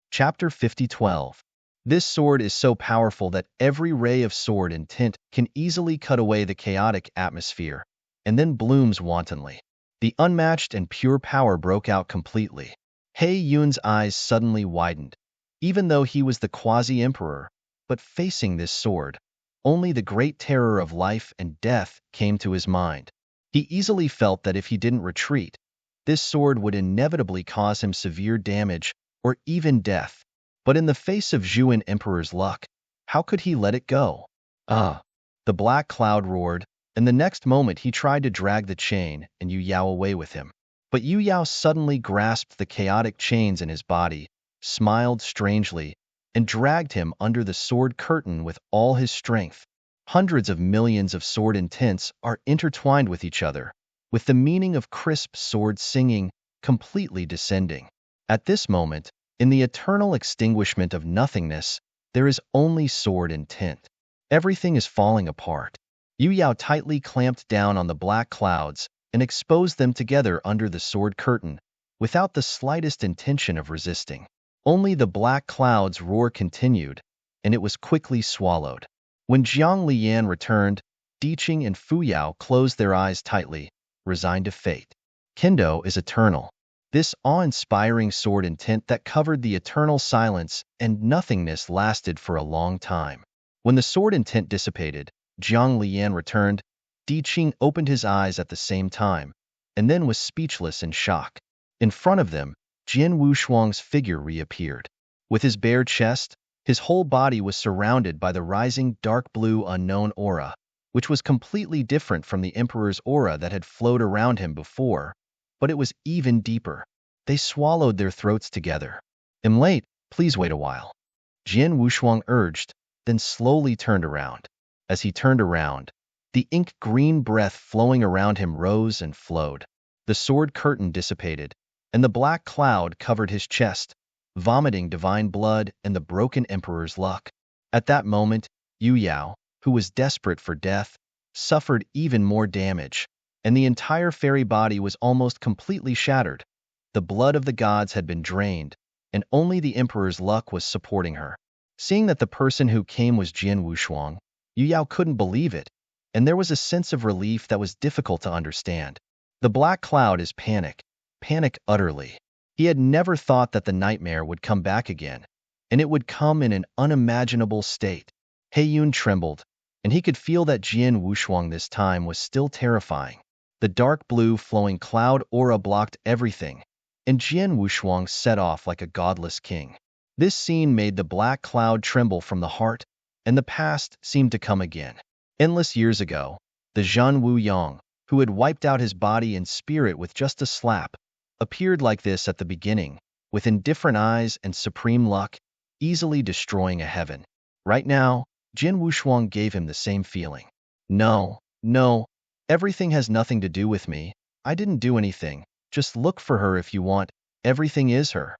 Chapter 50:12. This sword is so powerful that every ray of sword intent can easily cut away the chaotic atmosphere, and then blooms wantonly. The unmatched and pure power broke out completely. Heiyun's eyes suddenly widened, even though he was the quasi-emperor, but facing this sword, only the great terror of life and death came to his mind. He easily felt that if he didn't retreat, this sword would inevitably cause him severe damage or even death. But in the face of Zhuan Emperor's luck, how could he let it go? The black cloud roared, and the next moment he tried to drag the chain and Yu Yao away with him. But Yu Yao suddenly grasped the chaotic chains in his body, smiled strangely, and dragged him under the sword curtain with all his strength. Hundreds of millions of sword intents are intertwined with each other, with the meaning of crisp sword singing completely descending. At this moment, in the eternal extinguishment of nothingness, there is only sword intent. Everything is falling apart. Yu Yao tightly clamped down on the black clouds and exposed them together under the sword curtain, without the slightest intention of resisting. Only the black cloud's roar continued, and it was quickly swallowed. When Jiang Lian returned, Diqing and Fu Yao closed their eyes tightly, resigned to fate. Kendo is eternal. This awe-inspiring sword intent that covered the eternal silence and nothingness lasted for a long time. When the sword intent dissipated, Jiang Lian returned. Diqing opened his eyes at the same time, and then was speechless in shock. In front of them, Jian Wushuang's figure reappeared. With his bare chest, his whole body was surrounded by the rising dark blue unknown aura, which was completely different from the Emperor's aura that had flowed around him before, but it was even deeper. They swallowed their throats together. "I'm late, please wait a while," Jian Wushuang urged, then slowly turned around. As he turned around, the ink-green breath flowing around him rose and flowed. The sword curtain dissipated, and the black cloud covered his chest, vomiting divine blood and the broken Emperor's luck. At that moment, Yu Yao, who was desperate for death, suffered even more damage, and the entire fairy body was almost completely shattered. The blood of the gods had been drained, and only the Emperor's luck was supporting her. Seeing that the person who came was Jian Wushuang, Yu Yao couldn't believe it, and there was a sense of relief that was difficult to understand. The black cloud is panic utterly. He had never thought that the nightmare would come back again, and it would come in an unimaginable state. Heiyun trembled, and he could feel that Jian Wushuang this time was still terrifying. The dark blue flowing cloud aura blocked everything, and Jian Wushuang set off like a godless king. This scene made the black cloud tremble from the heart, and the past seemed to come again. Endless years ago, the Zhan Wu Yang, who had wiped out his body and spirit with just a slap, appeared like this at the beginning, with indifferent eyes and supreme luck, easily destroying a heaven. Right now, Jian Wushuang gave him the same feeling. No, everything has nothing to do with me. I didn't do anything. Just look for her if you want. Everything is her.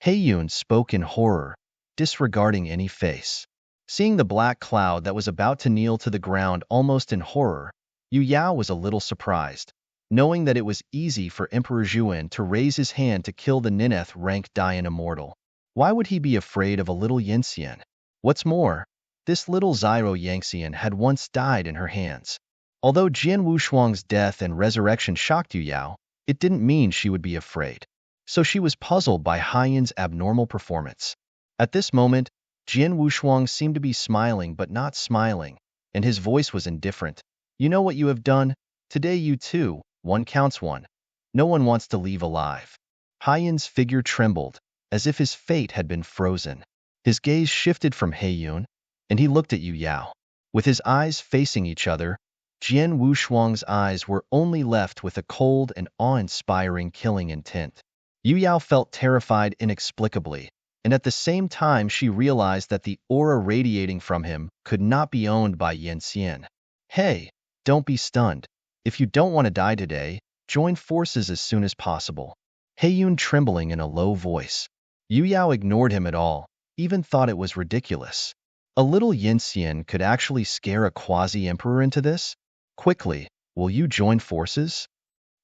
Heiyun spoke in horror, disregarding any face. Seeing the black cloud that was about to kneel to the ground almost in horror, Yu Yao was a little surprised, knowing that it was easy for Emperor Zhuan to raise his hand to kill the Nineth-rank Dayan immortal. Why would he be afraid of a little Yanxian? What's more, this little Zyro Yanxian had once died in her hands. Although Jian Wushuang's death and resurrection shocked Yu Yao, it didn't mean she would be afraid. So she was puzzled by Heiyun's abnormal performance. At this moment, Jian Wushuang seemed to be smiling but not smiling, and his voice was indifferent. "You know what you have done? Today you too, one counts one. No one wants to leave alive." Heiyun's figure trembled, as if his fate had been frozen. His gaze shifted from Heiyun, and he looked at Yu Yao. With his eyes facing each other, Jian Wushuang's eyes were only left with a cold and awe-inspiring killing intent. Yu Yao felt terrified inexplicably, and at the same time she realized that the aura radiating from him could not be owned by Yanxian. "Hey, don't be stunned. If you don't want to die today, join forces as soon as possible." Heiyun trembling in a low voice. Yu Yao ignored him at all, even thought it was ridiculous. A little Yanxian could actually scare a quasi-emperor into this? "Quickly, will you join forces?"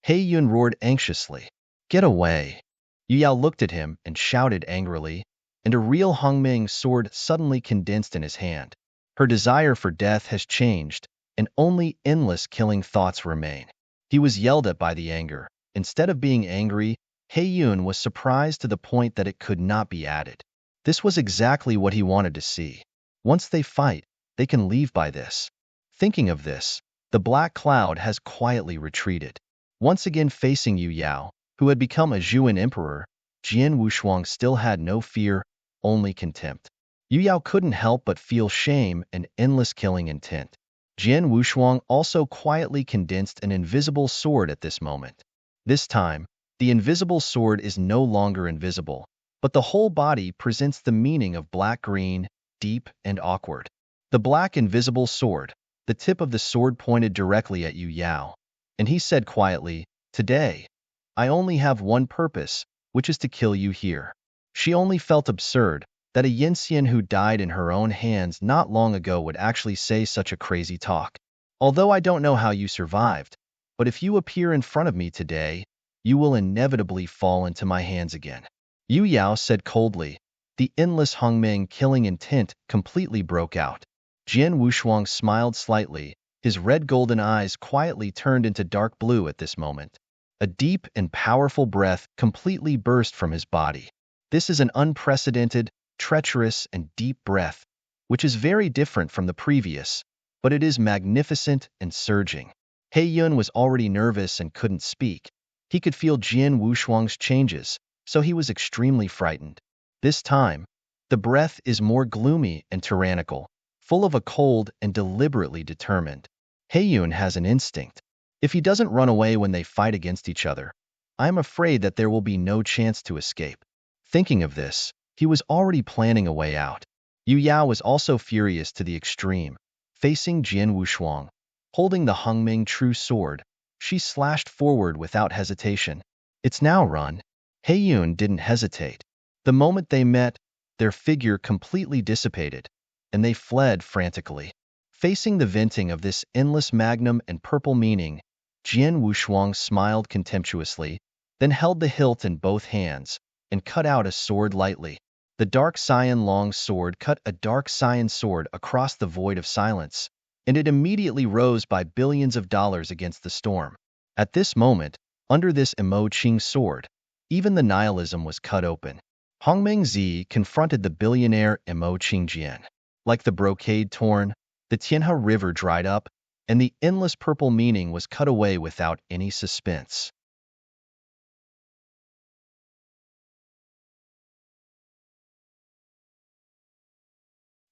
Heiyun roared anxiously. "Get away." Yu Yao looked at him and shouted angrily, and a real Hongmeng sword suddenly condensed in his hand. Her desire for death has changed, and only endless killing thoughts remain. He was yelled at by the anger. Instead of being angry, Heiyun was surprised to the point that it could not be added. This was exactly what he wanted to see. Once they fight, they can leave by this. Thinking of this, the black cloud has quietly retreated. Once again facing Yu Yao, who had become a Zhuan emperor, Jian Wushuang still had no fear, only contempt. Yu Yao couldn't help but feel shame and endless killing intent. Jian Wushuang also quietly condensed an invisible sword at this moment. This time, the invisible sword is no longer invisible. but the whole body presents the meaning of black-green, deep and awkward. The black invisible sword, the tip of the sword pointed directly at Yu Yao, and he said quietly, "Today, I only have one purpose, which is to kill you here." She only felt absurd that a Yinxian who died in her own hands not long ago would actually say such a crazy talk. "Although I don't know how you survived, but if you appear in front of me today, you will inevitably fall into my hands again," Yu Yao said coldly. The endless Hongming killing intent completely broke out. Jian Wushuang smiled slightly, his red golden eyes quietly turned into dark blue at this moment. A deep and powerful breath completely burst from his body. This is an unprecedented, treacherous, and deep breath, which is very different from the previous, but it is magnificent and surging. He Yun was already nervous and couldn't speak. He could feel Jian Wushuang's changes, so he was extremely frightened. This time, the breath is more gloomy and tyrannical, full of a cold and deliberately determined. He Yun has an instinct. If he doesn't run away when they fight against each other, I am afraid that there will be no chance to escape. Thinking of this, he was already planning a way out. Yu Yao was also furious to the extreme. Facing Jian Wushuang, holding the Hongming true sword, she slashed forward without hesitation. "It's now, run." He Yun didn't hesitate. The moment they met, their figure completely dissipated, and they fled frantically. Facing the venting of this endless magnum and purple meaning, Jian Wushuang smiled contemptuously, then held the hilt in both hands, and cut out a sword lightly. The dark cyan long sword cut a dark cyan sword across the void of silence, and it immediately rose by billions of dollars against the storm. At this moment, under this Emo Qing sword, even the nihilism was cut open. Hongmeng Zi confronted the billionaire Emo Qing Jian. Like the brocade torn, the Tianhe River dried up, and the endless purple meaning was cut away without any suspense.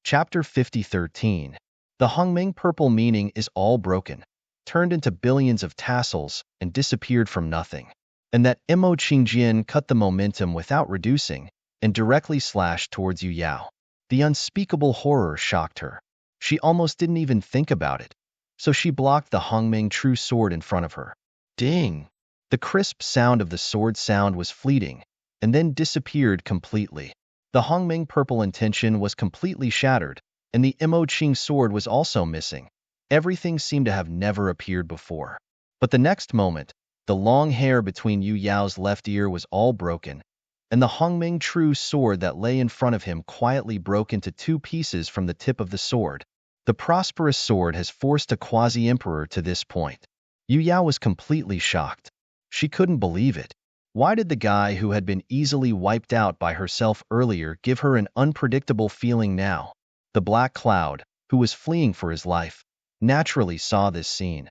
Chapter 50:13. The Hongming purple meaning is all broken, turned into billions of tassels, and disappeared from nothing. And that Emo Qingjian cut the momentum without reducing, and directly slashed towards Yu Yao. The unspeakable horror shocked her. She almost didn't even think about it, so she blocked the Hongming true sword in front of her. Ding! The crisp sound of the sword sound was fleeting, and then disappeared completely. The Hongming purple intention was completely shattered, and the Emo Qing sword was also missing. Everything seemed to have never appeared before. But the next moment, the long hair between Yu Yao's left ear was all broken, and the Hongming true sword that lay in front of him quietly broke into two pieces from the tip of the sword. The prosperous sword has forced a quasi-emperor to this point. Yu Yao was completely shocked. She couldn't believe it. Why did the guy who had been easily wiped out by herself earlier give her an unpredictable feeling now? The Black Cloud, who was fleeing for his life, naturally saw this scene,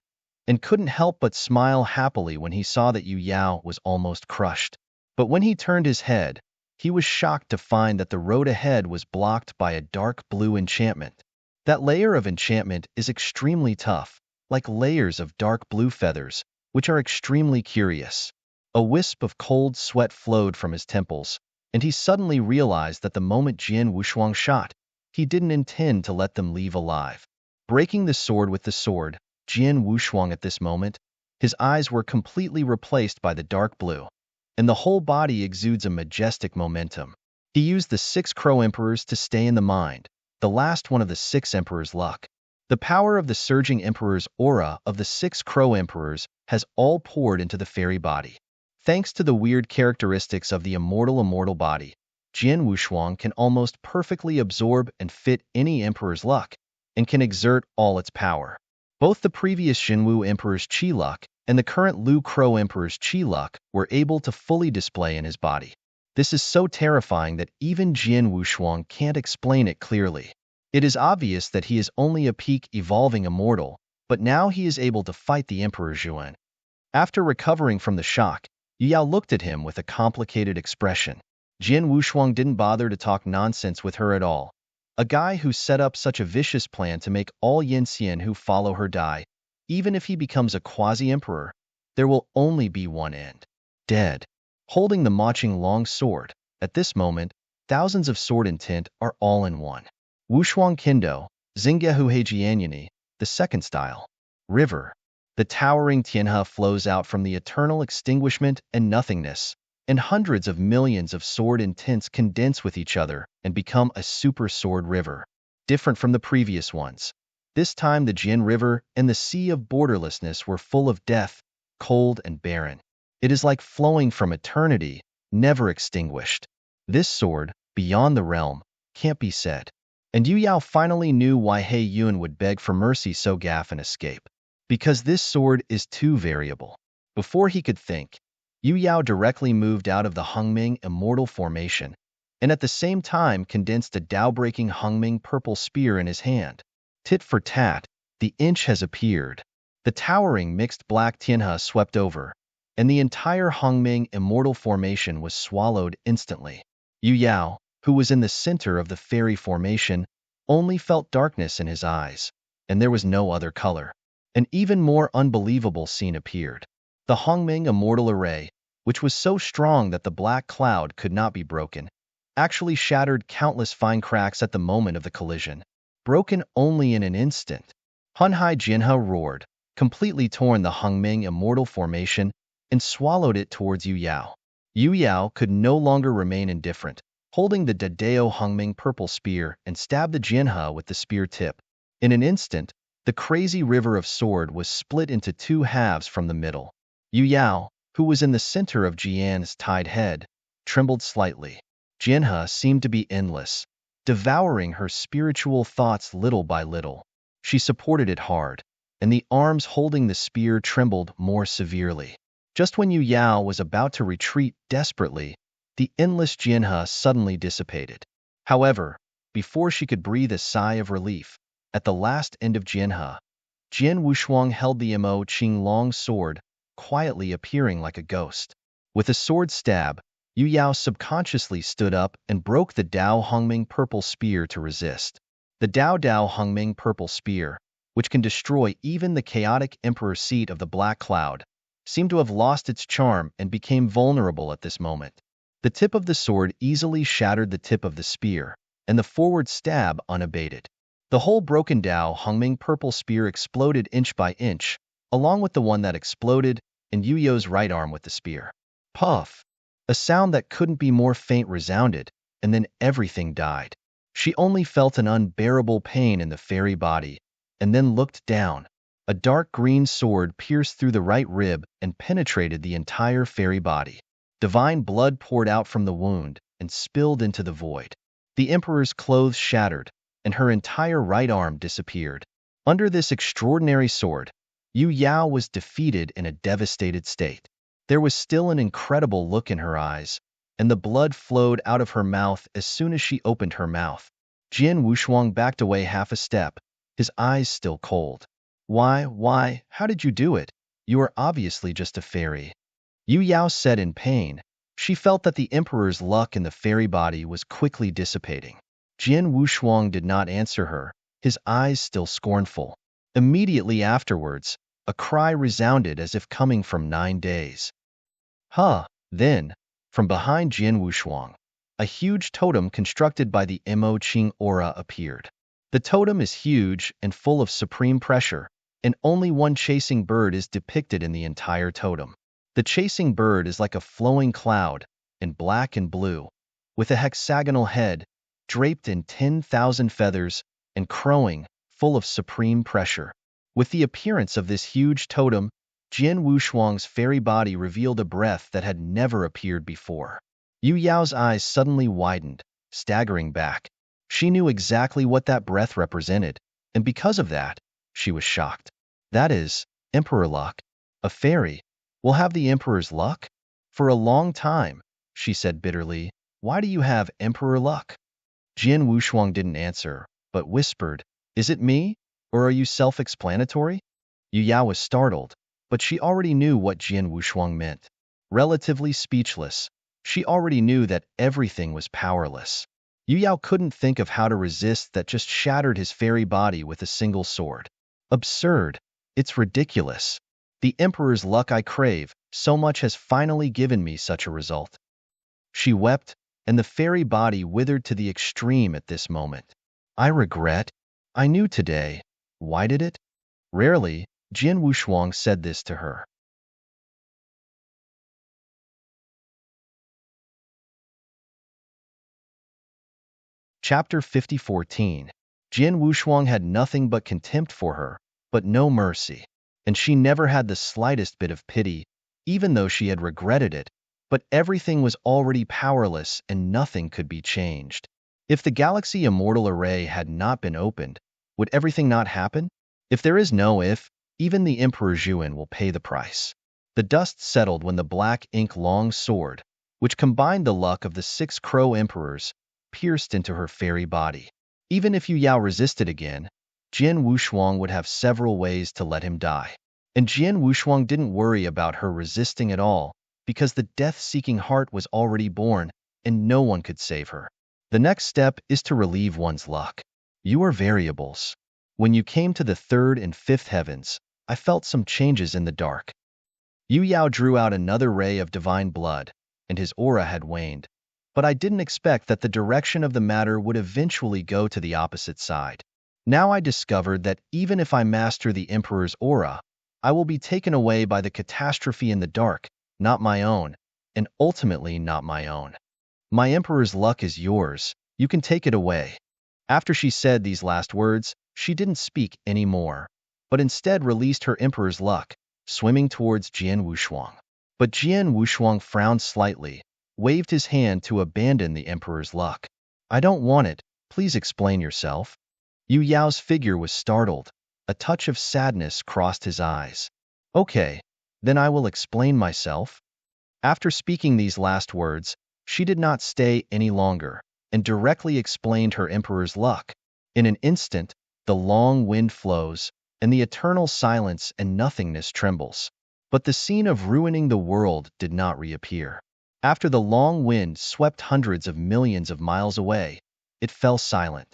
and couldn't help but smile happily when he saw that Yu Yao was almost crushed. But when he turned his head, he was shocked to find that the road ahead was blocked by a dark blue enchantment. That layer of enchantment is extremely tough, like layers of dark blue feathers, which are extremely curious. A wisp of cold sweat flowed from his temples, and he suddenly realized that the moment Jian Wushuang shot, he didn't intend to let them leave alive. Breaking the sword with the sword, Jian Wushuang at this moment, his eyes were completely replaced by the dark blue, and the whole body exudes a majestic momentum. He used the 6 Crow Emperors to stay in the mind, the last one of the 6 Emperors' luck. The power of the surging Emperor's aura of the 6 Crow Emperors has all poured into the fairy body. Thanks to the weird characteristics of the immortal body, Jian Wushuang can almost perfectly absorb and fit any emperor's luck, and can exert all its power. Both the previous Xinwu Emperor's Qi luck and the current Lu Crow Emperor's Qi luck were able to fully display in his body. This is so terrifying that even Jian Wushuang can't explain it clearly. It is obvious that he is only a peak evolving immortal, but now he is able to fight the Emperor Zhuan. After recovering from the shock, Yu Yao looked at him with a complicated expression. Jian Wushuang didn't bother to talk nonsense with her at all. A guy who set up such a vicious plan to make all Yinxian who follow her die, even if he becomes a quasi-emperor, there will only be one end. Dead. Holding the Maching long sword, At this moment, thousands of sword intent are all in one. Wushuang Kendo, Xinggehu Heijianyani, the second style. River. The towering Tianhe flows out from the eternal extinguishment and nothingness, and hundreds of millions of sword intents condense with each other and become a super sword river. Different from the previous ones. This time the Jin River and the Sea of Borderlessness were full of death, cold and barren. It is like flowing from eternity, never extinguished. This sword, beyond the realm, can't be said. And Yu Yao finally knew why He Yun would beg for mercy so gaff and escape. Because this sword is too variable. Before he could think, Yu Yao directly moved out of the Hungming immortal formation, and at the same time condensed a Dao-breaking Hungming purple spear in his hand. Tit for tat, the inch has appeared. The towering mixed black Tianhe swept over, and the entire Hungming immortal formation was swallowed instantly. Yu Yao, who was in the center of the fairy formation, only felt darkness in his eyes, and there was no other color. An even more unbelievable scene appeared. The Hongming immortal array, which was so strong that the black cloud could not be broken, actually shattered countless fine cracks at the moment of the collision. Broken only in an instant. Hunhai Jinhe roared, completely torn the Hongming immortal formation, and swallowed it towards Yu Yao. Yu Yao could no longer remain indifferent, holding the Dadao Hongming purple spear and stabbed the Jinhe with the spear tip. In an instant, the crazy river of sword was split into two halves from the middle. Yu Yao, who was in the center of Jian's tied head, trembled slightly. Jinhe seemed to be endless, devouring her spiritual thoughts little by little. She supported it hard, and the arms holding the spear trembled more severely. Just when Yu Yao was about to retreat desperately, the endless Jinhe suddenly dissipated. However, before she could breathe a sigh of relief, at the last end of Jinhe, Jin Wushuang held the Mo Qing long sword, quietly appearing like a ghost. With a sword stab, Yu Yao subconsciously stood up and broke the Dao Hongming purple spear to resist. The Dao Hongming purple spear, which can destroy even the chaotic emperor seat of the Black Cloud, seemed to have lost its charm and became vulnerable at this moment. The tip of the sword easily shattered the tip of the spear, and the forward stab unabated. The whole broken Dao Hongming purple spear exploded inch by inch, along with the one that exploded in Yu Yao's right arm with the spear. Puff! A sound that couldn't be more faint resounded, and then everything died. She only felt an unbearable pain in the fairy body, and then looked down. A dark green sword pierced through the right rib and penetrated the entire fairy body. Divine blood poured out from the wound and spilled into the void. The emperor's clothes shattered, and her entire right arm disappeared. Under this extraordinary sword, Yu Yao was defeated in a devastated state. There was still an incredible look in her eyes, and the blood flowed out of her mouth as soon as she opened her mouth. Jin Wushuang backed away half a step, his eyes still cold. Why, how did you do it? You are obviously just a fairy. Yu Yao said in pain. She felt that the emperor's luck in the fairy body was quickly dissipating. Jin Wushuang did not answer her, his eyes still scornful. Immediately afterwards, a cry resounded as if coming from 9 days. Then, from behind Jin Wushuang, a huge totem constructed by the Mo Qing aura appeared. The totem is huge and full of supreme pressure, and only one chasing bird is depicted in the entire totem. The chasing bird is like a flowing cloud, in black and blue, with a hexagonal head, draped in 10,000 feathers, and crowing, full of supreme pressure. With the appearance of this huge totem, Jin Wushuang's fairy body revealed a breath that had never appeared before. Yu Yao's eyes suddenly widened, staggering back. She knew exactly what that breath represented, and because of that, she was shocked. That is, Emperor luck. A fairy will have the Emperor's luck? For a long time, she said bitterly, why do you have Emperor luck? Jin Wushuang didn't answer, but whispered, is it me, or are you self-explanatory? Yu Yao was startled, but she already knew what Jin Wushuang meant. Relatively speechless, she already knew that everything was powerless. Yu Yao couldn't think of how to resist that just shattered his fairy body with a single sword. Absurd. It's ridiculous. The Emperor's luck I crave so much has finally given me such a result. She wept, and the fairy body withered to the extreme at this moment. I regret. I knew today. Why did it? Rarely, Jin Wushuang said this to her. Chapter 50:14. Jin Wushuang had nothing but contempt for her, but no mercy. And she never had the slightest bit of pity, even though she had regretted it, but everything was already powerless and nothing could be changed. If the galaxy immortal array had not been opened, would everything not happen? If there is no if, even the Emperor Zhuan will pay the price. The dust settled when the black ink long sword, which combined the luck of the 6 crow emperors, pierced into her fairy body. Even if Yu Yao resisted again, Jin Wushuang would have several ways to let him die. And Jin Wushuang didn't worry about her resisting at all, because the death-seeking heart was already born, and no one could save her. The next step is to relieve one's luck. You are variables. When you came to the 3rd and 5th heavens, I felt some changes in the dark. Yu Yao drew out another ray of divine blood, and his aura had waned. But I didn't expect that the direction of the matter would eventually go to the opposite side. Now I discovered that even if I master the Emperor's aura, I will be taken away by the catastrophe in the dark, not my own, and ultimately not my own. My Emperor's luck is yours, you can take it away. After she said these last words, she didn't speak anymore, but instead released her Emperor's luck, swimming towards Jian Wushuang. But Jian Wushuang frowned slightly, waved his hand to abandon the Emperor's luck. I don't want it, please explain yourself. Yu Yao's figure was startled. A touch of sadness crossed his eyes. Okay, then I will explain myself. After speaking these last words, she did not stay any longer, and directly explained her Emperor's luck. In an instant, the long wind flows, and the eternal silence and nothingness trembles. But the scene of ruining the world did not reappear. After the long wind swept hundreds of millions of miles away, it fell silent.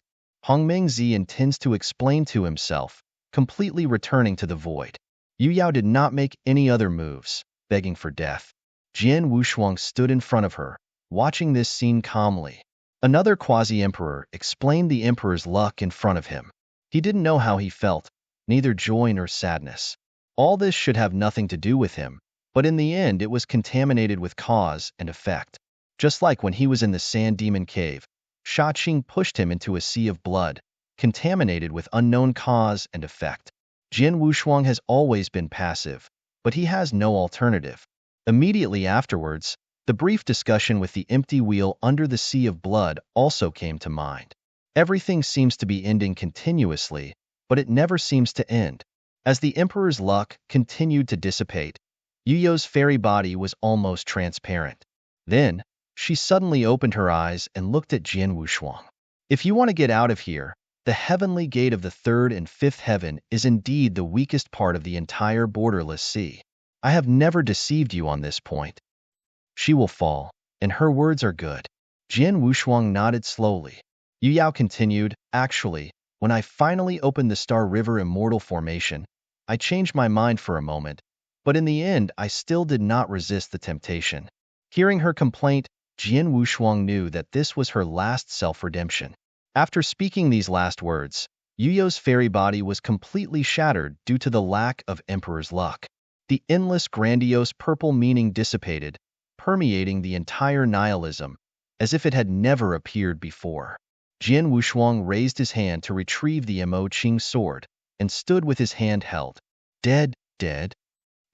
Hongmengzi intends to explain to himself, completely returning to the void. Yu Yao did not make any other moves, begging for death. Jian Wushuang stood in front of her, watching this scene calmly. Another quasi-emperor explained the emperor's luck in front of him. He didn't know how he felt, neither joy nor sadness. All this should have nothing to do with him, but in the end it was contaminated with cause and effect. Just like when he was in the Sand Demon Cave, Sha Qing pushed him into a sea of blood, contaminated with unknown cause and effect. Jin Wushuang has always been passive, but he has no alternative. Immediately afterwards, the brief discussion with the empty wheel under the sea of blood also came to mind. Everything seems to be ending continuously, but it never seems to end. As the Emperor's luck continued to dissipate, Yu Yao's fairy body was almost transparent. Then, she suddenly opened her eyes and looked at Jian Wushuang. If you want to get out of here, the heavenly gate of the 3rd and 5th heaven is indeed the weakest part of the entire borderless sea. I have never deceived you on this point. She will fall, and her words are good. Jian Wushuang nodded slowly. Yu Yao continued, actually, when I finally opened the Star River Immortal Formation, I changed my mind for a moment, but in the end I still did not resist the temptation. Hearing her complaint, Jian Wushuang knew that this was her last self-redemption. After speaking these last words, Yu Yao's fairy body was completely shattered due to the lack of Emperor's luck. The endless grandiose purple meaning dissipated, permeating the entire nihilism, as if it had never appeared before. Jian Wushuang raised his hand to retrieve the Mo Qing sword, and stood with his hand held. Dead, dead.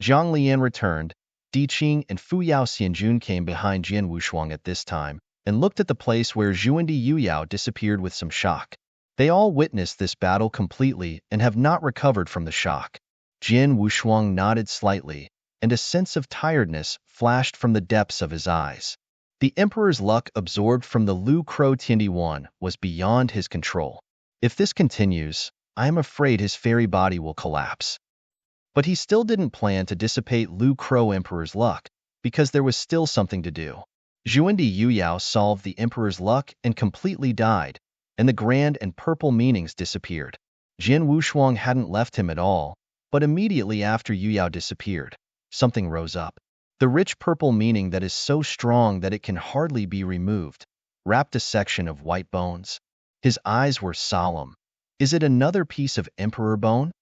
Zhang Lian returned. Di Qing and Fu Yao Xianjun came behind Jian Wushuang at this time, and looked at the place where Zhuandi Yu Yao disappeared with some shock. They all witnessed this battle completely and have not recovered from the shock. Jian Wushuang nodded slightly, and a sense of tiredness flashed from the depths of his eyes. The Emperor's luck absorbed from the Lu Crow Tiandi One was beyond his control. If this continues, I am afraid his fairy body will collapse. But he still didn't plan to dissipate Lu Crow Emperor's luck, because there was still something to do. Zhuandi Yu Yao solved the Emperor's luck and completely died, and the grand and purple meanings disappeared. Jian Wushuang hadn't left him at all, but immediately after Yu Yao disappeared, something rose up. The rich purple meaning that is so strong that it can hardly be removed, wrapped a section of white bones. His eyes were solemn. Is it another piece of emperor bone?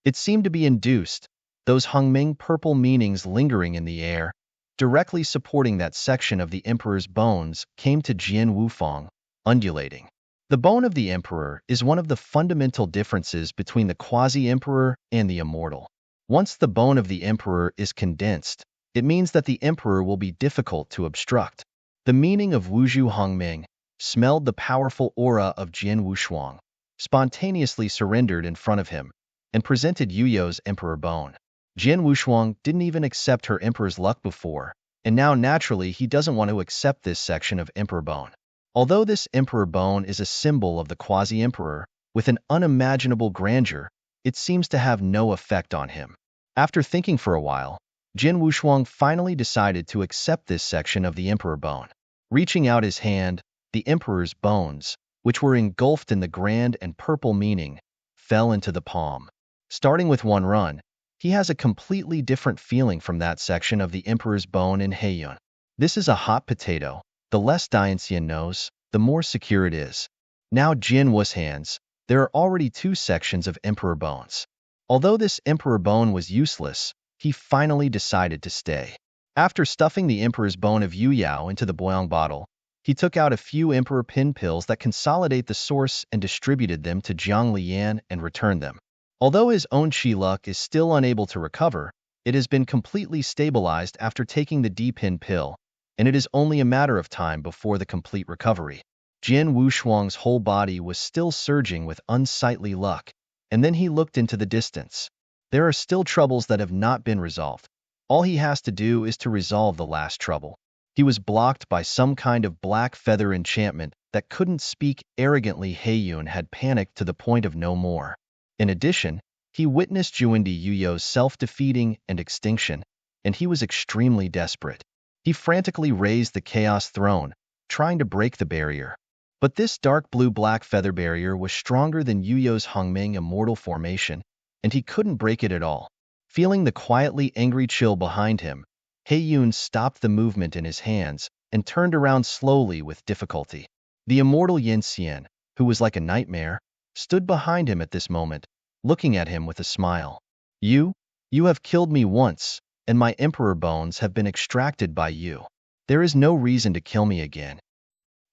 It seemed to be induced, those Hongming purple meanings lingering in the air, directly supporting that section of the emperor's bones, came to Jian Wufang, undulating. The bone of the emperor is one of the fundamental differences between the quasi-emperor and the immortal. Once the bone of the emperor is condensed, it means that the emperor will be difficult to obstruct. The meaning of Wuzhu Hongming smelled the powerful aura of Jian Wushuang, spontaneously surrendered in front of him, and presented Yuyo's emperor bone. Jian Wushuang didn't even accept her emperor's luck before, and now naturally he doesn't want to accept this section of emperor bone. Although this emperor bone is a symbol of the quasi-emperor, with an unimaginable grandeur, it seems to have no effect on him. After thinking for a while, Jian Wushuang finally decided to accept this section of the emperor bone. Reaching out his hand, the emperor's bones, which were engulfed in the grand and purple meaning, fell into the palm. Starting with one run, he has a completely different feeling from that section of the emperor's bone in Heiyun. This is a hot potato. The less Dianxian knows, the more secure it is. Now Jian Wu's hands, there are already two sections of emperor bones. Although this emperor bone was useless, he finally decided to stay. After stuffing the emperor's bone of Yu Yao into the Boyang bottle, he took out a few emperor pin pills that consolidate the source and distributed them to Jiang Lian and returned them. Although his own Qi luck is still unable to recover, it has been completely stabilized after taking the D-pin pill, and it is only a matter of time before the complete recovery. Jian Wushuang's whole body was still surging with unsightly luck, and then he looked into the distance. There are still troubles that have not been resolved. All he has to do is to resolve the last trouble. He was blocked by some kind of black feather enchantment that couldn't speak arrogantly. Heiyun had panicked to the point of no more. In addition, he witnessed Juindi Yuyo's self-defeating and extinction, and he was extremely desperate. He frantically raised the Chaos Throne, trying to break the barrier. But this dark blue-black feather barrier was stronger than Yuyo's Hongming immortal formation, and he couldn't break it at all. Feeling the quietly angry chill behind him, Heiyun stopped the movement in his hands and turned around slowly with difficulty. The immortal Yin Xian, who was like a nightmare, stood behind him at this moment, looking at him with a smile. You have killed me once, and my emperor bones have been extracted by you. There is no reason to kill me again.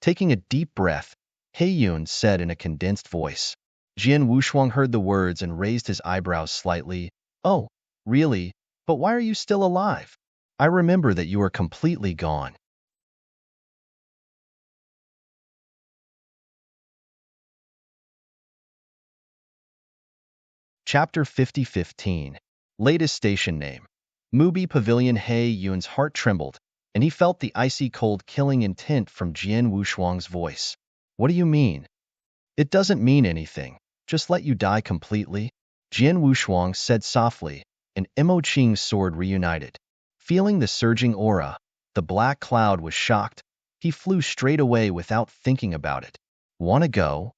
Taking a deep breath, Heiyun said in a condensed voice. Jian Wushuang heard the words and raised his eyebrows slightly. Oh, really? But why are you still alive? I remember that you are completely gone. Chapter 50:15. Latest station name. Mubi Pavilion. Heiyun's heart trembled, and he felt the icy cold killing intent from Jian Wushuang's voice. What do you mean? It doesn't mean anything. Just let you die completely, Jian Wushuang said softly, and Imo Qing's sword reunited. Feeling the surging aura, the black cloud was shocked. He flew straight away without thinking about it. Wanna go?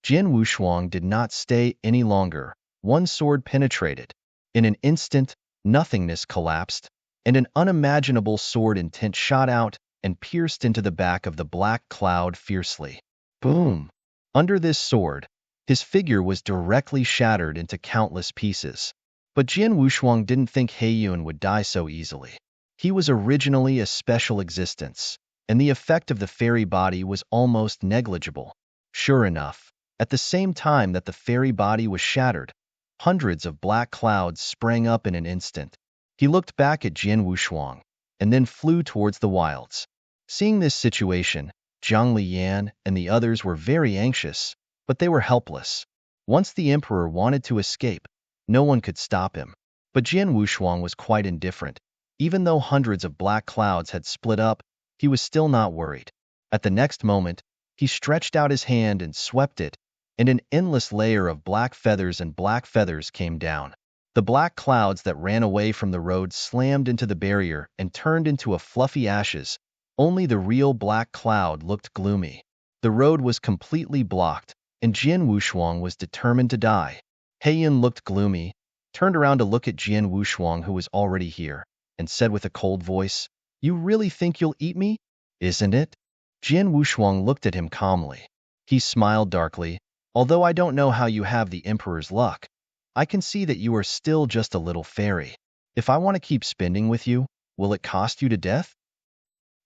Jian Wushuang did not stay any longer. One sword penetrated. In an instant, nothingness collapsed, and an unimaginable sword intent shot out and pierced into the back of the black cloud fiercely. Boom! Under this sword, his figure was directly shattered into countless pieces. But Jian Wushuang didn't think Heiyun would die so easily. He was originally a special existence, and the effect of the fairy body was almost negligible. Sure enough, at the same time that the fairy body was shattered, hundreds of black clouds sprang up in an instant. He looked back at Jian Wushuang, and then flew towards the wilds. Seeing this situation, Zhang Liyan and the others were very anxious, but they were helpless. Once the emperor wanted to escape, no one could stop him. But Jian Wushuang was quite indifferent. Even though hundreds of black clouds had split up, he was still not worried. At the next moment, he stretched out his hand and swept it, and an endless layer of black feathers and black feathers came down. The black clouds that ran away from the road slammed into the barrier and turned into a fluffy ashes. Only the real black cloud looked gloomy. The road was completely blocked, and Jian Wushuang was determined to die. Heiyun looked gloomy, turned around to look at Jian Wushuang, who was already here. and said with a cold voice, "You really think you'll eat me? Isn't it?" Jian Wushuang looked at him calmly. He smiled darkly. "Although I don't know how you have the Emperor's luck, I can see that you are still just a little fairy. If I want to keep spending with you, will it cost you to death?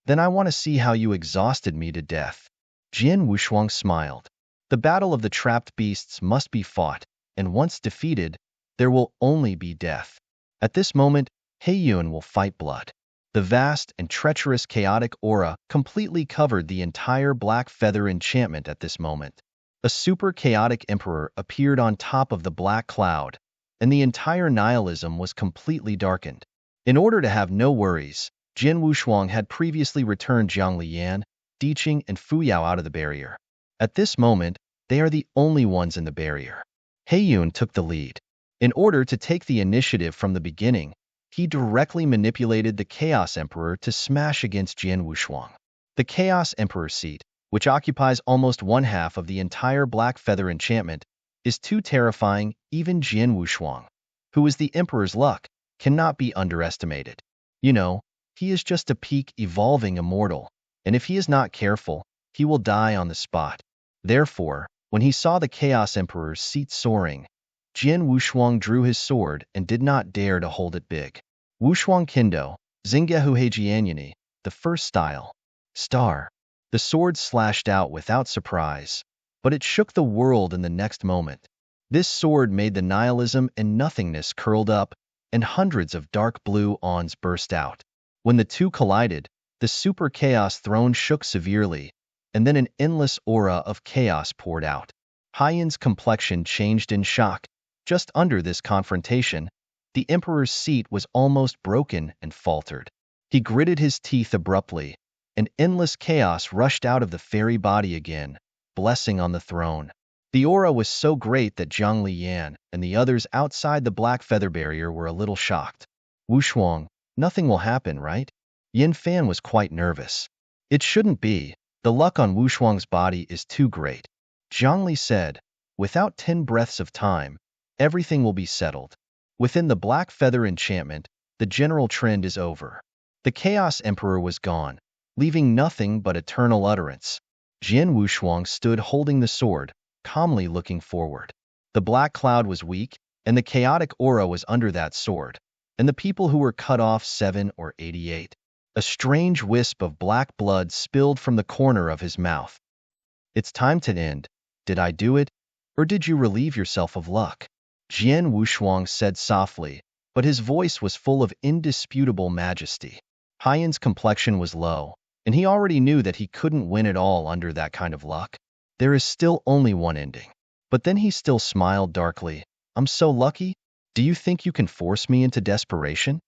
Then I want to see how you exhausted me to death." Jian Wushuang smiled. The battle of the trapped beasts must be fought, and once defeated, there will only be death. At this moment, Heiyun will fight blood. The vast and treacherous chaotic aura completely covered the entire black feather enchantment at this moment. A super chaotic emperor appeared on top of the black cloud, and the entire nihilism was completely darkened. In order to have no worries, Jian Wushuang had previously returned Zhang Liyan, Diqing, and Fu Yao out of the barrier. At this moment, they are the only ones in the barrier. Heiyun took the lead. In order to take the initiative from the beginning, he directly manipulated the Chaos Emperor to smash against Jian Wushuang. The Chaos Emperor seat, which occupies almost one half of the entire black feather enchantment, is too terrifying. Even Jian Wushuang, who is the Emperor's luck, cannot be underestimated. You know, he is just a peak evolving immortal, and if he is not careful, he will die on the spot. Therefore, when he saw the Chaos Emperor's seat soaring, Jian Wushuang drew his sword and did not dare to hold it big. Wushuang Kendo, Zingyahu Heijianyani, the first style. Star. The sword slashed out without surprise, but it shook the world in the next moment. This sword made the nihilism and nothingness curled up, and hundreds of dark blue awns burst out. When the two collided, the super chaos throne shook severely, and then an endless aura of chaos poured out. Haiyun's complexion changed in shock. Just under this confrontation, the Emperor's seat was almost broken and faltered. He gritted his teeth abruptly, and endless chaos rushed out of the fairy body again, blessing on the throne. The aura was so great that Zhang Liyan and the others outside the black feather barrier were a little shocked. "Wushuang, nothing will happen, right?" Yin Fan was quite nervous. "It shouldn't be. The luck on Wushuang's body is too great." Zhang Li said, "Without 10 breaths of time, everything will be settled. Within the black feather enchantment, the general trend is over." The Chaos Emperor was gone, leaving nothing but eternal utterance. Jian Wushuang stood holding the sword, calmly looking forward. The black cloud was weak, and the chaotic aura was under that sword, and the people who were cut off 7 or 88. A strange wisp of black blood spilled from the corner of his mouth. "It's time to end. Did I do it, or did you relieve yourself of luck?" Jian Wushuang said softly, but his voice was full of indisputable majesty. Haiyun's complexion was low, and he already knew that he couldn't win at all under that kind of luck. There is still only one ending. But then he still smiled darkly. "I'm so lucky? Do you think you can force me into desperation?"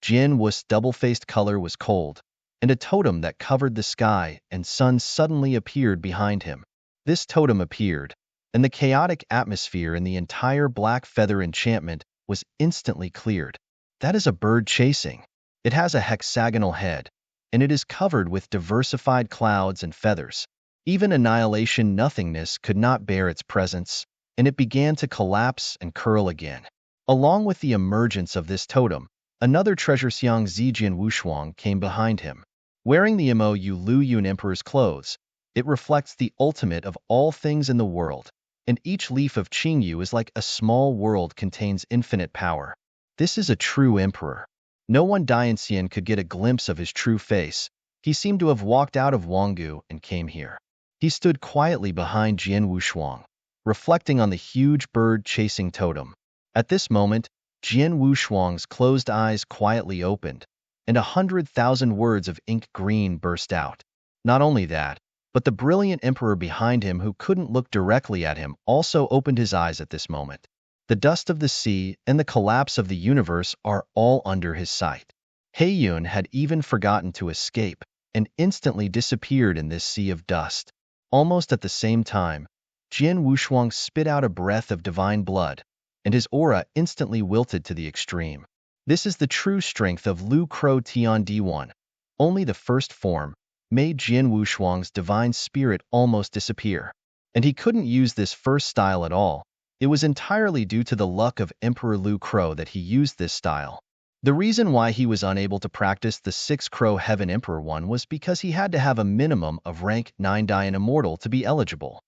Jian Wu's double-faced color was cold, and a totem that covered the sky and sun suddenly appeared behind him. This totem appeared, and the chaotic atmosphere in the entire black feather enchantment was instantly cleared. That is a bird chasing. It has a hexagonal head, and it is covered with diversified clouds and feathers. Even annihilation nothingness could not bear its presence, and it began to collapse and curl again. Along with the emergence of this totem, another treasure Xiang Zijian Wushuang came behind him. Wearing the Mo Lu Yun Emperor's clothes, it reflects the ultimate of all things in the world, and each leaf of Qingyu is like a small world contains infinite power. This is a true emperor. No one Dianxian could get a glimpse of his true face. He seemed to have walked out of Wanggu and came here. He stood quietly behind Jian Wushuang, reflecting on the huge bird-chasing totem. At this moment, Jian Wushuang's closed eyes quietly opened, and 100,000 words of ink green burst out. Not only that, but the brilliant emperor behind him who couldn't look directly at him also opened his eyes at this moment. The dust of the sea and the collapse of the universe are all under his sight. Heiyun had even forgotten to escape and instantly disappeared in this sea of dust. Almost at the same time, Jian Wushuang spit out a breath of divine blood, and his aura instantly wilted to the extreme. This is the true strength of Lu Crow Tian D1. Only the first form made Jian Wushuang's divine spirit almost disappear. And he couldn't use this first style at all. It was entirely due to the luck of Emperor Lu Crow that he used this style. The reason why he was unable to practice the Six-Crow Heaven Emperor one was because he had to have a minimum of rank 9 Dian Immortal to be eligible.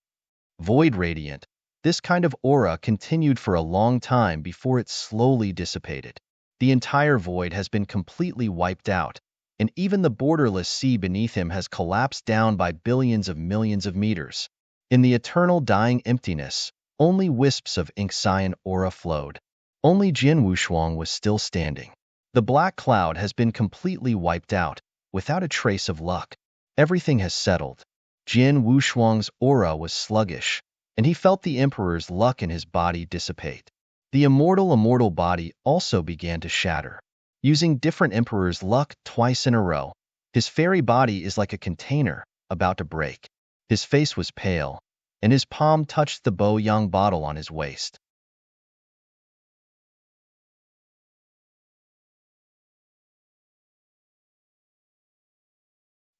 Void Radiant. This kind of aura continued for a long time before it slowly dissipated. The entire void has been completely wiped out, and even the borderless sea beneath him has collapsed down by billions of millions of meters. In the eternal dying emptiness, only wisps of ink cyan aura flowed. Only Jin Wushuang was still standing. The black cloud has been completely wiped out, without a trace of luck. Everything has settled. Jin Wushuang's aura was sluggish, and he felt the Emperor's luck in his body dissipate. The immortal body also began to shatter. Using different Emperor's luck twice in a row, his fairy body is like a container about to break. His face was pale, and his palm touched the Bo Yang bottle on his waist.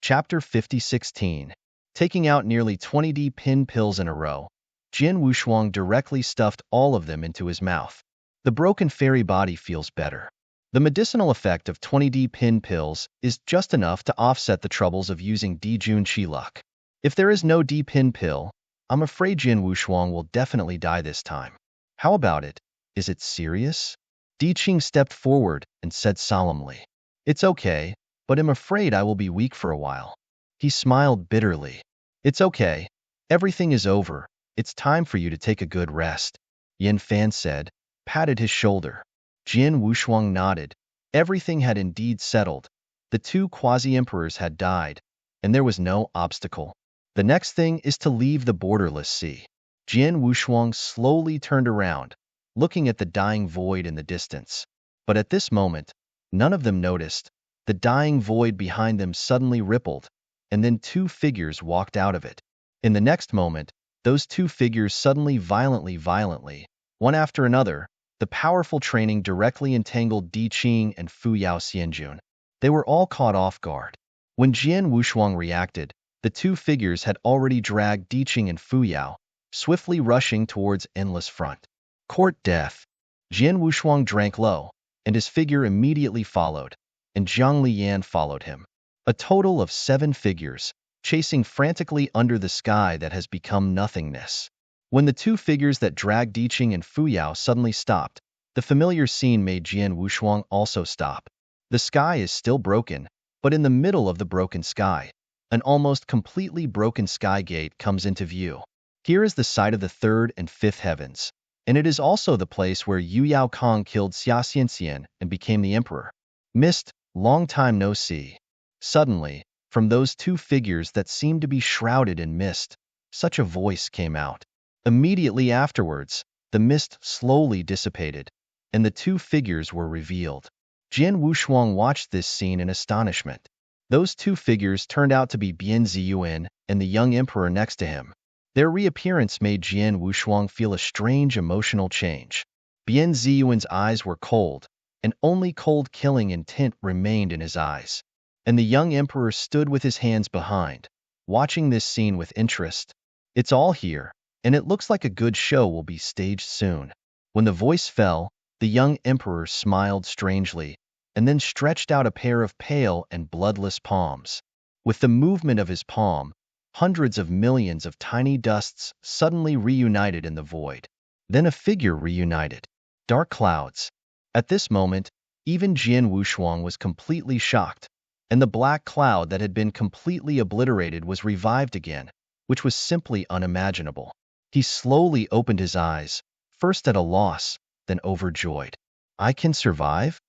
Chapter 50:16. Taking out nearly 20 pin pills in a row, Jin Wushuang directly stuffed all of them into his mouth. The broken fairy body feels better. The medicinal effect of 20 pin pills is just enough to offset the troubles of using Dijun Qi luck. If there is no pin pill, I'm afraid Jin Wushuang will definitely die this time. How about it? Is it serious? Di Qing stepped forward and said solemnly. It's okay, but I'm afraid I will be weak for a while. He smiled bitterly. It's okay. Everything is over. It's time for you to take a good rest, Yin Fan said, patted his shoulder. Jin Wushuang nodded. Everything had indeed settled. The two quasi-emperors had died, and there was no obstacle. The next thing is to leave the borderless sea. Jin Wushuang slowly turned around, looking at the dying void in the distance. But at this moment, none of them noticed. The dying void behind them suddenly rippled, and then two figures walked out of it. In the next moment, those two figures suddenly violently, one after another, the powerful training directly entangled Di Qing and Fu Yao Xianjun. They were all caught off guard. When Jian Wushuang reacted, the two figures had already dragged Di Qing and Fu Yao, swiftly rushing towards Endless Front. Court death. Jian Wushuang drank low, and his figure immediately followed, and Zhang Liyan followed him. A total of 7 figures, chasing frantically under the sky that has become nothingness. When the two figures that dragged Di Qing and Fu Yao suddenly stopped, the familiar scene made Jian Wushuang also stop. The sky is still broken, but in the middle of the broken sky, an almost completely broken sky gate comes into view. Here is the site of the 3rd and 5th heavens, and it is also the place where Yu Yao Kong killed Xia Xianxian and became the emperor. Mist, long time no see. Suddenly, from those two figures that seemed to be shrouded in mist, such a voice came out. Immediately afterwards, the mist slowly dissipated, and the two figures were revealed. Jian Wushuang watched this scene in astonishment. Those two figures turned out to be Bian Ziyuan and the young emperor next to him. Their reappearance made Jian Wushuang feel a strange emotional change. Bian Ziyuan's eyes were cold, and only cold killing intent remained in his eyes. And the young emperor stood with his hands behind, watching this scene with interest. It's all here, and it looks like a good show will be staged soon. When the voice fell, the young emperor smiled strangely, and then stretched out a pair of pale and bloodless palms. With the movement of his palm, hundreds of millions of tiny dusts suddenly reunited in the void. Then a figure reunited. Dark clouds. At this moment, even Jian Wushuang was completely shocked, and the black cloud that had been completely obliterated was revived again, which was simply unimaginable. He slowly opened his eyes, first at a loss, then overjoyed. I can survive?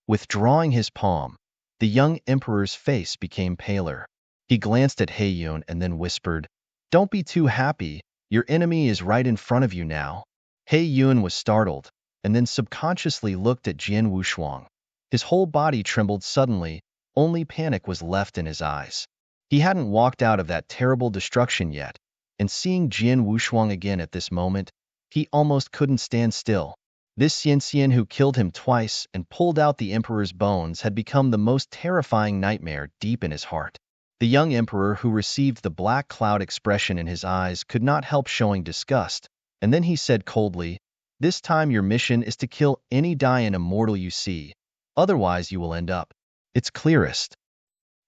Withdrawing his palm, the young emperor's face became paler. He glanced at Heiyun and then whispered, Don't be too happy, your enemy is right in front of you now. Heiyun was startled, and then subconsciously looked at Jian Wushuang. His whole body trembled suddenly, only panic was left in his eyes. He hadn't walked out of that terrible destruction yet, and seeing Jian Wushuang again at this moment, he almost couldn't stand still. This Xianxian who killed him twice and pulled out the emperor's bones had become the most terrifying nightmare deep in his heart. The young emperor who received the black cloud expression in his eyes could not help showing disgust, and then he said coldly, This time your mission is to kill any Dian immortal you see, Otherwise, you will end up. It's clearest.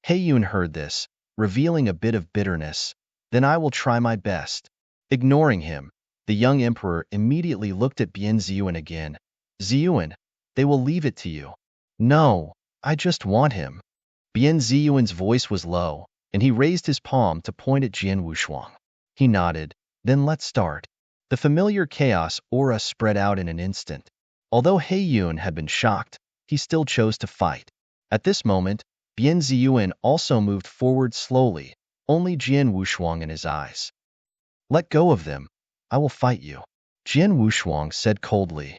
Heiyun heard this, revealing a bit of bitterness. Then I will try my best. Ignoring him, the young emperor immediately looked at Bian Ziyuan again. Ziyuan, they will leave it to you. No, I just want him. Bian Ziyuan's voice was low, and he raised his palm to point at Jian Wushuang. He nodded. Then let's start. The familiar chaos aura spread out in an instant. Although Heiyun had been shocked, he still chose to fight. At this moment, Bian Ziyuan also moved forward slowly, only Jian Wushuang in his eyes. Let go of them. I will fight you. Jian Wushuang said coldly.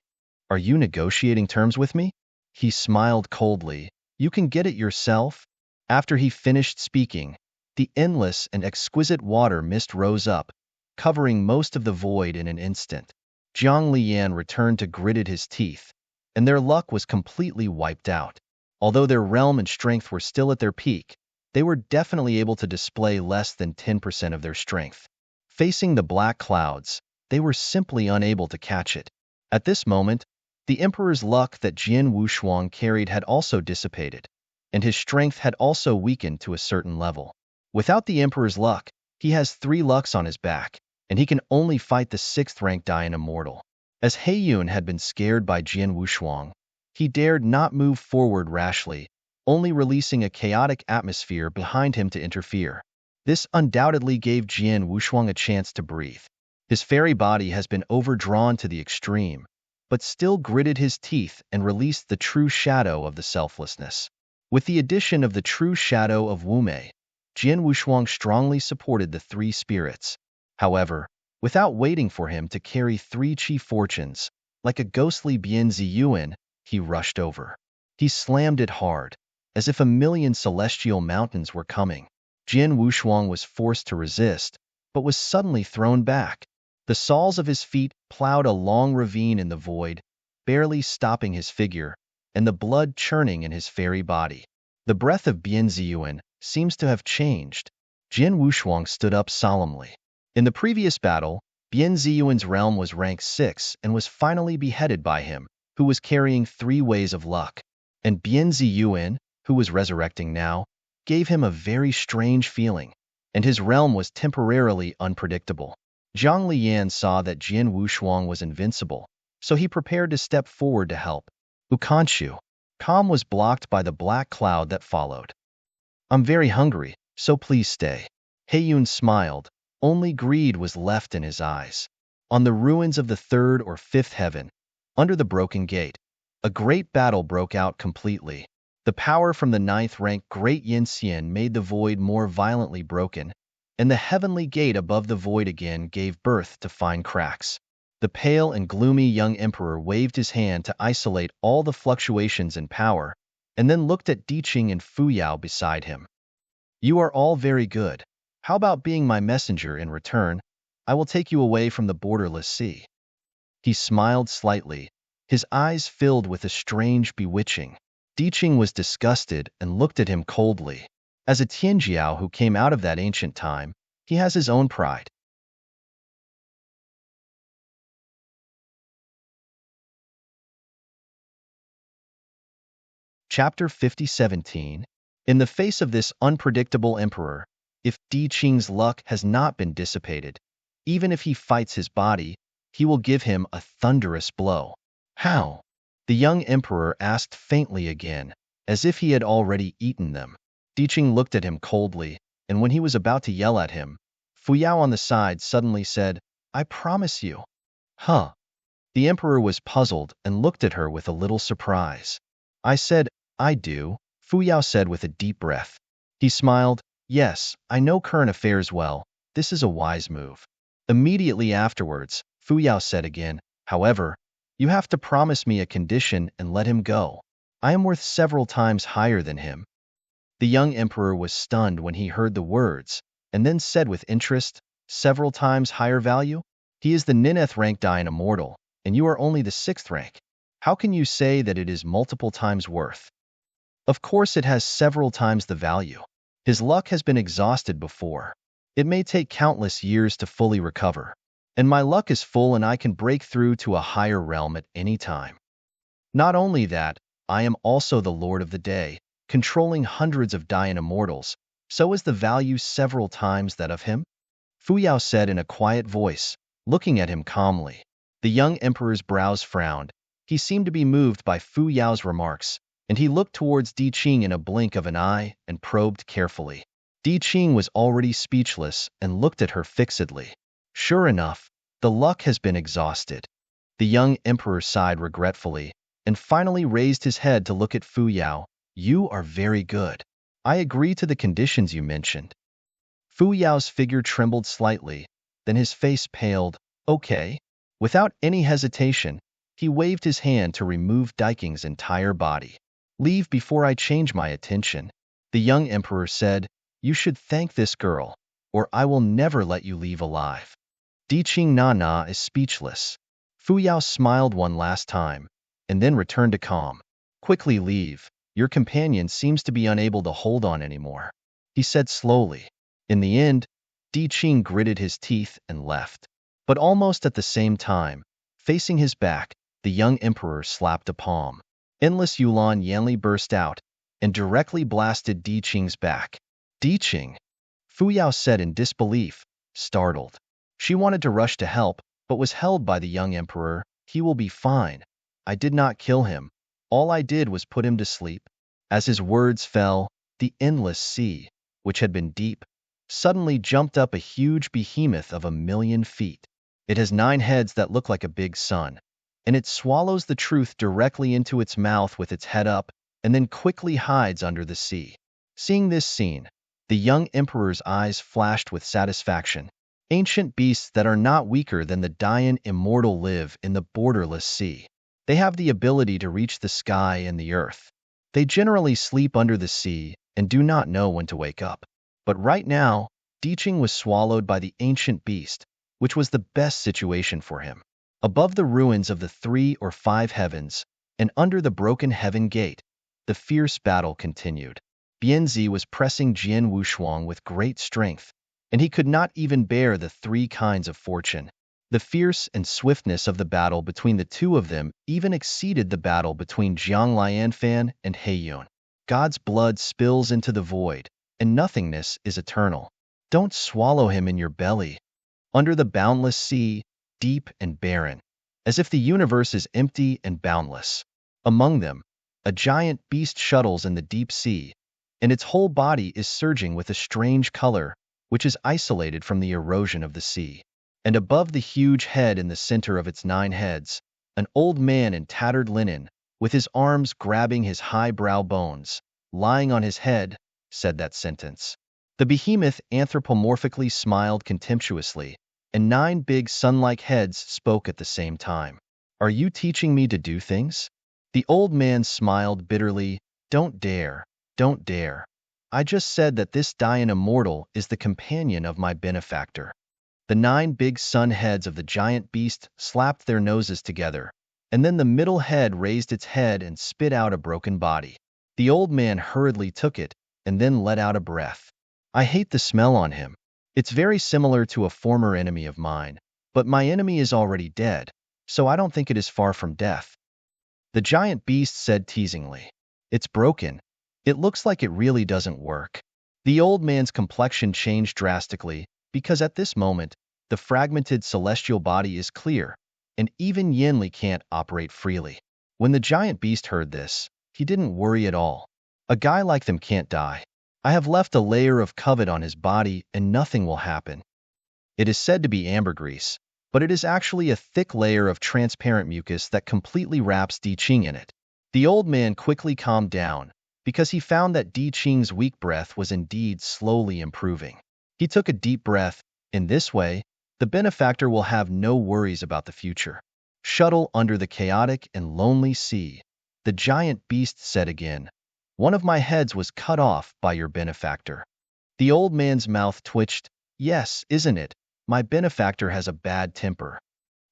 Are you negotiating terms with me? He smiled coldly. You can get it yourself. After he finished speaking, the endless and exquisite water mist rose up, covering most of the void in an instant. Zhang Liyan returned to gritted his teeth, and their luck was completely wiped out. Although their realm and strength were still at their peak, they were definitely able to display less than 10% of their strength. Facing the black clouds, they were simply unable to catch it. At this moment, the Emperor's luck that Jian Wushuang carried had also dissipated, and his strength had also weakened to a certain level. Without the Emperor's luck, he has 3 lucks on his back, and he can only fight the 6th-ranked Dayan Immortal. As Heiyun had been scared by Jian Wushuang, he dared not move forward rashly, only releasing a chaotic atmosphere behind him to interfere. This undoubtedly gave Jian Wushuang a chance to breathe. His fairy body has been overdrawn to the extreme, but still gritted his teeth and released the true shadow of the selflessness. With the addition of the true shadow of Wumei, Jian Wushuang strongly supported the 3 spirits. However, without waiting for him to carry 3 chi fortunes, like a ghostly Bian Ziyuan, he rushed over. He slammed it hard, as if a million celestial mountains were coming. Jian Wushuang was forced to resist, but was suddenly thrown back. The soles of his feet plowed a long ravine in the void, barely stopping his figure, and the blood churning in his fairy body. The breath of Bian Ziyuan seems to have changed. Jian Wushuang stood up solemnly. In the previous battle, Bian Ziyuan's realm was rank 6 and was finally beheaded by him, who was carrying 3 ways of luck. And Bian Ziyuan, who was resurrecting now, gave him a very strange feeling, and his realm was temporarily unpredictable. Zhang Liyan saw that Jian Wushuang was invincible, so he prepared to step forward to help. Ukanshu. Calm was blocked by the black cloud that followed. I'm very hungry, so please stay. Heiyun smiled. Only greed was left in his eyes. On the ruins of the 3rd or 5th heaven, under the broken gate, a great battle broke out completely. The power from the 9th-ranked Great Yin-Xian made the void more violently broken, and the heavenly gate above the void again gave birth to fine cracks. The pale and gloomy young emperor waved his hand to isolate all the fluctuations in power, and then looked at Diqing and Fuyao beside him. You are all very good. How about being my messenger in return? I will take you away from the borderless sea. He smiled slightly, his eyes filled with a strange bewitching. Diqing was disgusted and looked at him coldly. As a Tianjiao who came out of that ancient time, he has his own pride. Chapter 50-17. In the face of this unpredictable emperor, if Diqing's luck has not been dissipated, even if he fights his body, he will give him a thunderous blow. How? The young emperor asked faintly again, as if he had already eaten them. Diqing looked at him coldly, and when he was about to yell at him, Fuyao on the side suddenly said, I promise you. Huh? The emperor was puzzled and looked at her with a little surprise. I said, I do, Fuyao said with a deep breath. He smiled, yes, I know current affairs well, this is a wise move. Immediately afterwards, Fuyao said again, however, you have to promise me a condition and let him go. I am worth several times higher than him. The young emperor was stunned when he heard the words, and then said with interest, several times higher value? He is the 9th-ranked Dayan Immortal, and you are only the 6th rank. How can you say that it is multiple times worth? Of course it has several times the value. His luck has been exhausted before. It may take countless years to fully recover. And my luck is full and I can break through to a higher realm at any time. Not only that, I am also the Lord of the Day, controlling hundreds of dying immortals. So is the value several times that of him? Fu Yao said in a quiet voice, looking at him calmly. The young emperor's brows frowned. He seemed to be moved by Fu Yao's remarks, and he looked towards Di Qing in a blink of an eye and probed carefully. Di Qing was already speechless and looked at her fixedly. Sure enough, the luck has been exhausted. The young emperor sighed regretfully and finally raised his head to look at Fu Yao. You are very good. I agree to the conditions you mentioned. Fu Yao's figure trembled slightly, then his face paled. Okay. Without any hesitation, he waved his hand to remove Daiking's entire body. Leave before I change my attention. The young emperor said, you should thank this girl, or I will never let you leave alive. Di Qing Na is speechless. Fu Yao smiled one last time, and then returned to calm. Quickly leave. Your companion seems to be unable to hold on anymore, he said slowly. In the end, Di Qing gritted his teeth and left. But almost at the same time, facing his back, the young emperor slapped a palm. Endless Yulan Yanli burst out and directly blasted Di Qing's back. Di Qing, Fu Yao said in disbelief, startled. She wanted to rush to help, but was held by the young emperor. He will be fine. I did not kill him. All I did was put him to sleep. As his words fell, the endless sea, which had been deep, suddenly jumped up a huge behemoth of 1,000,000 feet. It has 9 heads that look like a big sun, and it swallows the truth directly into its mouth with its head up, and then quickly hides under the sea. Seeing this scene, the young emperor's eyes flashed with satisfaction. Ancient beasts that are not weaker than the Dayan immortal live in the borderless sea. They have the ability to reach the sky and the earth. They generally sleep under the sea and do not know when to wake up. But right now, Di Qing was swallowed by the ancient beast, which was the best situation for him. Above the ruins of the 3 or 5 heavens, and under the broken heaven gate, the fierce battle continued. Bianzi was pressing Jian Wushuang with great strength, and he could not even bear the 3 kinds of fortune. The fierce and swiftness of the battle between the two of them even exceeded the battle between Jiang Lianfan and He Yun. God's blood spills into the void, and nothingness is eternal. Don't swallow him in your belly. Under the boundless sea, deep and barren, as if the universe is empty and boundless. Among them, a giant beast shuttles in the deep sea, and its whole body is surging with a strange color, which is isolated from the erosion of the sea. And above the huge head in the center of its 9 heads, an old man in tattered linen, with his arms grabbing his high brow bones, lying on his head, said that sentence. The behemoth anthropomorphically smiled contemptuously, and 9 big sun-like heads spoke at the same time. Are you teaching me to do things? The old man smiled bitterly. Don't dare, don't dare. I just said that this Dayan immortal is the companion of my benefactor. The 9 big sun heads of the giant beast slapped their noses together, and then the middle head raised its head and spit out a broken body. The old man hurriedly took it, and then let out a breath. I hate the smell on him. It's very similar to a former enemy of mine, but my enemy is already dead, so I don't think it is far from death. The giant beast said teasingly. It's broken. It looks like it really doesn't work. The old man's complexion changed drastically, because at this moment, the fragmented celestial body is clear, and even Yanli can't operate freely. When the giant beast heard this, he didn't worry at all. A guy like them can't die. I have left a layer of covet on his body and nothing will happen. It is said to be ambergris, but it is actually a thick layer of transparent mucus that completely wraps Di Qing in it. The old man quickly calmed down, because he found that Di Qing's weak breath was indeed slowly improving. He took a deep breath. In this way, the benefactor will have no worries about the future. Shuttle under the chaotic and lonely sea, the giant beast said again. One of my heads was cut off by your benefactor. The old man's mouth twitched. Yes, isn't it? My benefactor has a bad temper.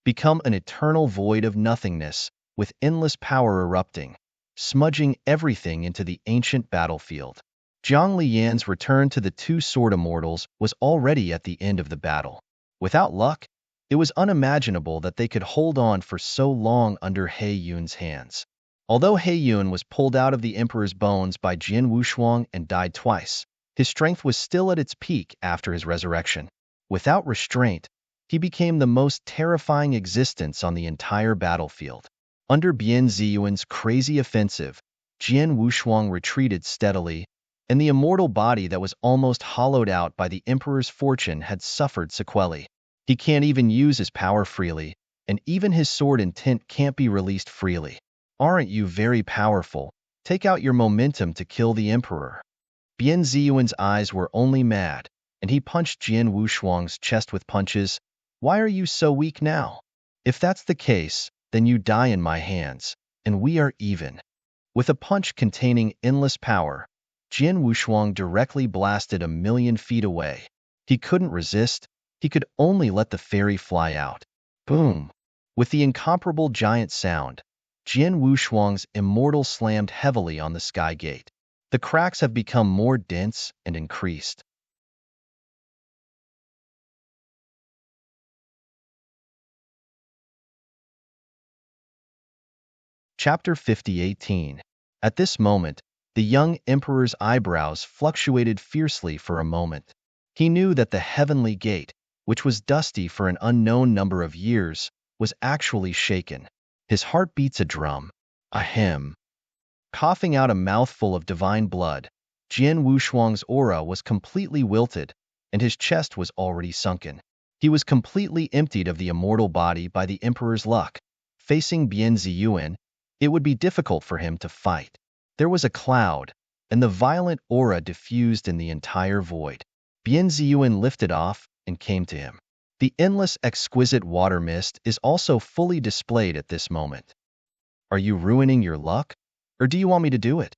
Become an eternal void of nothingness, with endless power erupting, smudging everything into the ancient battlefield. Zhang Lian's return to the 2 sword immortals was already at the end of the battle. Without luck, it was unimaginable that they could hold on for so long under He Yun's hands. Although He Yun was pulled out of the emperor's bones by Jin Wushuang and died twice, his strength was still at its peak after his resurrection. Without restraint, he became the most terrifying existence on the entire battlefield. Under Bian Ziyuan's crazy offensive, Jin Wushuang retreated steadily, and the immortal body that was almost hollowed out by the emperor's fortune had suffered sequelae. He can't even use his power freely, and even his sword intent can't be released freely. Aren't you very powerful? Take out your momentum to kill the emperor. Bian Ziyuan's eyes were only mad, and he punched Jin Wushuang's chest with punches. Why are you so weak now? If that's the case, then you die in my hands, and we are even. With a punch containing endless power, Jin Wushuang directly blasted 1,000,000 feet away. He couldn't resist, he could only let the fairy fly out. Boom! With the incomparable giant sound, Jin Wushuang's immortal slammed heavily on the sky gate. The cracks have become more dense and increased. Chapter 50:18. At this moment, the young emperor's eyebrows fluctuated fiercely for a moment. He knew that the heavenly gate, which was dusty for an unknown number of years, was actually shaken. His heart beats a drum. Ahem. Coughing out a mouthful of divine blood, Jin Wushuang's aura was completely wilted, and his chest was already sunken. He was completely emptied of the immortal body by the emperor's luck. Facing Bian Ziyuan, it would be difficult for him to fight. There was a cloud, and the violent aura diffused in the entire void. Bian Ziyuan lifted off and came to him. The endless exquisite water mist is also fully displayed at this moment. Are you ruining your luck? Or do you want me to do it?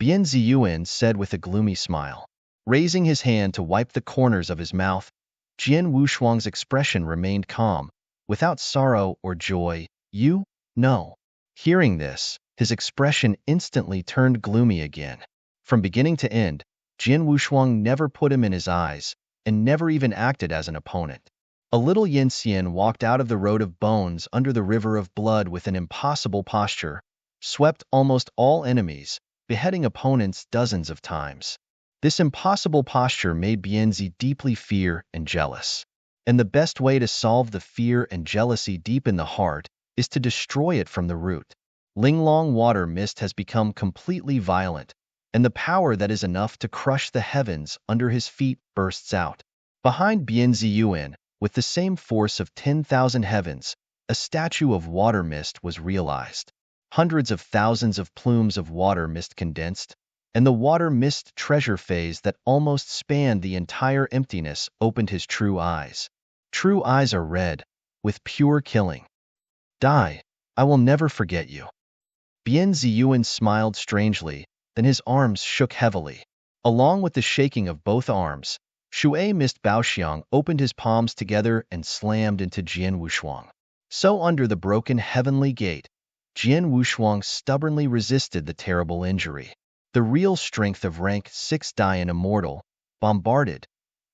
Bian Ziyuan said with a gloomy smile. Raising his hand to wipe the corners of his mouth, Jin Wushuang's expression remained calm, without sorrow or joy. You? No. Hearing this, his expression instantly turned gloomy again. From beginning to end, Jin Wushuang never put him in his eyes, and never even acted as an opponent. A little Yin Xian walked out of the road of bones under the river of blood with an impossible posture, swept almost all enemies, beheading opponents dozens of times. This impossible posture made Bianzi deeply fear and jealous. And the best way to solve the fear and jealousy deep in the heart is to destroy it from the root. Linglong water mist has become completely violent, and the power that is enough to crush the heavens under his feet bursts out. Behind Bianzi Yuan, with the same force of 10,000 heavens, a statue of water mist was realized. Hundreds of thousands of plumes of water mist condensed, and the water mist treasure phase that almost spanned the entire emptiness opened his true eyes. True eyes are red, with pure killing. Die, I will never forget you. Bian Ziyuan smiled strangely, then his arms shook heavily. Along with the shaking of both arms, Shui Mist Baoxiang opened his palms together and slammed into Jin Wushuang. So under the broken heavenly gate, Jin Wushuang stubbornly resisted the terrible injury. The real strength of rank 6 Dian Immortal, bombarded.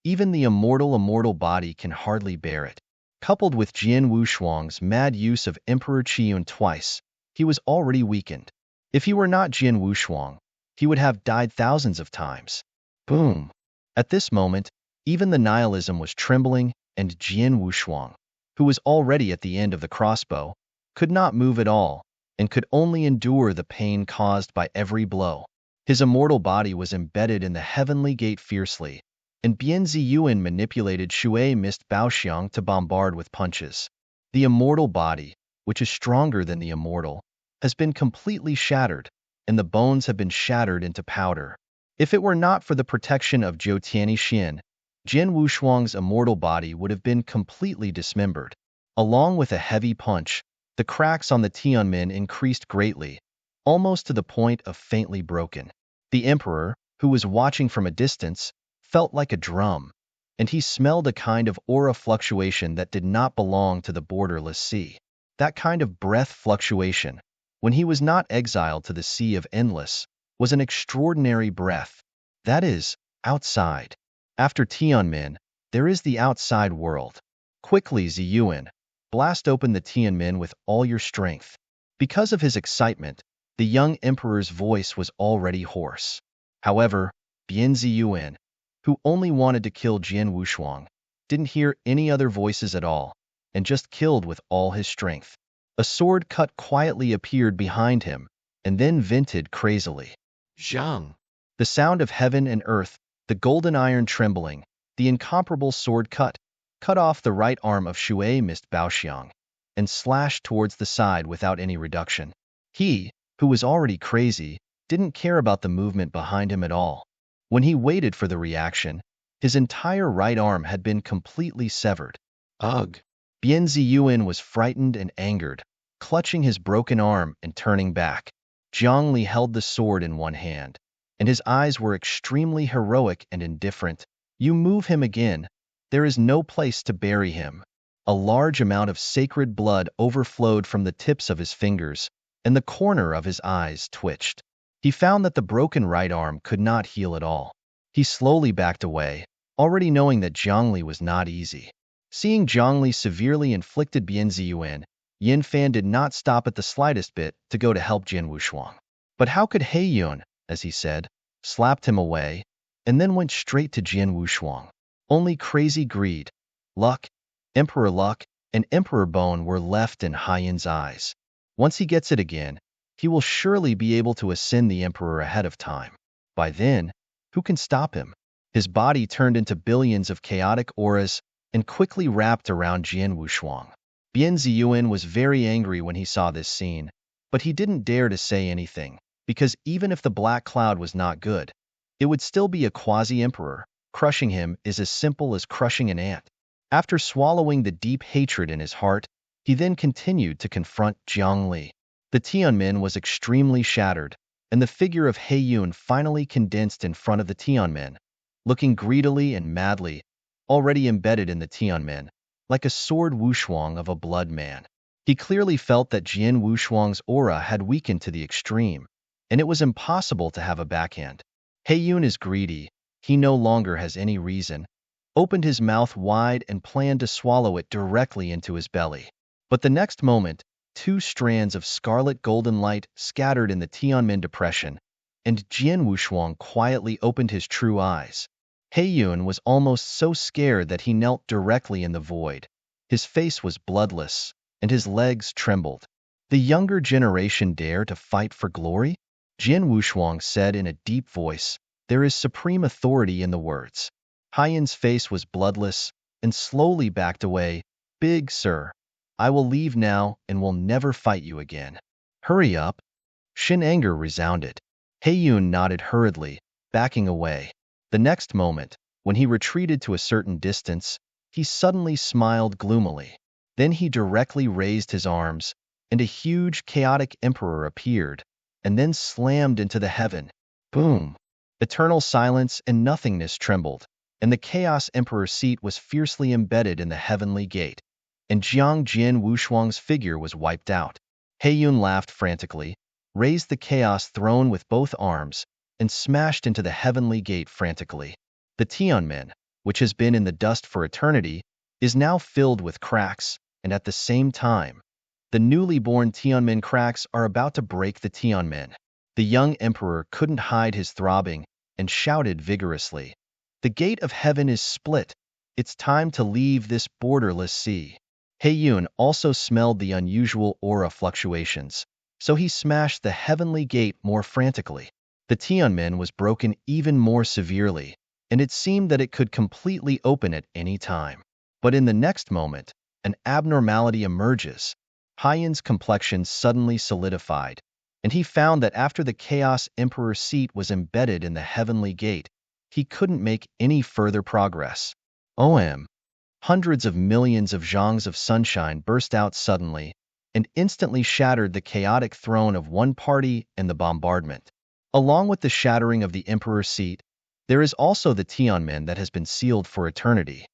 Even the immortal body can hardly bear it. Coupled with Jin Wushuang's mad use of Emperor Qiyun twice, he was already weakened. If he were not Jin Wushuang, he would have died thousands of times. Boom! At this moment, even the nihilism was trembling, and Jin Wushuang, who was already at the end of the crossbow, could not move at all, and could only endure the pain caused by every blow. His immortal body was embedded in the heavenly gate fiercely, and Bianzi Yuan manipulated Shui Mist Baoxiang to bombard with punches. The immortal body, which is stronger than the immortal, has been completely shattered, and the bones have been shattered into powder. If it were not for the protection of Zhou Tianixin, Jin Wushuang's immortal body would have been completely dismembered. Along with a heavy punch, the cracks on the Tianmin increased greatly, almost to the point of faintly broken. The emperor, who was watching from a distance, felt like a drum, and he smelled a kind of aura fluctuation that did not belong to the borderless sea. That kind of breath fluctuation, when he was not exiled to the Sea of Endless, was an extraordinary breath. That is, outside. After Tianmin, there is the outside world. Quickly, Ziyuan, blast open the Tianmin with all your strength. Because of his excitement, The young emperor's voice was already hoarse. However, Bian Ziyuan, who only wanted to kill Jian Wushuang, didn't hear any other voices at all, and just killed with all his strength. A sword cut quietly appeared behind him, and then vented crazily. Zhang. The sound of heaven and earth, the golden iron trembling, the incomparable sword cut off the right arm of Shui missed Baoxiang, and slashed towards the side without any reduction. He, who was already crazy, didn't care about the movement behind him at all. When he waited for the reaction, his entire right arm had been completely severed. Ugh. Bian Ziyuan was frightened and angered, clutching his broken arm and turning back. Jiang Li held the sword in one hand, and his eyes were extremely heroic and indifferent. You move him again, there is no place to bury him. A large amount of sacred blood overflowed from the tips of his fingers, and the corner of his eyes twitched. He found that the broken right arm could not heal at all. He slowly backed away, already knowing that Jiang Li was not easy. Seeing Jiang Li severely inflicted Bian Ziyuan, Yin Fan did not stop at the slightest bit to go to help Jian Wushuang. But how could He Yun, as he said, slapped him away, and then went straight to Jian Wushuang. Only crazy greed, luck, and Emperor Bone were left in He Yun's eyes. Once he gets it again, he will surely be able to ascend the Emperor ahead of time. By then, who can stop him? His body turned into billions of chaotic auras and quickly wrapped around Jian Wushuang. Bian Ziyuan was very angry when he saw this scene, but he didn't dare to say anything, because even if the black cloud was not good, it would still be a quasi-emperor. Crushing him is as simple as crushing an ant. After swallowing the deep hatred in his heart, he then continued to confront Jiang Li. The Tianmin was extremely shattered, and the figure of He Yun finally condensed in front of the Tianmin, looking greedily and madly, already embedded in the Tianmin, like a sword wushuang of a blood man. He clearly felt that Jian Wushuang's aura had weakened to the extreme, and it was impossible to have a backhand. He Yun is greedy, he no longer has any reason, opened his mouth wide and planned to swallow it directly into his belly. But the next moment, two strands of scarlet golden light scattered in the Tianmin depression, and Jian Wushuang quietly opened his true eyes. He Yun was almost so scared that he knelt directly in the void. His face was bloodless, and his legs trembled. The younger generation dare to fight for glory? Jian Wushuang said in a deep voice, there is supreme authority in the words. He Yun's face was bloodless, and slowly backed away. Big sir, I will leave now and will never fight you again. Hurry up. Shin anger resounded. He Yun nodded hurriedly, backing away. The next moment, when he retreated to a certain distance, he suddenly smiled gloomily. Then he directly raised his arms, and a huge chaotic emperor appeared, and then slammed into the heaven. Boom! Eternal silence and nothingness trembled, and the Chaos Emperor's seat was fiercely embedded in the heavenly gate, and Jiang Jian Wushuang's figure was wiped out. He Yun laughed frantically, raised the Chaos Throne with both arms, and smashed into the heavenly gate frantically. The Tianmin, which has been in the dust for eternity, is now filled with cracks, and at the same time, the newly born Tianmin cracks are about to break the Tianmin. The young emperor couldn't hide his throbbing, and shouted vigorously, the gate of heaven is split. It's time to leave this borderless sea. He Yun also smelled the unusual aura fluctuations, so he smashed the heavenly gate more frantically. The Tianmin was broken even more severely, and it seemed that it could completely open at any time. But in the next moment, an abnormality emerges. He Yun's complexion suddenly solidified, and he found that after the Chaos Emperor's seat was embedded in the heavenly gate, he couldn't make any further progress. Hundreds of millions of zhangs of sunshine burst out suddenly, and instantly shattered the chaotic throne of one party and the bombardment. Along with the shattering of the Emperor's seat, there is also the Tianmin that has been sealed for eternity.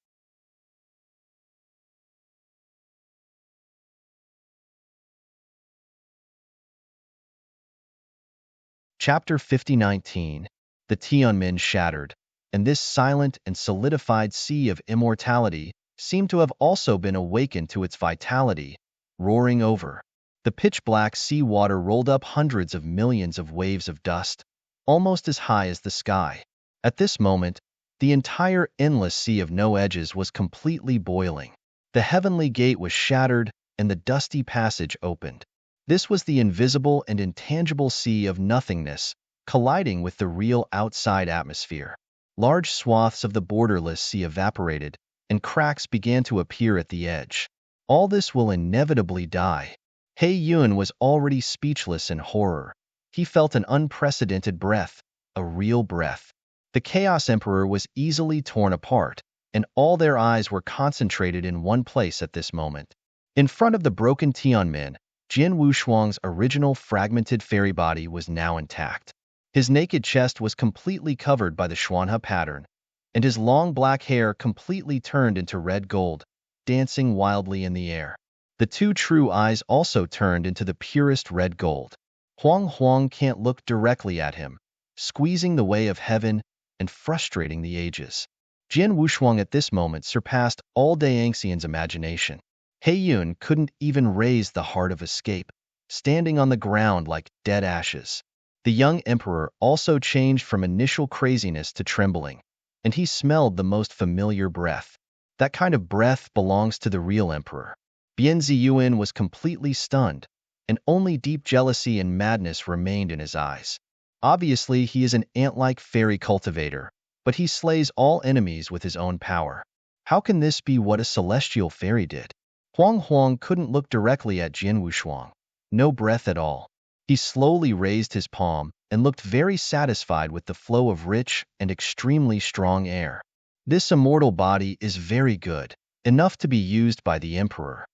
Chapter 50:19. The Tianmin shattered, and this silent and solidified sea of immortality seemed to have also been awakened to its vitality, roaring over. The pitch-black sea water rolled up hundreds of millions of waves of dust, almost as high as the sky. At this moment, the entire endless sea of no edges was completely boiling. The heavenly gate was shattered, and the dusty passage opened. This was the invisible and intangible sea of nothingness, colliding with the real outside atmosphere. Large swaths of the borderless sea evaporated, and cracks began to appear at the edge. All this will inevitably die. He Yun was already speechless in horror. He felt an unprecedented breath, a real breath. The Chaos Emperor was easily torn apart, and all their eyes were concentrated in one place at this moment. In front of the broken Tianmin, Jin Wushuang's original fragmented fairy body was now intact. His naked chest was completely covered by the Xuanhe pattern, and his long black hair completely turned into red gold, dancing wildly in the air. The two true eyes also turned into the purest red gold. Huang can't look directly at him, squeezing the way of heaven and frustrating the ages. Jin Wushuang at this moment surpassed all Daangxian's imagination. He Yun couldn't even raise the heart of escape, standing on the ground like dead ashes. The young emperor also changed from initial craziness to trembling, and he smelled the most familiar breath. That kind of breath belongs to the real emperor. Bian Ziyuan was completely stunned, and only deep jealousy and madness remained in his eyes. Obviously, he is an ant-like fairy cultivator, but he slays all enemies with his own power. How can this be what a celestial fairy did? Huang couldn't look directly at Jin Wushuang. No breath at all. He slowly raised his palm and looked very satisfied with the flow of rich and extremely strong air. This immortal body is very good, enough to be used by the emperor.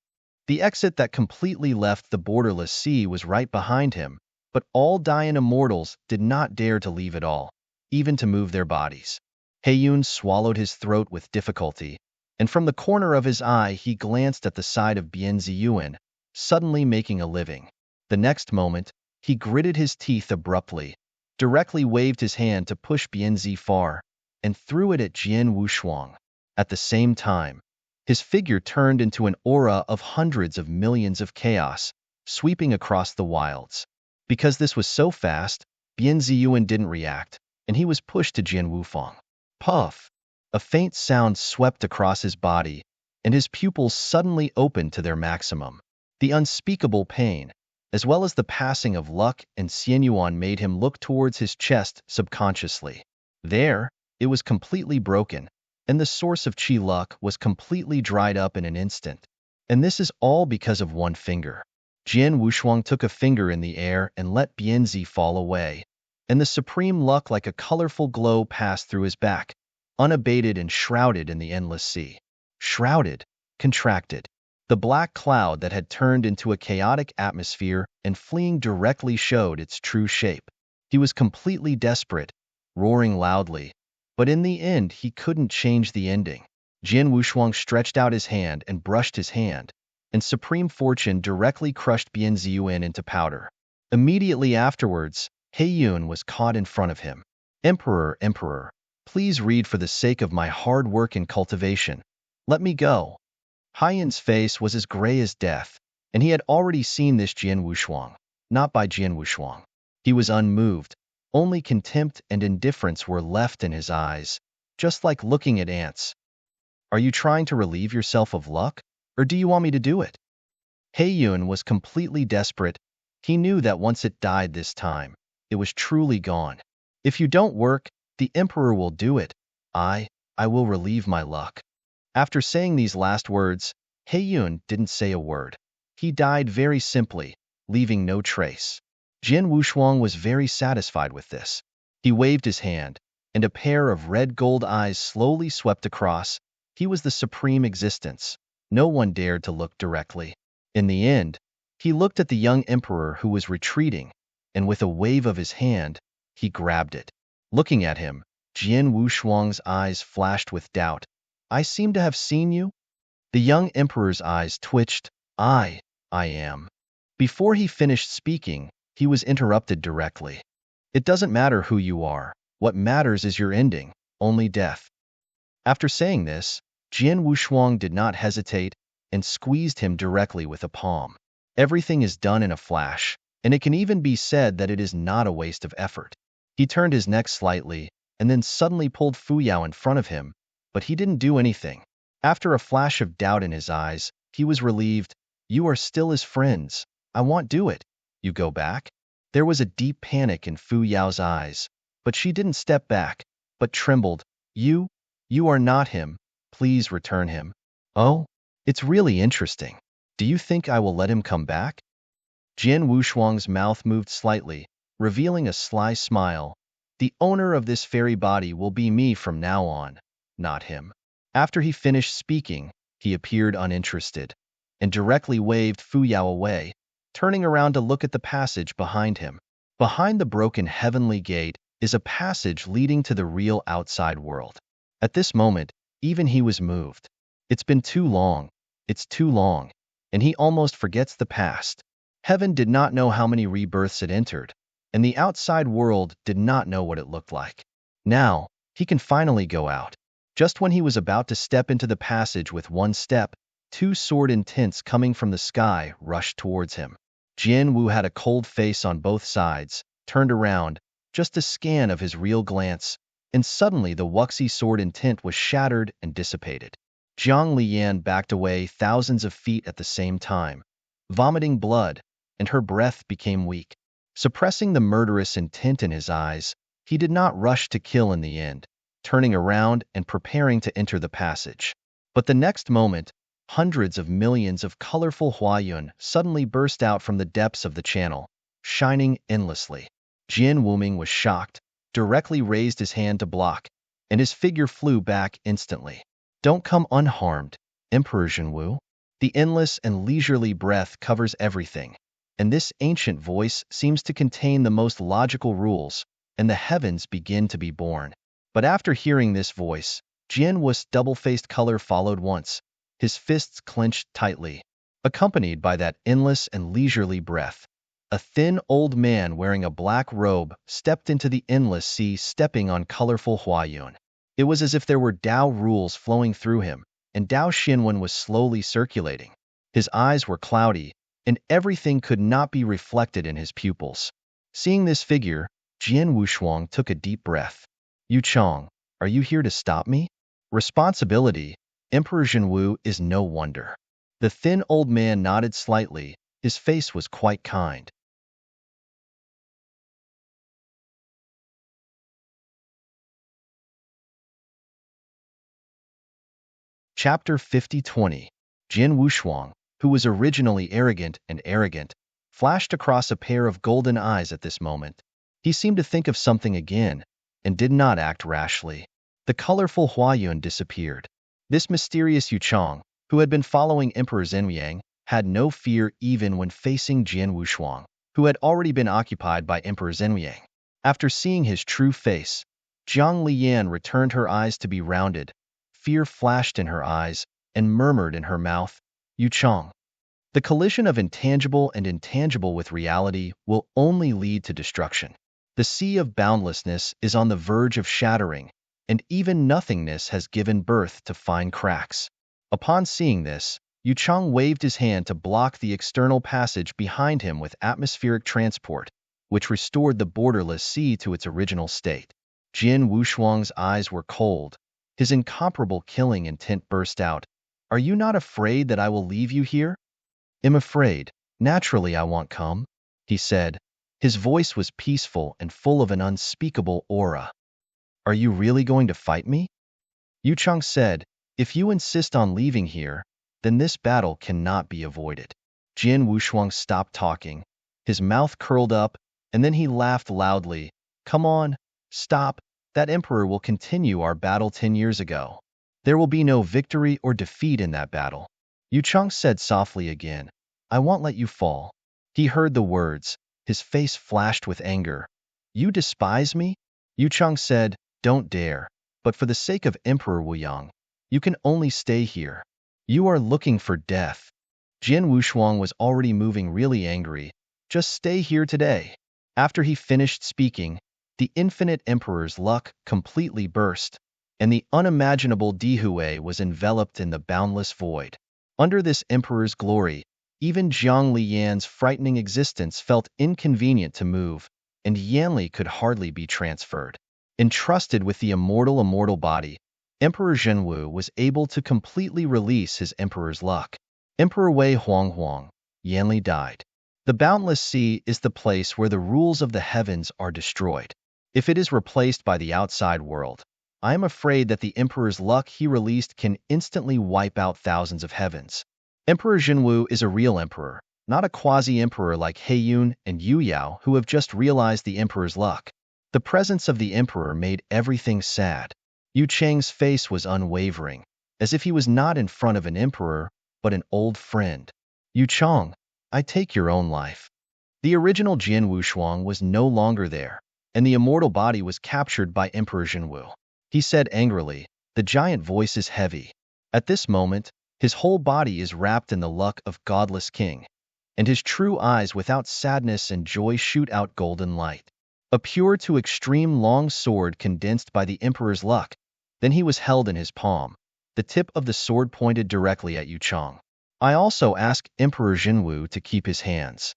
The exit that completely left the borderless sea was right behind him, but all Dayan immortals did not dare to leave at all, even to move their bodies. He Yun swallowed his throat with difficulty, and from the corner of his eye he glanced at the side of Bian Ziyuan, suddenly making a living. The next moment, he gritted his teeth abruptly, directly waved his hand to push Bian Zi far, and threw it at Jin Wushuang. At the same time, his figure turned into an aura of hundreds of millions of chaos, sweeping across the wilds. Because this was so fast, Bian Ziyuan didn't react, and he was pushed to Jin Wufang. Puff! A faint sound swept across his body, and his pupils suddenly opened to their maximum. The unspeakable pain, as well as the passing of luck and Xianyuan made him look towards his chest subconsciously. There, it was completely broken, and the source of Qi luck was completely dried up in an instant. And this is all because of one finger. Jin Wushuang took a finger in the air and let Bianzi fall away, and the supreme luck like a colorful glow passed through his back, unabated and shrouded in the endless sea. Shrouded, contracted. The black cloud that had turned into a chaotic atmosphere and fleeing directly showed its true shape. He was completely desperate, roaring loudly, but in the end he couldn't change the ending. Jin Wushuang stretched out his hand and brushed his hand, and Supreme Fortune directly crushed Bian Ziyuan into powder. Immediately afterwards, He Yun was caught in front of him. Emperor, please read for the sake of my hard work and cultivation. Let me go. Haiyan's face was as gray as death, and he had already seen this Jin Wushuang, not by Jin Wushuang. He was unmoved. Only contempt and indifference were left in his eyes, just like looking at ants. Are you trying to relieve yourself of luck, or do you want me to do it? He Yun was completely desperate. He knew that once it died this time, it was truly gone. If you don't work, the emperor will do it. I will relieve my luck. After saying these last words, He Yun didn't say a word. He died very simply, leaving no trace. Jin Wushuang was very satisfied with this. He waved his hand, and a pair of red gold eyes slowly swept across. He was the supreme existence. No one dared to look directly. In the end, he looked at the young emperor who was retreating, and with a wave of his hand, he grabbed it. Looking at him, Jin Wushuang's eyes flashed with doubt. I seem to have seen you? The young emperor's eyes twitched. I am. Before he finished speaking, he was interrupted directly. It doesn't matter who you are. What matters is your ending, only death. After saying this, Jin Wushuang did not hesitate and squeezed him directly with a palm. Everything is done in a flash, and it can even be said that it is not a waste of effort. He turned his neck slightly, and then suddenly pulled Fu Yao in front of him, but he didn't do anything. After a flash of doubt in his eyes, he was relieved. You are still his friends. I won't do it. You go back? There was a deep panic in Fu Yao's eyes, but she didn't step back, but trembled. You are not him. Please return him. Oh, it's really interesting. Do you think I will let him come back? Jian Wushuang's mouth moved slightly, revealing a sly smile. The owner of this fairy body will be me from now on, not him. After he finished speaking, he appeared uninterested, and directly waved Fu Yao away, turning around to look at the passage behind him. Behind the broken heavenly gate is a passage leading to the real outside world. At this moment, even he was moved. It's been too long. It's too long. And he almost forgets the past. Heaven did not know how many rebirths it entered, and the outside world did not know what it looked like. Now, he can finally go out. Just when he was about to step into the passage with one step, two sword intents coming from the sky rushed towards him. Jian Wu had a cold face on both sides, turned around, just a scan of his real glance, and suddenly the wuxi sword intent was shattered and dissipated. Zhang Liyan backed away thousands of feet at the same time, vomiting blood, and her breath became weak. Suppressing the murderous intent in his eyes, he did not rush to kill in the end, turning around and preparing to enter the passage. But the next moment, hundreds of millions of colorful huayun suddenly burst out from the depths of the channel, shining endlessly. Jian Wuming was shocked, directly raised his hand to block, and his figure flew back instantly. Don't come unharmed, Emperor Zhenwu. The endless and leisurely breath covers everything, and this ancient voice seems to contain the most logical rules, and the heavens begin to be born. But after hearing this voice, Jian Wu's double-faced color followed once, his fists clenched tightly, accompanied by that endless and leisurely breath. A thin old man wearing a black robe stepped into the endless sea, stepping on colorful huayun. It was as if there were Tao rules flowing through him, and Tao Xinwen was slowly circulating. His eyes were cloudy, and everything could not be reflected in his pupils. Seeing this figure, Jian Wushuang took a deep breath. Yu Chong, are you here to stop me? Responsibility, Emperor Zhenwu, is no wonder. The thin old man nodded slightly, his face was quite kind. Chapter 50-20. Jian Wushuang, who was originally arrogant, flashed across a pair of golden eyes at this moment. He seemed to think of something again, and did not act rashly. The colorful huayun disappeared. This mysterious Yuchong, who had been following Emperor Zhenwiang, had no fear even when facing Jian Wushuang, who had already been occupied by Emperor Zhenwiang. After seeing his true face, Zhang Liyan returned her eyes to be rounded. Fear flashed in her eyes, and murmured in her mouth, Yuchong. The collision of intangible and intangible with reality will only lead to destruction. The sea of boundlessness is on the verge of shattering, and even nothingness has given birth to fine cracks. Upon seeing this, Yuchong waved his hand to block the external passage behind him with atmospheric transport, which restored the borderless sea to its original state. Jian Wushuang's eyes were cold. His incomparable killing intent burst out. Are you not afraid that I will leave you here? I'm afraid. Naturally I won't come, he said. His voice was peaceful and full of an unspeakable aura. Are you really going to fight me? Yuchong said, if you insist on leaving here, then this battle cannot be avoided. Jian Wushuang stopped talking. His mouth curled up, and then he laughed loudly. Come on, stop. That emperor will continue our battle 10 years ago. There will be no victory or defeat in that battle. Yuchong said softly again, I won't let you fall. He heard the words. His face flashed with anger. You despise me? Yuchong said, don't dare. But for the sake of Emperor Wuyang, you can only stay here. You are looking for death. Jian Wushuang was already moving really angry. Just stay here today. After he finished speaking, the infinite emperor's luck completely burst, and the unimaginable Dihui was enveloped in the boundless void. Under this emperor's glory, Even Jiang Lian's frightening existence felt inconvenient to move, and Yanli could hardly be transferred. Entrusted with the immortal body, Emperor Zhenwu was able to completely release his emperor's luck. Emperor Wei Huang, Yanli died. The boundless sea is the place where the rules of the heavens are destroyed. If it is replaced by the outside world, I am afraid that the emperor's luck he released can instantly wipe out thousands of heavens. Emperor Zhenwu is a real emperor, not a quasi-emperor like Heiyun and Yu Yao who have just realized the emperor's luck. The presence of the emperor made everything sad. Yu Cheng's face was unwavering, as if he was not in front of an emperor, but an old friend. Yu Cheng, I take your own life. The original Jin Wushuang was no longer there, and the immortal body was captured by Emperor Zhenwu. He said angrily, the giant voice is heavy. At this moment, his whole body is wrapped in the luck of godless king, and his true eyes without sadness and joy shoot out golden light. A pure to extreme long sword condensed by the emperor's luck. Then he was held in his palm, the tip of the sword pointed directly at Yu Cheng. I also ask Emperor Zhenwu to keep his hands.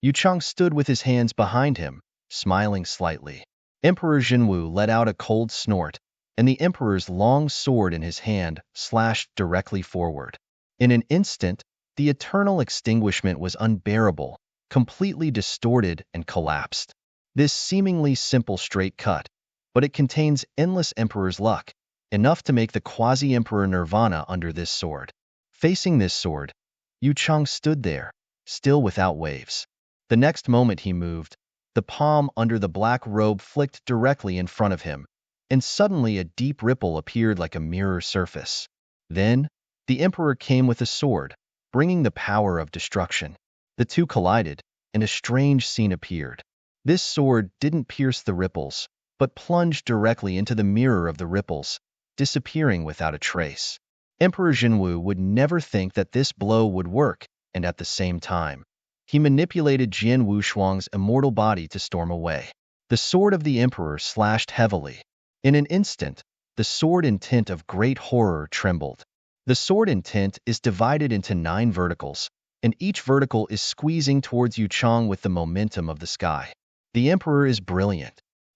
Yu Cheng stood with his hands behind him, smiling slightly. Emperor Zhenwu let out a cold snort, and the emperor's long sword in his hand slashed directly forward. In an instant, the eternal extinguishment was unbearable, completely distorted and collapsed. This seemingly simple straight cut, but it contains endless emperor's luck, enough to make the quasi-emperor nirvana under this sword. Facing this sword, Yu Cheng stood there, still without waves. The next moment he moved, the palm under the black robe flicked directly in front of him, and suddenly a deep ripple appeared like a mirror surface. Then, the emperor came with a sword, bringing the power of destruction. The two collided, and a strange scene appeared. This sword didn't pierce the ripples, but plunged directly into the mirror of the ripples, disappearing without a trace. Emperor Zhenwu would never think that this blow would work, and at the same time, he manipulated Jian Wushuang's immortal body to storm away. The sword of the emperor slashed heavily. In an instant, the sword intent of great horror trembled. The sword intent is divided into 9 verticals, and each vertical is squeezing towards Yu Cheng with the momentum of the sky. The emperor is brilliant.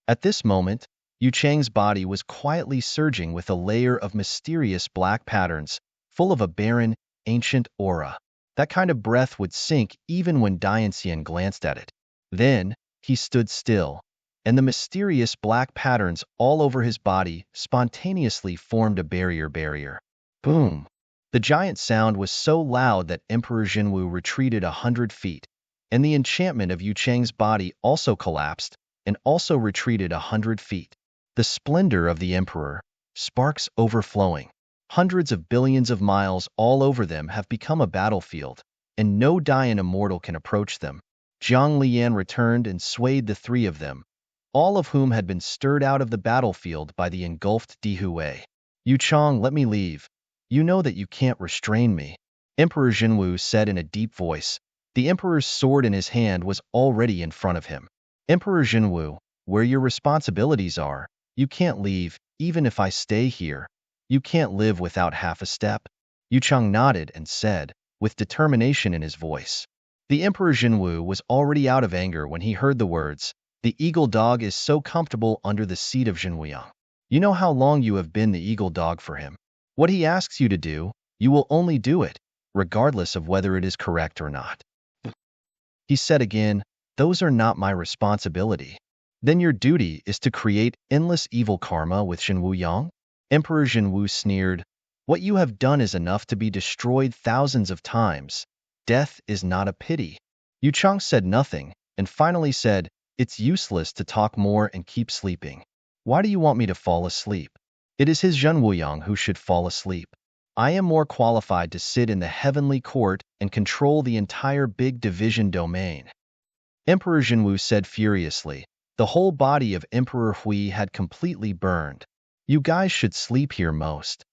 At this moment, Yu Cheng's body was quietly surging with a layer of mysterious black patterns, full of a barren, ancient aura. That kind of breath would sink even when Dianxian glanced at it. Then, he stood still, and the mysterious black patterns all over his body spontaneously formed a barrier. Boom! The giant sound was so loud that Emperor Zhenwu retreated 100 feet, and the enchantment of Yu Cheng's body also collapsed and also retreated 100 feet. The splendor of the emperor, sparks overflowing. Hundreds of billions of miles all over them have become a battlefield, and no Dian immortal can approach them. Jiang Lian returned and swayed the 3 of them, all of whom had been stirred out of the battlefield by the engulfed Dihui. Yu Cheng, let me leave. You know that you can't restrain me. Emperor Zhenwu said in a deep voice. The emperor's sword in his hand was already in front of him. Emperor Zhenwu, where your responsibilities are, you can't leave, even if I stay here. You can't live without half a step. Yu Cheng nodded and said, with determination in his voice. The Emperor Zhenwu was already out of anger when he heard the words, the eagle dog is so comfortable under the seat of Zhenwuyang. You know how long you have been the eagle dog for him. What he asks you to do, you will only do it, regardless of whether it is correct or not. He said again, those are not my responsibility. Then your duty is to create endless evil karma with Zhenwuyang? Emperor Zhenwu sneered, what you have done is enough to be destroyed thousands of times. Death is not a pity. Yu Cheng said nothing, and finally said, it's useless to talk more and keep sleeping. Why do you want me to fall asleep? It is his Zhenwuyang who should fall asleep. I am more qualified to sit in the heavenly court and control the entire big division domain. Emperor Zhenwu said furiously. The whole body of Emperor Hui had completely burned. You guys should sleep here most.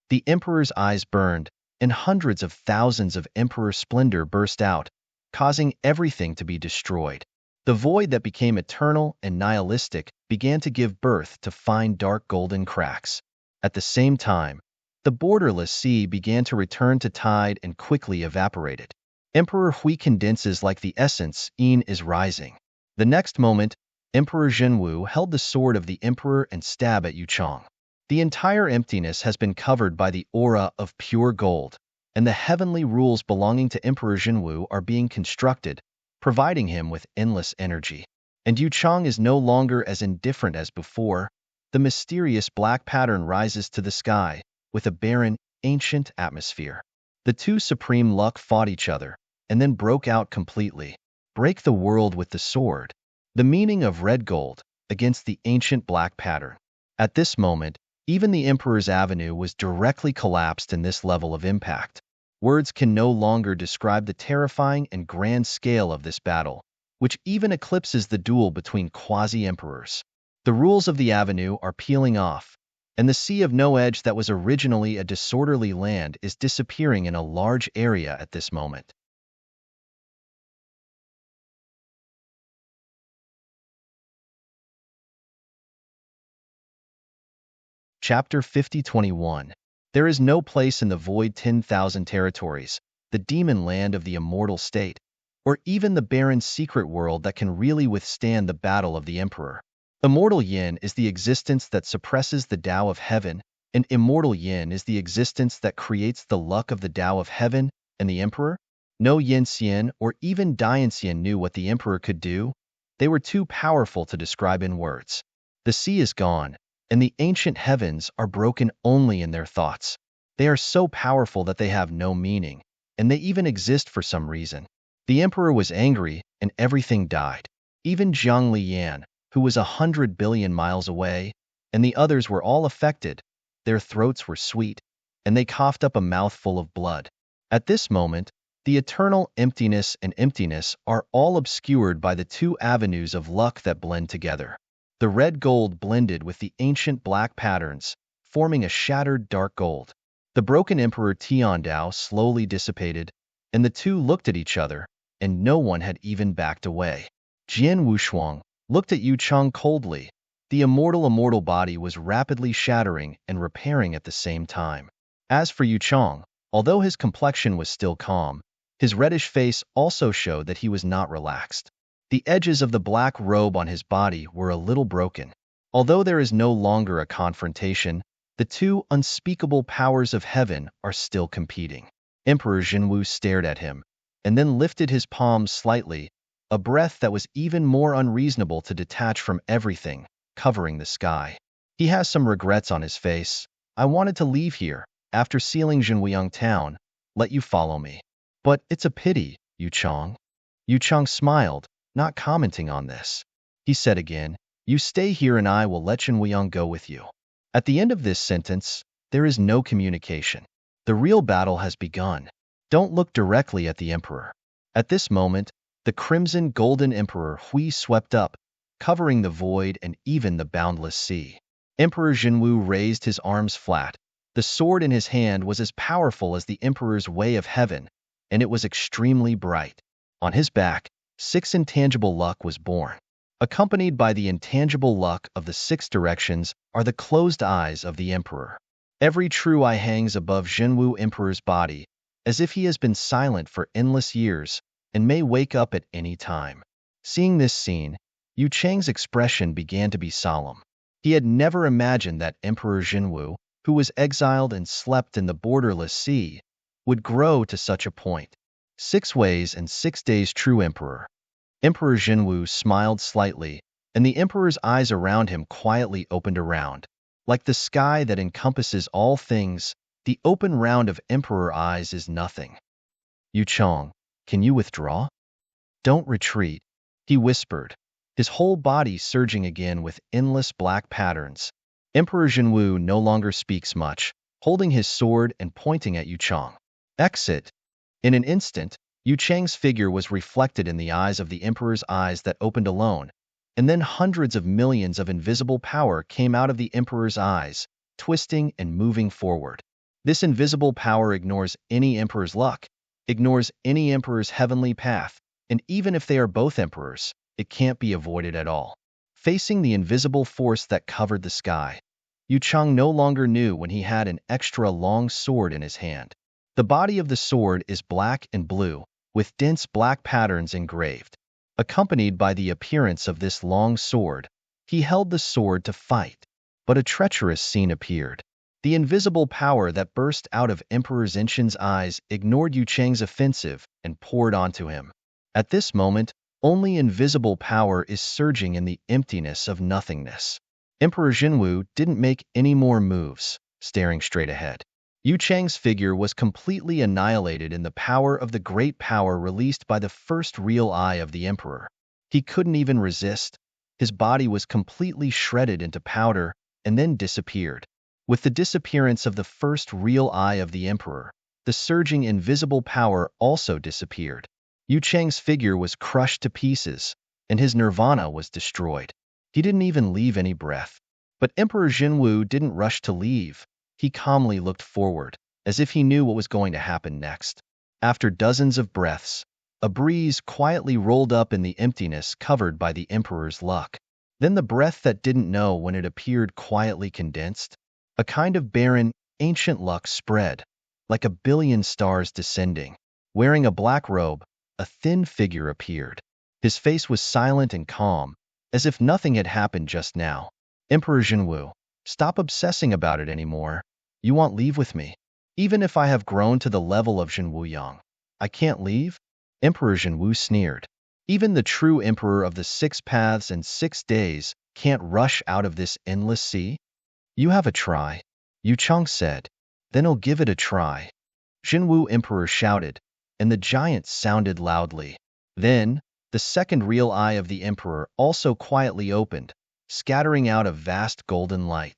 The emperor's eyes burned, and hundreds of thousands of emperor splendor burst out, causing everything to be destroyed. The void that became eternal and nihilistic began to give birth to fine dark golden cracks. At the same time, the borderless sea began to return to tide and quickly evaporated. Emperor Hui condenses like the essence Yin is rising. The next moment, Emperor Zhenwu held the sword of the emperor and stabbed at Yu Chang. The entire emptiness has been covered by the aura of pure gold, and the heavenly rules belonging to Emperor Zhenwu are being constructed, providing him with endless energy. And Yu Chang is no longer as indifferent as before. The mysterious black pattern rises to the sky, with a barren, ancient atmosphere. The two supreme luck fought each other, and then broke out completely. Break the world with the sword. The meaning of red gold against the ancient black pattern. At this moment, even the Emperor's avenue was directly collapsed in this level of impact. Words can no longer describe the terrifying and grand scale of this battle, which even eclipses the duel between quasi-emperors. The rules of the avenue are peeling off, and the sea of no edge that was originally a disorderly land is disappearing in a large area at this moment. Chapter 50-21. There is no place in the void 10,000 territories, the demon land of the immortal state, or even the barren secret world that can really withstand the battle of the Emperor. Immortal Yin is the existence that suppresses the Tao of heaven, and immortal Yin is the existence that creates the luck of the Tao of heaven and the Emperor. No Yin Xian or even Dian Xian knew what the Emperor could do. They were too powerful to describe in words. The sea is gone, and the ancient heavens are broken only in their thoughts. They are so powerful that they have no meaning, and they even exist for some reason. The Emperor was angry, and everything died. Even Zhang Liyan, who was 100 billion miles away, and the others were all affected. Their throats were sweet, and they coughed up a mouthful of blood. At this moment, the eternal emptiness and emptiness are all obscured by the two avenues of luck that blend together. The red gold blended with the ancient black patterns, forming a shattered dark gold. The broken Emperor Tiandao slowly dissipated, and the two looked at each other, and no one had even backed away. Jian Wushuang looked at Yu Chang coldly. The immortal body was rapidly shattering and repairing at the same time. As for Yu Chang, although his complexion was still calm, his reddish face also showed that he was not relaxed. The edges of the black robe on his body were a little broken. Although there is no longer a confrontation, the two unspeakable powers of heaven are still competing. Emperor Zhenwu stared at him, and then lifted his palms slightly, a breath that was even more unreasonable to detach from everything, covering the sky. He has some regrets on his face. I wanted to leave here, after sealing Zhenwuyang town, let you follow me. But it's a pity, Yu Chang. Yu Chang smiled, not commenting on this. He said again, you stay here and I will let Zhenwuyang go with you. At the end of this sentence, there is no communication. The real battle has begun. Don't look directly at the Emperor. At this moment, the crimson golden Emperor Hui swept up, covering the void and even the boundless sea. Emperor Zhenwu raised his arms flat. The sword in his hand was as powerful as the Emperor's way of heaven, and it was extremely bright. On his back, 6 intangible luck was born. Accompanied by the intangible luck of the 6 directions are the closed eyes of the Emperor. Every true eye hangs above Zhenwu Emperor's body, as if he has been silent for endless years and may wake up at any time. Seeing this scene, Yu Chang's expression began to be solemn. He had never imagined that Emperor Zhenwu, who was exiled and slept in the borderless sea, would grow to such a point. 6 ways and 6 days true Emperor. Emperor Zhenwu smiled slightly, and the Emperor's eyes around him quietly opened around. Like the sky that encompasses all things, the open round of Emperor eyes is nothing. Yu Chang, can you withdraw? Don't retreat, he whispered, his whole body surging again with endless black patterns. Emperor Zhenwu no longer speaks much, holding his sword and pointing at Yu Chang. Exit. In an instant, Yu Chang's figure was reflected in the eyes of the Emperor's eyes that opened alone, and then hundreds of millions of invisible power came out of the Emperor's eyes, twisting and moving forward. This invisible power ignores any Emperor's luck, ignores any Emperor's heavenly path, and even if they are both Emperors, it can't be avoided at all. Facing the invisible force that covered the sky, Yu Chang no longer knew when he had an extra long sword in his hand. The body of the sword is black and blue, with dense black patterns engraved. Accompanied by the appearance of this long sword, he held the sword to fight. But a treacherous scene appeared. The invisible power that burst out of Emperor Zinshan's eyes ignored Yu Cheng's offensive and poured onto him. At this moment, only invisible power is surging in the emptiness of nothingness. Emperor Jinwu didn't make any more moves, staring straight ahead. Yu Cheng's figure was completely annihilated in the power of the great power released by the first real eye of the Emperor. He couldn't even resist. His body was completely shredded into powder and then disappeared. With the disappearance of the first real eye of the Emperor, the surging invisible power also disappeared. Yu Cheng's figure was crushed to pieces, and his nirvana was destroyed. He didn't even leave any breath. But Emperor Jinwu didn't rush to leave. He calmly looked forward, as if he knew what was going to happen next. After dozens of breaths, a breeze quietly rolled up in the emptiness covered by the Emperor's luck. Then the breath that didn't know when it appeared quietly condensed. A kind of barren, ancient luck spread, like a billion stars descending. Wearing a black robe, a thin figure appeared. His face was silent and calm, as if nothing had happened just now. Emperor Jinwu, stop obsessing about it anymore. You want leave with me? Even if I have grown to the level of Jinwu Yang, I can't leave? Emperor Jinwu sneered. Even the true emperor of the 6 paths and 6 days can't rush out of this endless sea? You have a try, Yu Cheng said. Then I'll give it a try. Jinwu Emperor shouted, and the giant sounded loudly. Then, the second real eye of the Emperor also quietly opened, scattering out a vast golden light.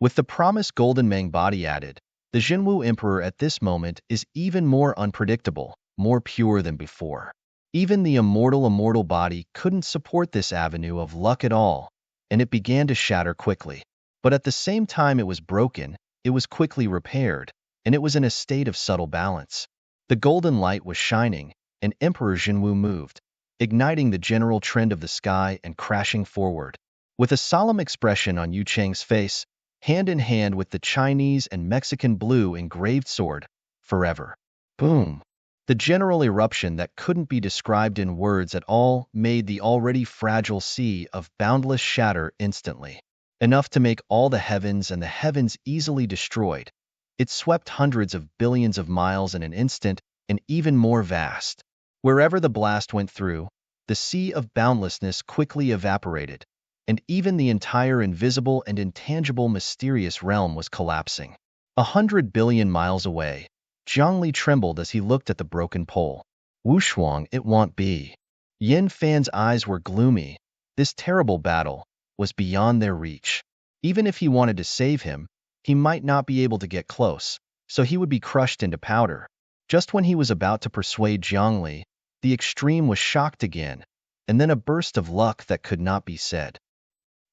With the promised golden Meng body added, the Jinwu Emperor at this moment is even more unpredictable, more pure than before. Even the immortal body couldn't support this avenue of luck at all, and it began to shatter quickly. But at the same time it was broken, it was quickly repaired, and it was in a state of subtle balance. The golden light was shining, and Emperor Jinwu moved, igniting the general trend of the sky and crashing forward. With a solemn expression on Yu Cheng's face, hand in hand with the Chinese and Mexican blue engraved sword, forever. Boom! The general eruption that couldn't be described in words at all made the already fragile sea of boundless shatter instantly. Enough to make all the heavens and the heavens easily destroyed. It swept hundreds of billions of miles in an instant, and even more vast. Wherever the blast went through, the sea of boundlessness quickly evaporated, and even the entire invisible and intangible mysterious realm was collapsing. 100 billion miles away, Zhongli trembled as he looked at the broken pole. Wushuang, it won't be. Yin Fan's eyes were gloomy. This terrible battle was beyond their reach. Even if he wanted to save him, he might not be able to get close, so he would be crushed into powder. Just when he was about to persuade Zhongli, the extreme was shocked again, and then a burst of luck that could not be said.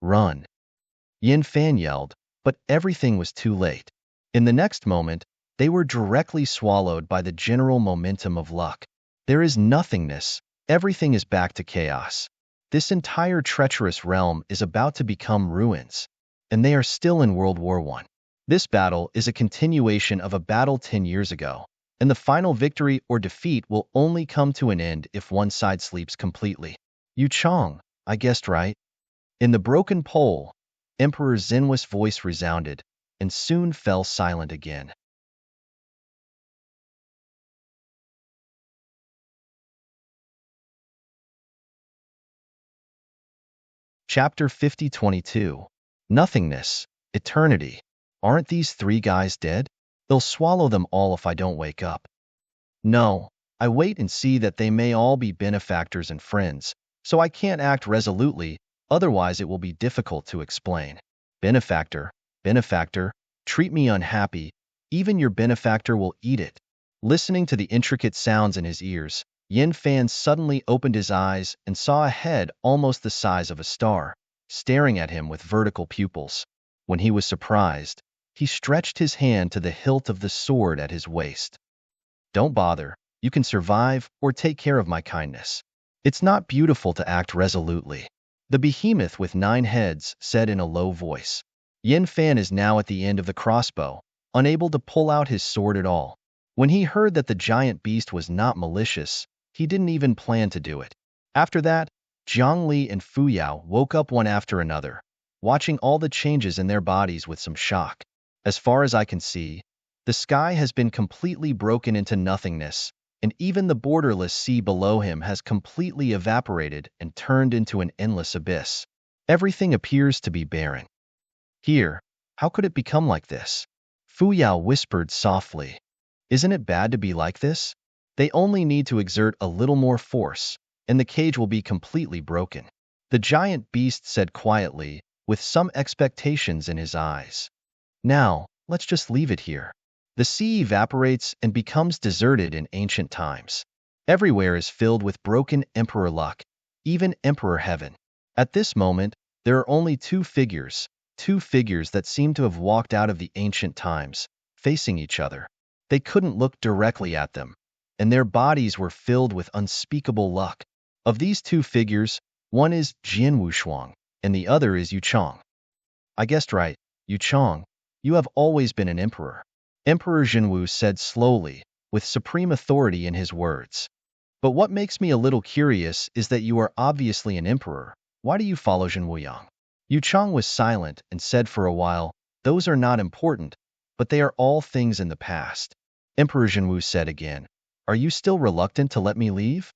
Run! Yin Fan yelled, but everything was too late. In the next moment, they were directly swallowed by the general momentum of luck. There is nothingness, everything is back to chaos. This entire treacherous realm is about to become ruins, and they are still in World War I. This battle is a continuation of a battle 10 years ago, and the final victory or defeat will only come to an end if one side sleeps completely. Yu Cheng, I guessed right. In the broken pole, Emperor Zenwu's voice resounded, and soon fell silent again. Chapter 50-22. Nothingness, Eternity. Aren't these 3 guys dead? They'll swallow them all if I don't wake up. No, I wait and see that they may all be benefactors and friends, so I can't act resolutely, otherwise it will be difficult to explain. Benefactor, treat me unhappy, even your benefactor will eat it. Listening to the intricate sounds in his ears, Yin Fan suddenly opened his eyes and saw a head almost the size of a star, staring at him with vertical pupils. When he was surprised, he stretched his hand to the hilt of the sword at his waist. Don't bother, you can survive or take care of my kindness. It's not beautiful to act resolutely. The behemoth with 9 heads said in a low voice. Yin Fan is now at the end of the crossbow, unable to pull out his sword at all. When he heard that the giant beast was not malicious, He didn't even plan to do it. After that, Jiang Li and Fu Yao woke up one after another, watching all the changes in their bodies with some shock. As far as I can see, the sky has been completely broken into nothingness, and even the borderless sea below him has completely evaporated and turned into an endless abyss. Everything appears to be barren. Here, how could it become like this? Fu Yao whispered softly. Isn't it bad to be like this? They only need to exert a little more force, and the cage will be completely broken. The giant beast said quietly, with some expectations in his eyes. Now, let's just leave it here. The sea evaporates and becomes deserted in ancient times. Everywhere is filled with broken Emperor luck, even Emperor Heaven. At this moment, there are only two figures that seem to have walked out of the ancient times, facing each other. They couldn't look directly at them, and their bodies were filled with unspeakable luck. Of these two figures, one is Jian Wushuang, and the other is Yu Chong. I guessed right, Yu Chong. You have always been an emperor. Emperor Jinwu said slowly, with supreme authority in his words. But what makes me a little curious is that you are obviously an emperor. Why do you follow Jinwu Yang? Yu Chong was silent and said for a while, those are not important, but they are all things in the past. Emperor Jinwu said again, are you still reluctant to let me leave?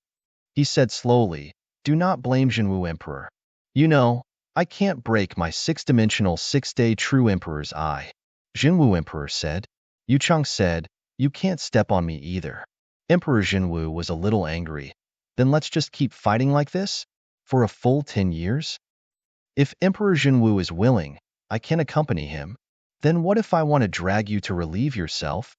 He said slowly, do not blame Jinwu Emperor. You know, I can't break my six-dimensional six-day true emperor's eye. Jinwu Emperor said. Yu Chong said, you can't step on me either. Emperor Jinwu was a little angry. Then let's just keep fighting like this? For a full 10 years? If Emperor Jinwu is willing, I can accompany him. Then what if I want to drag you to relieve yourself?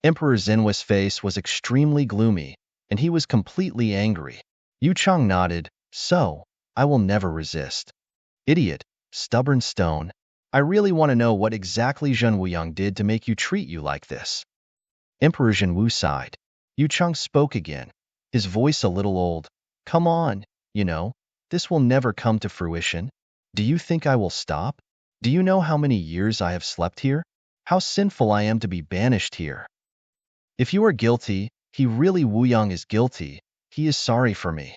Emperor Zenwu's face was extremely gloomy, and he was completely angry. Yu Chong nodded, so, I will never resist. Idiot, stubborn stone. I really want to know what exactly Zhen Wuyang did to make you treat you like this. Emperor Jinwu sighed. Yu Chong spoke again, his voice a little old. Come on, this will never come to fruition. Do you think I will stop? Do you know how many years I have slept here? How sinful I am to be banished here. If you are guilty, he really Wuyang is guilty. He is sorry for me.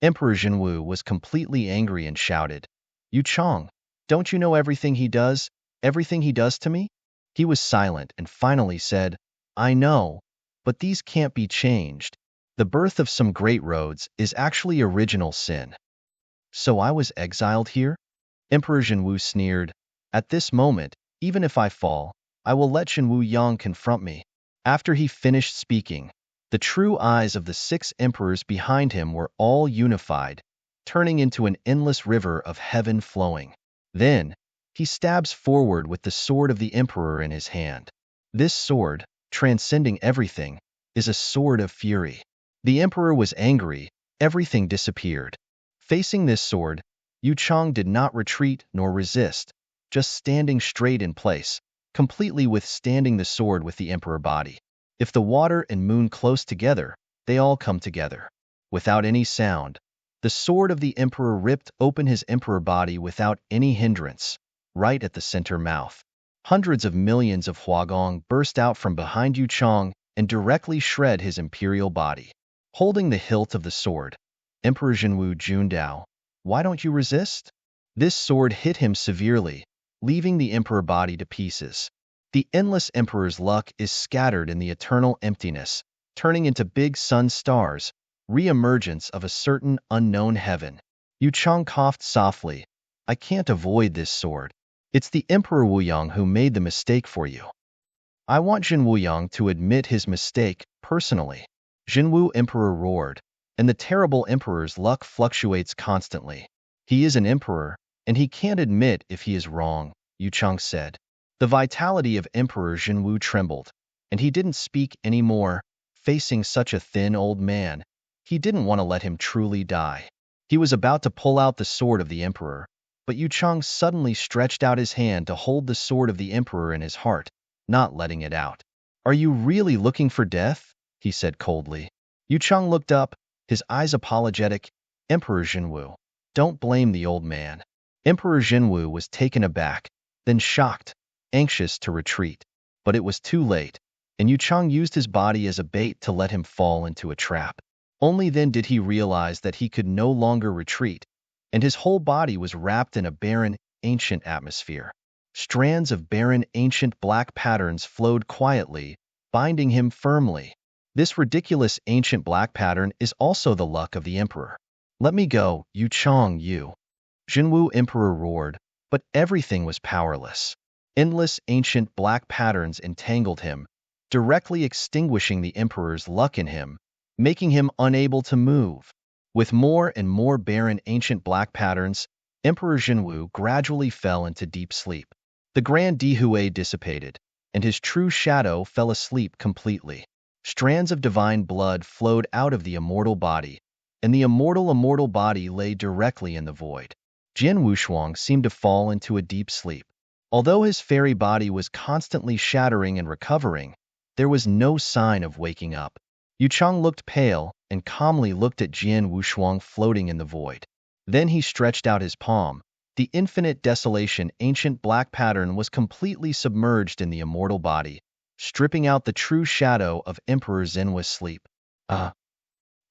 Emperor Jinwu was completely angry and shouted, Yu Chong, don't you know everything he does to me? He was silent and finally said, I know, but these can't be changed. The birth of some great roads is actually original sin. So I was exiled here? Emperor Jinwu sneered. At this moment, even if I fall, I will let Jinwu Yang confront me. After he finished speaking, the true eyes of the 6 emperors behind him were all unified, turning into an endless river of heaven flowing. Then, he stabs forward with the sword of the emperor in his hand. This sword, transcending everything, is a sword of fury. The emperor was angry, everything disappeared. Facing this sword, Yu Chong did not retreat nor resist, just standing straight in place, completely withstanding the sword with the emperor body. If the water and moon close together, they all come together. Without any sound, the sword of the emperor ripped open his emperor body without any hindrance, right at the center mouth. Hundreds of millions of Huagong burst out from behind Yu Chong and directly shred his imperial body. Holding the hilt of the sword, Emperor Jinwu Jundao, why don't you resist? This sword hit him severely, leaving the emperor body to pieces. The endless emperor's luck is scattered in the eternal emptiness, turning into big sun stars, re-emergence of a certain unknown heaven. Yu Chong coughed softly. I can't avoid this sword. It's the Emperor Wuyang who made the mistake for you. I want Jin Wuyang to admit his mistake, personally. Jinwu Emperor roared, and the terrible emperor's luck fluctuates constantly. He is an emperor, and he can't admit if he is wrong, Yu Chong said. The vitality of Emperor Jinwu trembled, and he didn't speak anymore. Facing such a thin old man, he didn't want to let him truly die. He was about to pull out the sword of the emperor, but Yu Chong suddenly stretched out his hand to hold the sword of the emperor in his heart, not letting it out. Are you really looking for death? He said coldly. Yu Chong looked up, his eyes apologetic. Emperor Jinwu, don't blame the old man. Emperor Jinwu was taken aback, then shocked, anxious to retreat. But it was too late, and Yu Chong used his body as a bait to let him fall into a trap. Only then did he realize that he could no longer retreat, and his whole body was wrapped in a barren, ancient atmosphere. Strands of barren, ancient black patterns flowed quietly, binding him firmly. This ridiculous ancient black pattern is also the luck of the emperor. Let me go, Yu Chong, you. Jinwu Emperor roared, but everything was powerless. Endless ancient black patterns entangled him, directly extinguishing the emperor's luck in him, making him unable to move. With more and more barren ancient black patterns, Emperor Jinwu gradually fell into deep sleep. The Grand Dihue dissipated, and his true shadow fell asleep completely. Strands of divine blood flowed out of the immortal body, and the immortal body lay directly in the void. Jin Wushuang seemed to fall into a deep sleep. Although his fairy body was constantly shattering and recovering, there was no sign of waking up. Yu Chong looked pale and calmly looked at Jian Wushuang floating in the void. Then he stretched out his palm. The infinite desolation ancient black pattern was completely submerged in the immortal body, stripping out the true shadow of Emperor Zenwa's sleep. Jian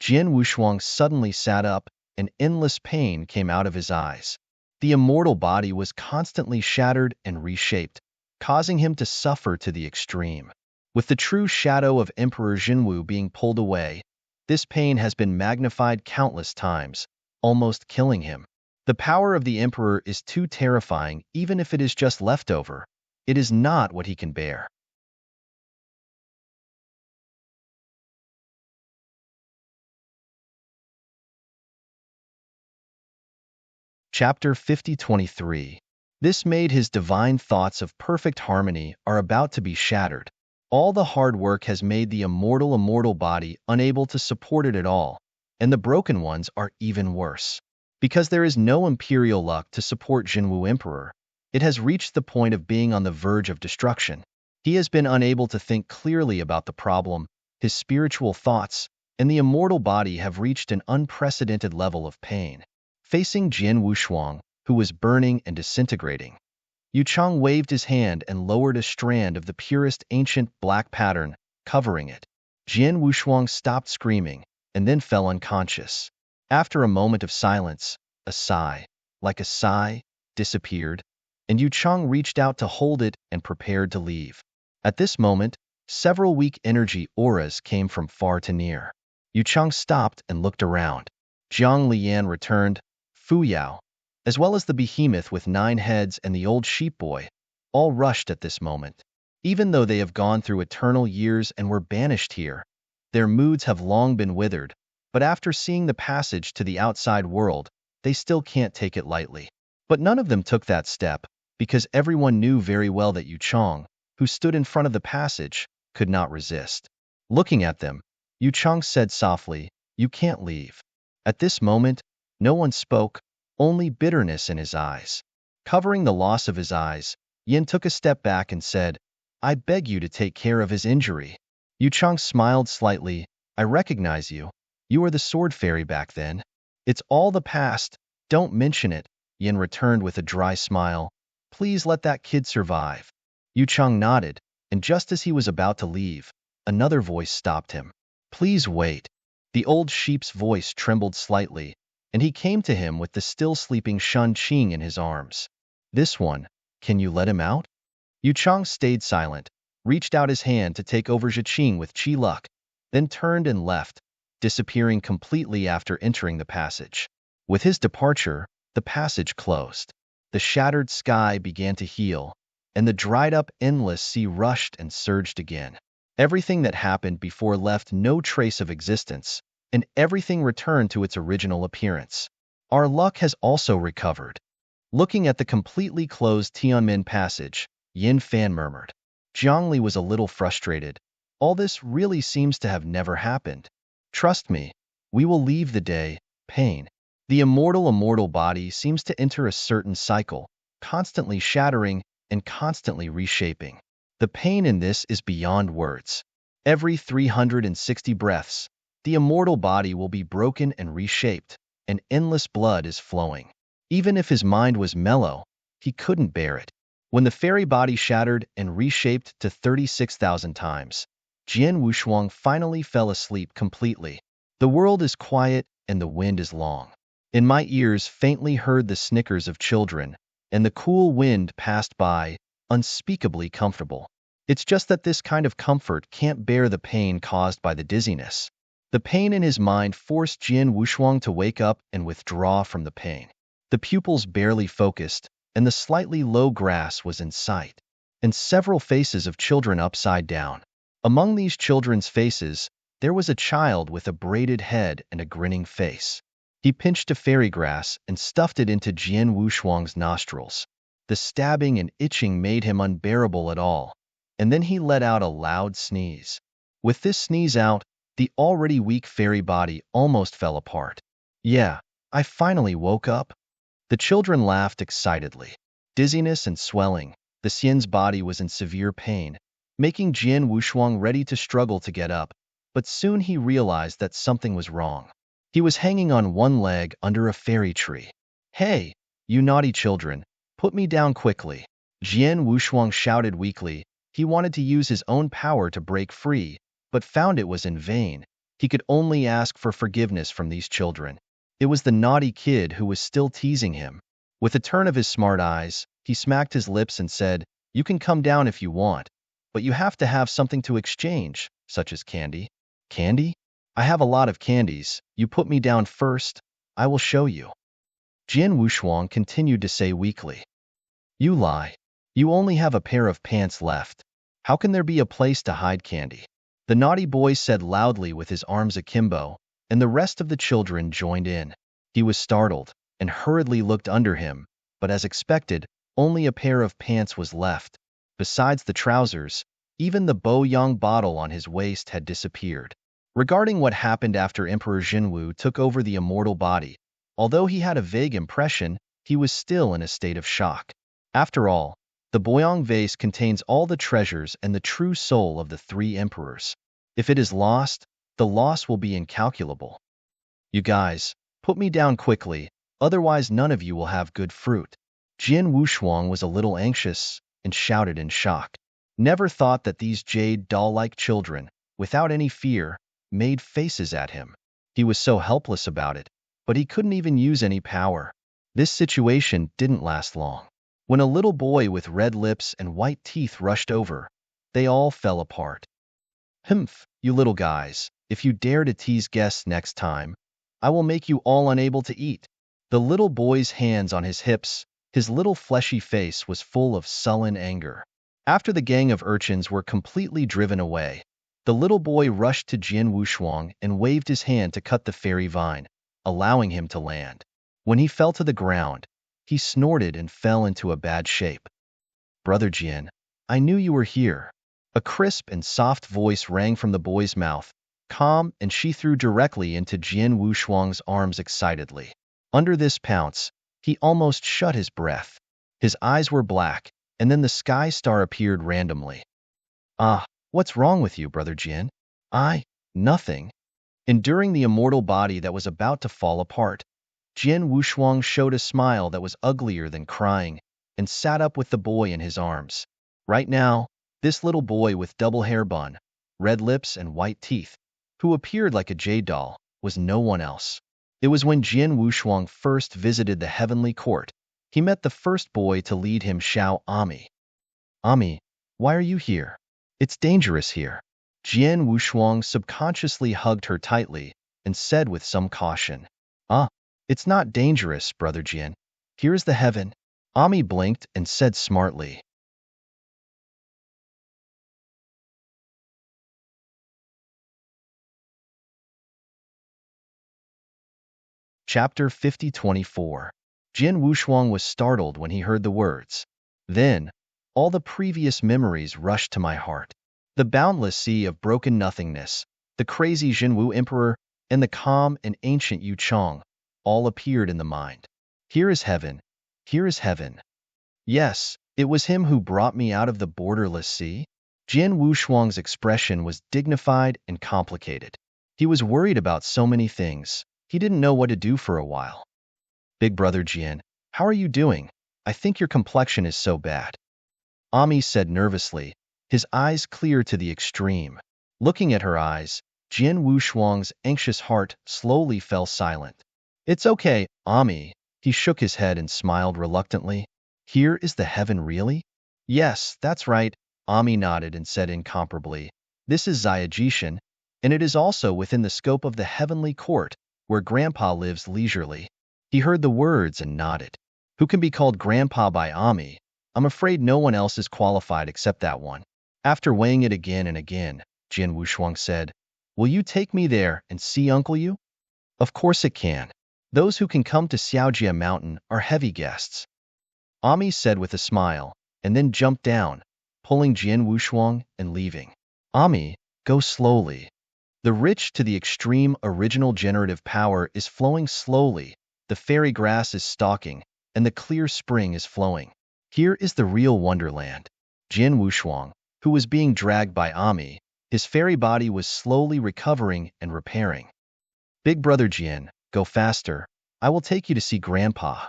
Wushuang suddenly sat up, and endless pain came out of his eyes. The immortal body was constantly shattered and reshaped, causing him to suffer to the extreme. With the true shadow of Emperor Jinwu being pulled away, this pain has been magnified countless times, almost killing him. The power of the emperor is too terrifying, even if it is just leftover. It is not what he can bear. Chapter 50-23. This made his divine thoughts of perfect harmony are about to be shattered. All the hard work has made the immortal body unable to support it at all, and the broken ones are even worse. Because there is no imperial luck to support Jinwu Emperor, it has reached the point of being on the verge of destruction. He has been unable to think clearly about the problem, his spiritual thoughts, and the immortal body have reached an unprecedented level of pain. Facing Jian Wushuang, who was burning and disintegrating, Yu Chong waved his hand and lowered a strand of the purest ancient black pattern, covering it. Jian Wushuang stopped screaming, and then fell unconscious. After a moment of silence, a sigh, like a sigh, disappeared, and Yu Chong reached out to hold it and prepared to leave. At this moment, several weak energy auras came from far to near. Yu Chong stopped and looked around. Jiang Lian returned, Fu Yao, as well as the behemoth with 9 heads and the old sheep boy, all rushed at this moment. Even though they have gone through eternal years and were banished here, their moods have long been withered, but after seeing the passage to the outside world, they still can't take it lightly. But none of them took that step, because everyone knew very well that Yu Chong, who stood in front of the passage, could not resist. Looking at them, Yu Chong said softly, "You can't leave." At this moment, no one spoke, only bitterness in his eyes. Covering the loss of his eyes, Yin took a step back and said, "I beg you to take care of his injury." Yu Chong smiled slightly, "I recognize you. You were the sword fairy back then." "It's all the past. Don't mention it," Yin returned with a dry smile. "Please let that kid survive." Yu Chong nodded, and just as he was about to leave, another voice stopped him. "Please wait." The old sheep's voice trembled slightly, and he came to him with the still sleeping Shun Qing in his arms. "This one, can you let him out?" Yu Chong stayed silent, reached out his hand to take over Zhiqing with Qi Luck, then turned and left, disappearing completely after entering the passage. With his departure, the passage closed. The shattered sky began to heal, and the dried-up endless sea rushed and surged again. Everything that happened before left no trace of existence, and everything returned to its original appearance. Our luck has also recovered. Looking at the completely closed Tianmen passage, Yin Fan murmured. Zhongli was a little frustrated. All this really seems to have never happened. Trust me, we will leave the day, pain. The immortal body seems to enter a certain cycle, constantly shattering and constantly reshaping. The pain in this is beyond words. Every 360 breaths, the immortal body will be broken and reshaped, and endless blood is flowing. Even if his mind was mellow, he couldn't bear it. When the fairy body shattered and reshaped to 36,000 times, Jian Wushuang finally fell asleep completely. The world is quiet and the wind is long. In my ears faintly heard the snickers of children, and the cool wind passed by, unspeakably comfortable. It's just that this kind of comfort can't bear the pain caused by the dizziness. The pain in his mind forced Jian Wushuang to wake up and withdraw from the pain. The pupils barely focused, and the slightly low grass was in sight, and several faces of children upside down. Among these children's faces, there was a child with a braided head and a grinning face. He pinched a fairy grass and stuffed it into Jian Wushuang's nostrils. The stabbing and itching made him unbearable at all, and then he let out a loud sneeze. With this sneeze out, the already weak fairy body almost fell apart. Yeah, I finally woke up. The children laughed excitedly. Dizziness and swelling, the Xian's body was in severe pain, making Jian Wushuang ready to struggle to get up, but soon he realized that something was wrong. He was hanging on one leg under a fairy tree. Hey, you naughty children, put me down quickly. Jian Wushuang shouted weakly. He wanted to use his own power to break free, but found it was in vain. He could only ask for forgiveness from these children. It was the naughty kid who was still teasing him. With a turn of his smart eyes, he smacked his lips and said, "You can come down if you want, but you have to have something to exchange, such as candy." Candy? I have a lot of candies. You put me down first. I will show you. Jian Wushuang continued to say weakly. You lie. You only have a pair of pants left. How can there be a place to hide candy? The naughty boy said loudly with his arms akimbo, and the rest of the children joined in. He was startled and hurriedly looked under him, but as expected, only a pair of pants was left. Besides the trousers, even the Boyang bottle on his waist had disappeared. Regarding what happened after Emperor Jinwu took over the immortal body, although he had a vague impression, he was still in a state of shock. After all, the Boyang vase contains all the treasures and the true soul of the three emperors. If it is lost, the loss will be incalculable. You guys, put me down quickly, otherwise none of you will have good fruit. Jian Wushuang was a little anxious and shouted in shock. Never thought that these jade doll-like children, without any fear, made faces at him. He was so helpless about it, but he couldn't even use any power. This situation didn't last long. When a little boy with red lips and white teeth rushed over, they all fell apart. Humph, you little guys, if you dare to tease guests next time, I will make you all unable to eat. The little boy's hands on his hips, his little fleshy face was full of sullen anger. After the gang of urchins were completely driven away, the little boy rushed to Jian Wushuang and waved his hand to cut the fairy vine, allowing him to land. When he fell to the ground, he snorted and fell into a bad shape. Brother Jian, I knew you were here. A crisp and soft voice rang from the boy's mouth, calm, and she threw directly into Jian Wushuang's arms excitedly. Under this pounce, he almost shut his breath. His eyes were black, and then the sky star appeared randomly. Ah, what's wrong with you, Brother Jian? Nothing. Enduring the immortal body that was about to fall apart, Jian Wushuang showed a smile that was uglier than crying, and sat up with the boy in his arms. Right now, this little boy with double hair bun, red lips and white teeth, who appeared like a jade doll, was no one else. It was when Jian Wushuang first visited the heavenly court, he met the first boy to lead him, Xiao Ami. Ami, why are you here? It's dangerous here. Jian Wushuang subconsciously hugged her tightly and said with some caution, It's not dangerous, Brother Jian. Here's the heaven. Ami blinked and said smartly. Chapter 50-24. Jian Wushuang was startled when he heard the words. Then, all the previous memories rushed to my heart. The boundless sea of broken nothingness, the crazy Jinwu Emperor, and the calm and ancient Yu Chong, all appeared in the mind. Here is heaven. Here is heaven. Yes, it was him who brought me out of the borderless sea. Jian Wushuang's expression was dignified and complicated. He was worried about so many things. He didn't know what to do for a while. Big Brother Jian, how are you doing? I think your complexion is so bad. Ami said nervously, his eyes clear to the extreme. Looking at her eyes, Jin Wushuang's anxious heart slowly fell silent. It's okay, Ami. He shook his head and smiled reluctantly. Here is the heaven really? Yes, that's right. Ami nodded and said incomparably. This is Xiajishan, and it is also within the scope of the heavenly court, where Grandpa lives leisurely. He heard the words and nodded. Who can be called Grandpa by Ami? I'm afraid no one else is qualified except that one. After weighing it again and again, Jin Wushuang said, Will you take me there and see Uncle you? Of course it can. Those who can come to Xiaojia Mountain are heavy guests. Ami said with a smile, and then jumped down, pulling Jin Wushuang and leaving. Ami, go slowly. The rich to the extreme original generative power is flowing slowly, the fairy grass is stalking, and the clear spring is flowing. Here is the real wonderland. Jin Wushuang, who was being dragged by Ami, his fairy body was slowly recovering and repairing. Big brother Jin, go faster. I will take you to see Grandpa.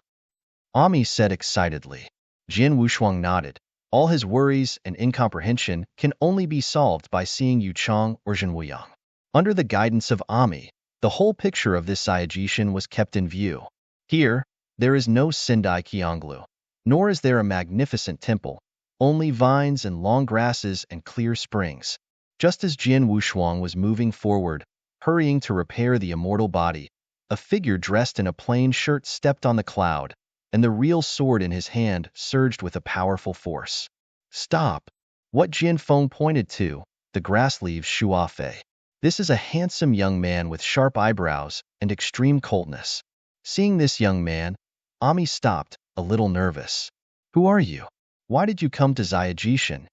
Ami said excitedly. Jin Wushuang nodded. All his worries and incomprehension can only be solved by seeing Yu Chang or Zhen Wuyang. Under the guidance of Ami, the whole picture of this Xiajishan was kept in view. Here, there is no Sendai Qianglu, nor is there a magnificent temple, only vines and long grasses and clear springs. Just as Jin Wushuang was moving forward, hurrying to repair the immortal body, a figure dressed in a plain shirt stepped on the cloud, and the real sword in his hand surged with a powerful force. Stop! What Jin Feng pointed to, the grass leaves Shuafei. This is a handsome young man with sharp eyebrows and extreme coldness. Seeing this young man, Ami stopped, a little nervous. Who are you? Why did you come to Xiajishan?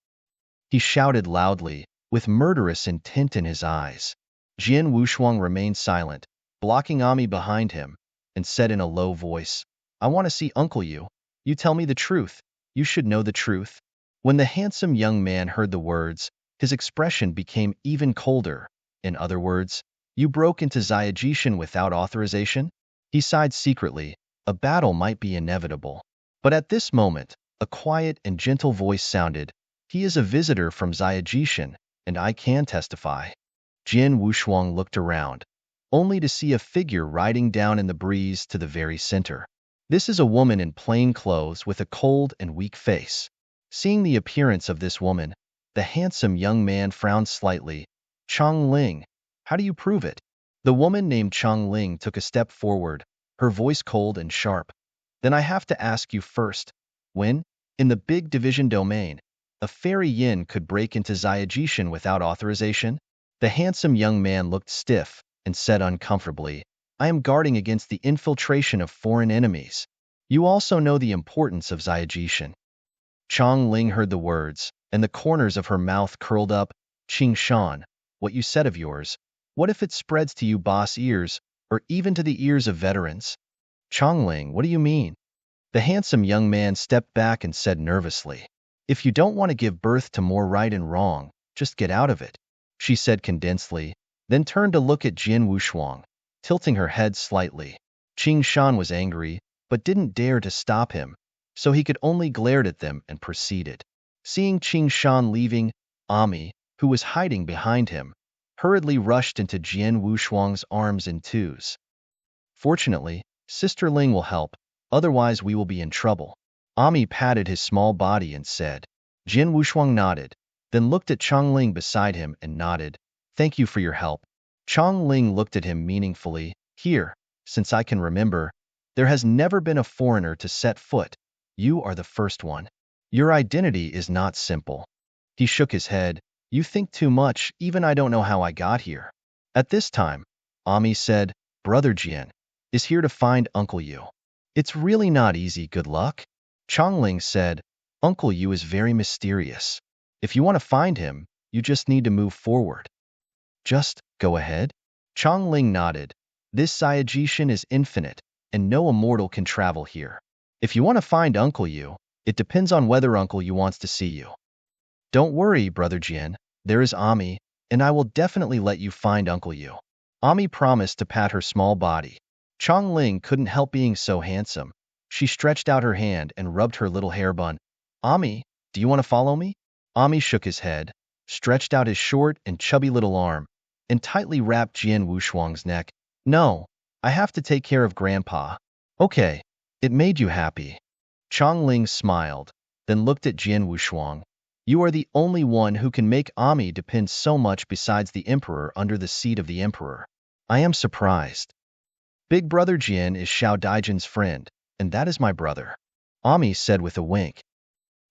He shouted loudly, with murderous intent in his eyes. Jin Wushuang remained silent, blocking Ami behind him, and said in a low voice, I want to see Uncle you. You tell me the truth. You should know the truth. When the handsome young man heard the words, his expression became even colder. In other words, you broke into Xiajishan without authorization? He sighed secretly. A battle might be inevitable. But at this moment, a quiet and gentle voice sounded. He is a visitor from Xiajishan, and I can testify. Jin Wushuang looked around, only to see a figure riding down in the breeze to the very center. This is a woman in plain clothes with a cold and weak face. Seeing the appearance of this woman, the handsome young man frowned slightly. Chang Ling, how do you prove it? The woman named Chang Ling took a step forward, her voice cold and sharp. Then I have to ask you first, when, in the big division domain, a fairy yin could break into Xiajishan without authorization? The handsome young man looked stiff and said uncomfortably, I am guarding against the infiltration of foreign enemies. You also know the importance of Xiajishan. Chang Ling heard the words, and the corners of her mouth curled up. Qing Shan, what you said of yours, what if it spreads to you boss ears, or even to the ears of veterans? Chang Ling, what do you mean? The handsome young man stepped back and said nervously, If you don't want to give birth to more right and wrong, just get out of it. She said condensedly, then turned to look at Jin Wushuang, tilting her head slightly. Qing Shan was angry, but didn't dare to stop him, so he could only glare at them and proceeded. Seeing Qing Shan leaving, Ami, who was hiding behind him, hurriedly rushed into Jin Wushuang's arms in twos. Fortunately, Sister Ling will help, otherwise we will be in trouble. Ami patted his small body and said. Jin Wushuang nodded, then looked at Chang Ling beside him and nodded. Thank you for your help. Chang Ling looked at him meaningfully. Here, since I can remember, there has never been a foreigner to set foot. You are the first one. Your identity is not simple. He shook his head. You think too much, even I don't know how I got here. At this time, Ami said, Brother Jian is here to find Uncle Yu. It's really not easy, good luck. Chang Ling said, Uncle Yu is very mysterious. If you want to find him, you just need to move forward. Just go ahead. Chang Ling nodded. This Xiajishan is infinite, and no immortal can travel here. If you want to find Uncle Yu, it depends on whether Uncle Yu wants to see you. Don't worry, Brother Jian, there is Ami, and I will definitely let you find Uncle Yu. Ami promised to pat her small body. Chang Ling couldn't help being so handsome. She stretched out her hand and rubbed her little hair bun. Ami, do you want to follow me? Ami shook his head, stretched out his short and chubby little arm, and tightly wrapped Jian Wushuang's neck. No, I have to take care of Grandpa. Okay, it made you happy. Chongling smiled, then looked at Jian Wushuang. You are the only one who can make Ami depend so much besides the Emperor under the seat of the Emperor. I am surprised. Big brother Jian is Xiao Daijin's friend, and that is my brother. Ami said with a wink.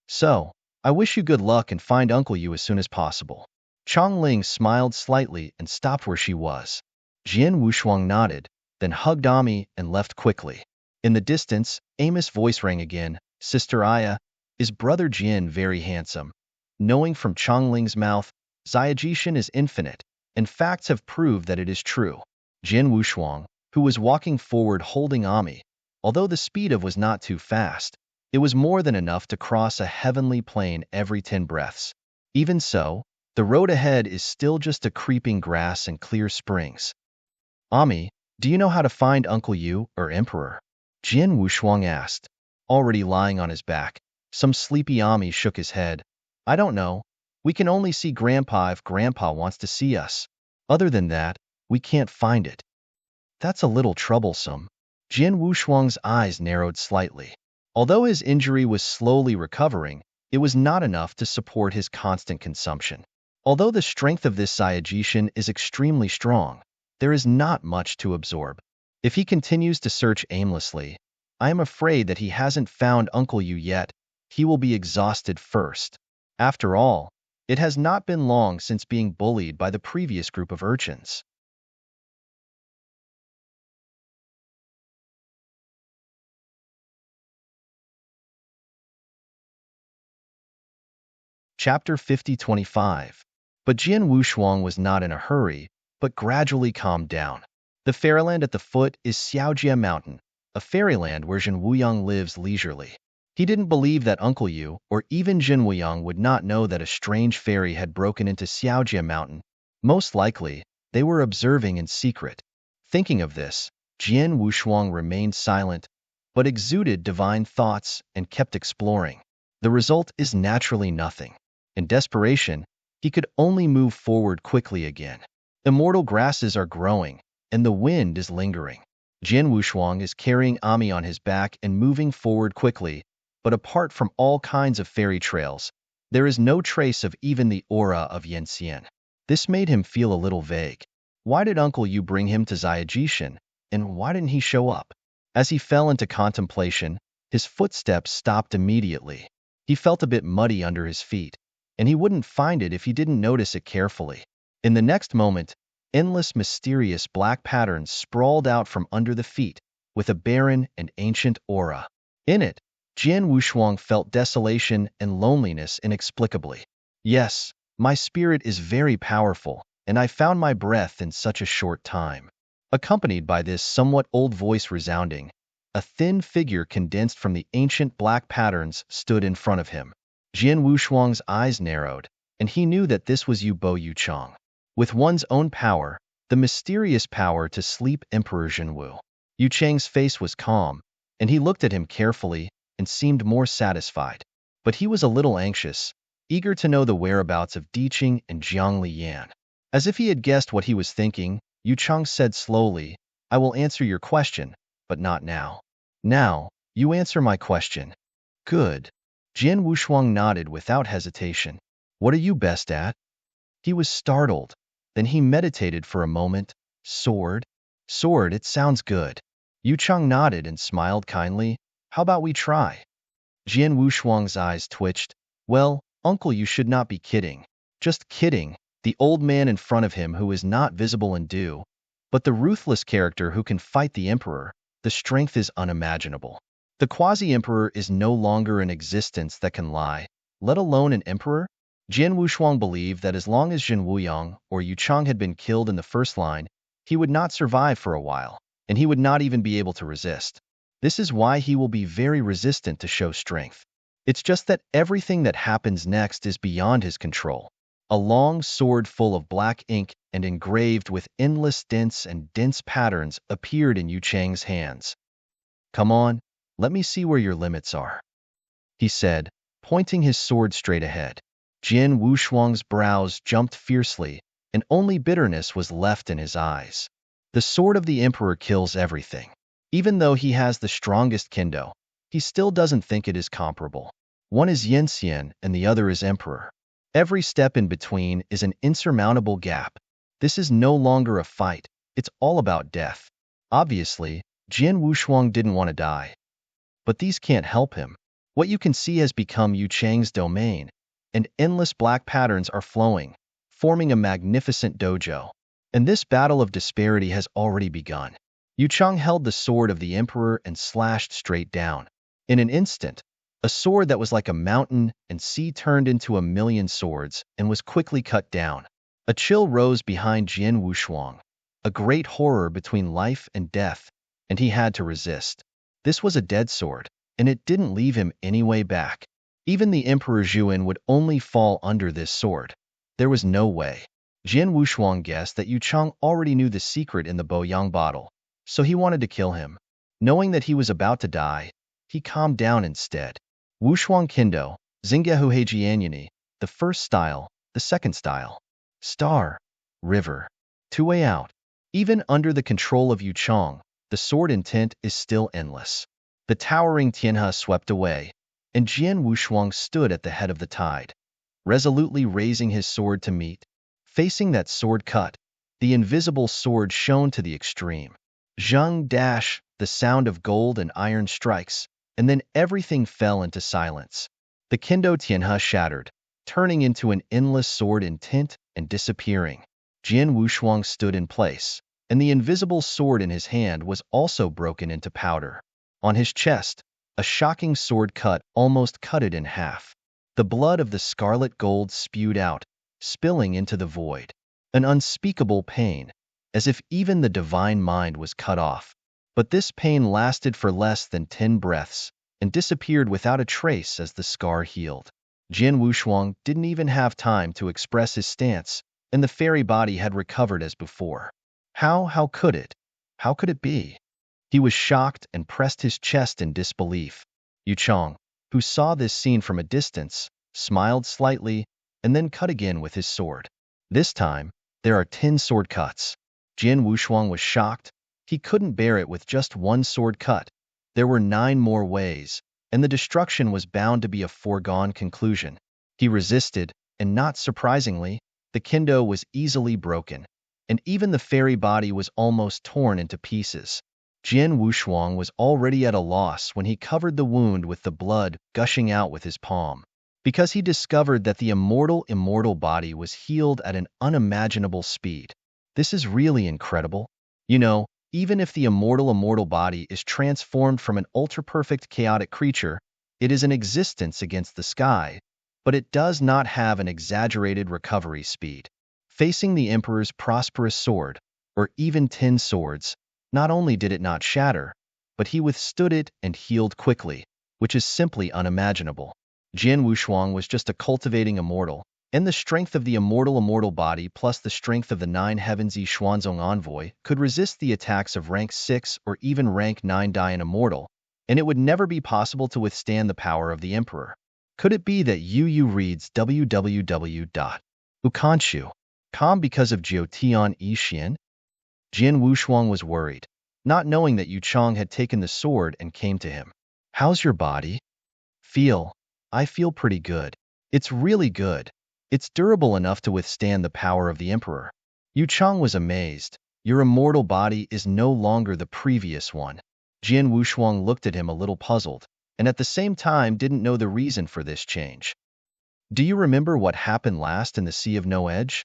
So, I wish you good luck and find Uncle Yu as soon as possible. Chongling smiled slightly and stopped where she was. Jian Wushuang nodded, then hugged Ami and left quickly. In the distance, Amos' voice rang again. Sister Aya, is brother Jian very handsome? Knowing from Chongling's mouth, Xiajishan is infinite, and facts have proved that it is true. Jian Wushuang, who was walking forward holding Ami, although the speed of was not too fast, it was more than enough to cross a heavenly plane every 10 breaths. Even so, the road ahead is still just a creeping grass and clear springs. Ami, do you know how to find Uncle Yu or Emperor? Jian Wushuang asked, already lying on his back. Some sleepy Ami shook his head. I don't know. We can only see Grandpa if Grandpa wants to see us. Other than that, we can't find it. That's a little troublesome. Jian Wushuang's eyes narrowed slightly. Although his injury was slowly recovering, it was not enough to support his constant consumption. Although the strength of this Xiajishan is extremely strong, there is not much to absorb. If he continues to search aimlessly, I am afraid that he hasn't found Uncle Yu yet. He will be exhausted first. After all, it has not been long since being bullied by the previous group of urchins. Chapter 50-25. But Jian Wushuang was not in a hurry, but gradually calmed down. The fairyland at the foot is Xiaojia Mountain, a fairyland where Jin Wuyang lives leisurely. He didn't believe that Uncle Yu or even Jin Wuyang would not know that a strange fairy had broken into Xiaojia Mountain. Most likely, they were observing in secret. Thinking of this, Jian Wushuang remained silent, but exuded divine thoughts and kept exploring. The result is naturally nothing. In desperation, he could only move forward quickly again. Immortal grasses are growing, and the wind is lingering. Jian Wushuang is carrying Ami on his back and moving forward quickly, but apart from all kinds of fairy trails, there is no trace of even the aura of Yanxian. This made him feel a little vague. Why did Uncle Yu bring him to Xiajishan, and why didn't he show up? As he fell into contemplation, his footsteps stopped immediately. He felt a bit muddy under his feet, and he wouldn't find it if he didn't notice it carefully. In the next moment, endless mysterious black patterns sprawled out from under the feet, with a barren and ancient aura. In it, Jian Wushuang felt desolation and loneliness inexplicably. Yes, my spirit is very powerful, and I found my breath in such a short time. Accompanied by this somewhat old voice resounding, a thin figure condensed from the ancient black patterns stood in front of him. Jian Wushuang's eyes narrowed, and he knew that this was Yu Bo Yuchang. With one's own power, the mysterious power to sleep Emperor Jinwu. Yu Chang's face was calm, and he looked at him carefully and seemed more satisfied. But he was a little anxious, eager to know the whereabouts of Diqing and Jiang Liyan. As if he had guessed what he was thinking, Yu Chang said slowly, I will answer your question, but not now. Now, you answer my question. Good. Jian Wushuang nodded without hesitation. What are you best at? He was startled. Then he meditated for a moment. Sword? Sword, it sounds good. Yu Chang nodded and smiled kindly. How about we try? Jian Wushuang's eyes twitched. Well, uncle, you should not be kidding. Just kidding. The old man in front of him who is not visible in dew, but the ruthless character who can fight the emperor. The strength is unimaginable. The quasi-emperor is no longer in existence that can lie, let alone an emperor. Jian Wushuang believed that as long as Jin Wuyang or Yu Chang had been killed in the first line, he would not survive for a while, and he would not even be able to resist. This is why he will be very resistant to show strength. It's just that everything that happens next is beyond his control. A long sword full of black ink and engraved with endless dense patterns appeared in Yu Chang's hands. Come on, let me see where your limits are, he said, pointing his sword straight ahead. Jian Wushuang's brows jumped fiercely, and only bitterness was left in his eyes. The sword of the Emperor kills everything. Even though he has the strongest kendo, he still doesn't think it is comparable. One is Yin and the other is Emperor. Every step in between is an insurmountable gap. This is no longer a fight, it's all about death. Obviously, Jin Wushuang didn't want to die. But these can't help him. What you can see has become Yu Chang's domain, and endless black patterns are flowing, forming a magnificent dojo. And this battle of disparity has already begun. Yu Chang held the sword of the Emperor and slashed straight down. In an instant, a sword that was like a mountain and sea turned into a million swords and was quickly cut down. A chill rose behind Jin Wushuang, a great horror between life and death, and he had to resist. This was a dead sword, and it didn't leave him any way back. Even the Emperor Zhuan would only fall under this sword. There was no way. Jin Wushuang guessed that Yu Chang already knew the secret in the Boyang bottle, so he wanted to kill him. Knowing that he was about to die, he calmed down instead. Wushuang Kendo, Xinggehu Heijianyani, the first style, the second style. Star, river, two-way out. Even under the control of Yu Chang, the sword intent is still endless. The towering Tianhe swept away, and Jin Wushuang stood at the head of the tide, resolutely raising his sword to meet. Facing that sword cut, the invisible sword shone to the extreme. Zheng dash, the sound of gold and iron strikes, and then everything fell into silence. The Kendo Tianhe shattered, turning into an endless sword intent and disappearing. Jin Wushuang stood in place, and the invisible sword in his hand was also broken into powder. On his chest, a shocking sword cut almost cut it in half. The blood of the scarlet gold spewed out, spilling into the void. An unspeakable pain, as if even the divine mind was cut off. But this pain lasted for less than 10 breaths, and disappeared without a trace as the scar healed. Jin Wushuang didn't even have time to express his stance, and the fairy body had recovered as before. How could it? How could it be? He was shocked and pressed his chest in disbelief. Yu Chang, who saw this scene from a distance, smiled slightly, and then cut again with his sword. This time, there are 10 sword cuts. Jin Wushuang was shocked. He couldn't bear it with just one sword cut. There were 9 more ways, and the destruction was bound to be a foregone conclusion. He resisted, and not surprisingly, the kendo was easily broken, and even the fairy body was almost torn into pieces. Jin Wushuang was already at a loss when he covered the wound with the blood gushing out with his palm, because he discovered that the immortal body was healed at an unimaginable speed. This is really incredible. You know, even if the immortal body is transformed from an ultra-perfect chaotic creature, it is an existence against the sky, but it does not have an exaggerated recovery speed. Facing the Emperor's prosperous sword, or even 10 swords, not only did it not shatter, but he withstood it and healed quickly, which is simply unimaginable. Jin Wushuang was just a cultivating immortal, and the strength of the immortal body plus the strength of the 9 heavens Yi Xuanzong envoy could resist the attacks of rank 6 or even rank 9 Dian immortal, and it would never be possible to withstand the power of the Emperor. Could it be that Yu reads www.ukanshu.com because of Jiutian Yixian? Jin Wushuang was worried, not knowing that Yu Chang had taken the sword and came to him. How's your body? I feel pretty good. It's really good. It's durable enough to withstand the power of the Emperor. Yu Chang was amazed. Your immortal body is no longer the previous one. Jin Wushuang looked at him a little puzzled, and at the same time didn't know the reason for this change. Do you remember what happened last in the Sea of No Edge?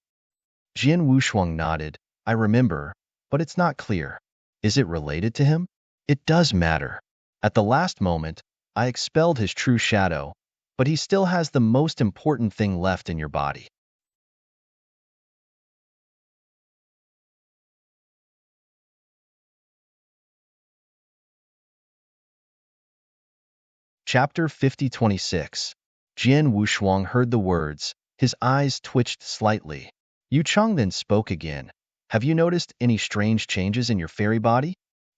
Jin Wushuang nodded. I remember, but it's not clear. Is it related to him? It does matter. At the last moment, I expelled his true shadow, but he still has the most important thing left in your body. Chapter 50-26. Jin Wushuang heard the words. His eyes twitched slightly. Yu Chang then spoke again. Have you noticed any strange changes in your fairy body?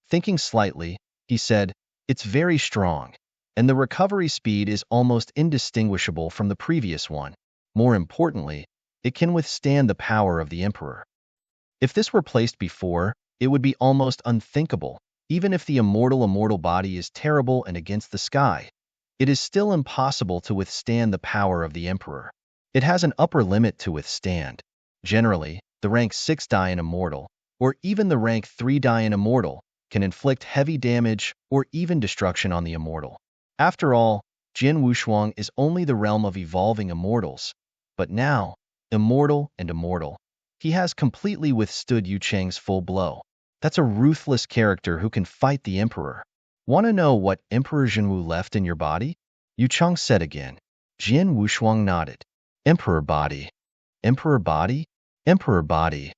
Thinking slightly, he said, it's very strong, and the recovery speed is almost indistinguishable from the previous one. More importantly, It can withstand the power of the Emperor. If this were placed before, it would be almost unthinkable. Even if the immortal body is terrible and against the sky, it is still impossible to withstand the power of the Emperor. It has an upper limit to withstand. Generally, the rank 6 Dayan Immortal, or even the rank 3 Dayan Immortal, can inflict heavy damage or even destruction on the immortal. After all, Jin Wushuang is only the realm of evolving immortals. But now, immortal and immortal, he has completely withstood Yu Cheng's full blow. That's a ruthless character who can fight the Emperor. Want to know what Emperor Jinwu left in your body? Yu Cheng said again. Jin Wushuang nodded. Emperor body. Emperor body? Emperor body.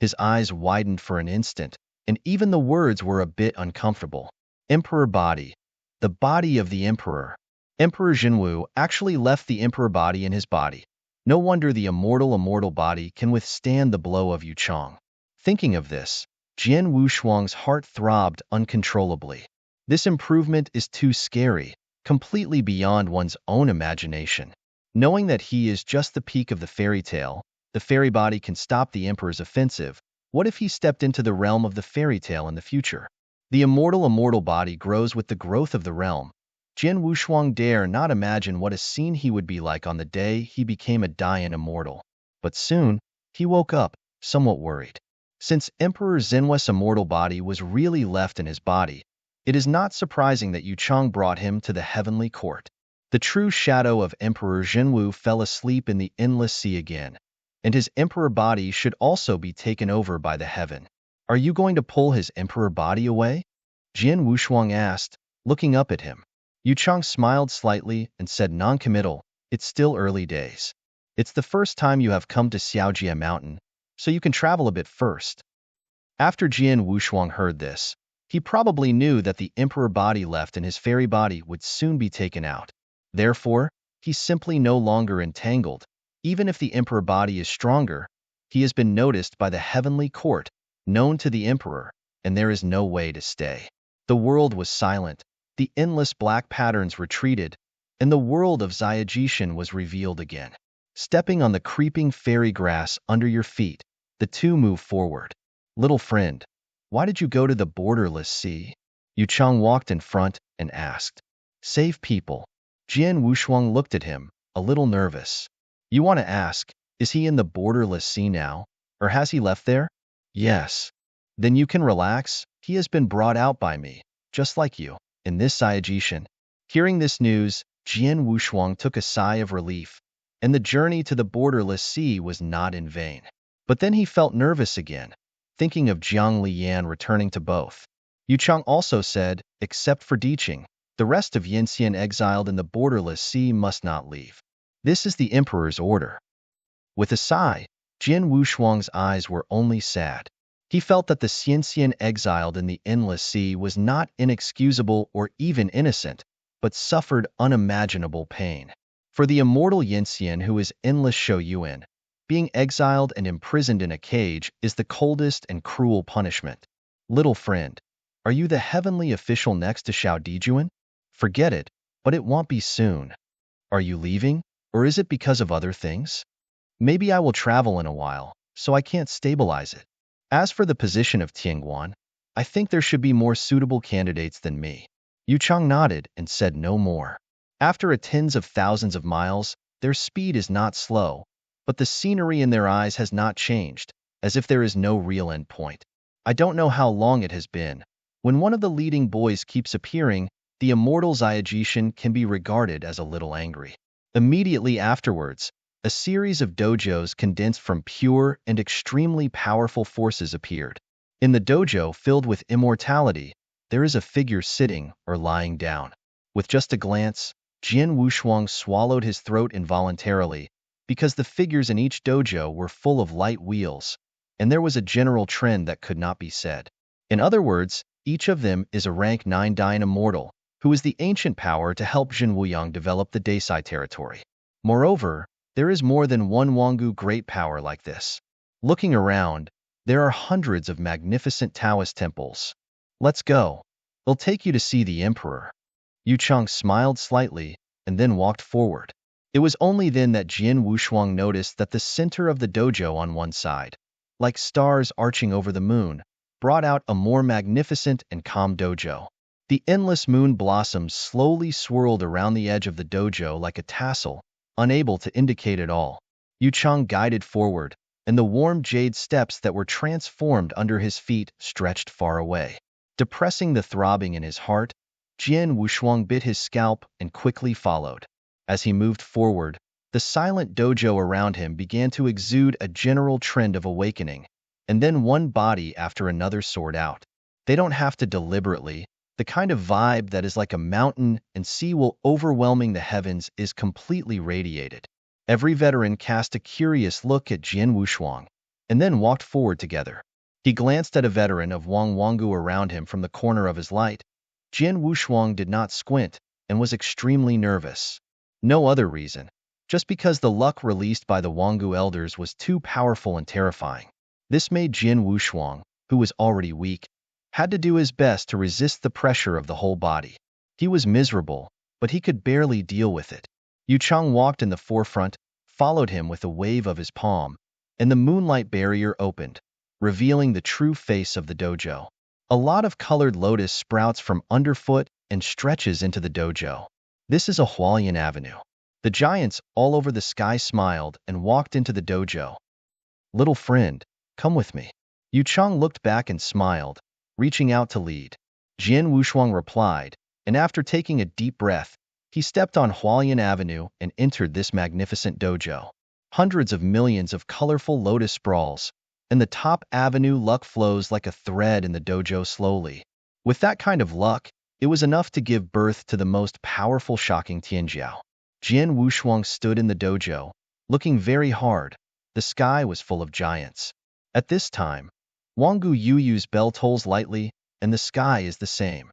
His eyes widened for an instant, and even the words were a bit uncomfortable. Emperor body. The body of the Emperor. Emperor Jinwu actually left the Emperor body in his body. No wonder the immortal body can withstand the blow of Yu Cheng. Thinking of this, Jin Wushuang's heart throbbed uncontrollably. This improvement is too scary, completely beyond one's own imagination. Knowing that he is just the peak of the fairy tale, the fairy body can stop the Emperor's offensive. What if he stepped into the realm of the fairy tale in the future? The immortal body grows with the growth of the realm. Jin Wushuang dare not imagine what a scene he would be like on the day he became a Dayan immortal. But soon, he woke up, somewhat worried. Since Emperor Zenwe's immortal body was really left in his body, it is not surprising that Yu Cheng brought him to the heavenly court. The true shadow of Emperor Jinwu fell asleep in the endless sea again, and his emperor body should also be taken over by the heaven. Are you going to pull his emperor body away? Jin Wushuang asked, looking up at him. Yu Cheng smiled slightly and said non-committal, it's still early days. It's the first time you have come to Xiaojia Mountain, so you can travel a bit first. After Jin Wushuang heard this, he probably knew that the emperor body left in his fairy body would soon be taken out. Therefore, he's simply no longer entangled. Even if the emperor body is stronger, he has been noticed by the heavenly court, known to the emperor, and there is no way to stay. The world was silent, the endless black patterns retreated, and the world of Xiajishan was revealed again. Stepping on the creeping fairy grass under your feet, the two moved forward. Little friend, why did you go to the borderless sea? Yu Cheng walked in front and asked. Save people. Jin Wushuang looked at him, a little nervous. You want to ask, is he in the borderless sea now, or has he left there? Yes. Then you can relax, he has been brought out by me, just like you, in this Xiajishan. Hearing this news, Jin Wushuang took a sigh of relief, and the journey to the borderless sea was not in vain. But then he felt nervous again, thinking of Jiang Liyan returning to both. Yu Cheng also said, except for Diqing, the rest of Yanxian exiled in the borderless sea must not leave. This is the emperor's order. With a sigh, Jin Wushuang's eyes were only sad. He felt that the Xianxian exiled in the endless sea was not inexcusable or even innocent, but suffered unimaginable pain. For the immortal Yanxian who is endless Shouyuan, being exiled and imprisoned in a cage is the coldest and cruel punishment. Little friend, are you the heavenly official next to Shao Dijuan? Forget it, but it won't be soon. Are you leaving, or is it because of other things? Maybe I will travel in a while, so I can't stabilize it. As for the position of Tianguan, I think there should be more suitable candidates than me. Yu Cheng nodded and said no more. After a tens of thousands of miles, their speed is not slow, but the scenery in their eyes has not changed, as if there is no real end point. I don't know how long it has been. When one of the leading boys keeps appearing, the immortal Xiajishan can be regarded as a little angry. Immediately afterwards, a series of dojos condensed from pure and extremely powerful forces appeared. In the dojo filled with immortality, there is a figure sitting or lying down. With just a glance, Jin Wushuang swallowed his throat involuntarily, because the figures in each dojo were full of light wheels, and there was a general trend that could not be said. In other words, each of them is a rank 9 Dayan immortal, who is the ancient power to help Jin Wuyang develop the Desai territory. Moreover, there is more than one Wangu great power like this. Looking around, there are hundreds of magnificent Taoist temples. Let's go. I'll take you to see the emperor. Yu Cheng smiled slightly and then walked forward. It was only then that Jin Wushuang noticed that the center of the dojo on one side, like stars arching over the moon, brought out a more magnificent and calm dojo. The endless moon blossoms slowly swirled around the edge of the dojo like a tassel, unable to indicate it all. Yu Chang guided forward, and the warm jade steps that were transformed under his feet stretched far away. Depressing the throbbing in his heart, Jin Wushuang bit his scalp and quickly followed. As he moved forward, the silent dojo around him began to exude a general trend of awakening, and then one body after another soared out. They don't have to deliberately. The kind of vibe that is like a mountain and sea will overwhelming the heavens is completely radiated. Every veteran cast a curious look at Jin Wushuang, and then walked forward together. He glanced at a veteran of Wang Wangu around him from the corner of his light. Jin Wushuang did not squint and was extremely nervous. No other reason, just because the luck released by the Wangu elders was too powerful and terrifying. This made Jin Wushuang, who was already weak, had to do his best to resist the pressure of the whole body. He was miserable, but he could barely deal with it. Yu Chang walked in the forefront, followed him with a wave of his palm, and the moonlight barrier opened, revealing the true face of the dojo. A lot of colored lotus sprouts from underfoot and stretches into the dojo. This is a Hualien Avenue. The giants all over the sky smiled and walked into the dojo. Little friend, come with me. Yu Chang looked back and smiled, reaching out to lead. Jin Wushuang replied, and after taking a deep breath, he stepped on Hualien Avenue and entered this magnificent dojo. Hundreds of millions of colorful lotus sprawls, and the top avenue luck flows like a thread in the dojo slowly. With that kind of luck, it was enough to give birth to the most powerful shocking Tianjiao. Jin Wushuang stood in the dojo, looking very hard. The sky was full of giants. At this time, Wangu Yuyu's bell tolls lightly, and the sky is the same.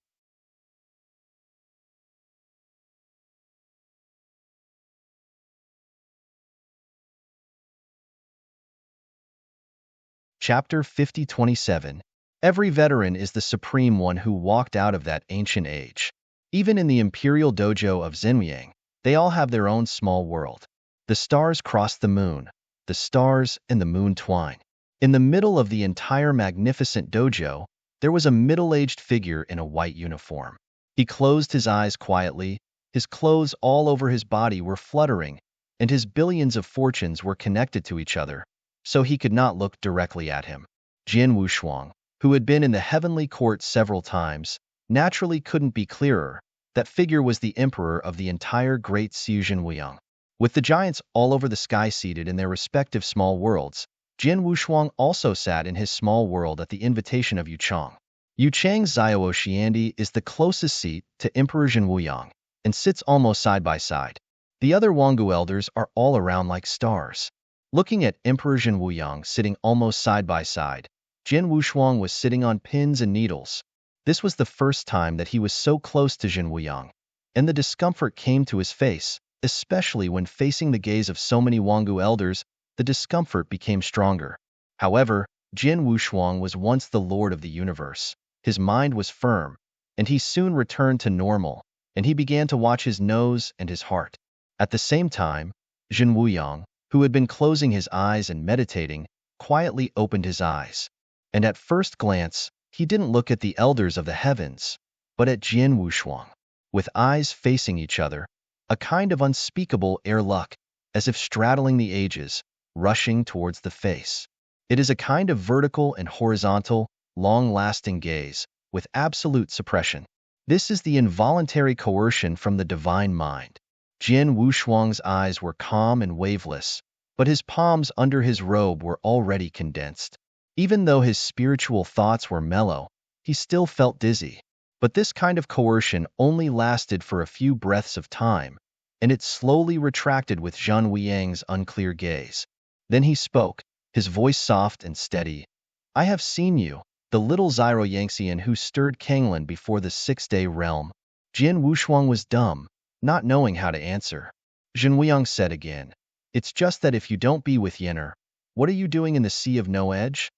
Chapter 50:27. Every veteran is the supreme one who walked out of that ancient age. Even in the imperial dojo of Xinjiang, they all have their own small world. The stars cross the moon. The stars and the moon twine. In the middle of the entire magnificent dojo, there was a middle-aged figure in a white uniform. He closed his eyes quietly, his clothes all over his body were fluttering, and his billions of fortunes were connected to each other, so he could not look directly at him. Jin Wushuang, who had been in the heavenly court several times, naturally couldn't be clearer. That figure was the emperor of the entire great Xuzhen Wuyang. With the giants all over the sky seated in their respective small worlds, Jin Wushuang also sat in his small world at the invitation of Yu Chang. Yu Chang's Xiao Xiandi is the closest seat to Emperor Zhen Wuyang, and sits almost side by side. The other Wangu elders are all around like stars. Looking at Emperor Zhen Wuyang sitting almost side by side, Jin Wushuang was sitting on pins and needles. This was the first time that he was so close to Zhen Wuyang, and the discomfort came to his face, especially when facing the gaze of so many Wangu elders. The discomfort became stronger. However, Jin Wushuang was once the lord of the universe. His mind was firm, and he soon returned to normal, and he began to watch his nose and his heart. At the same time, Zhen Wuyang, who had been closing his eyes and meditating, quietly opened his eyes. And at first glance, he didn't look at the elders of the heavens, but at Jin Wushuang. With eyes facing each other, a kind of unspeakable air luck, as if straddling the ages, rushing towards the face. It is a kind of vertical and horizontal, long-lasting gaze, with absolute suppression. This is the involuntary coercion from the divine mind. Jin Wushuang's eyes were calm and waveless, but his palms under his robe were already condensed. Even though his spiritual thoughts were mellow, he still felt dizzy. But this kind of coercion only lasted for a few breaths of time, and it slowly retracted with Zhen Wuyang's unclear gaze. Then he spoke, his voice soft and steady. I have seen you, the little Zyro Yangxian who stirred Kanglan before the six-day realm. Jin Wushuang was dumb, not knowing how to answer. Zhen Wuyang said again, it's just that if you don't be with Yenner, what are you doing in the Sea of No Edge?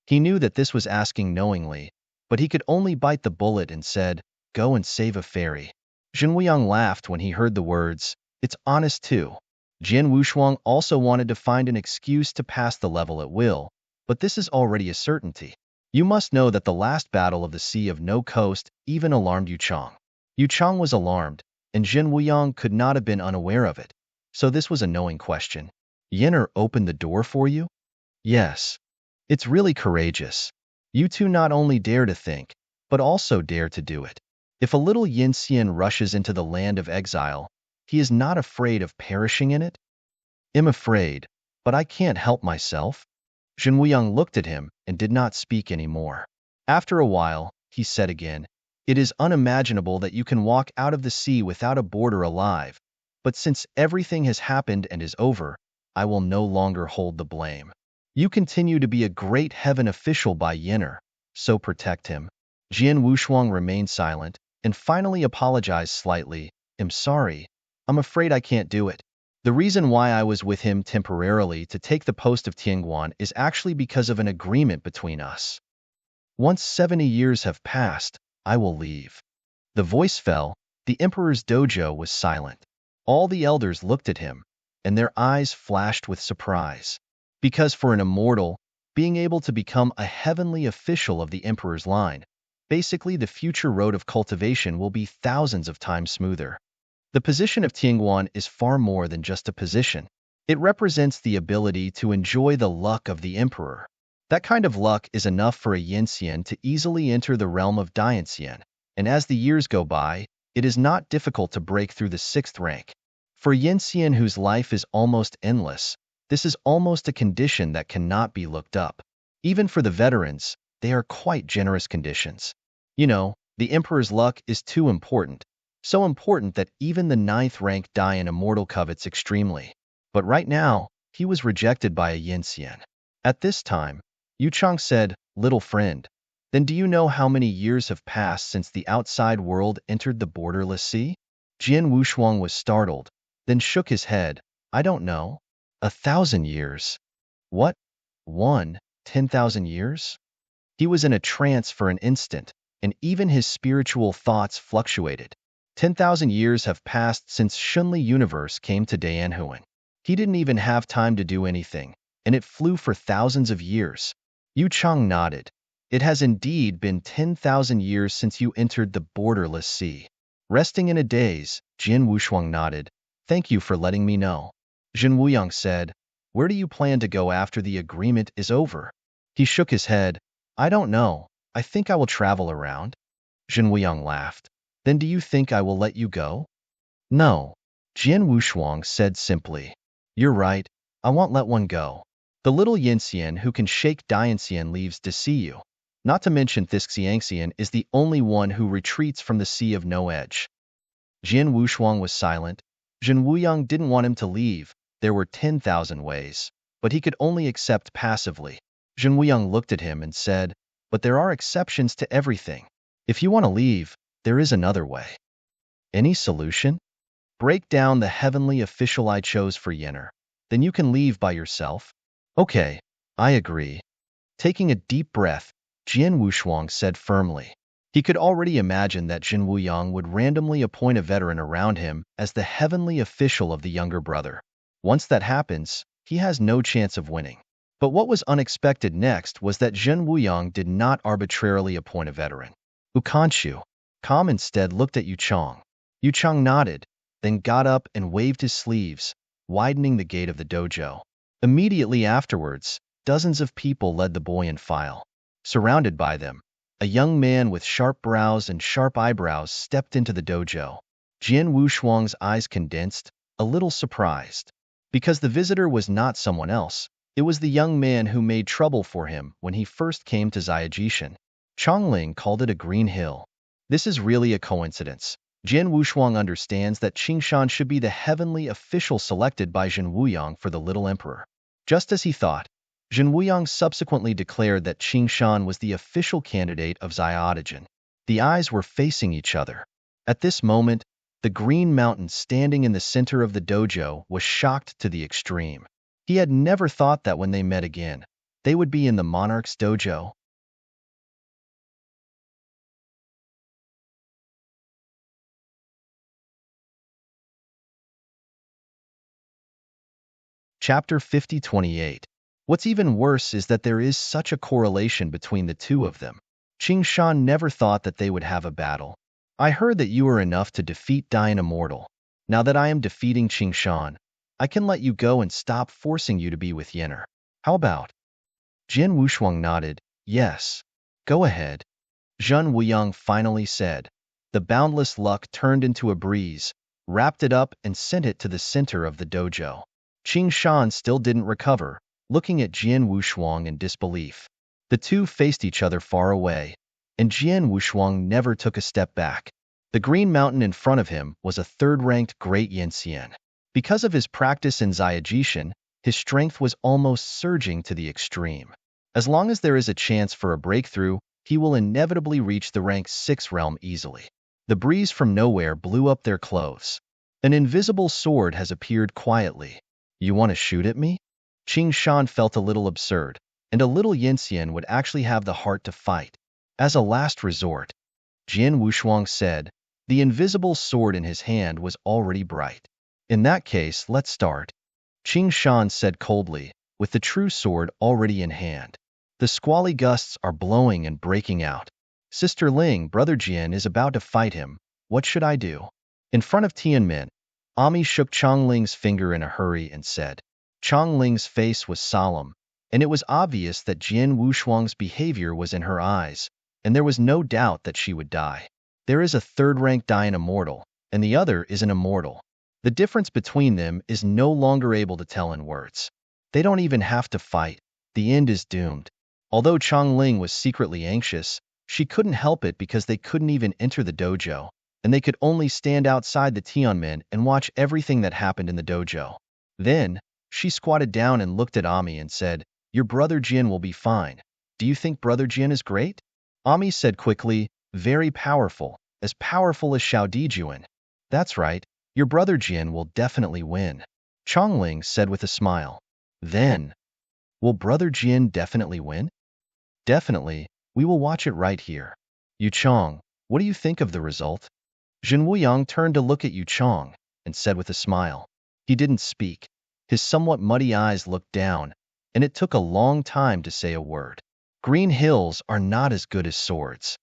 He knew that this was asking knowingly, but he could only bite the bullet and said, go and save a fairy. Zhen Wuyang laughed when he heard the words, It's honest too. Jin Wushuang also wanted to find an excuse to pass the level at will, but this is already a certainty. You must know that the last battle of the Sea of No Coast even alarmed Yu Chang. Yu Chang was alarmed, and Jin Wuyang could not have been unaware of it. So this was a knowing question. Yenner opened the door for you? Yes. It's really courageous. You two not only dare to think, but also dare to do it. If a little Yin Xian rushes into the land of exile, he is not afraid of perishing in it? I'm afraid, but I can't help myself. Jin Wuyang looked at him and did not speak any more. After a while, he said again, "It is unimaginable that you can walk out of the sea without a boarder alive, but since everything has happened and is over, I will no longer hold the blame. You continue to be a great heaven official by Yenner, so protect him." Jian Wushuang remained silent and finally apologized slightly. "I'm sorry. I'm afraid I can't do it. The reason why I was with him temporarily to take the post of Tianguan is actually because of an agreement between us. Once 70 years have passed, I will leave." The voice fell. The emperor's dojo was silent. All the elders looked at him, and their eyes flashed with surprise. Because for an immortal, being able to become a heavenly official of the emperor's line, basically the future road of cultivation will be thousands of times smoother. The position of Tianguan is far more than just a position. It represents the ability to enjoy the luck of the emperor. That kind of luck is enough for a Yinxian to easily enter the realm of Dianxian, and as the years go by, it is not difficult to break through the 6th rank. For a Yinxian whose life is almost endless, this is almost a condition that cannot be looked up. Even for the veterans, they are quite generous conditions. You know, the emperor's luck is too important. So important that even the 9th rank Dian immortal covets extremely. But right now, he was rejected by a Yinxian. At this time, Yu Chang said, "Little friend, then do you know how many years have passed since the outside world entered the borderless sea?" Jian Wushuang was startled, then shook his head. "I don't know. 1,000 years. What? 10,000 years?" He was in a trance for an instant, and even his spiritual thoughts fluctuated. 10,000 years have passed since Shunli universe came to Dayanhuan. He didn't even have time to do anything, and it flew for thousands of years. Yu Chang nodded. "It has indeed been 10,000 years since you entered the borderless sea." Resting in a daze, Jin Wushuang nodded. "Thank you for letting me know." Jin Wuyang said, "Where do you plan to go after the agreement is over?" He shook his head. "I don't know. I think I will travel around." Jin Wuyang laughed. "Then do you think I will let you go?" "No." Jian Wushuang said simply. "You're right. I won't let one go. The little Yinxian who can shake Dianxian leaves to see you. Not to mention Thixxiangxian is the only one who retreats from the sea of no edge." Jian Wushuang was silent. Jin Wuyang didn't want him to leave. There were 10,000 ways, but he could only accept passively. Jin Wuyang looked at him and said, "But there are exceptions to everything. If you want to leave, there is another way." "Any solution?" "Break down the heavenly official I chose for Yenner. Then you can leave by yourself." "Okay, I agree." Taking a deep breath, Jian Wushuang said firmly. He could already imagine that Jin Wuyang would randomly appoint a veteran around him as the heavenly official of the younger brother. Once that happens, he has no chance of winning. But what was unexpected next was that Jin Wuyang did not arbitrarily appoint a veteran. Ukanshu. Kam instead looked at Yu Chang. Yu Chang nodded, then got up and waved his sleeves, widening the gate of the dojo. Immediately afterwards, dozens of people led the boy in file. Surrounded by them, a young man with sharp brows and sharp eyebrows stepped into the dojo. Jian Wushuang's eyes condensed, a little surprised. Because the visitor was not someone else, it was the young man who made trouble for him when he first came to Xiajishan. Chongling called it a green hill. This is really a coincidence. Jian Wushuang understands that Qingshan should be the heavenly official selected by Jin Wuyang for the little emperor. Just as he thought, Jin Wuyang subsequently declared that Qingshan was the official candidate of Xiaodajan. The eyes were facing each other. At this moment, the green mountain standing in the center of the dojo was shocked to the extreme. He had never thought that when they met again, they would be in the monarch's dojo. Chapter 50:28. What's even worse is that there is such a correlation between the two of them. Qing Shan never thought that they would have a battle. I heard that you are enough to defeat Dian Immortal. Now that I am defeating Qing Shan, I can let you go and stop forcing you to be with Yenner. How about? Jin Wushuang nodded. Yes. Go ahead. Zhen Wuyang finally said. The boundless luck turned into a breeze, wrapped it up and sent it to the center of the dojo. Qing Shan still didn't recover, looking at Jian Wushuang in disbelief. The two faced each other far away, and Jian Wushuang never took a step back. The green mountain in front of him was a third-ranked Great Yanxian. Because of his practice in Zaijishan, his strength was almost surging to the extreme. As long as there is a chance for a breakthrough, he will inevitably reach the rank 6 realm easily. The breeze from nowhere blew up their clothes. An invisible sword has appeared quietly. You want to shoot at me? Qing Shan felt a little absurd, and a little Yanxian would actually have the heart to fight. As a last resort, Jian Wushuang said, the invisible sword in his hand was already bright. In that case, let's start. Qing Shan said coldly, with the true sword already in hand. The squally gusts are blowing and breaking out. Sister Ling, Brother Jian is about to fight him. What should I do? In front of Tianmin, Ami shook Changling's finger in a hurry and said. Changling's face was solemn, and it was obvious that Jian Wushuang's behavior was in her eyes, and there was no doubt that she would die. There is a third-ranked Dian Immortal, and the other is an immortal. The difference between them is no longer able to tell in words. They don't even have to fight. The end is doomed. Although Changling was secretly anxious, she couldn't help it because they couldn't even enter the dojo, and they could only stand outside the Tianmen and watch everything that happened in the dojo. Then, she squatted down and looked at Ami and said, Your brother Jin will be fine. Do you think Brother Jin is great? Ami said quickly, very powerful as Xiao Dijuan. That's right, your brother Jin will definitely win. Chongling said with a smile. Then, will Brother Jin definitely win? Definitely, we will watch it right here. Yu Chong, what do you think of the result? Zhen Wuyang turned to look at Yu Chong and said with a smile. He didn't speak. His somewhat muddy eyes looked down, and it took a long time to say a word. Green hills are not as good as swords.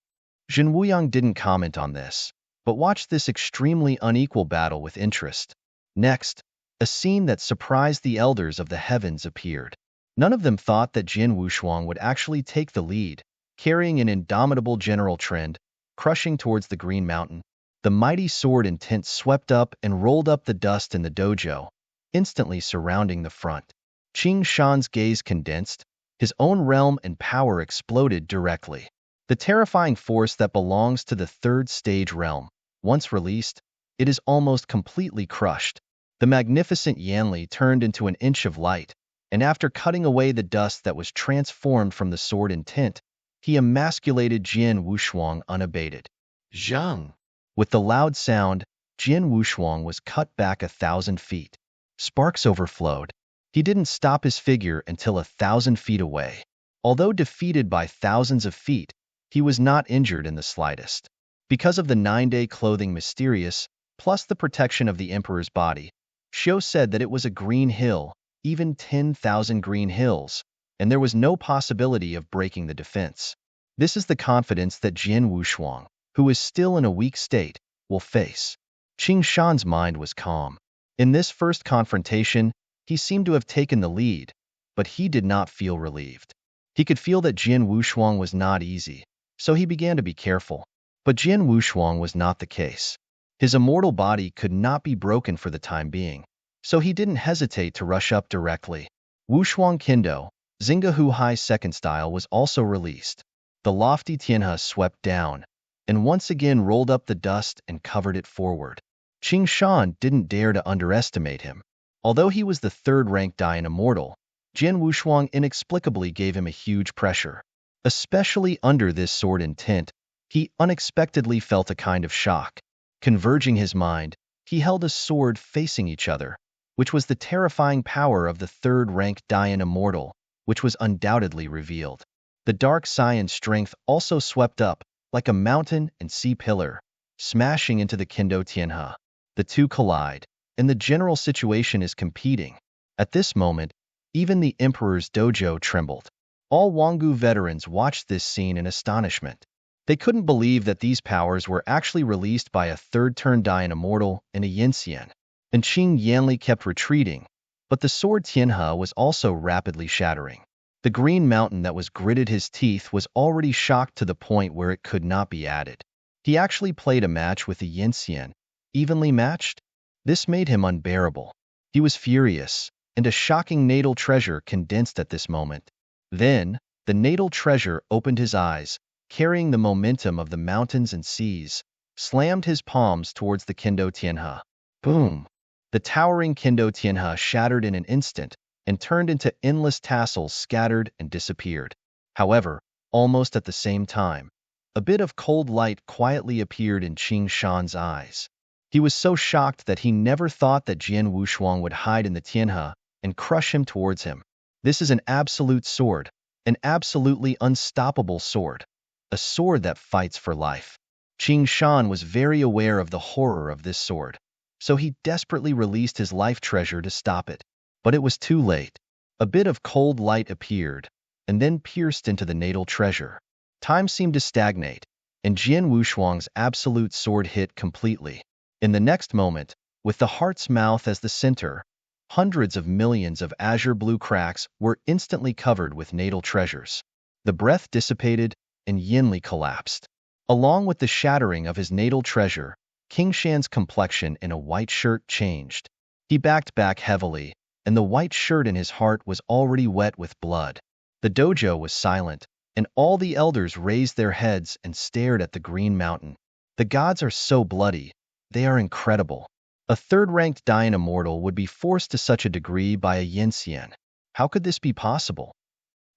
Zhen Wuyang didn't comment on this, but watched this extremely unequal battle with interest. Next, a scene that surprised the elders of the heavens appeared. None of them thought that Jian Wushuang would actually take the lead, carrying an indomitable general trend, crushing towards the Green Mountain. The mighty sword and tint swept up and rolled up the dust in the dojo, instantly surrounding the front. Qing Shan's gaze condensed, his own realm and power exploded directly. The terrifying force that belongs to the third stage realm, once released, it is almost completely crushed. The magnificent Yanli turned into an inch of light, and after cutting away the dust that was transformed from the sword and tint, he emasculated Jian Wushuang unabated. Zhang! With the loud sound, Jian Wushuang was cut back 1,000 feet. Sparks overflowed. He didn't stop his figure until 1,000 feet away. Although defeated by thousands of feet, he was not injured in the slightest. Because of the 9-day clothing mysterious, plus the protection of the emperor's body, Xiu said that it was a green hill, even 10,000 green hills, and there was no possibility of breaking the defense. This is the confidence that Jian Wushuang, who is still in a weak state, will face. Qing Shan's mind was calm. In this first confrontation, he seemed to have taken the lead, but he did not feel relieved. He could feel that Jian Wushuang was not easy, so he began to be careful. But Jian Wushuang was not the case. His immortal body could not be broken for the time being, so he didn't hesitate to rush up directly. Wushuang Kendo, Xingge Hu Hai second style was also released. The lofty Tianhe swept down, and once again rolled up the dust and covered it forward. Qing Shan didn't dare to underestimate him. Although he was the third-ranked Dian Immortal, Jian Wushuang inexplicably gave him a huge pressure. Especially under this sword and tint, he unexpectedly felt a kind of shock. Converging his mind, he held a sword facing each other, which was the terrifying power of the third-ranked Dian Immortal, which was undoubtedly revealed. The dark Saiyan strength also swept up, like a mountain and sea pillar, smashing into the Kendo Tianhe. The two collide, and the general situation is competing. At this moment, even the Emperor's dojo trembled. All Wanggu veterans watched this scene in astonishment. They couldn't believe that these powers were actually released by a third-turn Dian Immortal and a Yinxian. And Qing Yanli kept retreating, but the sword Tianhe was also rapidly shattering. The green mountain that was gritted his teeth was already shocked to the point where it could not be added. He actually played a match with the Yinxian, evenly matched? This made him unbearable. He was furious, and a shocking natal treasure condensed at this moment. Then, the natal treasure opened his eyes, carrying the momentum of the mountains and seas, slammed his palms towards the Kendo Tianhe. Boom! The towering Kendo Tianhe shattered in an instant and turned into endless tassels, scattered and disappeared. However, almost at the same time, a bit of cold light quietly appeared in Qing Shan's eyes. He was so shocked that he never thought that Jian Wushuang would hide in the Tianhe and crush him towards him. This is an absolute sword, an absolutely unstoppable sword, a sword that fights for life. Qing Shan was very aware of the horror of this sword, so he desperately released his life treasure to stop it. But it was too late. A bit of cold light appeared, and then pierced into the natal treasure. Time seemed to stagnate, and Jian Wushuang's absolute sword hit completely. In the next moment, with the heart's mouth as the center, hundreds of millions of azure blue cracks were instantly covered with natal treasures. The breath dissipated, and Yinli collapsed. Along with the shattering of his natal treasure, King Shan's complexion in a white shirt changed. He backed back heavily, and the white shirt in his heart was already wet with blood. The dojo was silent, and all the elders raised their heads and stared at the green mountain. The gods are so bloody. They are incredible. A third-ranked Dian Immortal would be forced to such a degree by a Yinxian. How could this be possible?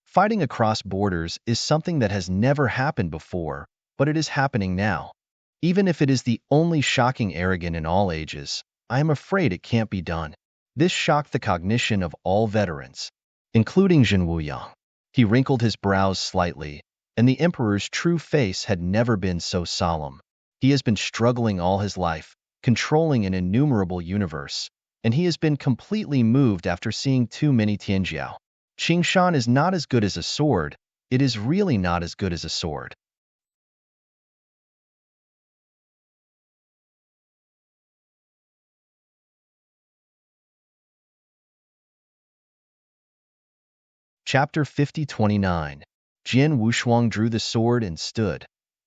Fighting across borders is something that has never happened before, but it is happening now. Even if it is the only shocking arrogant in all ages, I am afraid it can't be done. This shocked the cognition of all veterans, including Zhen Wuyang. He wrinkled his brows slightly, and the Emperor's true face had never been so solemn. He has been struggling all his life, controlling an innumerable universe, and he has been completely moved after seeing too many Tianjiao. Qing Shan is not as good as a sword. It is really not as good as a sword. Chapter 50-29. Jian Wushuang drew the sword and stood.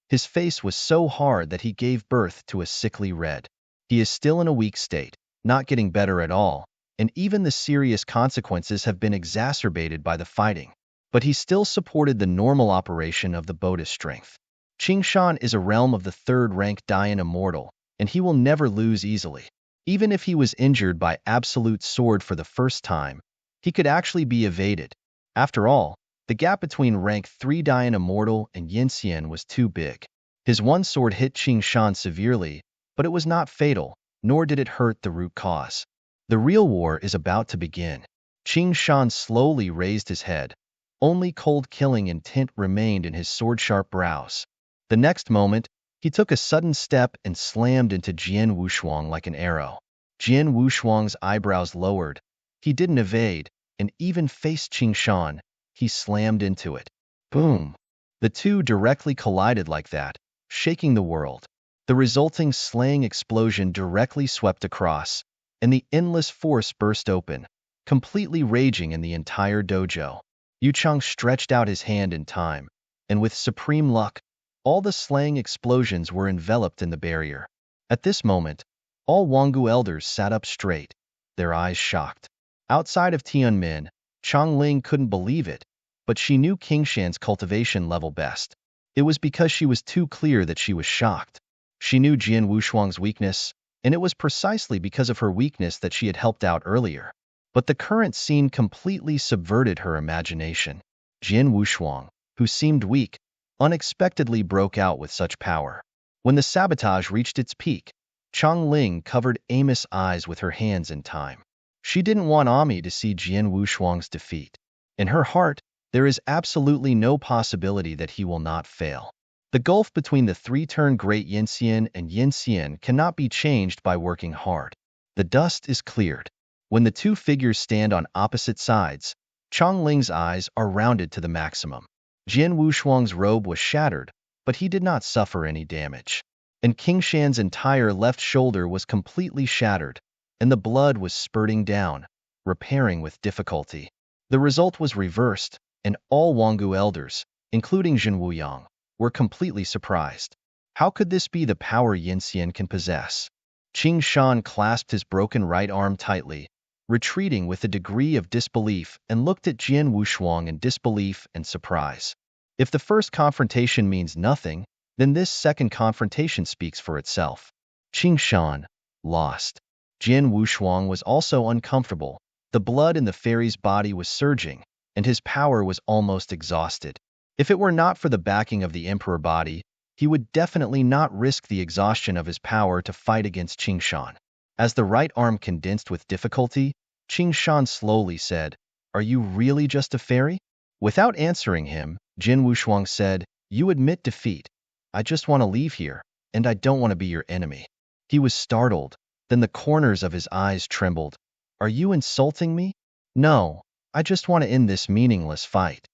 His face was so hard that he gave birth to a sickly red. He is still in a weak state, not getting better at all, and even the serious consequences have been exacerbated by the fighting. But he still supported the normal operation of the Buddhist strength. Qing Shan is a realm of the third-ranked Dian Immortal, and he will never lose easily. Even if he was injured by absolute sword for the first time, he could actually be evaded. After all, the gap between rank 3 Dian Immortal and Yinxian was too big. His one sword hit Qing Shan severely, but it was not fatal, nor did it hurt the root cause. The real war is about to begin. Qing Shan slowly raised his head. Only cold killing intent remained in his sword-sharp brows. The next moment, he took a sudden step and slammed into Jian Wushuang like an arrow. Jian Wushuang's eyebrows lowered. He didn't evade, and even faced Qing Shan. He slammed into it. Boom! The two directly collided like that, shaking the world. The resulting slaying explosion directly swept across, and the endless force burst open, completely raging in the entire dojo. Yu Chang stretched out his hand in time, and with supreme luck, all the slaying explosions were enveloped in the barrier. At this moment, all Wanggu elders sat up straight, their eyes shocked. Outside of Tianmin, Chang Ling couldn't believe it, but she knew King Shan's cultivation level best. It was because she was too clear that she was shocked. She knew Jian Wushuang's weakness, and it was precisely because of her weakness that she had helped out earlier. But the current scene completely subverted her imagination. Jian Wushuang, who seemed weak, unexpectedly broke out with such power. When the sabotage reached its peak, Chang Ling covered Amos' eyes with her hands in time. She didn't want Ami to see Jian Wushuang's defeat. In her heart, there is absolutely no possibility that he will not fail. The gulf between the three-turn Great Yinxian and Yinxian cannot be changed by working hard. The dust is cleared. When the two figures stand on opposite sides, Chong Ling's eyes are rounded to the maximum. Jin Wushuang's robe was shattered, but he did not suffer any damage. And King Shan's entire left shoulder was completely shattered, and the blood was spurting down, repairing with difficulty. The result was reversed, and all Wanggu elders, including Jin Wuyang, were completely surprised. How could this be the power Yin Xian can possess? Qing Shan clasped his broken right arm tightly, retreating with a degree of disbelief, and looked at Jian Wushuang in disbelief and surprise. If the first confrontation means nothing, then this second confrontation speaks for itself. Qing Shan lost. Jian Wushuang was also uncomfortable. The blood in the fairy's body was surging, and his power was almost exhausted. If it were not for the backing of the emperor body, he would definitely not risk the exhaustion of his power to fight against Qing Shan. As the right arm condensed with difficulty, Qing Shan slowly said, "Are you really just a fairy?" Without answering him, Jin Wushuang said, "You admit defeat. I just want to leave here, and I don't want to be your enemy." He was startled, then the corners of his eyes trembled. "Are you insulting me?" "No, I just want to end this meaningless fight."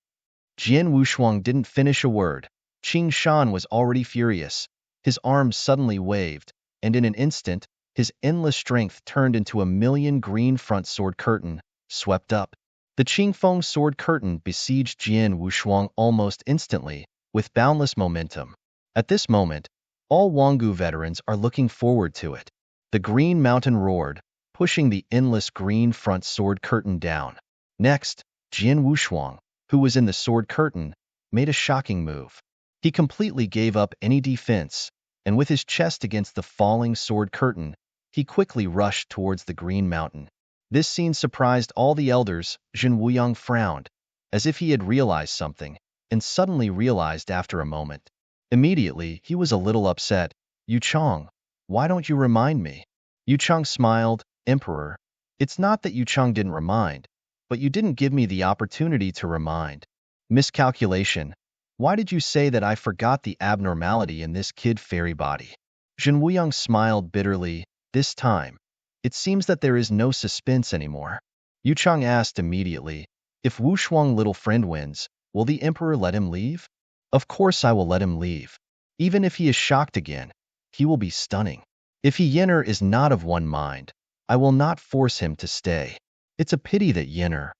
Jian Wushuang didn't finish a word. Qing Shan was already furious. His arms suddenly waved, and in an instant, his endless strength turned into a million green front sword curtain, swept up. The Qingfeng sword curtain besieged Jian Wushuang almost instantly, with boundless momentum. At this moment, all Wanggu veterans are looking forward to it. The Green Mountain roared, pushing the endless green front sword curtain down. Next, Jian Wushuang, who was in the sword curtain, made a shocking move. He completely gave up any defense, and with his chest against the falling sword curtain, he quickly rushed towards the Green Mountain. This scene surprised all the elders. Jin Wuyang frowned, as if he had realized something, and suddenly realized after a moment. Immediately, he was a little upset. "Yu Chong, why don't you remind me?" Yu Chong smiled, "Emperor, it's not that Yu Chong didn't remind, but you didn't give me the opportunity to remind." Miscalculation. Why did you say that I forgot the abnormality in this kid fairy body? Jin Wuyang smiled bitterly. This time, it seems that there is no suspense anymore. Yu Chong asked immediately, "If Wu Shuang little friend wins, will the emperor let him leave?" "Of course I will let him leave. Even if he is shocked again, he will be stunning. If he Yenner is not of one mind, I will not force him to stay. It's a pity that Yenner."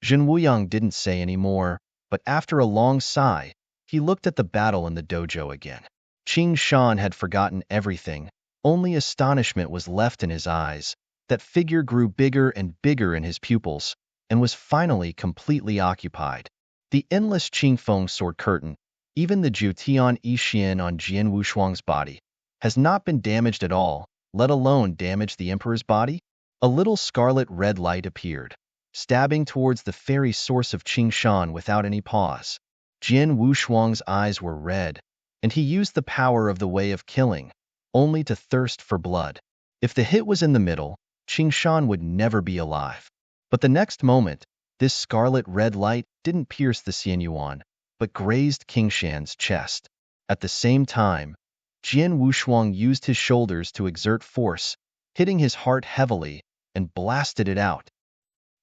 Jin Wuyang didn't say any more, but after a long sigh, he looked at the battle in the dojo again. Qing Shan had forgotten everything. Only astonishment was left in his eyes. That figure grew bigger and bigger in his pupils, and was finally completely occupied. The endless Qingfeng sword curtain, even the Jutian Yixian on Jian Wushuang's body, has not been damaged at all, let alone damage the emperor's body. A little scarlet red light appeared, stabbing towards the fairy source of Qing Shan without any pause. Jian Wushuang's eyes were red, and he used the power of the way of killing, only to thirst for blood. If the hit was in the middle, Qing Shan would never be alive. But the next moment, this scarlet red light didn't pierce the Xianyuan, but grazed King Shan's chest. At the same time, Jian Wushuang used his shoulders to exert force, hitting his heart heavily, and blasted it out.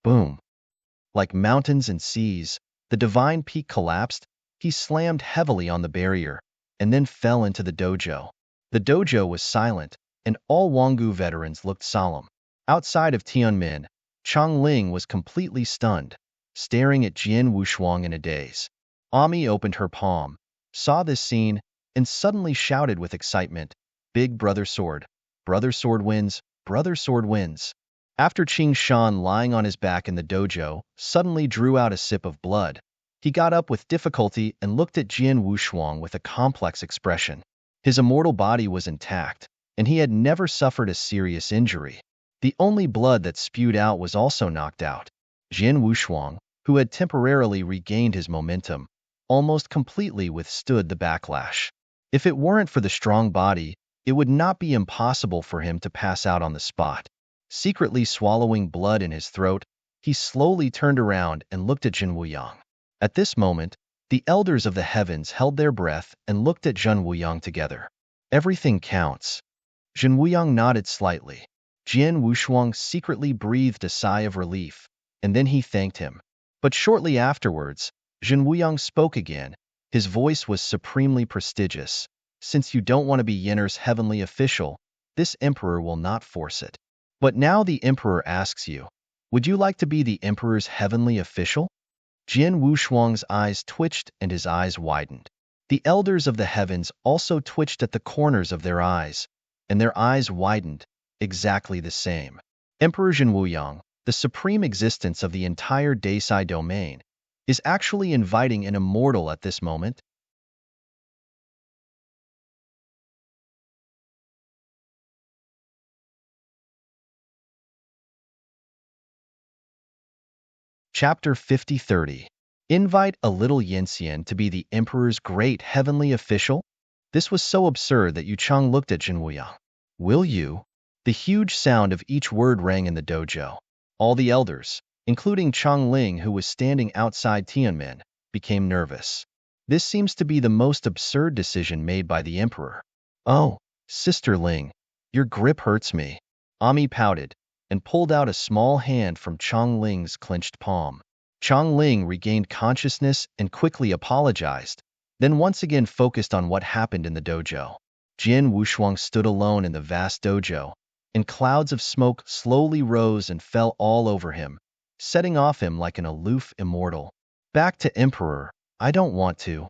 Boom! Like mountains and seas, the divine peak collapsed. He slammed heavily on the barrier, and then fell into the dojo. The dojo was silent, and all Wanggu veterans looked solemn. Outside of Tianmin, Chong Ling was completely stunned, staring at Jian Wushuang in a daze. Ami opened her palm, saw this scene, and suddenly shouted with excitement, "Big brother sword wins, brother sword wins." After Qing Shan, lying on his back in the dojo, suddenly drew out a sip of blood, he got up with difficulty and looked at Jian Wushuang with a complex expression. His immortal body was intact, and he had never suffered a serious injury. The only blood that spewed out was also knocked out. Jian Wushuang, who had temporarily regained his momentum, almost completely withstood the backlash. If it weren't for the strong body, it would not be impossible for him to pass out on the spot. Secretly swallowing blood in his throat, he slowly turned around and looked at Jin Wuyang. At this moment, the elders of the heavens held their breath and looked at Jin Wuyang together. Everything counts. Jin Wuyang nodded slightly. Jian Wushuang secretly breathed a sigh of relief, and then he thanked him. But shortly afterwards, Jin Wuyang spoke again. His voice was supremely prestigious. Since you don't want to be Yenner's heavenly official, this emperor will not force it. But now the emperor asks you, would you like to be the emperor's heavenly official? Jian Wushuang's eyes twitched and his eyes widened. The elders of the heavens also twitched at the corners of their eyes, and their eyes widened, exactly the same. Emperor Jin Wuyang, the supreme existence of the entire Daisai domain, is actually inviting an immortal at this moment? Chapter 50-30. Invite a little Yinxian to be the emperor's great heavenly official? This was so absurd that Yu Chang looked at Jin Wuyang. Will you? The huge sound of each word rang in the dojo. All the elders, including Chang Ling who was standing outside Tianmen, became nervous. This seems to be the most absurd decision made by the emperor. Oh, Sister Ling, your grip hurts me. Ami pouted and pulled out a small hand from Chang Ling's clenched palm. Chang Ling regained consciousness and quickly apologized, then once again focused on what happened in the dojo. Jian Wushuang stood alone in the vast dojo, and clouds of smoke slowly rose and fell all over him, setting off him like an aloof immortal. Back to Emperor, I don't want to.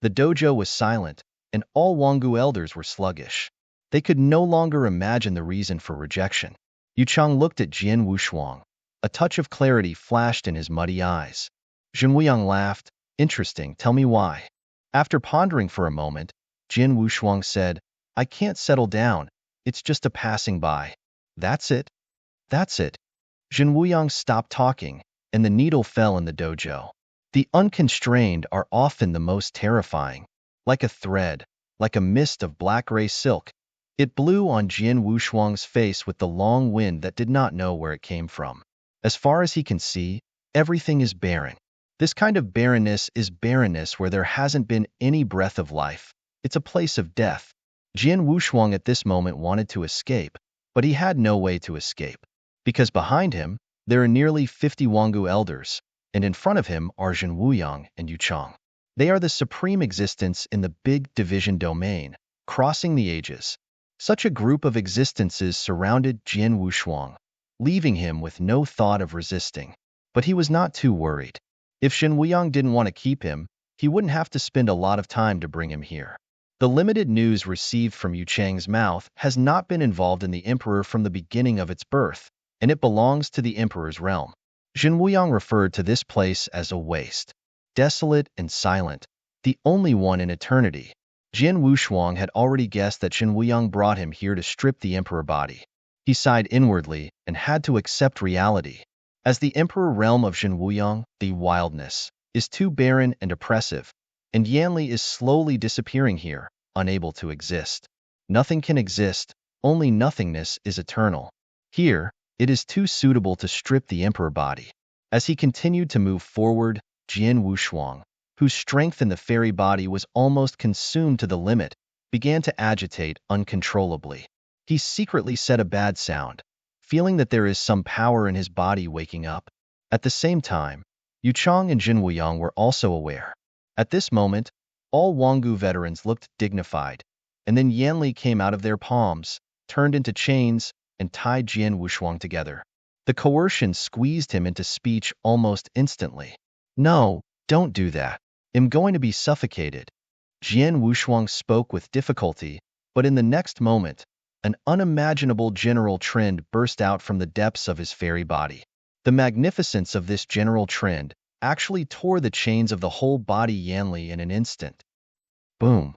The dojo was silent, and all Wangu elders were sluggish. They could no longer imagine the reason for rejection. Yu Chang looked at Jian Wushuang. A touch of clarity flashed in his muddy eyes. Jin Wuyang laughed. Interesting, tell me why. After pondering for a moment, Jian Wushuang said, I can't settle down. It's just a passing by. That's it. That's it. Jin Wuyang stopped talking, and the needle fell in the dojo. The unconstrained are often the most terrifying. Like a thread, like a mist of black-gray silk, it blew on Jian Wushuang's face with the long wind that did not know where it came from. As far as he can see, everything is barren. This kind of barrenness is barrenness where there hasn't been any breath of life. It's a place of death. Jian Wushuang at this moment wanted to escape, but he had no way to escape. Because behind him, there are nearly 50 Wangu elders, and in front of him are Jin Wuyang and Yu Chang. They are the supreme existence in the big division domain, crossing the ages. Such a group of existences surrounded Jian Wushuang, leaving him with no thought of resisting. But he was not too worried. If Jin Wuyang didn't want to keep him, he wouldn't have to spend a lot of time to bring him here. The limited news received from Yu Chang's mouth has not been involved in the emperor from the beginning of its birth, and it belongs to the emperor's realm. Jin Wuyang referred to this place as a waste, desolate and silent, the only one in eternity. Jian Wushuang had already guessed that Jin Wuyang brought him here to strip the emperor body. He sighed inwardly and had to accept reality. As the emperor realm of Jin Wuyang, the wildness is too barren and oppressive, and Yanli is slowly disappearing here, unable to exist. Nothing can exist, only nothingness is eternal. Here, it is too suitable to strip the emperor body. As he continued to move forward, Jian Wushuang, whose strength in the fairy body was almost consumed to the limit, began to agitate uncontrollably. He secretly said a bad sound, feeling that there is some power in his body waking up. At the same time, Yu Chang and Jin Wuyang were also aware. At this moment, all Wangu veterans looked dignified, and then Yanli came out of their palms, turned into chains, and tied Jian Wushuang together. The coercion squeezed him into speech almost instantly. No, don't do that. I'm going to be suffocated. Jian Wushuang spoke with difficulty, but in the next moment, an unimaginable general trend burst out from the depths of his fairy body. The magnificence of this general trend actually tore the chains of the whole body Yanli in an instant. Boom!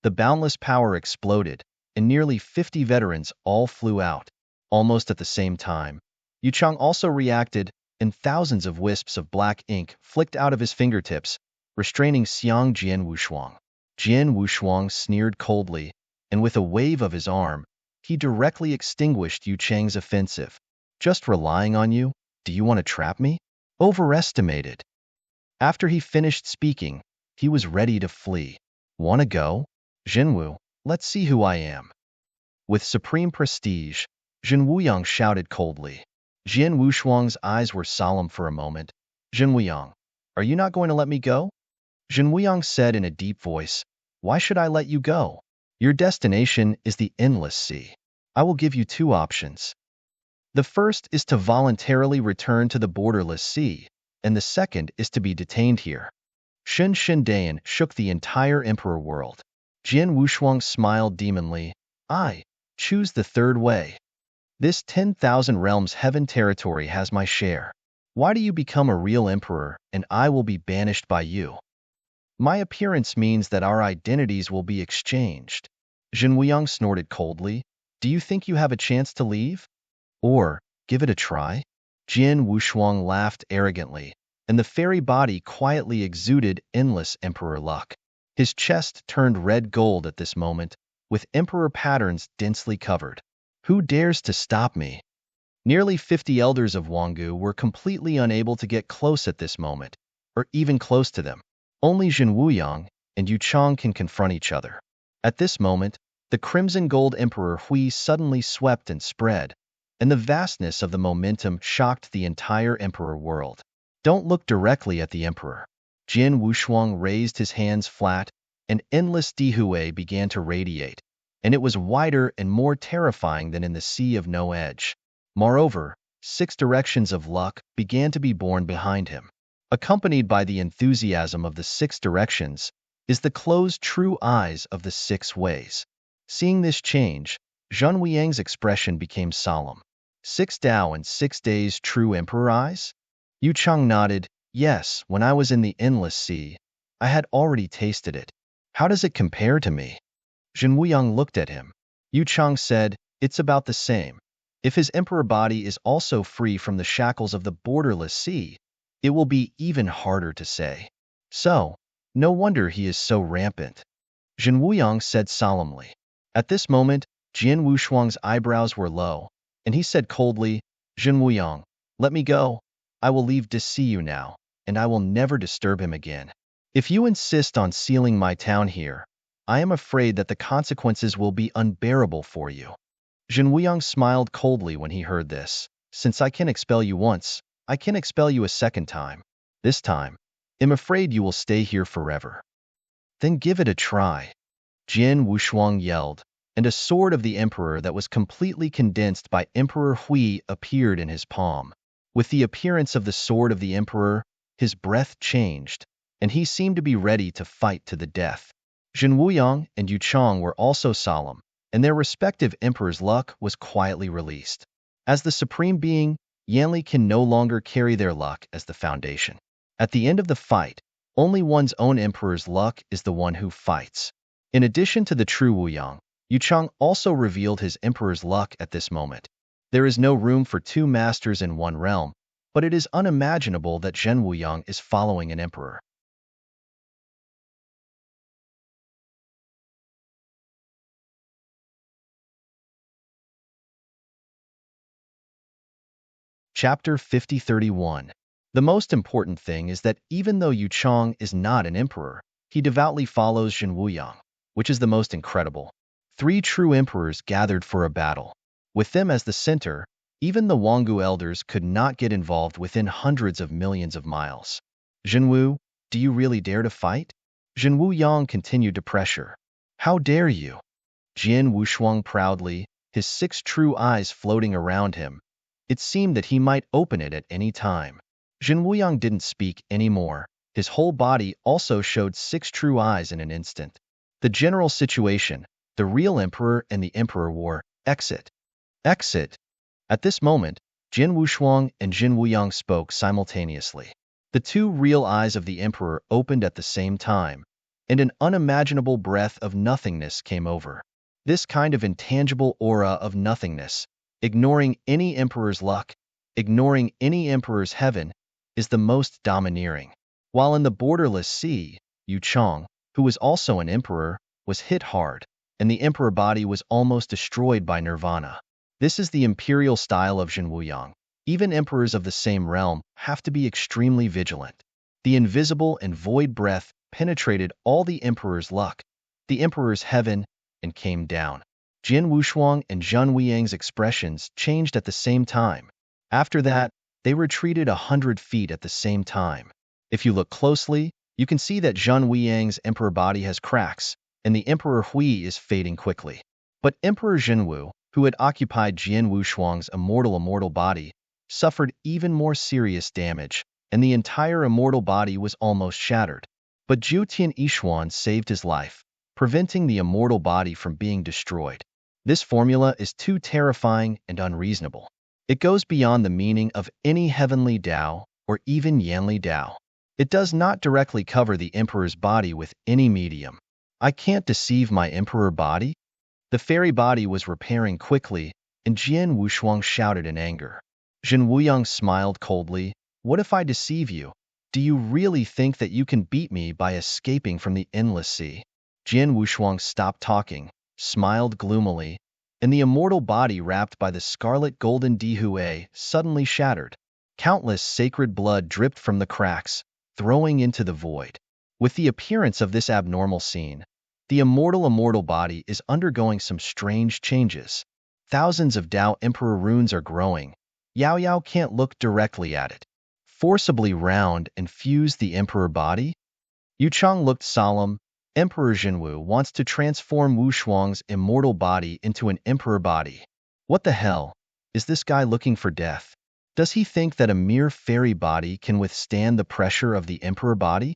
The boundless power exploded, and nearly 50 veterans all flew out. Almost at the same time, Yu Chang also reacted, and thousands of wisps of black ink flicked out of his fingertips, restraining Xiang Jian Wushuang. Jian Wushuang sneered coldly, and with a wave of his arm, he directly extinguished Yu Chang's offensive. Just relying on you? Do you want to trap me? Overestimated. After he finished speaking, he was ready to flee. Want to go? Jinwu, let's see who I am. With supreme prestige, Jin Wuyang shouted coldly. Jin Wushuang's eyes were solemn for a moment. Jin Wuyang, are you not going to let me go? Jin Wuyang said in a deep voice, why should I let you go? Your destination is the endless sea. I will give you two options. The first is to voluntarily return to the borderless sea, and the second is to be detained here. Shun Shindayan shook the entire emperor world. Jin Wushuang smiled demonly. I choose the third way. This 10,000 realms heaven territory has my share. Why do you become a real emperor, and I will be banished by you? My appearance means that our identities will be exchanged. Jin Wuyang snorted coldly. Do you think you have a chance to leave? Or, give it a try? Jin Wushuang laughed arrogantly, and the fairy body quietly exuded endless emperor luck. His chest turned red gold at this moment, with emperor patterns densely covered. Who dares to stop me? Nearly 50 elders of Wangu were completely unable to get close at this moment, or even close to them. Only Jin Wuyang and Yu Chang can confront each other. At this moment, the crimson gold emperor Hui suddenly swept and spread, and the vastness of the momentum shocked the entire emperor world. Don't look directly at the emperor. Jin Wushuang raised his hands flat, and endless Dihue began to radiate, and it was wider and more terrifying than in the sea of no edge. Moreover, 6 directions of luck began to be born behind him. Accompanied by the enthusiasm of the 6 directions is the closed true eyes of the 6 ways. Seeing this change, Zhun Weiyang's expression became solemn. 6 Tao and 6 days true emperor eyes? Yu Chang nodded. Yes, when I was in the endless sea, I had already tasted it. How does it compare to me? Jin Wuyang looked at him. Yu Chang said, it's about the same. If his emperor body is also free from the shackles of the borderless sea, it will be even harder to say. So, no wonder he is so rampant. Jin Wuyang said solemnly. At this moment, Jin Wushuang's eyebrows were low, and he said coldly, Jin Wuyang, let me go. I will leave to see you now, and I will never disturb him again. If you insist on sealing my town here, I am afraid that the consequences will be unbearable for you. Jin Wuyang smiled coldly when he heard this. Since I can expel you once, I can expel you a second time. This time, I'm afraid you will stay here forever. Then give it a try. Jin Wushuang yelled, and a sword of the emperor that was completely condensed by Emperor Hui appeared in his palm. With the appearance of the sword of the emperor, his breath changed, and he seemed to be ready to fight to the death. Jin Wuyang and Yu Chang were also solemn, and their respective emperor's luck was quietly released. As the supreme being, Yanli can no longer carry their luck as the foundation. At the end of the fight, only one's own emperor's luck is the one who fights. In addition to the true Wuyang, Yu Chang also revealed his emperor's luck at this moment. There is no room for 2 masters in one realm, but it is unimaginable that Zhen Wuyang is following an emperor. Chapter 5031. The most important thing is that even though Yu Chang is not an emperor, he devoutly follows Zhen Wuyang, which is the most incredible. 3 true emperors gathered for a battle. With them as the center, even the Wangu elders could not get involved within hundreds of millions of miles. Zhenwu, do you really dare to fight? Zhen Wuyang continued to pressure. How dare you? Jin Wushuang proudly, his 6 true eyes floating around him. It seemed that he might open it at any time. Jin Wuyang didn't speak anymore. His whole body also showed 6 true eyes in an instant. The general situation, the real emperor and the emperor war, exit. Exit. At this moment, Jin Wushuang and Jin Wuyang spoke simultaneously. The 2 real eyes of the emperor opened at the same time, and an unimaginable breath of nothingness came over. This kind of intangible aura of nothingness, ignoring any emperor's luck, ignoring any emperor's heaven, is the most domineering. While in the borderless sea, Yu Chang, who was also an emperor, was hit hard, and the emperor body was almost destroyed by nirvana. This is the imperial style of Zhen Wuyang. Even emperors of the same realm have to be extremely vigilant. The invisible and void breath penetrated all the emperor's luck, the emperor's heaven, and came down. Jin Wushuang and Zhun Weiyang's expressions changed at the same time. After that, they retreated 100 feet at the same time. If you look closely, you can see that Zhun Weiyang's emperor body has cracks, and the Emperor Hui is fading quickly. But Emperor Jinwu, who had occupied Jin Wushuang's immortal body, suffered even more serious damage, and the entire immortal body was almost shattered. But Zhu Tian Yishuan saved his life, preventing the immortal body from being destroyed. This formula is too terrifying and unreasonable. It goes beyond the meaning of any heavenly Tao or even Yanli Tao. It does not directly cover the emperor's body with any medium. I can't deceive my emperor body? The fairy body was repairing quickly, and Jian Wushuang shouted in anger. Jin Wuyang smiled coldly. What if I deceive you? Do you really think that you can beat me by escaping from the endless sea? Jian Wushuang stopped talking, smiled gloomily, and the immortal body wrapped by the scarlet golden Dihue suddenly shattered. Countless sacred blood dripped from the cracks, throwing into the void. With the appearance of this abnormal scene, the immortal body is undergoing some strange changes. Thousands of Tao Emperor runes are growing. Yao Yao can't look directly at it. Forcibly round and fuse the emperor body? Yu Chang looked solemn. Emperor Jinwu wants to transform Wu Shuang's immortal body into an emperor body. What the hell? Is this guy looking for death? Does he think that a mere fairy body can withstand the pressure of the emperor body?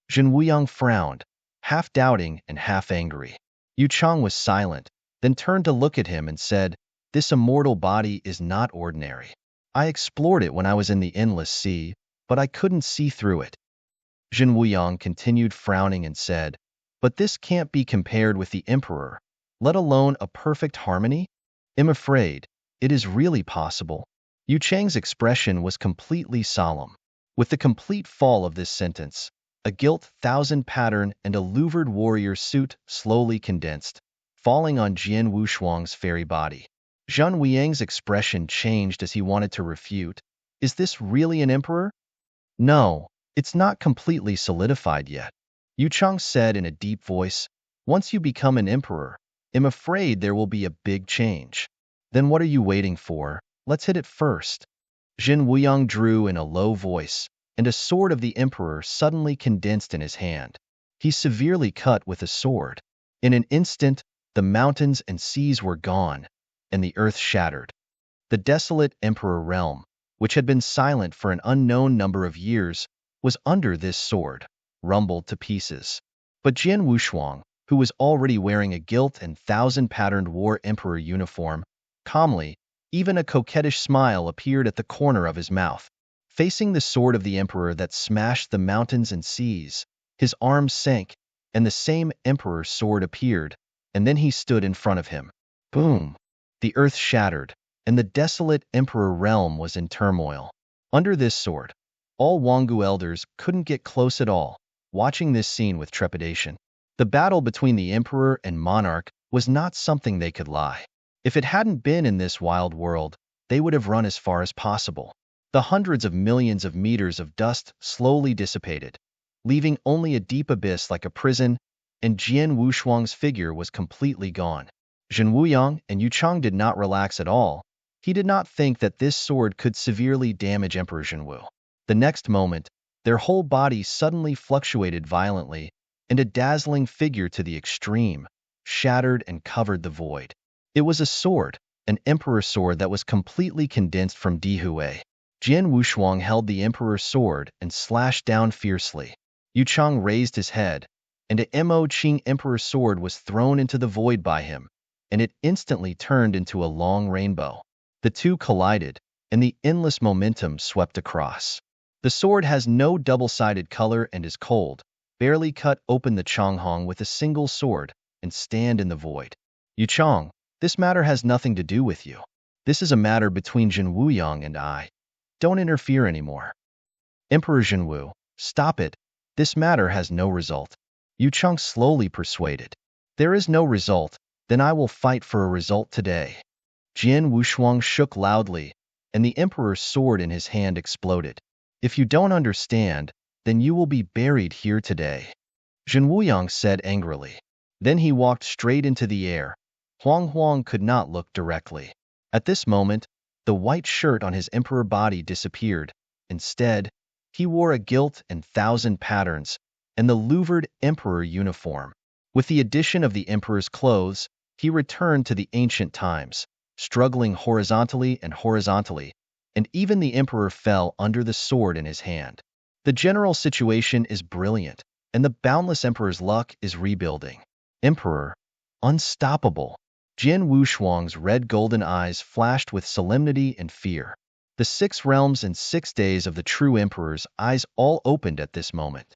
Jin Wuyang frowned, half doubting and half angry. Yu Chang was silent, then turned to look at him and said, "This immortal body is not ordinary. I explored it when I was in the endless sea, but I couldn't see through it." Jin Wuyang continued frowning and said, "But this can't be compared with the emperor, let alone a perfect harmony? I'm afraid it is really possible." Yu Chang's expression was completely solemn. With the complete fall of this sentence, a gilt thousand pattern and a louvered warrior suit slowly condensed, falling on Jian Wushuang's fairy body. Zhun Weiyang's expression changed as he wanted to refute. Is this really an emperor? No, it's not completely solidified yet. Yu Chang said in a deep voice, "Once you become an emperor, I'm afraid there will be a big change. Then what are you waiting for? Let's hit it first." Jin Wuyang drew in a low voice, and a sword of the emperor suddenly condensed in his hand. He severely cut with a sword. In an instant, the mountains and seas were gone, and the earth shattered. The desolate emperor realm, which had been silent for an unknown number of years, was under this sword, rumbled to pieces. But Jian Wushuang, who was already wearing a gilt and thousand-patterned war emperor uniform, calmly, even a coquettish smile appeared at the corner of his mouth. Facing the sword of the emperor that smashed the mountains and seas, his arms sank, and the same emperor's sword appeared, and then he stood in front of him. Boom! The earth shattered, and the desolate emperor realm was in turmoil. Under this sword, all Wanggu elders couldn't get close at all, watching this scene with trepidation. The battle between the emperor and monarch was not something they could lie. If it hadn't been in this wild world, they would have run as far as possible. The hundreds of millions of meters of dust slowly dissipated, leaving only a deep abyss like a prison, and Jian Wushuang's figure was completely gone. Jin Wuyang and Yu Chang did not relax at all. He did not think that this sword could severely damage Emperor Jinwu. The next moment, their whole body suddenly fluctuated violently, and a dazzling figure to the extreme, shattered and covered the void. It was a sword, an emperor sword that was completely condensed from Dihue. Jian Wushuang held the emperor's sword and slashed down fiercely. Yu Chang raised his head, and a Mo Qing emperor's sword was thrown into the void by him, and it instantly turned into a long rainbow. The two collided, and the endless momentum swept across. The sword has no double-sided color and is cold, barely cut open the Changhong with a single sword, and stand in the void. Yu Chang, this matter has nothing to do with you. This is a matter between Jin Wuyang and I. Don't interfere anymore. Emperor Jinwu, stop it. This matter has no result. Yu Chang slowly persuaded. There is no result, then I will fight for a result today. Jian Wushuang shook loudly, and the emperor's sword in his hand exploded. If you don't understand, then you will be buried here today. Jin Wuyang said angrily. Then he walked straight into the air, Huang could not look directly. At this moment, the white shirt on his emperor body disappeared. Instead, he wore a gilt and thousand patterns and the louvered emperor uniform. With the addition of the emperor's clothes, he returned to the ancient times, struggling horizontally, and even the emperor fell under the sword in his hand. The general situation is brilliant, and the boundless emperor's luck is rebuilding. Emperor, unstoppable. Jin Wushuang's red-golden eyes flashed with solemnity and fear. The 6 realms and 6 days of the true emperor's eyes all opened at this moment.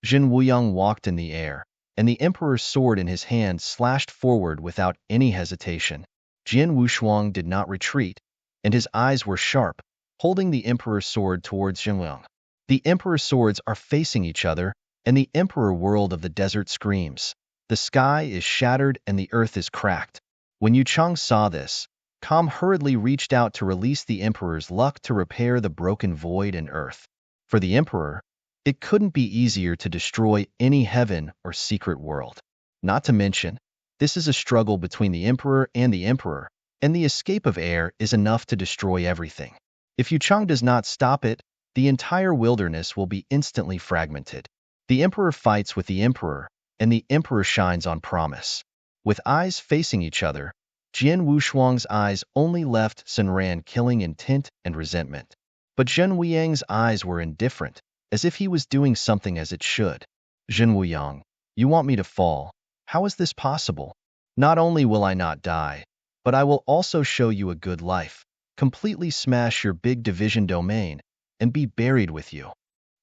Jin Wuyang walked in the air, and the emperor's sword in his hand slashed forward without any hesitation. Jin Wushuang did not retreat, and his eyes were sharp, holding the emperor's sword towards Jin Wuyang. The emperor's swords are facing each other, and the emperor world of the desert screams. The sky is shattered and the earth is cracked. When Yu Chang saw this, Kam hurriedly reached out to release the emperor's luck to repair the broken void in earth. For the emperor, it couldn't be easier to destroy any heaven or secret world. Not to mention, this is a struggle between the emperor, and the escape of air is enough to destroy everything. If Yu Chang does not stop it, the entire wilderness will be instantly fragmented. The emperor fights with the emperor, and the emperor shines on promise. With eyes facing each other, Jin Wushuang's eyes only left Sunran killing intent and resentment. But Jin Wuyang's eyes were indifferent, as if he was doing something as it should. Jin Wuyang, you want me to fall? How is this possible? Not only will I not die, but I will also show you a good life, completely smash your big division domain, and be buried with you.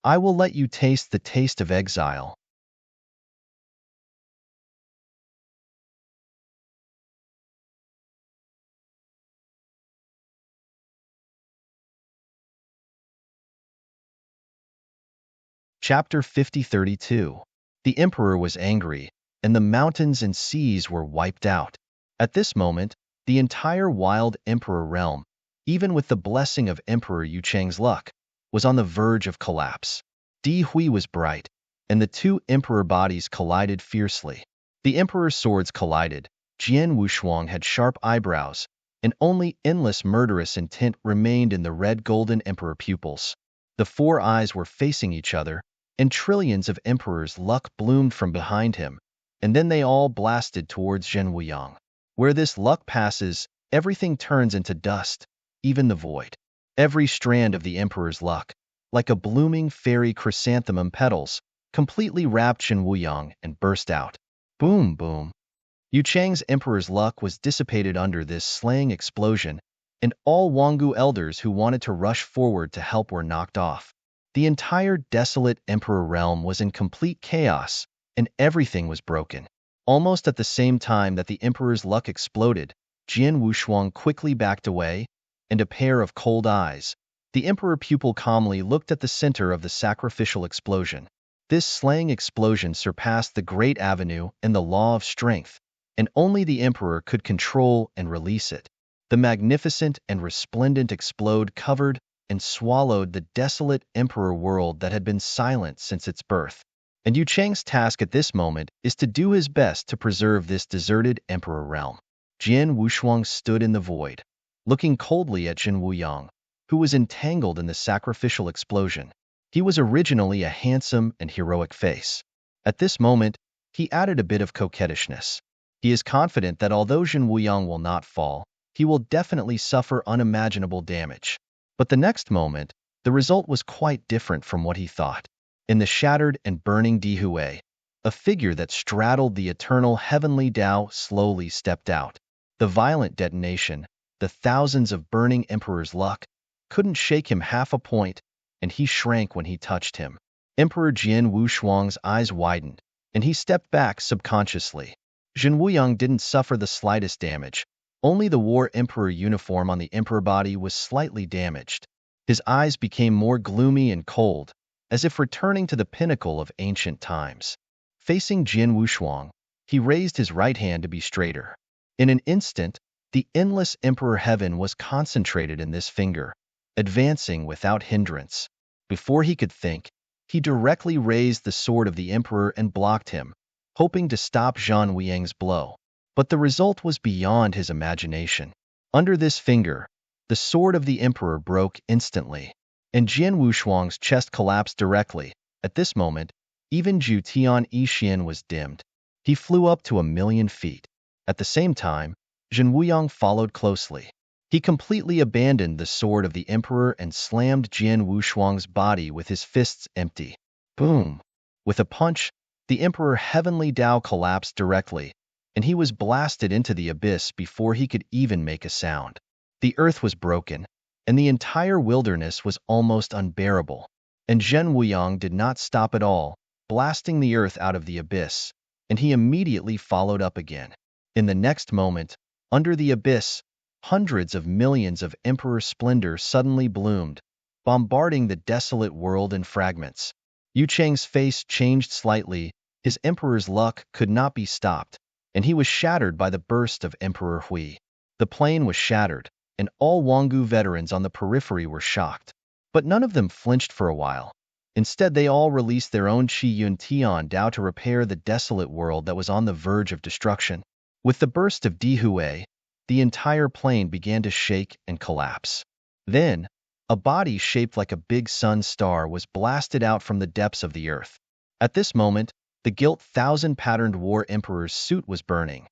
I will let you taste the taste of exile. Chapter 50-32. The emperor was angry, and the mountains and seas were wiped out. At this moment, the entire wild emperor realm, even with the blessing of Emperor Yu Chang's luck, was on the verge of collapse. Di Hui was bright, and the 2 emperor bodies collided fiercely. The emperor's swords collided. Jian Wushuang had sharp eyebrows, and only endless murderous intent remained in the red-golden emperor pupils. The 4 eyes were facing each other, and trillions of emperor's luck bloomed from behind him, and then they all blasted towards Jin Wuyang. Where this luck passes, everything turns into dust, even the void. Every strand of the emperor's luck, like a blooming fairy chrysanthemum petals, completely wrapped Jin Wuyang and burst out. Boom, boom. Yu Chang's emperor's luck was dissipated under this slaying explosion, and all Wanggu elders who wanted to rush forward to help were knocked off. The entire desolate emperor realm was in complete chaos, and everything was broken. Almost at the same time that the emperor's luck exploded, Jian Wushuang quickly backed away, and a pair of cold eyes. The emperor pupil calmly looked at the center of the sacrificial explosion. This slaying explosion surpassed the Great Avenue and the law of strength, and only the emperor could control and release it. The magnificent and resplendent explode covered and swallowed the desolate emperor world that had been silent since its birth. And Yu Chang's task at this moment is to do his best to preserve this deserted emperor realm. Jian Wushuang stood in the void, looking coldly at Jin Wuyang, who was entangled in the sacrificial explosion. He was originally a handsome and heroic face. At this moment, he added a bit of coquettishness. He is confident that although Jin Wuyang will not fall, he will definitely suffer unimaginable damage. But the next moment, the result was quite different from what he thought. In the shattered and burning Dihui, a figure that straddled the eternal heavenly Tao slowly stepped out. The violent detonation, the thousands of burning emperor's luck, couldn't shake him half a point, and he shrank when he touched him. Emperor Jian Wushuang's eyes widened, and he stepped back subconsciously. Jin Wuyang didn't suffer the slightest damage. Only the war emperor uniform on the emperor body was slightly damaged. His eyes became more gloomy and cold, as if returning to the pinnacle of ancient times. Facing Jian Wushuang, he raised his right hand to be straighter. In an instant, the endless emperor heaven was concentrated in this finger, advancing without hindrance. Before he could think, he directly raised the sword of the emperor and blocked him, hoping to stop Zhang Wuyang's blow. But the result was beyond his imagination. Under this finger, the sword of the emperor broke instantly, and Jian Wushuang's chest collapsed directly. At this moment, even Zhu Tian Yixian was dimmed. He flew up to 1,000,000 feet. At the same time, Zhen Wuyang followed closely. He completely abandoned the sword of the emperor and slammed Jian Wushuang's body with his fists empty. Boom! With a punch, the emperor Heavenly Dao collapsed directly, and he was blasted into the abyss before he could even make a sound. The earth was broken, and the entire wilderness was almost unbearable. And Zhen Wuyang did not stop at all, blasting the earth out of the abyss, and he immediately followed up again. In the next moment, under the abyss, hundreds of millions of emperor splendor suddenly bloomed, bombarding the desolate world in fragments. Yu Cheng's face changed slightly. His emperor's luck could not be stopped, and he was shattered by the burst of Emperor Hui. The plain was shattered, and all Wanggu veterans on the periphery were shocked. But none of them flinched for a while. Instead, they all released their own Qi Yun Tian Dao to repair the desolate world that was on the verge of destruction. With the burst of Di Hui, the entire plain began to shake and collapse. Then, a body shaped like a big sun star was blasted out from the depths of the earth. At this moment, the gilt thousand-patterned war emperor's suit was burning.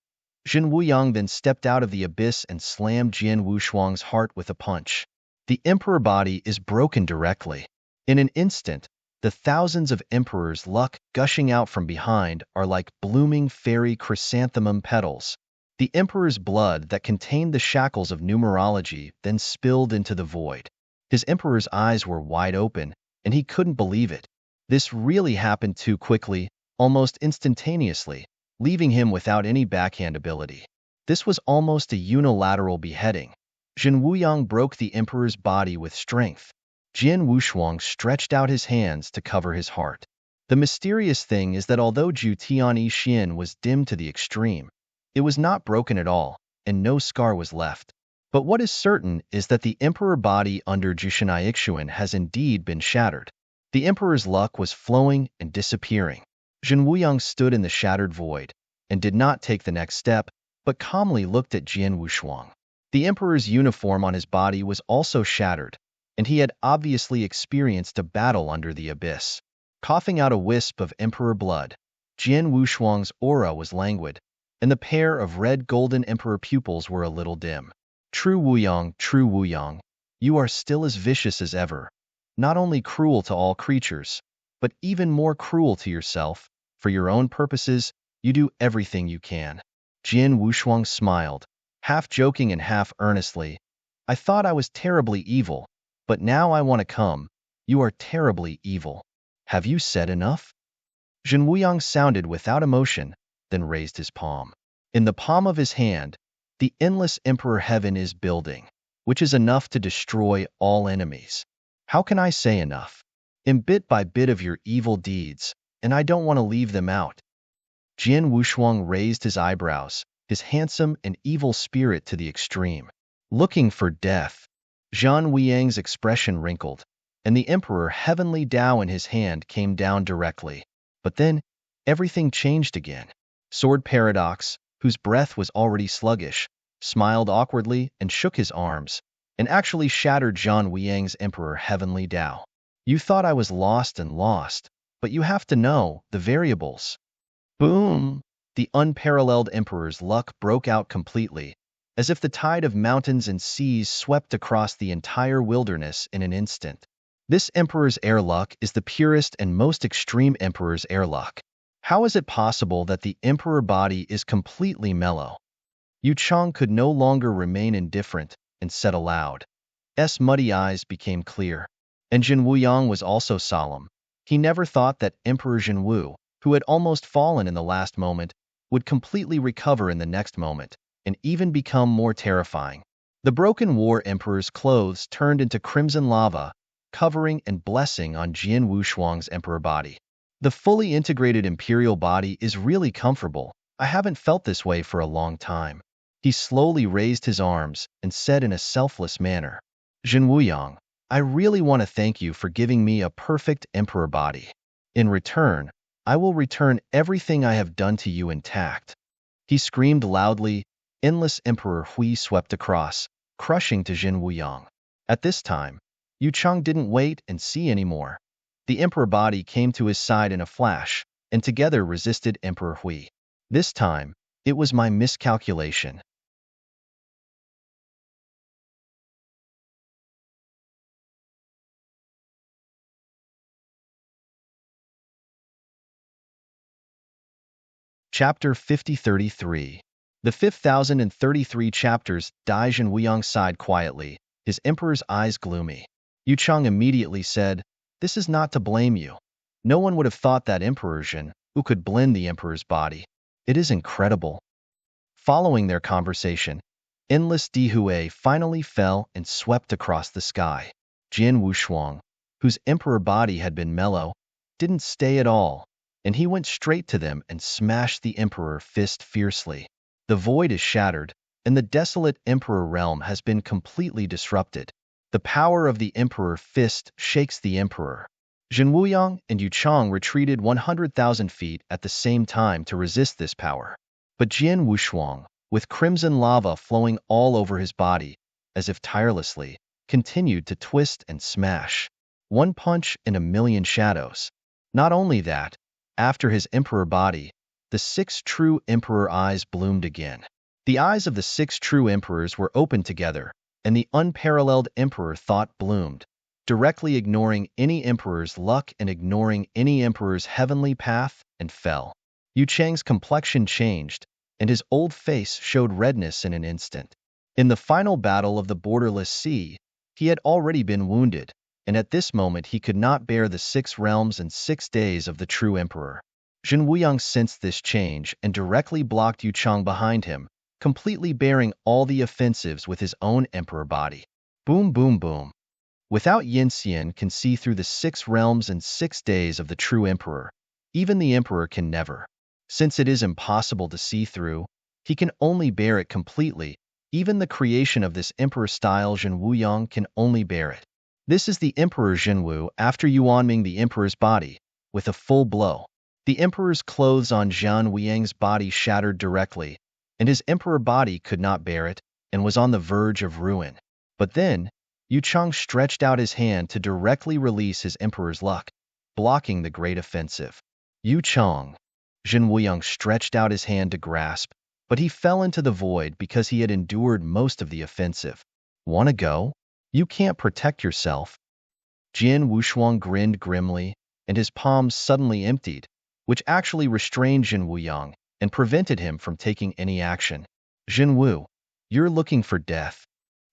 Zhen Wuyang then stepped out of the abyss and slammed Jian Wushuang's heart with a punch. The emperor body is broken directly. In an instant, the thousands of emperors' luck gushing out from behind are like blooming fairy chrysanthemum petals. The emperor's blood that contained the shackles of numerology then spilled into the void. His emperor's eyes were wide open, and he couldn't believe it. This really happened too quickly, almost instantaneously, leaving him without any backhand ability. This was almost a unilateral beheading. Zhen Wuyang broke the emperor's body with strength. Jian Wushuang stretched out his hands to cover his heart. The mysterious thing is that although Zhu Tian Yixian was dimmed to the extreme, it was not broken at all, and no scar was left. But what is certain is that the emperor body under Jushin Ixuan has indeed been shattered. The emperor's luck was flowing and disappearing. Zhen Wuyang stood in the shattered void, and did not take the next step, but calmly looked at Jian Wushuang. The emperor's uniform on his body was also shattered, and he had obviously experienced a battle under the abyss. Coughing out a wisp of emperor blood, Jian Wushuang's aura was languid, and the pair of red-golden emperor pupils were a little dim. True Wuyang, you are still as vicious as ever, not only cruel to all creatures, but even more cruel to yourself. For your own purposes, you do everything you can. Jian Wushuang smiled, half joking and half earnestly. I thought I was terribly evil, but now I want to come. You are terribly evil. Have you said enough? Zhen Wuyang sounded without emotion, then raised his palm. In the palm of his hand, the endless emperor heaven is building, which is enough to destroy all enemies. How can I say enough? In bit by bit of your evil deeds, and I don't want to leave them out. Jian Wushuang raised his eyebrows, his handsome and evil spirit to the extreme. Looking for death. Zhan Wuyang's expression wrinkled, and the emperor Heavenly Dao in his hand came down directly. But then, everything changed again. Sword Paradox, whose breath was already sluggish, smiled awkwardly and shook his arms, and actually shattered Zhan Wuyang's emperor Heavenly Dao. You thought I was lost, but you have to know the variables. Boom! The unparalleled emperor's luck broke out completely, as if the tide of mountains and seas swept across the entire wilderness in an instant. This emperor's air luck is the purest and most extreme emperor's air luck. How is it possible that the emperor body is completely mellow? Yu Chang could no longer remain indifferent and said aloud. S muddy eyes became clear. And Zhen Wuyang was also solemn. He never thought that Emperor Zhenwu, who had almost fallen in the last moment, would completely recover in the next moment, and even become more terrifying. The broken war emperor's clothes turned into crimson lava, covering and blessing on Jian Wushuang's emperor body. The fully integrated imperial body is really comfortable. I haven't felt this way for a long time. He slowly raised his arms and said in a selfless manner, Zhen Wuyang, I really want to thank you for giving me a perfect emperor body. In return, I will return everything I have done to you intact. He screamed loudly. Endless Emperor Hui swept across, crushing to Jin Wuyang. At this time, Yu Cheng didn't wait and see anymore. The Emperor body came to his side in a flash, and together resisted Emperor Hui. This time, it was my miscalculation. Chapter 5033. The 5033 chapters. Dai Jin Wuyang sighed quietly, his emperor's eyes gloomy. Yu Cheng immediately said, "This is not to blame you. No one would have thought that Emperor Jin, who could blend the emperor's body. It is incredible." Following their conversation, endless Dihue finally fell and swept across the sky. Jin Wushuang, whose emperor body had been mellow, didn't stay at all, and he went straight to them and smashed the emperor fist fiercely. The void is shattered, and the desolate emperor realm has been completely disrupted. The power of the emperor fist shakes the emperor. Jin Wuyang and Yu Cheng retreated 100,000 feet at the same time to resist this power. But Jian Wushuang, with crimson lava flowing all over his body, as if tirelessly, continued to twist and smash. One punch and a million shadows. Not only that, after his emperor body, the 6 true emperor eyes bloomed again. The eyes of the 6 true emperors were opened together, and the unparalleled emperor thought bloomed, directly ignoring any emperor's luck and ignoring any emperor's heavenly path, and fell. Yu Cheng's complexion changed, and his old face showed redness in an instant. In the final battle of the borderless sea, he had already been wounded, and at this moment he could not bear the 6 realms and 6 days of the true emperor. Jin Wuyang sensed this change and directly blocked Yu Cheng behind him, completely bearing all the offensives with his own emperor body. Boom, boom, boom. Without Yin Xian can see through the 6 realms and 6 days of the true emperor. Even the emperor can never. Since it is impossible to see through, he can only bear it completely. Even the creation of this emperor-style Jin Wuyang can only bear it. This is the Emperor Jinwu after Yuanming the emperor's body, with a full blow. The emperor's clothes on Jian Wuyang's body shattered directly, and his emperor body could not bear it, and was on the verge of ruin. But then, Yu Cheng stretched out his hand to directly release his emperor's luck, blocking the great offensive. Yu Cheng. Jin Wuyang stretched out his hand to grasp, but he fell into the void because he had endured most of the offensive. "Wanna go? You can't protect yourself." Jin Wushuang grinned grimly, and his palms suddenly emptied, which actually restrained Jin Wuyang and prevented him from taking any action. "Jin Wu, you're looking for death."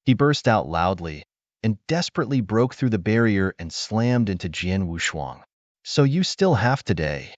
He burst out loudly, and desperately broke through the barrier and slammed into Jin Wushuang. "So you still have today."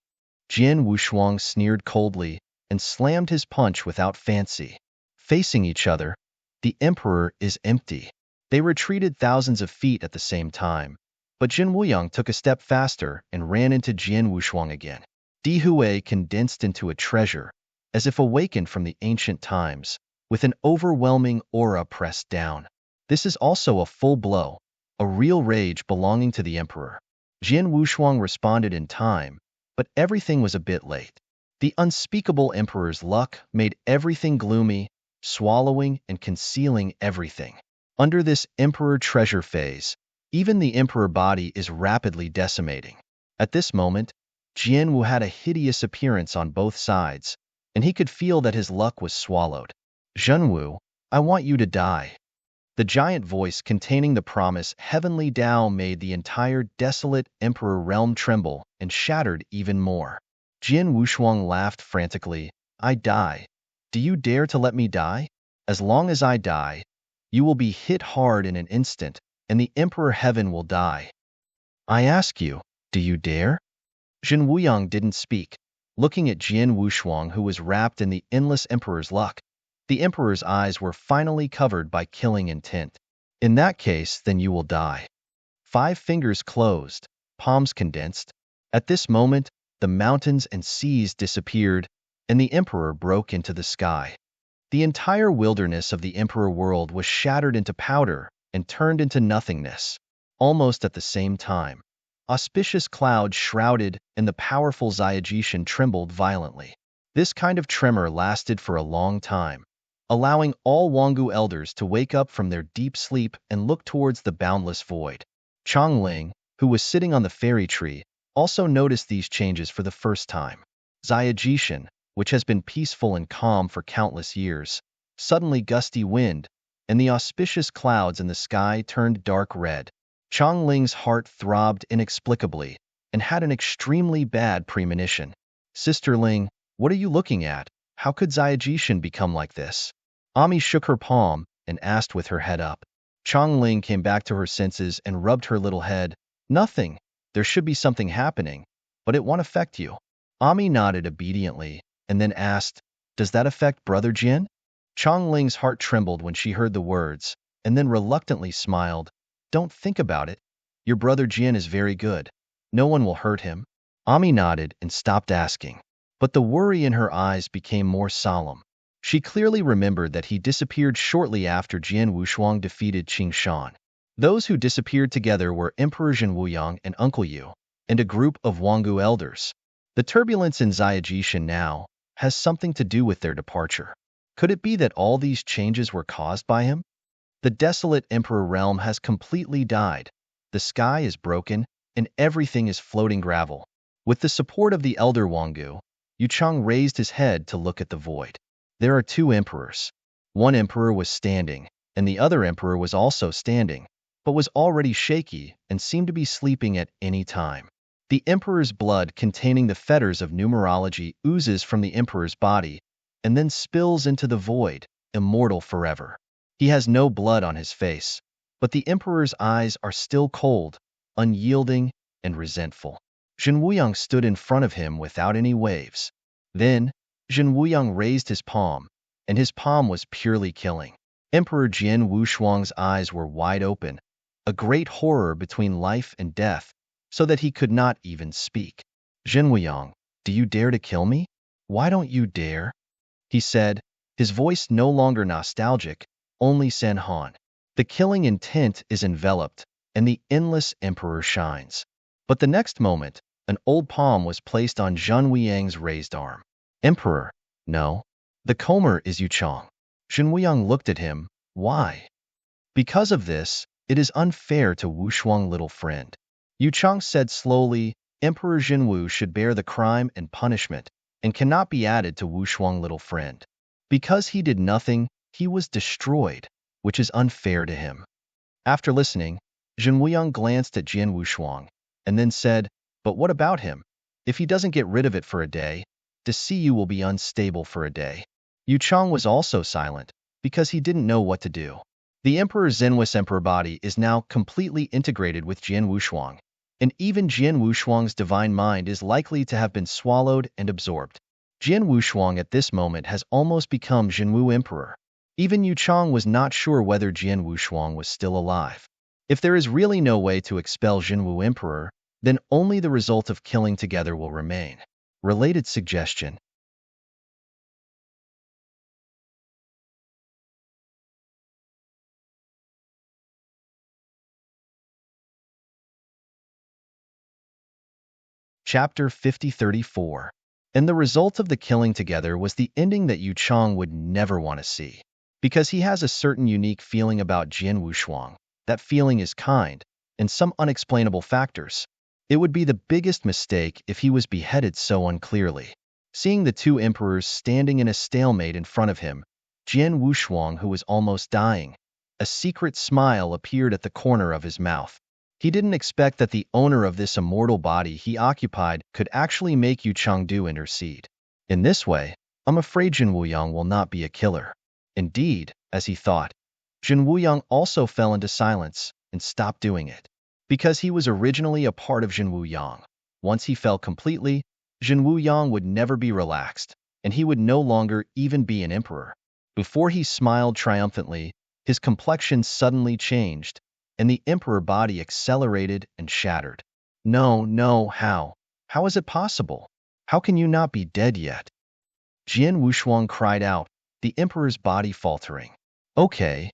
Jian Wushuang sneered coldly and slammed his punch without fancy. Facing each other, the emperor is empty. They retreated thousands of feet at the same time, but Jin Wuyang took a step faster and ran into Jian Wushuang again. Dihue condensed into a treasure, as if awakened from the ancient times, with an overwhelming aura pressed down. This is also a full blow, a real rage belonging to the emperor. Jian Wushuang responded in time, but everything was a bit late. The unspeakable emperor's luck made everything gloomy, swallowing and concealing everything. Under this emperor treasure phase, even the emperor body is rapidly decimating. At this moment, Jian Wu had a hideous appearance on both sides, and he could feel that his luck was swallowed. "Jin Wu, I want you to die." The giant voice containing the promise heavenly Tao made the entire desolate emperor realm tremble and shattered even more. Jian Wushuang laughed frantically. "I die. Do you dare to let me die? As long as I die, you will be hit hard in an instant, and the emperor heaven will die. I ask you, do you dare?" Jin Wuyang didn't speak, looking at Jian Wushuang, who was wrapped in the endless emperor's luck. The emperor's eyes were finally covered by killing intent. "In that case, then you will die." 5 fingers closed, palms condensed. At this moment, the mountains and seas disappeared, and the emperor broke into the sky. The entire wilderness of the emperor world was shattered into powder and turned into nothingness. Almost at the same time, auspicious clouds shrouded and the powerful Xiajishan trembled violently. This kind of tremor lasted for a long time, allowing all Wangu elders to wake up from their deep sleep and look towards the boundless void. Chongling, who was sitting on the fairy tree, also noticed these changes for the first time. Xiajishan, which has been peaceful and calm for countless years, suddenly gusty wind, and the auspicious clouds in the sky turned dark red. Chongling's heart throbbed inexplicably and had an extremely bad premonition. Sister Ling, what are you looking at? How could Xiajishan become like this? Ami shook her palm and asked with her head up. Chongling came back to her senses and rubbed her little head. Nothing. There should be something happening, but it won't affect you. Ami nodded obediently and then asked, does that affect Brother Jin? Chongling's heart trembled when she heard the words, and then reluctantly smiled. Don't think about it. Your brother Jin is very good. No one will hurt him. Ami nodded and stopped asking. But the worry in her eyes became more solemn. She clearly remembered that he disappeared shortly after Jian Wushuang defeated Qing Shan. Those who disappeared together were Emperor Jin Wuyang and Uncle Yu, and a group of Wangu elders. The turbulence in Xiajishan now has something to do with their departure. Could it be that all these changes were caused by him? The desolate emperor realm has completely died. The sky is broken, and everything is floating gravel. With the support of the elder Wangu, Yuchang raised his head to look at the void. There are two emperors. One emperor was standing, and the other emperor was also standing, but was already shaky and seemed to be sleeping at any time. The emperor's blood containing the fetters of numerology oozes from the emperor's body and then spills into the void, immortal forever. He has no blood on his face, but the emperor's eyes are still cold, unyielding, and resentful. Jin Wuyang stood in front of him without any waves. Then, Jin Wuyang raised his palm, and his palm was purely killing. Emperor Jian Wushuang's eyes were wide open, a great horror between life and death, so that he could not even speak. Jin Wuyang, do you dare to kill me? Why don't you dare? He said, his voice no longer nostalgic, only Sen Han. The killing intent is enveloped, and the endless emperor shines. But the next moment, an old palm was placed on Zhen Wuyang's raised arm. Emperor, no. The comer is Yuchang. Jin Wuyang looked at him. Why? Because of this, it is unfair to Wushuang little friend. Yuchang said slowly, Emperor Jinwu should bear the crime and punishment, and cannot be added to Wushuang little friend. Because he did nothing, he was destroyed, which is unfair to him. After listening, Jin Wuyang glanced at Jian Wushuang, and then said, but what about him? If he doesn't get rid of it for a day, the CU will be unstable for a day. Yuchang was also silent, because he didn't know what to do. The Emperor Zenwis Emperor body is now completely integrated with Jian Wushuang, and even Jian Wushuang's divine mind is likely to have been swallowed and absorbed. Jian Wushuang at this moment has almost become Jinwu Emperor. Even Yuchang was not sure whether Jian Wushuang was still alive. If there is really no way to expel Jinwu Emperor, then only the result of killing together will remain. Related suggestion. Chapter 5034. And the result of the killing together was the ending that Yuchang would never want to see. Because he has a certain unique feeling about Jian Wushuang. That feeling is kind, and some unexplainable factors. It would be the biggest mistake if he was beheaded so unclearly. Seeing the two emperors standing in a stalemate in front of him, Jian Wushuang, who was almost dying, a secret smile appeared at the corner of his mouth. He didn't expect that the owner of this immortal body he occupied could actually make Yuchang do intercede. In this way, I'm afraid Jin Wuyang will not be a killer. Indeed, as he thought, Jin Wuyang also fell into silence and stopped doing it. Because he was originally a part of Jin Wuyang. Once he fell completely, Jin Wuyang would never be relaxed, and he would no longer even be an emperor. Before he smiled triumphantly, his complexion suddenly changed, and the emperor body accelerated and shattered. No, how? How is it possible? How can you not be dead yet? Jian Wushuang cried out, the emperor's body faltering. Okay.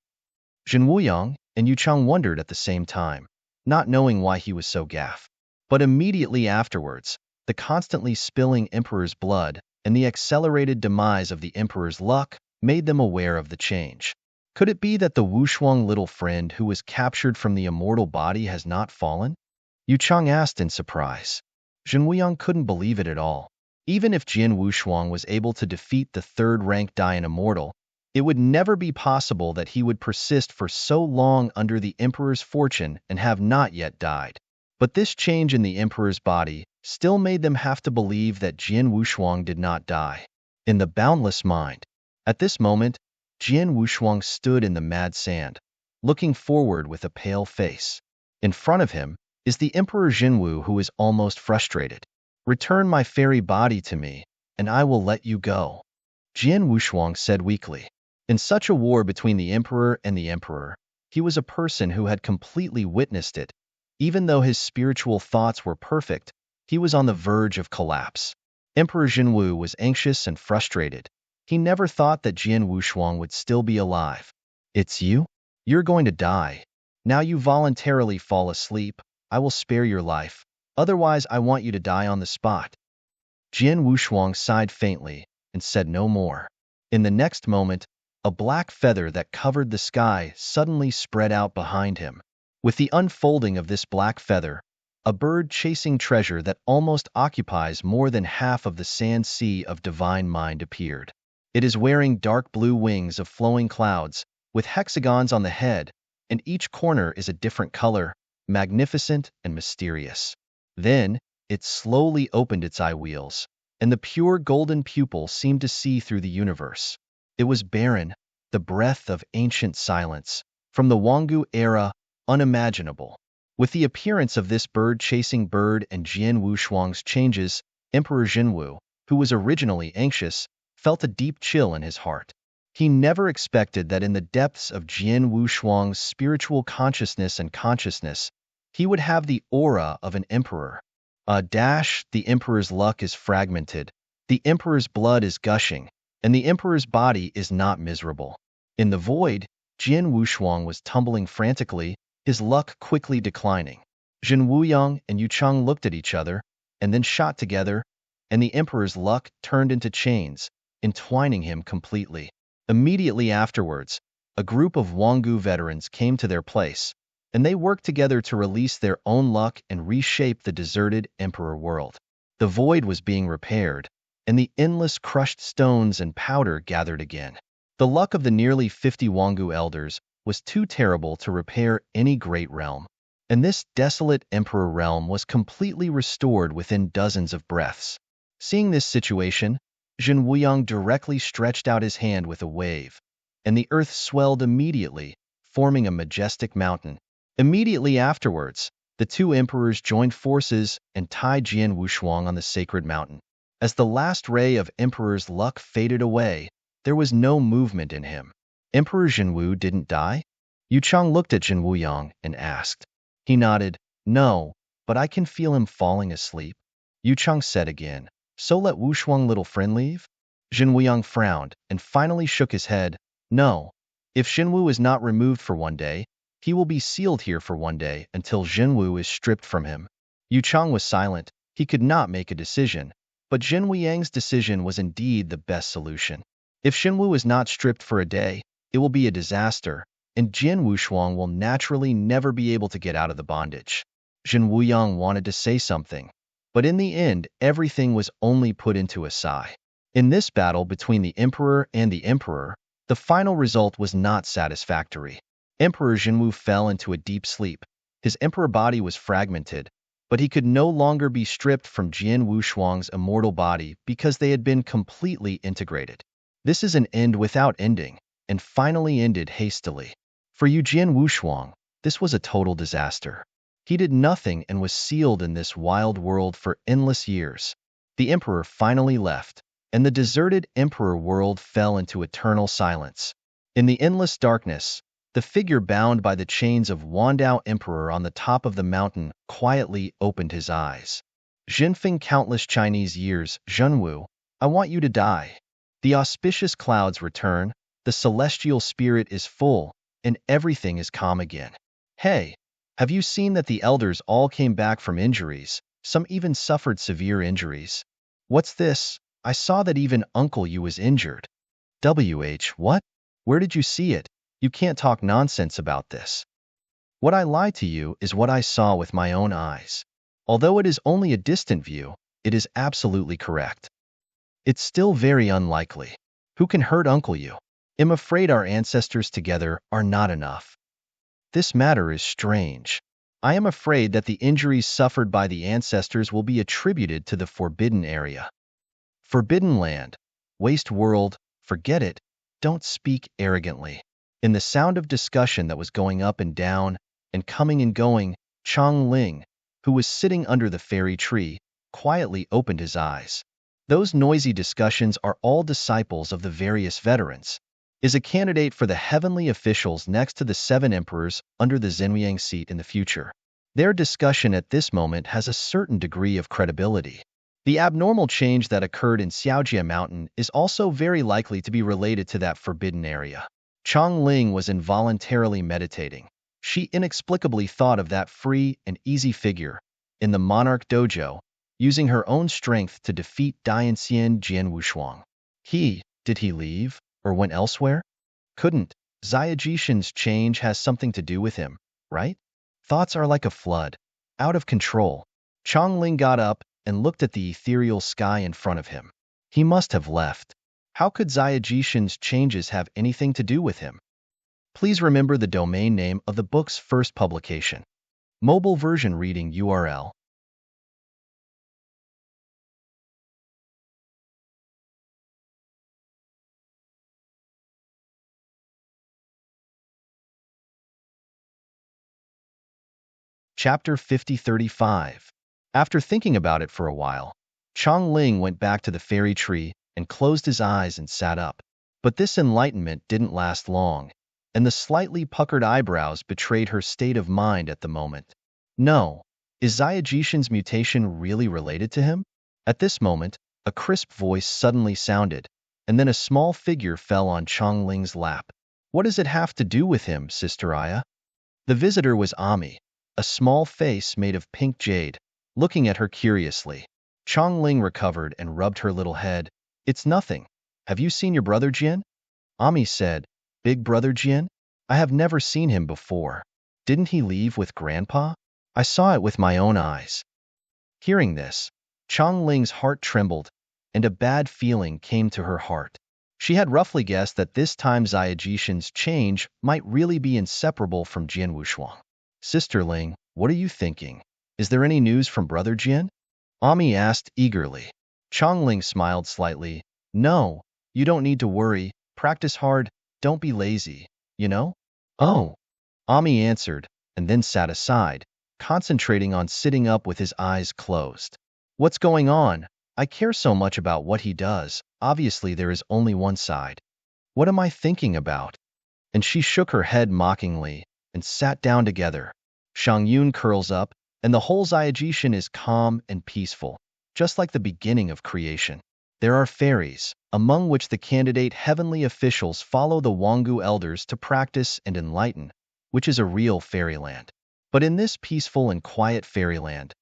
Jin Wuyang and Yuchang wondered at the same time, not knowing why he was so gaff. But immediately afterwards, the constantly spilling emperor's blood and the accelerated demise of the emperor's luck made them aware of the change. Could it be that the Wushuang little friend who was captured from the immortal body has not fallen? Yu Chang asked in surprise. Jin Wuyang couldn't believe it at all. Even if Jin Wushuang was able to defeat the third-ranked Dayan immortal, it would never be possible that he would persist for so long under the emperor's fortune and have not yet died. But this change in the emperor's body still made them have to believe that Jin Wushuang did not die. In the boundless mind. At this moment, Jin Wushuang stood in the mad sand, looking forward with a pale face. In front of him is the Emperor Jinwu, who is almost frustrated. "Return my fairy body to me, and I will let you go," Jin Wushuang said weakly. In such a war between the emperor and the emperor, he was a person who had completely witnessed it. Even though his spiritual thoughts were perfect, he was on the verge of collapse. Emperor Jinwu was anxious and frustrated. He never thought that Jin Wushuang would still be alive. "It's you? You're going to die. Now you voluntarily fall asleep. I will spare your life. Otherwise, I want you to die on the spot." Jin Wushuang sighed faintly and said no more. In the next moment, a black feather that covered the sky suddenly spread out behind him. With the unfolding of this black feather, a bird chasing treasure that almost occupies more than half of the sand sea of divine mind appeared. It is wearing dark blue wings of flowing clouds, with hexagons on the head, and each corner is a different color, magnificent and mysterious. Then, it slowly opened its eye wheels, and the pure golden pupil seemed to see through the universe. It was barren, the breath of ancient silence, from the Wangu era, unimaginable. With the appearance of this bird-chasing bird and Jin Wushuang's changes, Emperor Jinwu, who was originally anxious, felt a deep chill in his heart. He never expected that in the depths of Jin Wushuang's spiritual consciousness and consciousness, he would have the aura of an emperor. The emperor's luck is fragmented, the emperor's blood is gushing, and the emperor's body is not miserable. In the void, Jin Wushuang was tumbling frantically, his luck quickly declining. Jin Wuyang and Yu Chang looked at each other, and then shot together, and the emperor's luck turned into chains, entwining him completely. Immediately afterwards, a group of Wangu veterans came to their place, and they worked together to release their own luck and reshape the deserted emperor world. The void was being repaired, and the endless crushed stones and powder gathered again. The luck of the nearly 50 Wangu elders was too terrible to repair any great realm, and this desolate emperor realm was completely restored within dozens of breaths. Seeing this situation, Jin Wuyang directly stretched out his hand with a wave, and the earth swelled immediately, forming a majestic mountain. Immediately afterwards, the two emperors joined forces and tied Jin Wushuang on the sacred mountain. As the last ray of emperor's luck faded away, there was no movement in him. Emperor Jinwu didn't die? Yu Chang looked at Jin Wuyang and asked. He nodded. "No, but I can feel him falling asleep." Yu Chang said again. "So let Wushuang little friend leave?" Jin Wuyang frowned and finally shook his head. "No. If Jinwu is not removed for one day, he will be sealed here for one day until Jinwu is stripped from him." Yu Chang was silent. He could not make a decision, but Jin Wuyang's decision was indeed the best solution. If Jinwu is not stripped for a day, it will be a disaster, and Jin Wushuang will naturally never be able to get out of the bondage. Jin Wuyang wanted to say something, but in the end, everything was only put into a sigh. In this battle between the emperor and the emperor, the final result was not satisfactory. Emperor Jinwu fell into a deep sleep. His emperor body was fragmented, but he could no longer be stripped from Jin Wushuang's immortal body because they had been completely integrated. This is an end without ending, and finally ended hastily. For Yu Jin Wushuang, this was a total disaster. He did nothing and was sealed in this wild world for endless years. The emperor finally left, and the deserted emperor world fell into eternal silence. In the endless darkness, the figure bound by the chains of Wandao Emperor on the top of the mountain quietly opened his eyes. "Jinfeng countless Chinese years, Zhenwu, I want you to die." The auspicious clouds return, the celestial spirit is full, and everything is calm again. "Hey, have you seen that the elders all came back from injuries? Some even suffered severe injuries." "What's this?" I saw that even Uncle You was injured. What? Where did you see it? You can't talk nonsense about this. What I lie to you is what I saw with my own eyes. Although it is only a distant view, it is absolutely correct. It's still very unlikely. Who can hurt Uncle You? I'm afraid our ancestors together are not enough. This matter is strange. I am afraid that the injuries suffered by the ancestors will be attributed to the forbidden area. Forbidden land, waste world, forget it, don't speak arrogantly. In the sound of discussion that was going up and down and coming and going, Chong Ling, who was sitting under the fairy tree, quietly opened his eyes. Those noisy discussions are all disciples of the various veterans. Is a candidate for the heavenly officials next to the 7 emperors under the Zhenliang seat in the future. Their discussion at this moment has a certain degree of credibility. The abnormal change that occurred in Xiaojia Mountain is also very likely to be related to that forbidden area. Chong Ling was involuntarily meditating. She inexplicably thought of that free and easy figure in the Monarch Dojo, using her own strength to defeat Dianxian Jian Wushuang. Did he leave or went elsewhere? Couldn't. Xia Jishin's change has something to do with him, right? Thoughts are like a flood, out of control. Chong Ling got up and looked at the ethereal sky in front of him. He must have left. How could Xia Jishin's changes have anything to do with him? Please remember the domain name of the book's first publication. Mobile version reading URL. Chapter 5035. After thinking about it for a while, Chong Ling went back to the fairy tree and closed his eyes and sat up. But this enlightenment didn't last long, and the slightly puckered eyebrows betrayed her state of mind at the moment. No, is Xia Jishin's mutation really related to him? At this moment, a crisp voice suddenly sounded, and then a small figure fell on Chong Ling's lap. What does it have to do with him, Sister Aya? The visitor was Ami, a small face made of pink jade, looking at her curiously. Chong Ling recovered and rubbed her little head. It's nothing. Have you seen your brother Jian? Ami said, Big brother Jian? I have never seen him before. Didn't he leave with Grandpa? I saw it with my own eyes. Hearing this, Chong Ling's heart trembled, and a bad feeling came to her heart. She had roughly guessed that this time Xia Jishin's change might really be inseparable from Jian Wushuang. Sister Ling, what are you thinking? Is there any news from Brother Jian? Ami asked eagerly. Chong Ling smiled slightly. No, you don't need to worry. Practice hard. Don't be lazy, you know? Oh, Ami answered, and then sat aside, concentrating on sitting up with his eyes closed. What's going on? I care so much about what he does. Obviously, there is only one side. What am I thinking about? And she shook her head mockingly and sat down together. Shang Yun curls up, and the whole Xia Jishin is calm and peaceful, just like the beginning of creation. There are fairies, among which the candidate heavenly officials follow the Wanggu elders to practice and enlighten, which is a real fairyland. But in this peaceful and quiet fairyland,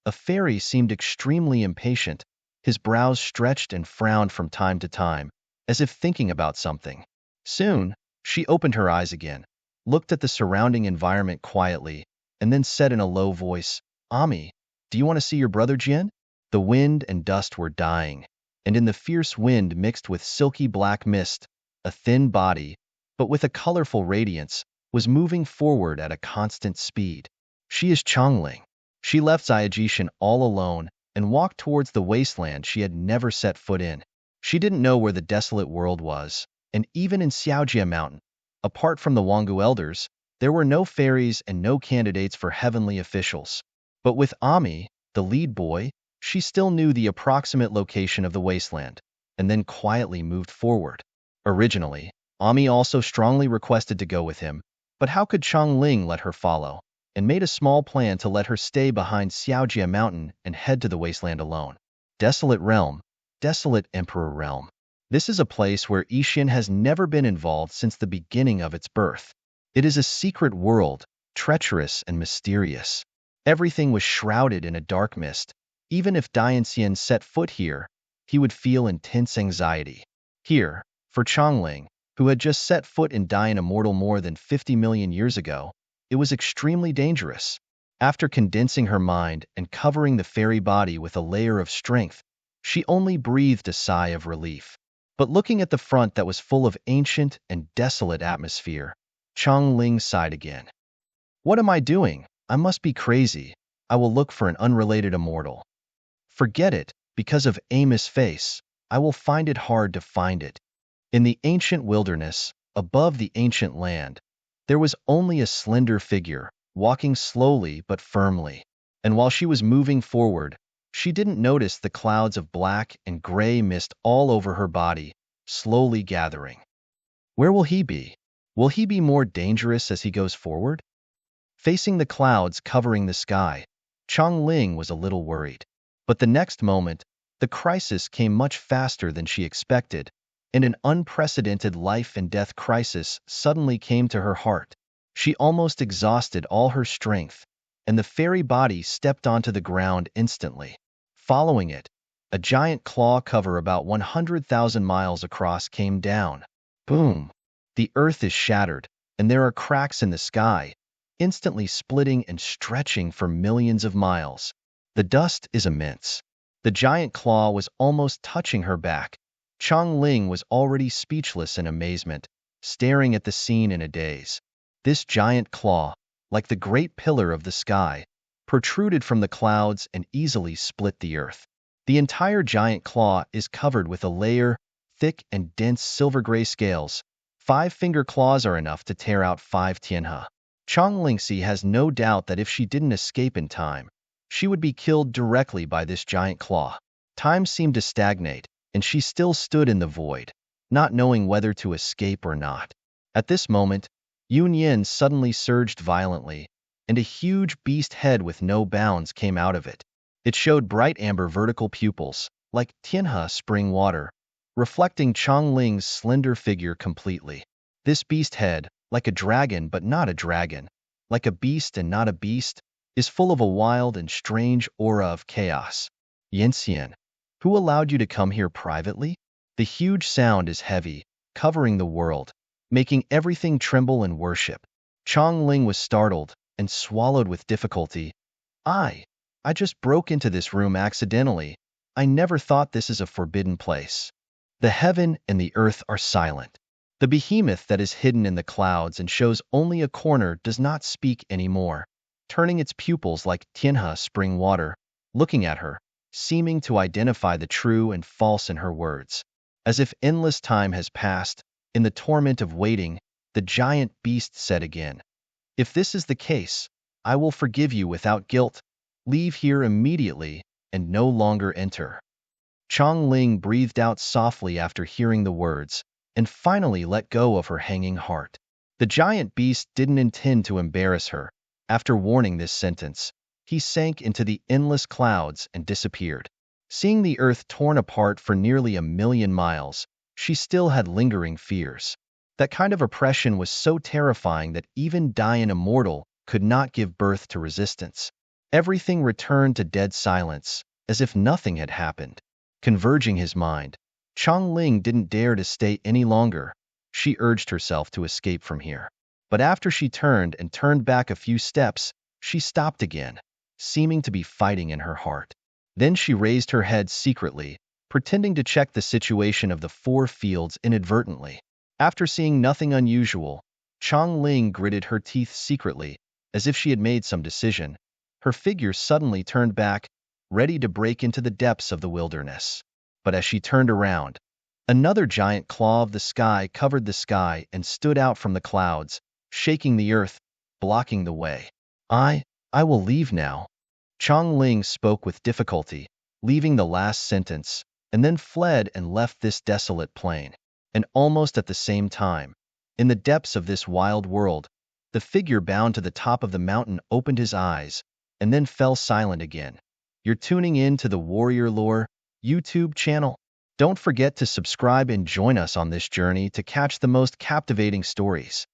a fairy seemed extremely impatient. His brows stretched and frowned from time to time, as if thinking about something. Soon, she opened her eyes again, looked at the surrounding environment quietly, and then said in a low voice, Ami, do you want to see your brother Jian? The wind and dust were dying, and in the fierce wind mixed with silky black mist, a thin body, but with a colorful radiance, was moving forward at a constant speed. She is Chongling. She left Xia Jishin all alone and walked towards the wasteland she had never set foot in. She didn't know where the desolate world was, and even in Xiaojia Mountain, apart from the Wanggu elders, there were no fairies and no candidates for heavenly officials. But with Ami, the lead boy, she still knew the approximate location of the wasteland, and then quietly moved forward. Originally, Ami also strongly requested to go with him, but how could Chong Ling let her follow, and made a small plan to let her stay behind Xiaojia Mountain and head to the wasteland alone. Desolate realm, desolate emperor realm. This is a place where Ishin has never been involved since the beginning of its birth. It is a secret world, treacherous and mysterious. Everything was shrouded in a dark mist. Even if Dianxian set foot here, he would feel intense anxiety. Here, for Chongling, who had just set foot in Dian Immortal more than 50 million years ago, it was extremely dangerous. After condensing her mind and covering the fairy body with a layer of strength, she only breathed a sigh of relief. But looking at the front that was full of ancient and desolate atmosphere, Chongling sighed again. What am I doing? I must be crazy. I will look for an unrelated immortal. Forget it, because of Amos' face, I will find it hard to find it. In the ancient wilderness, above the ancient land, there was only a slender figure, walking slowly but firmly. And while she was moving forward, she didn't notice the clouds of black and gray mist all over her body, slowly gathering. Where will he be? Will he be more dangerous as he goes forward? Facing the clouds covering the sky, Chongling was a little worried. But the next moment, the crisis came much faster than she expected, and an unprecedented life and death crisis suddenly came to her heart. She almost exhausted all her strength, and the fairy body stepped onto the ground instantly. Following it, a giant claw cover about 100,000 miles across came down. Boom! The earth is shattered, and there are cracks in the sky, instantly splitting and stretching for millions of miles. The dust is immense. The giant claw was almost touching her back. Chongling was already speechless in amazement, staring at the scene in a daze. This giant claw, like the great pillar of the sky, protruded from the clouds and easily split the earth. The entire giant claw is covered with a layer, thick and dense silver-gray scales. 5-finger claws are enough to tear out 5 tianhe. Chonglingxi has no doubt that if she didn't escape in time, she would be killed directly by this giant claw. Time seemed to stagnate, and she still stood in the void, not knowing whether to escape or not. At this moment, Yun Yin suddenly surged violently, and a huge beast head with no bounds came out of it. It showed bright amber vertical pupils, like tianhe spring water, reflecting Chongling's slender figure completely. This beast head, like a dragon but not a dragon, like a beast and not a beast, is full of a wild and strange aura of chaos. Yinxian, who allowed you to come here privately? The huge sound is heavy, covering the world, making everything tremble and worship. Chongling was startled and swallowed with difficulty. I just broke into this room accidentally. I never thought this is a forbidden place. The heaven and the earth are silent. The behemoth that is hidden in the clouds and shows only a corner does not speak anymore, turning its pupils like tianhe spring water, looking at her, seeming to identify the true and false in her words. As if endless time has passed, in the torment of waiting, the giant beast said again, "If this is the case, I will forgive you without guilt. Leave here immediately and no longer enter." Chongling breathed out softly after hearing the words, and finally let go of her hanging heart. The giant beast didn't intend to embarrass her. After warning this sentence, he sank into the endless clouds and disappeared. Seeing the earth torn apart for nearly 1,000,000 miles, she still had lingering fears. That kind of oppression was so terrifying that even Dian Immortal could not give birth to resistance. Everything returned to dead silence, as if nothing had happened. Converging his mind, Chongling didn't dare to stay any longer. She urged herself to escape from here. But after she turned back a few steps, she stopped again, seeming to be fighting in her heart. Then she raised her head secretly, pretending to check the situation of the 4 fields inadvertently. After seeing nothing unusual, Chongling gritted her teeth secretly, as if she had made some decision. Her figure suddenly turned back, ready to break into the depths of the wilderness. But as she turned around, another giant claw of the sky covered the sky and stood out from the clouds, shaking the earth, blocking the way. I will leave now. Chongling spoke with difficulty, leaving the last sentence, and then fled and left this desolate plain. And almost at the same time, in the depths of this wild world, the figure bound to the top of the mountain opened his eyes, and then fell silent again. You're tuning in to the Warrior Lore YouTube channel. Don't forget to subscribe and join us on this journey to catch the most captivating stories.